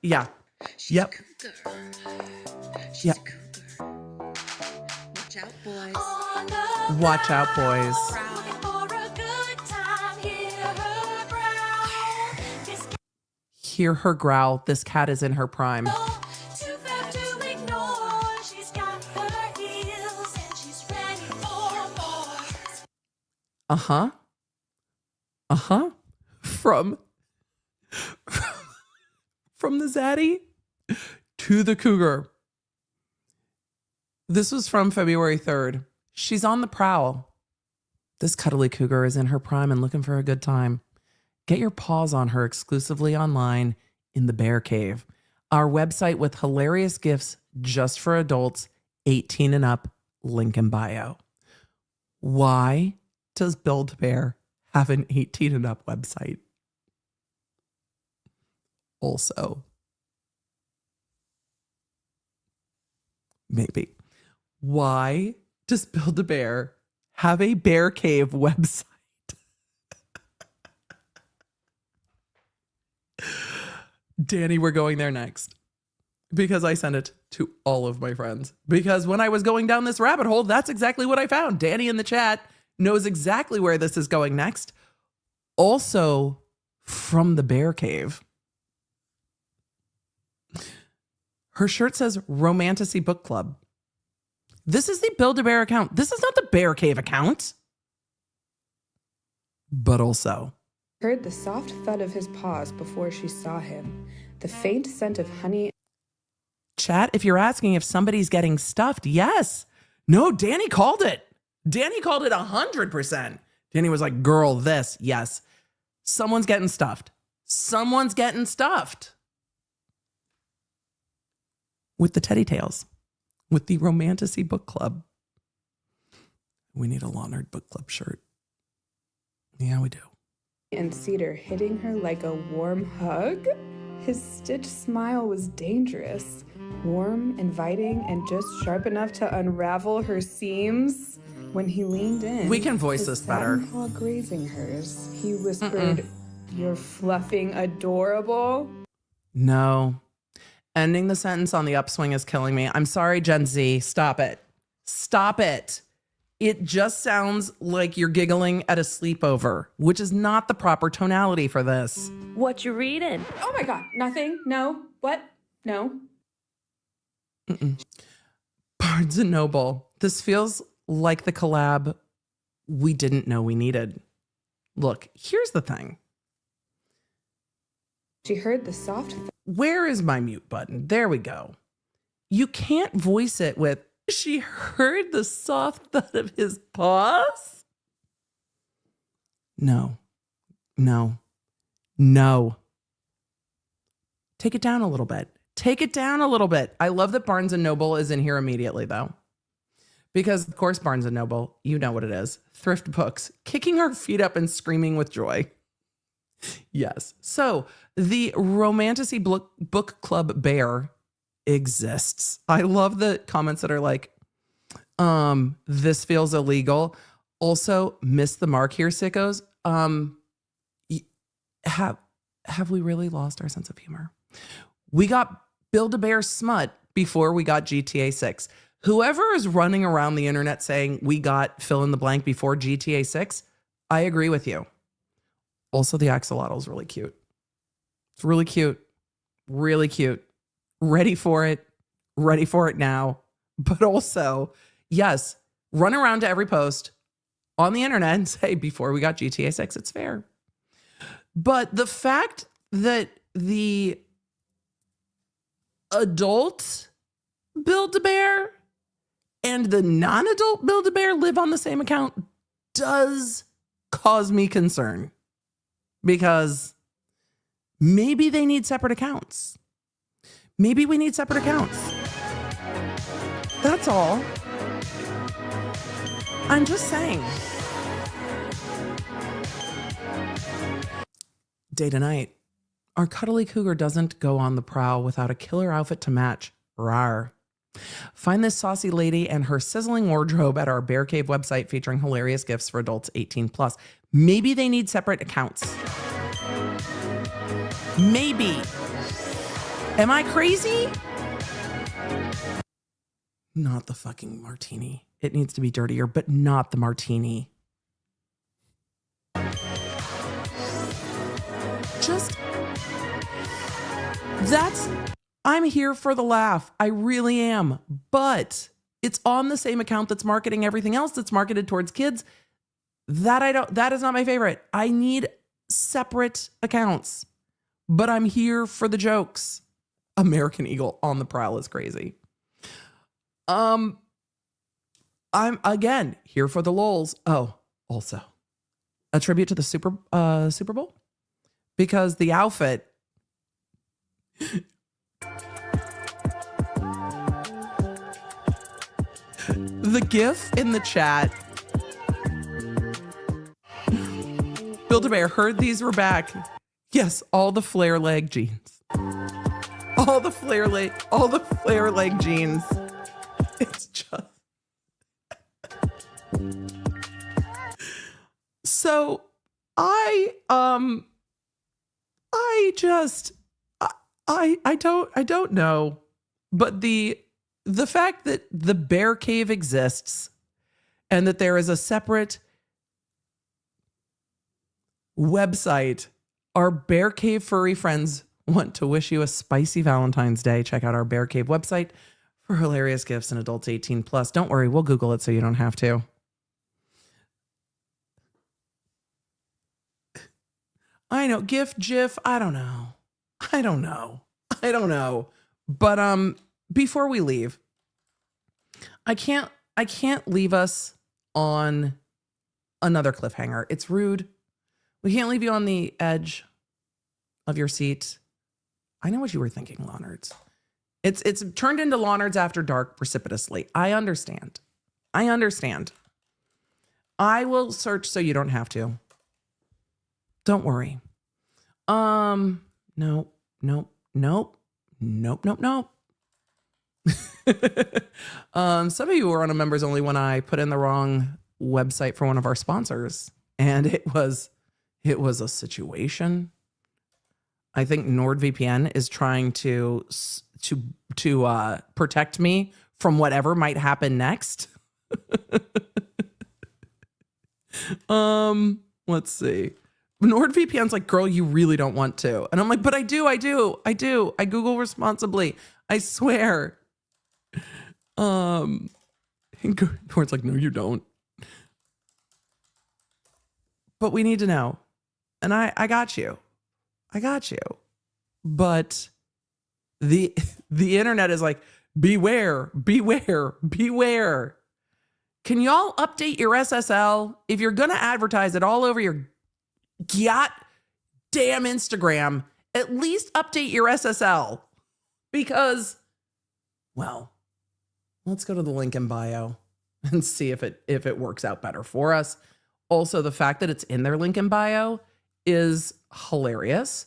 Yeah. Yep. Yep. Watch out, boys. Watch out, boys. Looking for a good time. Hear her growl. This Hear her growl. This cat is in her prime. too fair to ignore. She's got her heels and she's ready for more. Uh-huh. Uh-huh. From the zaddy to the cougar. This was from February 3rd. She's on the prowl. This cuddly cougar is in her prime and looking for a good time. Get your paws on her exclusively online in the Bear Cave, our website with hilarious gifts just for adults 18 and up, link in bio. Why does Build-A-Bear have an 18 and up website? Also, maybe, why does Build-A-Bear have a Bear Cave website? Danny, we're going there next because I sent it to all of my friends. Because when I was going down this rabbit hole, that's exactly what I found. Danny in the chat knows exactly where this is going next. Also from the Bear Cave. Her shirt says Romantasy Book Club. This is the Build-A-Bear account. This is not the Bear Cave account. But also, Heard the soft thud of his paws before she saw him, the faint scent of honey. chat, if you're asking if somebody's getting stuffed, yes. No, Danny called it. Danny called it 100%. Danny was like, girl, this, yes. Someone's getting stuffed. Someone's getting stuffed. With the Teddy Tails. With the Romantasy Book Club. We need a Lawnard Book Club shirt. Yeah, we do. And cedar hitting her like a warm hug. His stitched smile was dangerous, warm, inviting, and just sharp enough to unravel her seams. When he leaned in, We can voice his this better. satin paw grazing hers, he whispered, "You're fluffing adorable." No. Ending the sentence on the upswing is killing me. I'm sorry, Gen Z. Stop it. Stop it. It just sounds like you're giggling at a sleepover, which is not the proper tonality for this. What you reading? Oh my God! Nothing. No. What? No. Barnes and Noble. This feels like the collab we didn't know we needed. Look, here's the thing. She heard the soft. Where is my mute button? There we go. You can't voice it with, she heard the soft thud of his paws? No. No. No. Take it down a little bit. Take it down a little bit. I love that Barnes & Noble is in here immediately, though. Because, of course, Barnes & Noble, you know what it is. Thrift books, kicking our feet up and screaming with joy. Yes. So, the Romantasy Book Club Bear exists. I love the comments that are like, this feels illegal. Also, missed the mark here, sickos. Have we really lost our sense of humor? We got Build-A-Bear smut before we got GTA 6. Whoever is running around the internet saying we got fill in the blank before GTA 6, I agree with you. Also, the axolotl is really cute. It's really cute. Really cute. Ready for it. Ready for it now. But also, yes, run around to every post on the internet and say, before we got GTA 6, it's fair. But the fact that the adult Build-A-Bear and the non-adult Build-A-Bear live on the same account does cause me concern. Because maybe they need separate accounts. Maybe we need separate accounts. That's all. I'm just saying. Day to night. Our cuddly cougar doesn't go on the prowl without a killer outfit to match. Rawr. Find this saucy lady and her sizzling wardrobe at our Bear Cave website featuring hilarious gifts for adults 18 plus. Maybe they need separate accounts. Maybe. Am I crazy? Not the fucking martini. It needs to be dirtier, but not the martini. I'm here for the laugh. I really am. But it's on the same account that's marketing everything else that's marketed towards kids. That is not my favorite. I need separate accounts. But I'm here for the jokes. American Eagle on the prowl is crazy. I'm again here for the lols. Oh, also a tribute to the Super Bowl, because the outfit. The GIF in the chat. Build-A-Bear heard these were back. Yes, all the flare leg jeans. All the flare leg jeans. It's just. So I don't know, but the fact that the bear cave exists and that there is a separate website, our bear cave furry friends want to wish you a spicy Valentine's Day. Check out our bear cave website for hilarious gifts and adults 18 plus. Don't worry, we'll Google it so you don't have to. I know, GIF, I don't know. But before we leave, I can't leave us on another cliffhanger. It's rude. We can't leave you on the edge of your seat. I know what you were thinking, Lonards. It's turned into Lonards After Dark precipitously. I understand. I will search so you don't have to. Don't worry. Nope. Some of you were on a members only when I put in the wrong website for one of our sponsors, and it was a situation. I think NordVPN is trying to protect me from whatever might happen next. Let's see. NordVPN's like, girl, you really don't want to. And I'm like, but I do. I Google responsibly. I swear. And Nord's like, no, you don't. But we need to know. And I got you. But the internet is like, beware. Can y'all update your SSL? If you're going to advertise it all over your damn Instagram, at least update your SSL. Because, well, let's go to the link in bio and see if it works out better for us. Also, the fact that it's in their link in bio is hilarious.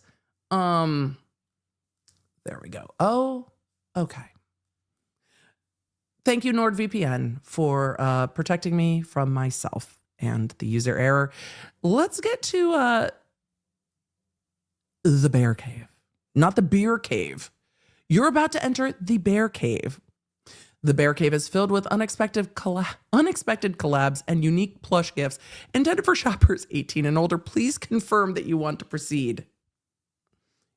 There we go. Oh, okay. Thank you, NordVPN, for protecting me from myself and the user error. Let's get to the bear cave, not the beer cave. You're about to enter the bear cave. The bear cave is filled with unexpected collabs and unique plush gifts intended for shoppers 18 and older. Please confirm that you want to proceed.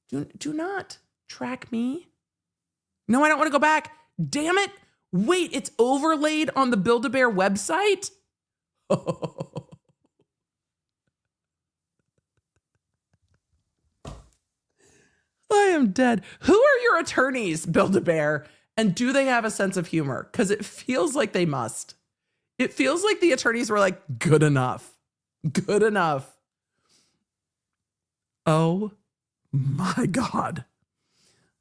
Do not track me. No, I don't want to go back. Damn it. Wait, it's overlaid on the Build-A-Bear website? I am dead. Who are your attorneys, Build-A-Bear? And do they have a sense of humor? Because it feels like they must. It feels like the attorneys were like, good enough. Oh my God.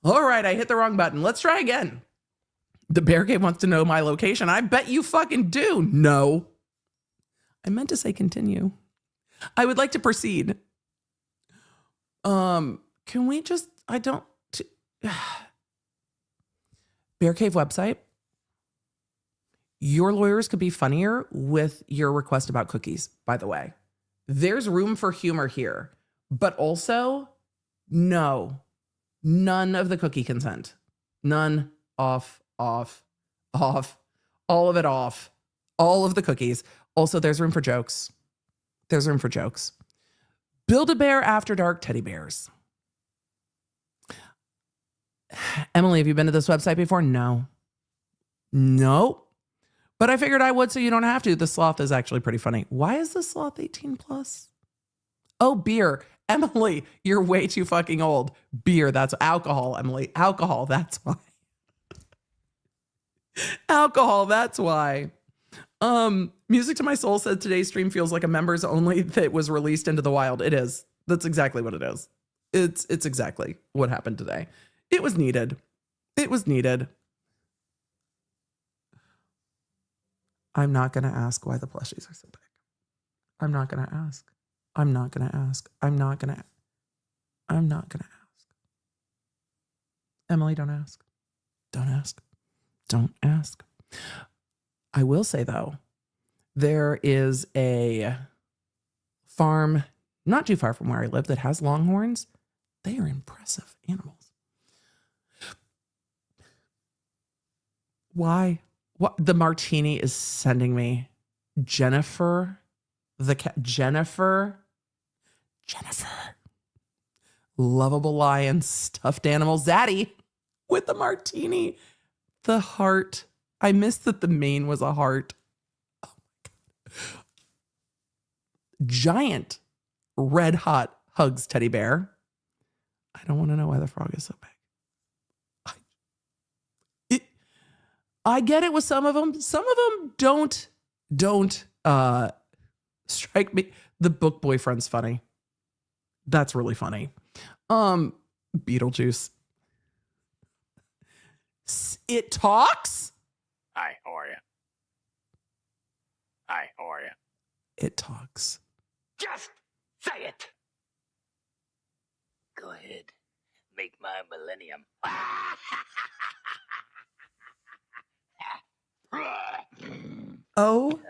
All right, I hit the wrong button. Let's try again. The bear cave wants to know my location. I bet you fucking do. No. I meant to say continue. I would like to proceed. Can we just, Bear Cave website. Your lawyers could be funnier with your request about cookies, by the way. There's room for humor here, but also, no. None of the cookie consent. None. Off. All of it off. All of the cookies. Also, there's room for jokes. Build-A-Bear After Dark teddy bears. Emily, have you been to this website before? No. But I figured I would so you don't have to. The sloth is actually pretty funny. Why is the sloth 18 plus? Oh, beer. Emily, you're way too fucking old. Beer, that's alcohol, Emily. Alcohol, that's why. Alcohol, that's why. Music to My Soul said today's stream feels like a members only that was released into the wild. It is. That's exactly what it is. It's exactly what happened today. It was needed. I'm not going to ask why the plushies are so big. I'm not going to ask. Emily, don't ask. Don't ask. I will say, though, there is a farm not too far from where I live that has longhorns. They are impressive animals. Why? What? The martini is sending me Jennifer, the cat. Jennifer, lovable lion, stuffed animal, Zaddy with the martini, the heart. I missed that the mane was a heart. Oh my God. Giant red hot hugs teddy bear. I don't want to know why the frog is so big. I get it with some of them. Some of them don't strike me. The book boyfriend's funny. That's really funny. Beetlejuice. It talks? Hi, how are you? It talks. Just say it. Go ahead. Make my millennium. Oh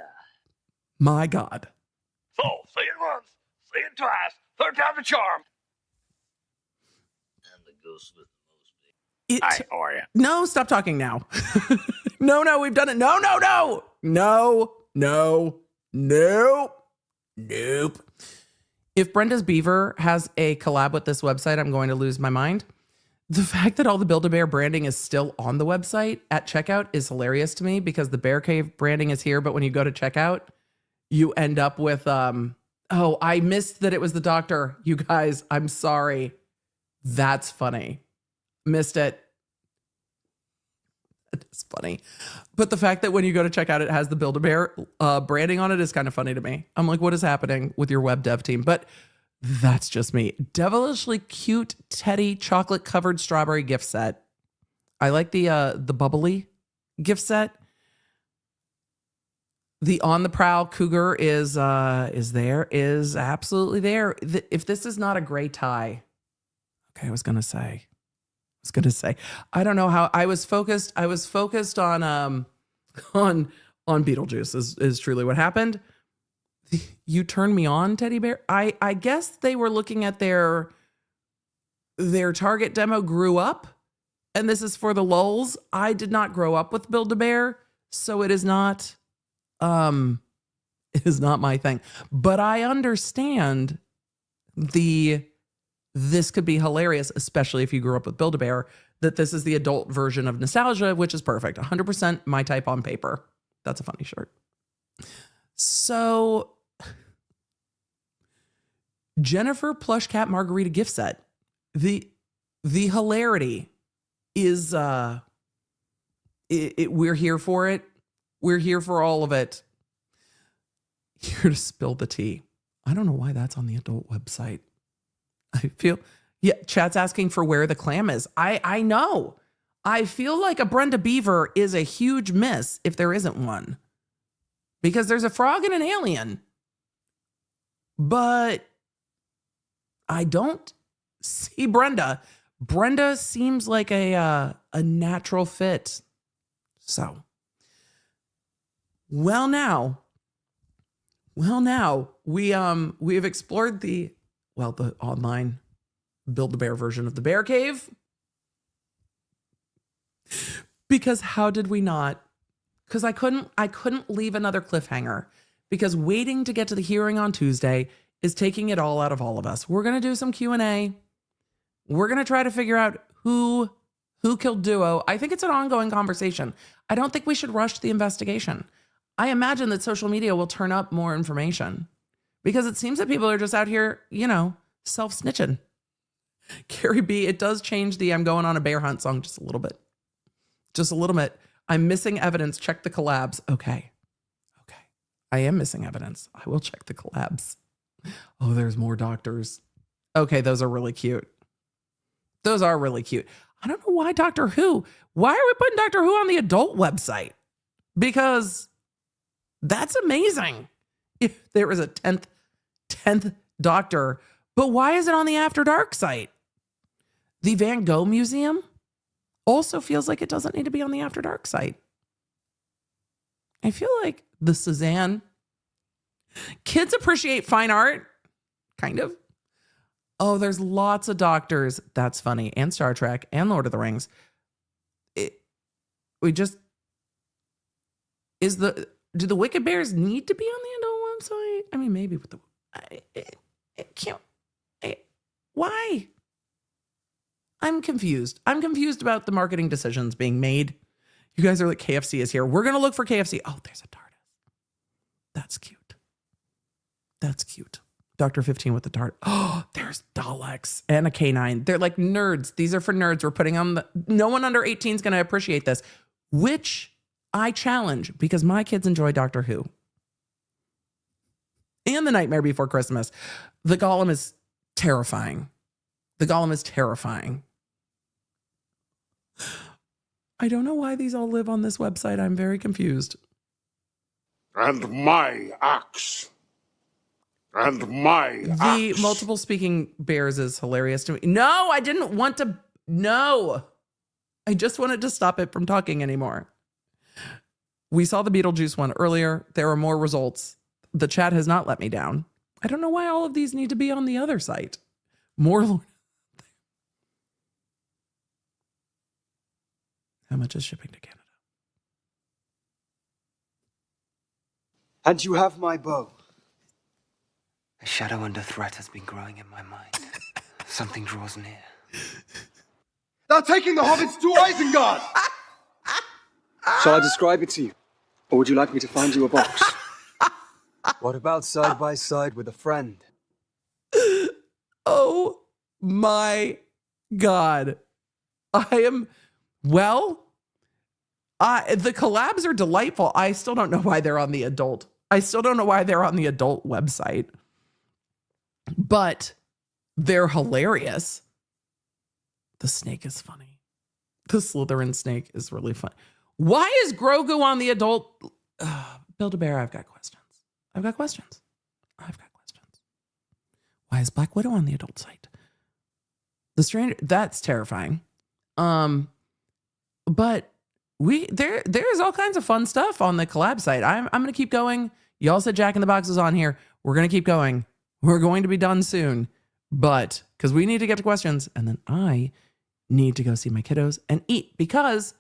my God. So, say it once, say it twice, third time's the charm. I'm the ghost with the most. Hi, how are you? No, stop talking now. No, we've done it. Nope. If Brenda's Beaver has a collab with this website, I'm going to lose my mind. The fact that all the Build-A-Bear branding is still on the website at checkout is hilarious to me because the Bear Cave branding is here, but when you go to checkout, you end up with, oh, I missed that it was the doctor. You guys, I'm sorry. That's funny. Missed it. It's funny. But the fact that when you go to check out, it has the Build-A-Bear branding on it is kind of funny to me. I'm like, what is happening with your web dev team? But that's just me. Devilishly cute teddy chocolate covered strawberry gift set. I like the bubbly gift set. The On the Prowl cougar is absolutely there. If this is not a gray tie, okay, I was gonna say, I don't know how I was focused on Beetlejuice is truly what happened. You turned me on, teddy bear. I guess they were looking at their target demo grew up, and this is for the lulz. I did not grow up with Build-A-Bear, so it is not my thing. But I understand this could be hilarious, especially if you grew up with Build-A-Bear, that this is the adult version of nostalgia, which is perfect. 100% my type on paper. That's a funny shirt. So Jennifer plush cat margarita gift set. The hilarity is we're here for it. We're here for all of it. Here to spill the tea. I don't know why that's on the adult website. Chat's asking for where the clam is. I know. I feel like a Brenda Beaver is a huge miss if there isn't one. Because there's a frog and an alien. But I don't see Brenda. Brenda seems like a natural fit. So, well now we have explored the online Build-A-Bear version of the bear cave. Because how did we not? Because I couldn't leave another cliffhanger, because waiting to get to the hearing on Tuesday is taking it all out of all of us. We're going to do some Q&A. We're going to try to figure out who killed Duo. I think it's an ongoing conversation. I don't think we should rush the investigation. I imagine that social media will turn up more information, because it seems that people are just out here, self-snitching. Carrie B, it does change the I'm going on a bear hunt song just a little bit. Just a little bit. I'm missing evidence. Check the collabs. Okay. I am missing evidence. I will check the collabs. Oh, there's more doctors. Okay, those are really cute. Those are really cute. I don't know why Doctor Who. Why are we putting Doctor Who on the adult website? Because that's amazing. If there was a 10th Doctor, but why is it on the After Dark site? The Van Gogh Museum also feels like it doesn't need to be on the After Dark site. I feel like the Suzanne. Kids appreciate fine art. Kind of. Oh, there's lots of doctors. That's funny. And Star Trek and Lord of the Rings. Do the Wicked Bears need to be on the adult website? I mean, maybe with why? I'm confused. I'm confused about the marketing decisions being made. You guys are like, KFC is here. We're going to look for KFC. Oh, there's a TARDIS. That's cute. That's cute. Dr. 15 with the tart. Oh, there's Daleks and a K9. They're like nerds. These are for nerds. We're putting on no one under 18 is going to appreciate this, which I challenge, because my kids enjoy Doctor Who. And The Nightmare Before Christmas. The Golem is terrifying. The Golem is terrifying. I don't know why these all live on this website. I'm very confused. And my axe. And my The axe. multiple speaking bears is hilarious to me. No, I didn't want to. No. I just wanted to stop it from talking anymore. We saw the Beetlejuice one earlier. There are more results. The chat has not let me down. I don't know why all of these need to be on the other site. More. How much is shipping to Canada? And you have my bow. A shadow under threat has been growing in my mind. Something draws near. Thou taking the hobbits to Isengard! Shall I describe it to you? Or would you like me to find you a box? What about side by side with a friend? Oh my God. The collabs are delightful. I still don't know why they're on the adult. Website. But they're hilarious. The snake is funny. The Slytherin snake is really fun. Why is Grogu on the adult? Build-A-Bear, I've got questions. Why is Black Widow on the adult site? The Stranger, that's terrifying. But there's all kinds of fun stuff on the collab site. I'm going to keep going. Y'all said Jack in the Box is on here. We're going to keep going. We're going to be done soon. But because we need to get to questions, and then I need to go see my kiddos and eat, because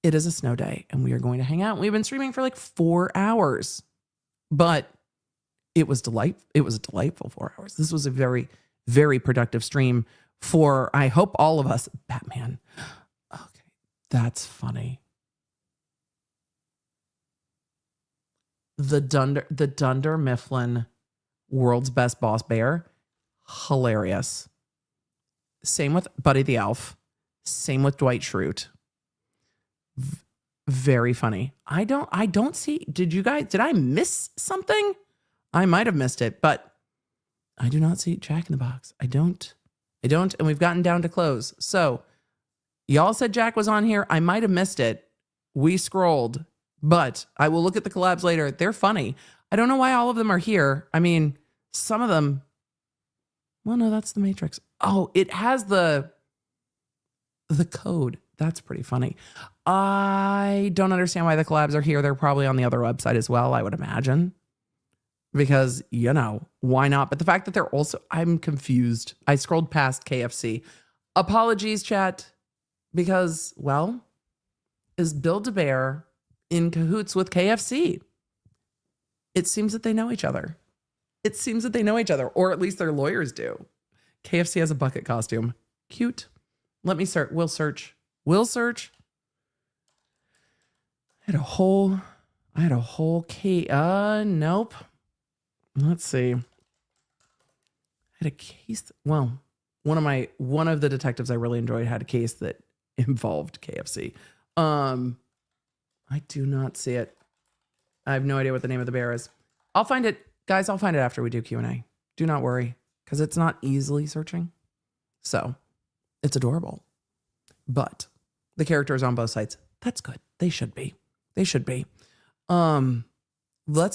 it is a snow day and we are going to hang out. We've been streaming for like 4 hours, but it was delightful. It was a delightful 4 hours. This was a very, very productive stream for, I hope, all of us. Batman. Okay. That's funny. The Dunder Mifflin World's Best Boss Bear. Hilarious. Same with Buddy the Elf. Same with Dwight Schrute. Very funny. I don't see, did I miss something? I might have missed it, but I do not see Jack in the Box. I don't, and we've gotten down to close. So y'all said Jack was on here. I might have missed it. We scrolled, but I will look at the collabs later. They're funny. I don't know why all of them are here. I mean, some of them, well, no, that's the Matrix. Oh, it has the code. That's pretty funny. I don't understand why the collabs are here. They're probably on the other website as well, I would imagine. because, why not? But the fact that they're also, I'm confused. I scrolled past KFC. Apologies, chat, because, well, is Build-A-Bear in cahoots with KFC? It seems that they know each other. Or at least their lawyers do. KFC has a bucket costume. Cute. Let me search. We'll search. I had a whole nope. Let's see. I had a case. Well, one of the detectives I really enjoyed had a case that involved KFC. I do not see it. I have no idea what the name of the bear is. I'll find it, guys. I'll find it after we do Q&A. Do not worry, because it's not easily searching. So it's adorable. But the characters on both sides, that's good. They should be. Let's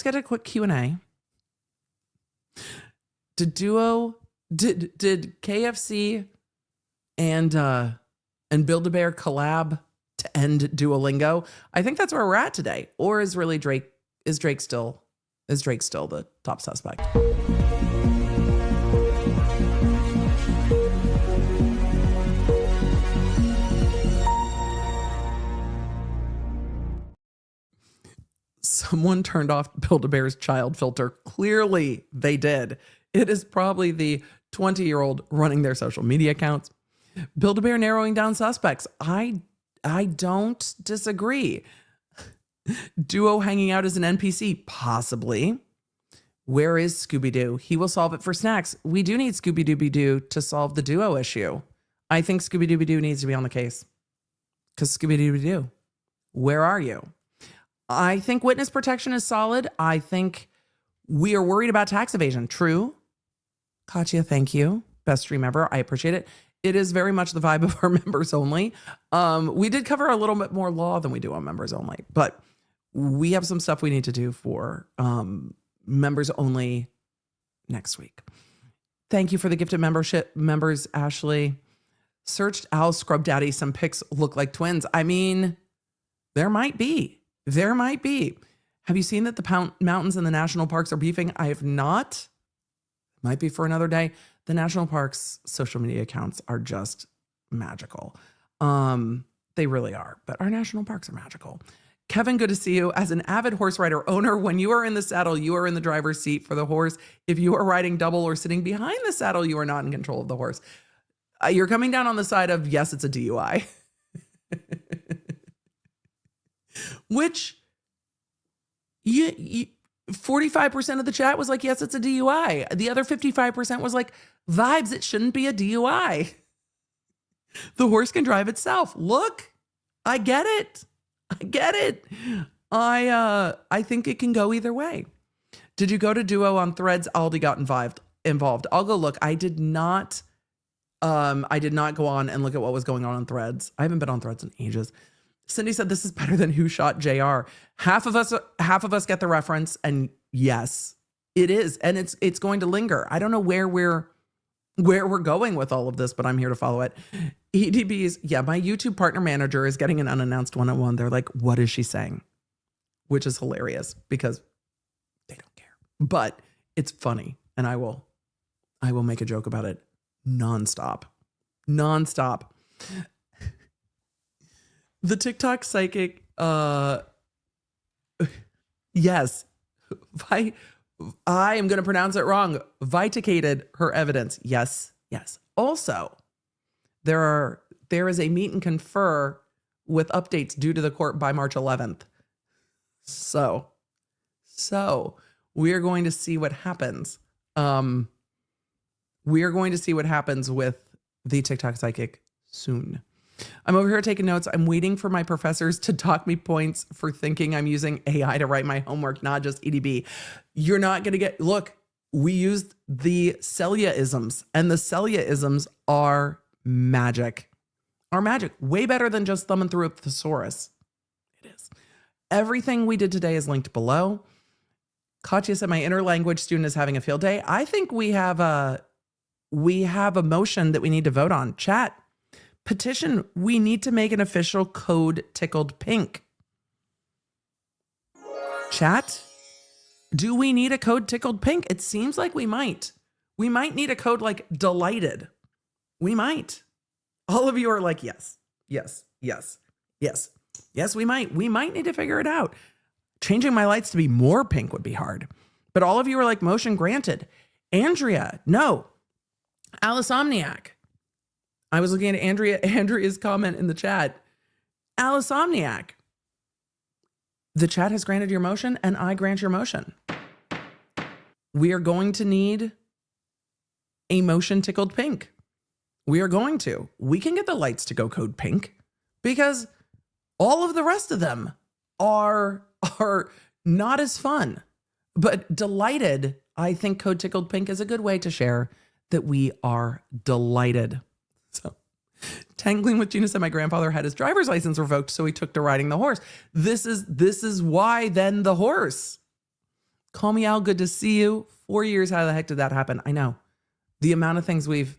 get a quick Q&A. Did KFC and Build-A-Bear collab to end Duolingo? I think that's where we're at today. Or is Drake still the top suspect? Someone turned off Build-A-Bear's child filter. Clearly they did. It is probably the 20-year-old running their social media accounts. Build-A-Bear narrowing down suspects. I don't disagree. Duo hanging out as an NPC? Possibly. Where is Scooby-Doo? He will solve it for snacks. We do need Scooby-Dooby-Doo to solve the duo issue. I think Scooby-Dooby-Doo needs to be on the case. Because Scooby-Dooby-Doo, where are you? I think witness protection is solid. I think we are worried about tax evasion. True. Katya, thank you. Best stream ever. I appreciate it. It is very much the vibe of our members only. We did cover a little bit more law than we do on members only, but we have some stuff we need to do for members only next week. Thank you for the gifted membership, members, Ashley. Searched Al Scrub Daddy. Some pics look like twins. I mean, there might be. Have you seen that the mountains and the national parks are beefing? I have not. Might be for another day. The national parks social media accounts are just magical. They really are. But our national parks are magical. Kevin, good to see you. As an avid horse rider owner, when you are in the saddle, you are in the driver's seat for the horse. If you are riding double or sitting behind the saddle, you are not in control of the horse. You're coming down on the side of, yes, it's a DUI. Which 45% of the chat was like, yes, it's a DUI. The other 55% was like, vibes, it shouldn't be a DUI. The horse can drive itself. Look, I get it. I think it can go either way. Did you go to Duo on Threads? Aldi got involved. I'll go look. I did not go on and look at what was going on Threads. I haven't been on Threads in ages. Cindy said this is better than Who Shot JR. Half of us get the reference, and yes, it is, and it's going to linger. I don't know where we're going with all of this, but I'm here to follow it. EDB's, yeah, my YouTube partner manager is getting an unannounced one-on-one. They're like, what is she saying? Which is hilarious because they don't care, but it's funny, and I will make a joke about it nonstop. The TikTok psychic, yes, I am going to pronounce it wrong. Viticated her evidence. Yes. Also, there is a meet and confer with updates due to the court by March 11th. So we are going to see what happens. We are going to see what happens with the TikTok psychic soon. I'm over here taking notes. I'm waiting for my professors to dock me points for thinking I'm using AI to write my homework, not just EDB. You're not going to get, look, we used the Selyaisms, and the Selyaisms are magic. Way better than just thumbing through a thesaurus. It is. Everything we did today is linked below. Katya said my inner language student is having a field day. I think we have a motion that we need to vote on. Chat. Petition, we need to make an official code tickled pink. Chat, Do we need a code tickled pink? It seems like we might. We might need a code like delighted. We might. All of you are like, yes, yes, yes, yes. Yes, we might. We might need to figure it out. Changing my lights to be more pink would be hard. But all of you are like, motion granted. Andrea, no. Alisomniac. I was looking at Andrea's comment in the chat. Alisomniac. The chat has granted your motion and I grant your motion. We are going to need a motion tickled pink. We are going to. We can get the lights to go code pink because all of the rest of them are not as fun. But delighted, I think code tickled pink is a good way to share that we are delighted. So Tangling with Gina said my grandfather had his driver's license revoked, so he took to riding the horse. This is why then the horse. Call me Al, good to see you. 4 years, how the heck did that happen? I know. The amount of things we've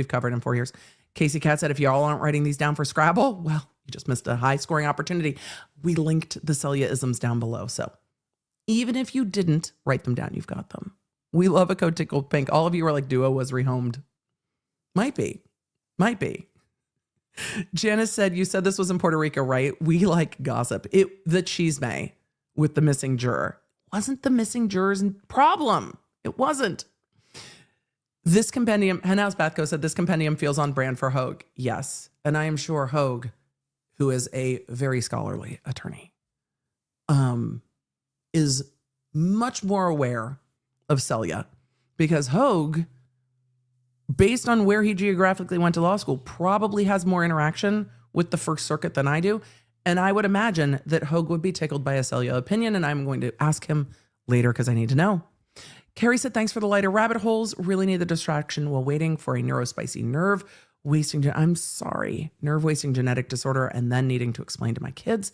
covered in 4 years. Casey Cat said, if y'all aren't writing these down for Scrabble, well, you just missed a high scoring opportunity. We linked the Selyaisms down below. So even if you didn't write them down, you've got them. We love a code tickled pink. All of you are like, Duo was rehomed. Might be. Janice said, you said this was in Puerto Rico, right? We like gossip. The chisme with the missing juror. Wasn't the missing juror's problem. It wasn't. This compendium, Henhouse Bathco said, this compendium feels on brand for Hogue. Yes. And I am sure Hogue, who is a very scholarly attorney, is much more aware of Selya because Hogue, based on where he geographically went to law school, probably has more interaction with the First Circuit than I do. And I would imagine that Hogue would be tickled by a Selya opinion, and I'm going to ask him later because I need to know. Carrie said, thanks for the lighter rabbit holes. Really need the distraction while waiting for a neurospicy nerve wasting. I'm sorry. Nerve wasting genetic disorder and then needing to explain to my kids.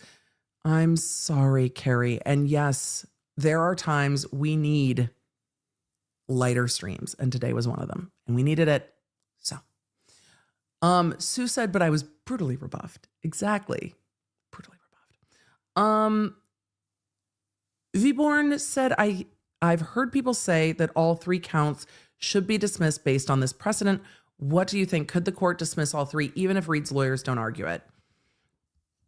I'm sorry, Carrie. And yes, there are times we need lighter streams, and today was one of them, and we needed it. So, Sue said, but I was brutally rebuffed. Exactly. Brutally rebuffed. Vborn said, I've heard people say that all 3 counts should be dismissed based on this precedent. What do you think? Could the court dismiss all 3, even if Reed's lawyers don't argue it?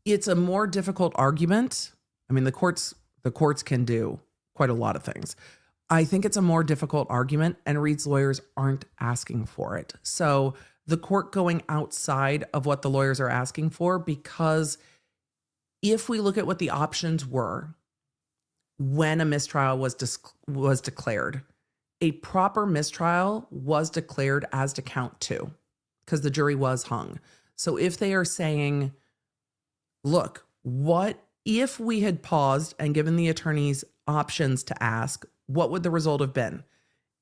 It's a more difficult argument. I mean, the courts can do quite a lot of things. I think it's a more difficult argument, and Reed's lawyers aren't asking for it. So the court going outside of what the lawyers are asking for, because if we look at what the options were when a mistrial was declared, a proper mistrial was declared as to count 2 because the jury was hung. So if they are saying, look, what if we had paused and given the attorneys options to ask, what would the result have been?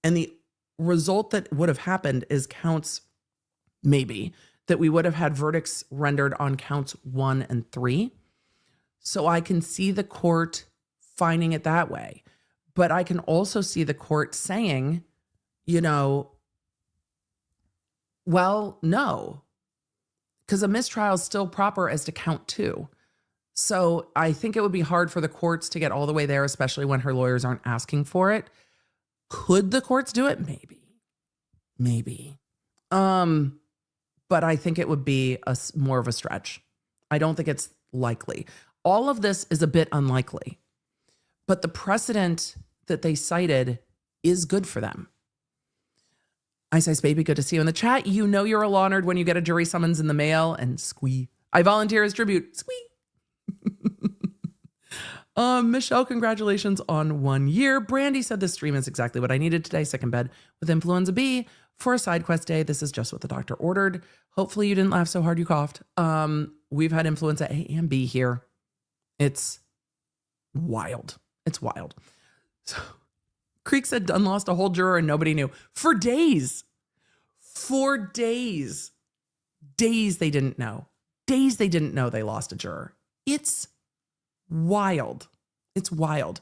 And the result that would have happened is counts, maybe, that we would have had verdicts rendered on counts 1 and 3. So I can see the court finding it that way. But I can also see the court saying, well, no, because a mistrial is still proper as to count 2. So I think it would be hard for the courts to get all the way there, especially when her lawyers aren't asking for it. Could the courts do it? Maybe. But I think it would be more of a stretch. I don't think it's likely. All of this is a bit unlikely, but the precedent that they cited is good for them. Ice Ice Baby, good to see you in the chat. You know you're a law nerd when you get a jury summons in the mail, and squee. I volunteer as tribute. Squee. Michelle, congratulations on 1 year. Brandy said this stream is exactly what I needed today. Sick in bed with influenza B for a side quest day. This is just what the doctor ordered. Hopefully you didn't laugh so hard you coughed. We've had influenza A and B here. It's wild. It's wild. So Creek said Dunn lost a whole juror and nobody knew for days. For days. Days they didn't know. Days they didn't know they lost a juror. It's wild. It's wild.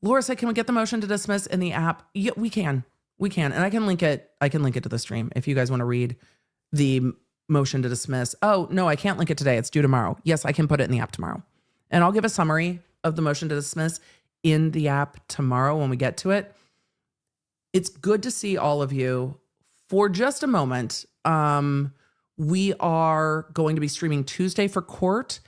Laura said, can we get the motion to dismiss in the app? Yeah, we can. And I can link it to the stream if you guys want to read the motion to dismiss. Oh, no, I can't link it today. It's due tomorrow. Yes, I can put it in the app tomorrow. And I'll give a summary of the motion to dismiss. in the app tomorrow when we get to it. It's good to see all of you. For just a moment, we are going to be streaming Tuesday for court.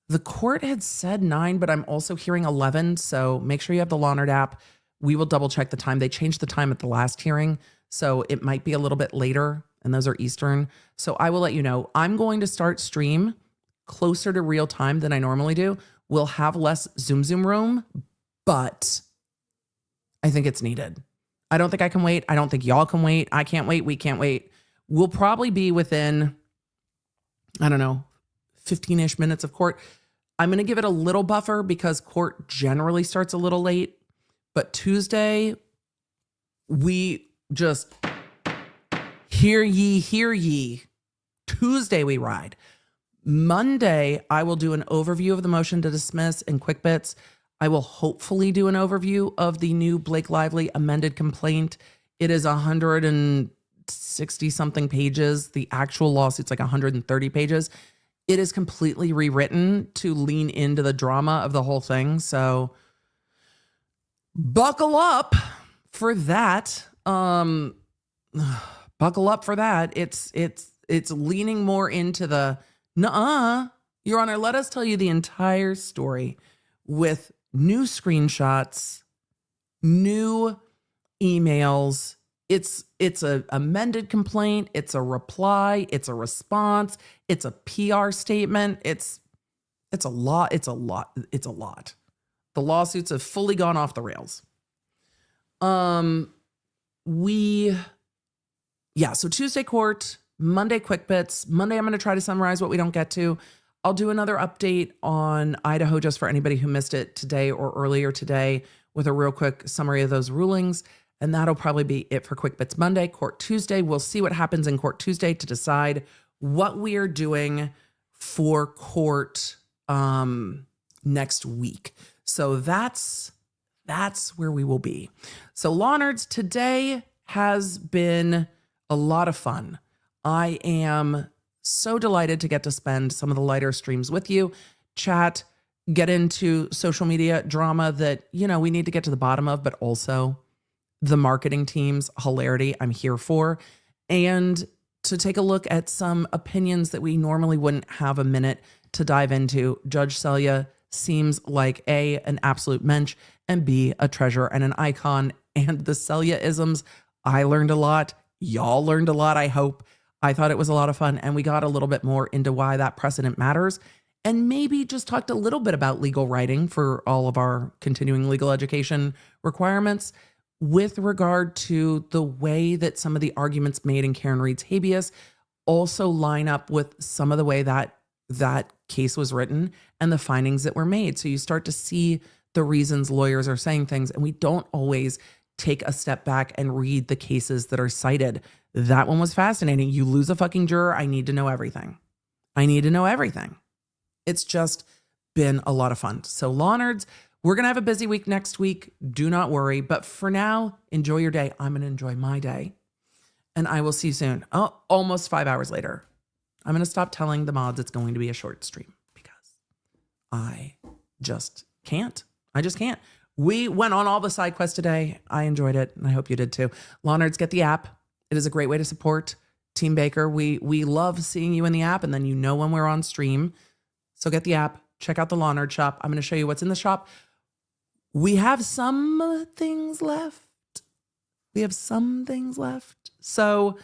The court had said 9, but I'm also hearing 11. So make sure you have the Lawnard app. We will double check the time. They changed the time at the last hearing, so it might be a little bit later, and those are Eastern. So I will let you know. I'm going to start stream closer to real time than I normally do. We'll have less Zoom room, but I think it's needed. I don't think I can wait. I don't think y'all can wait. I can't wait. We can't wait. We'll probably be within, I don't know, 15-ish minutes of court. I'm going to give it a little buffer because court generally starts a little late. But Tuesday, we just hear ye. Tuesday, we ride. Monday, I will do an overview of the motion to dismiss in quick bits. I will hopefully do an overview of the new Blake Lively amended complaint. It is 160 something pages. The actual lawsuit's like 130 pages. It is completely rewritten to lean into the drama of the whole thing. So buckle up for that. Buckle up for that. It's leaning more into the nuh-uh. Your Honor, let us tell you the entire story with new screenshots, new emails. It's a amended complaint. It's a reply. It's a response. It's a PR statement. It's a lot. It's a lot. The lawsuits have fully gone off the rails. So Tuesday court, Monday quick bits. Monday, I'm going to try to summarize what we don't get to. I'll do another update on Idaho just for anybody who missed it today or earlier today with a real quick summary of those rulings. And that'll probably be it for quick bits Monday. Court Tuesday, we'll see what happens in court Tuesday to decide what we are doing for court next week. So that's where we will be. So Lawnards, today has been a lot of fun. I am so delighted to get to spend some of the lighter streams with you, chat, get into social media drama that, we need to get to the bottom of, but also the marketing team's hilarity I'm here for, and to take a look at some opinions that we normally wouldn't have a minute to dive into. Judge Selya seems like A, an absolute mensch, and B, a treasure and an icon. And the Selyaisms, I learned a lot. Y'all learned a lot, I hope. I thought it was a lot of fun, and we got a little bit more into why that precedent matters, and maybe just talked a little bit about legal writing for all of our continuing legal education requirements with regard to the way that some of the arguments made in Karen Reed's habeas also line up with some of the way that that case was written and the findings that were made. So you start to see the reasons lawyers are saying things, and we don't always take a step back and read the cases that are cited. That one was fascinating. You lose a fucking juror. I need to know everything. It's just been a lot of fun. So Lawnards, we're going to have a busy week next week. Do not worry. But for now, enjoy your day. I'm going to enjoy my day. And I will see you soon. Oh, almost 5 hours later. I'm going to stop telling the mods it's going to be a short stream because I just can't. We went on all the side quests today. I enjoyed it, and I hope you did too. Lawnards, get the app. It is a great way to support Team Baker. We love seeing you in the app, and then when we're on stream. So get the app. Check out the Lawnard shop. I'm going to show you what's in the shop. We have some things left. So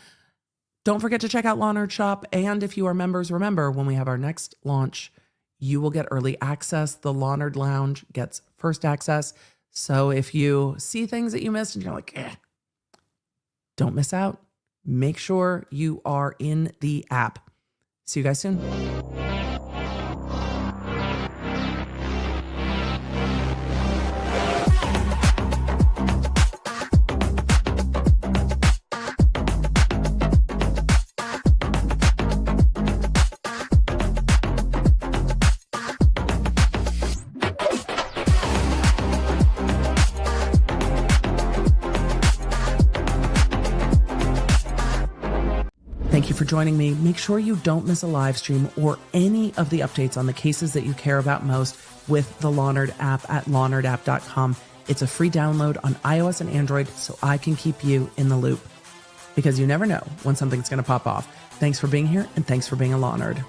don't forget to check out Lawnard shop. And if you are members, remember when we have our next launch, you will get early access. The Lawnard Lounge gets first access. So if you see things that you missed and you're like, don't miss out. Make sure you are in the app. See you guys soon. Thank you for joining me. Make sure you don't miss a live stream or any of the updates on the cases that you care about most with the Law Nerd app at lawnerd.app.com. It's a free download on iOS and Android, so I can keep you in the loop, because you never know when something's going to pop off. Thanks for being here, and thanks for being a Law Nerd.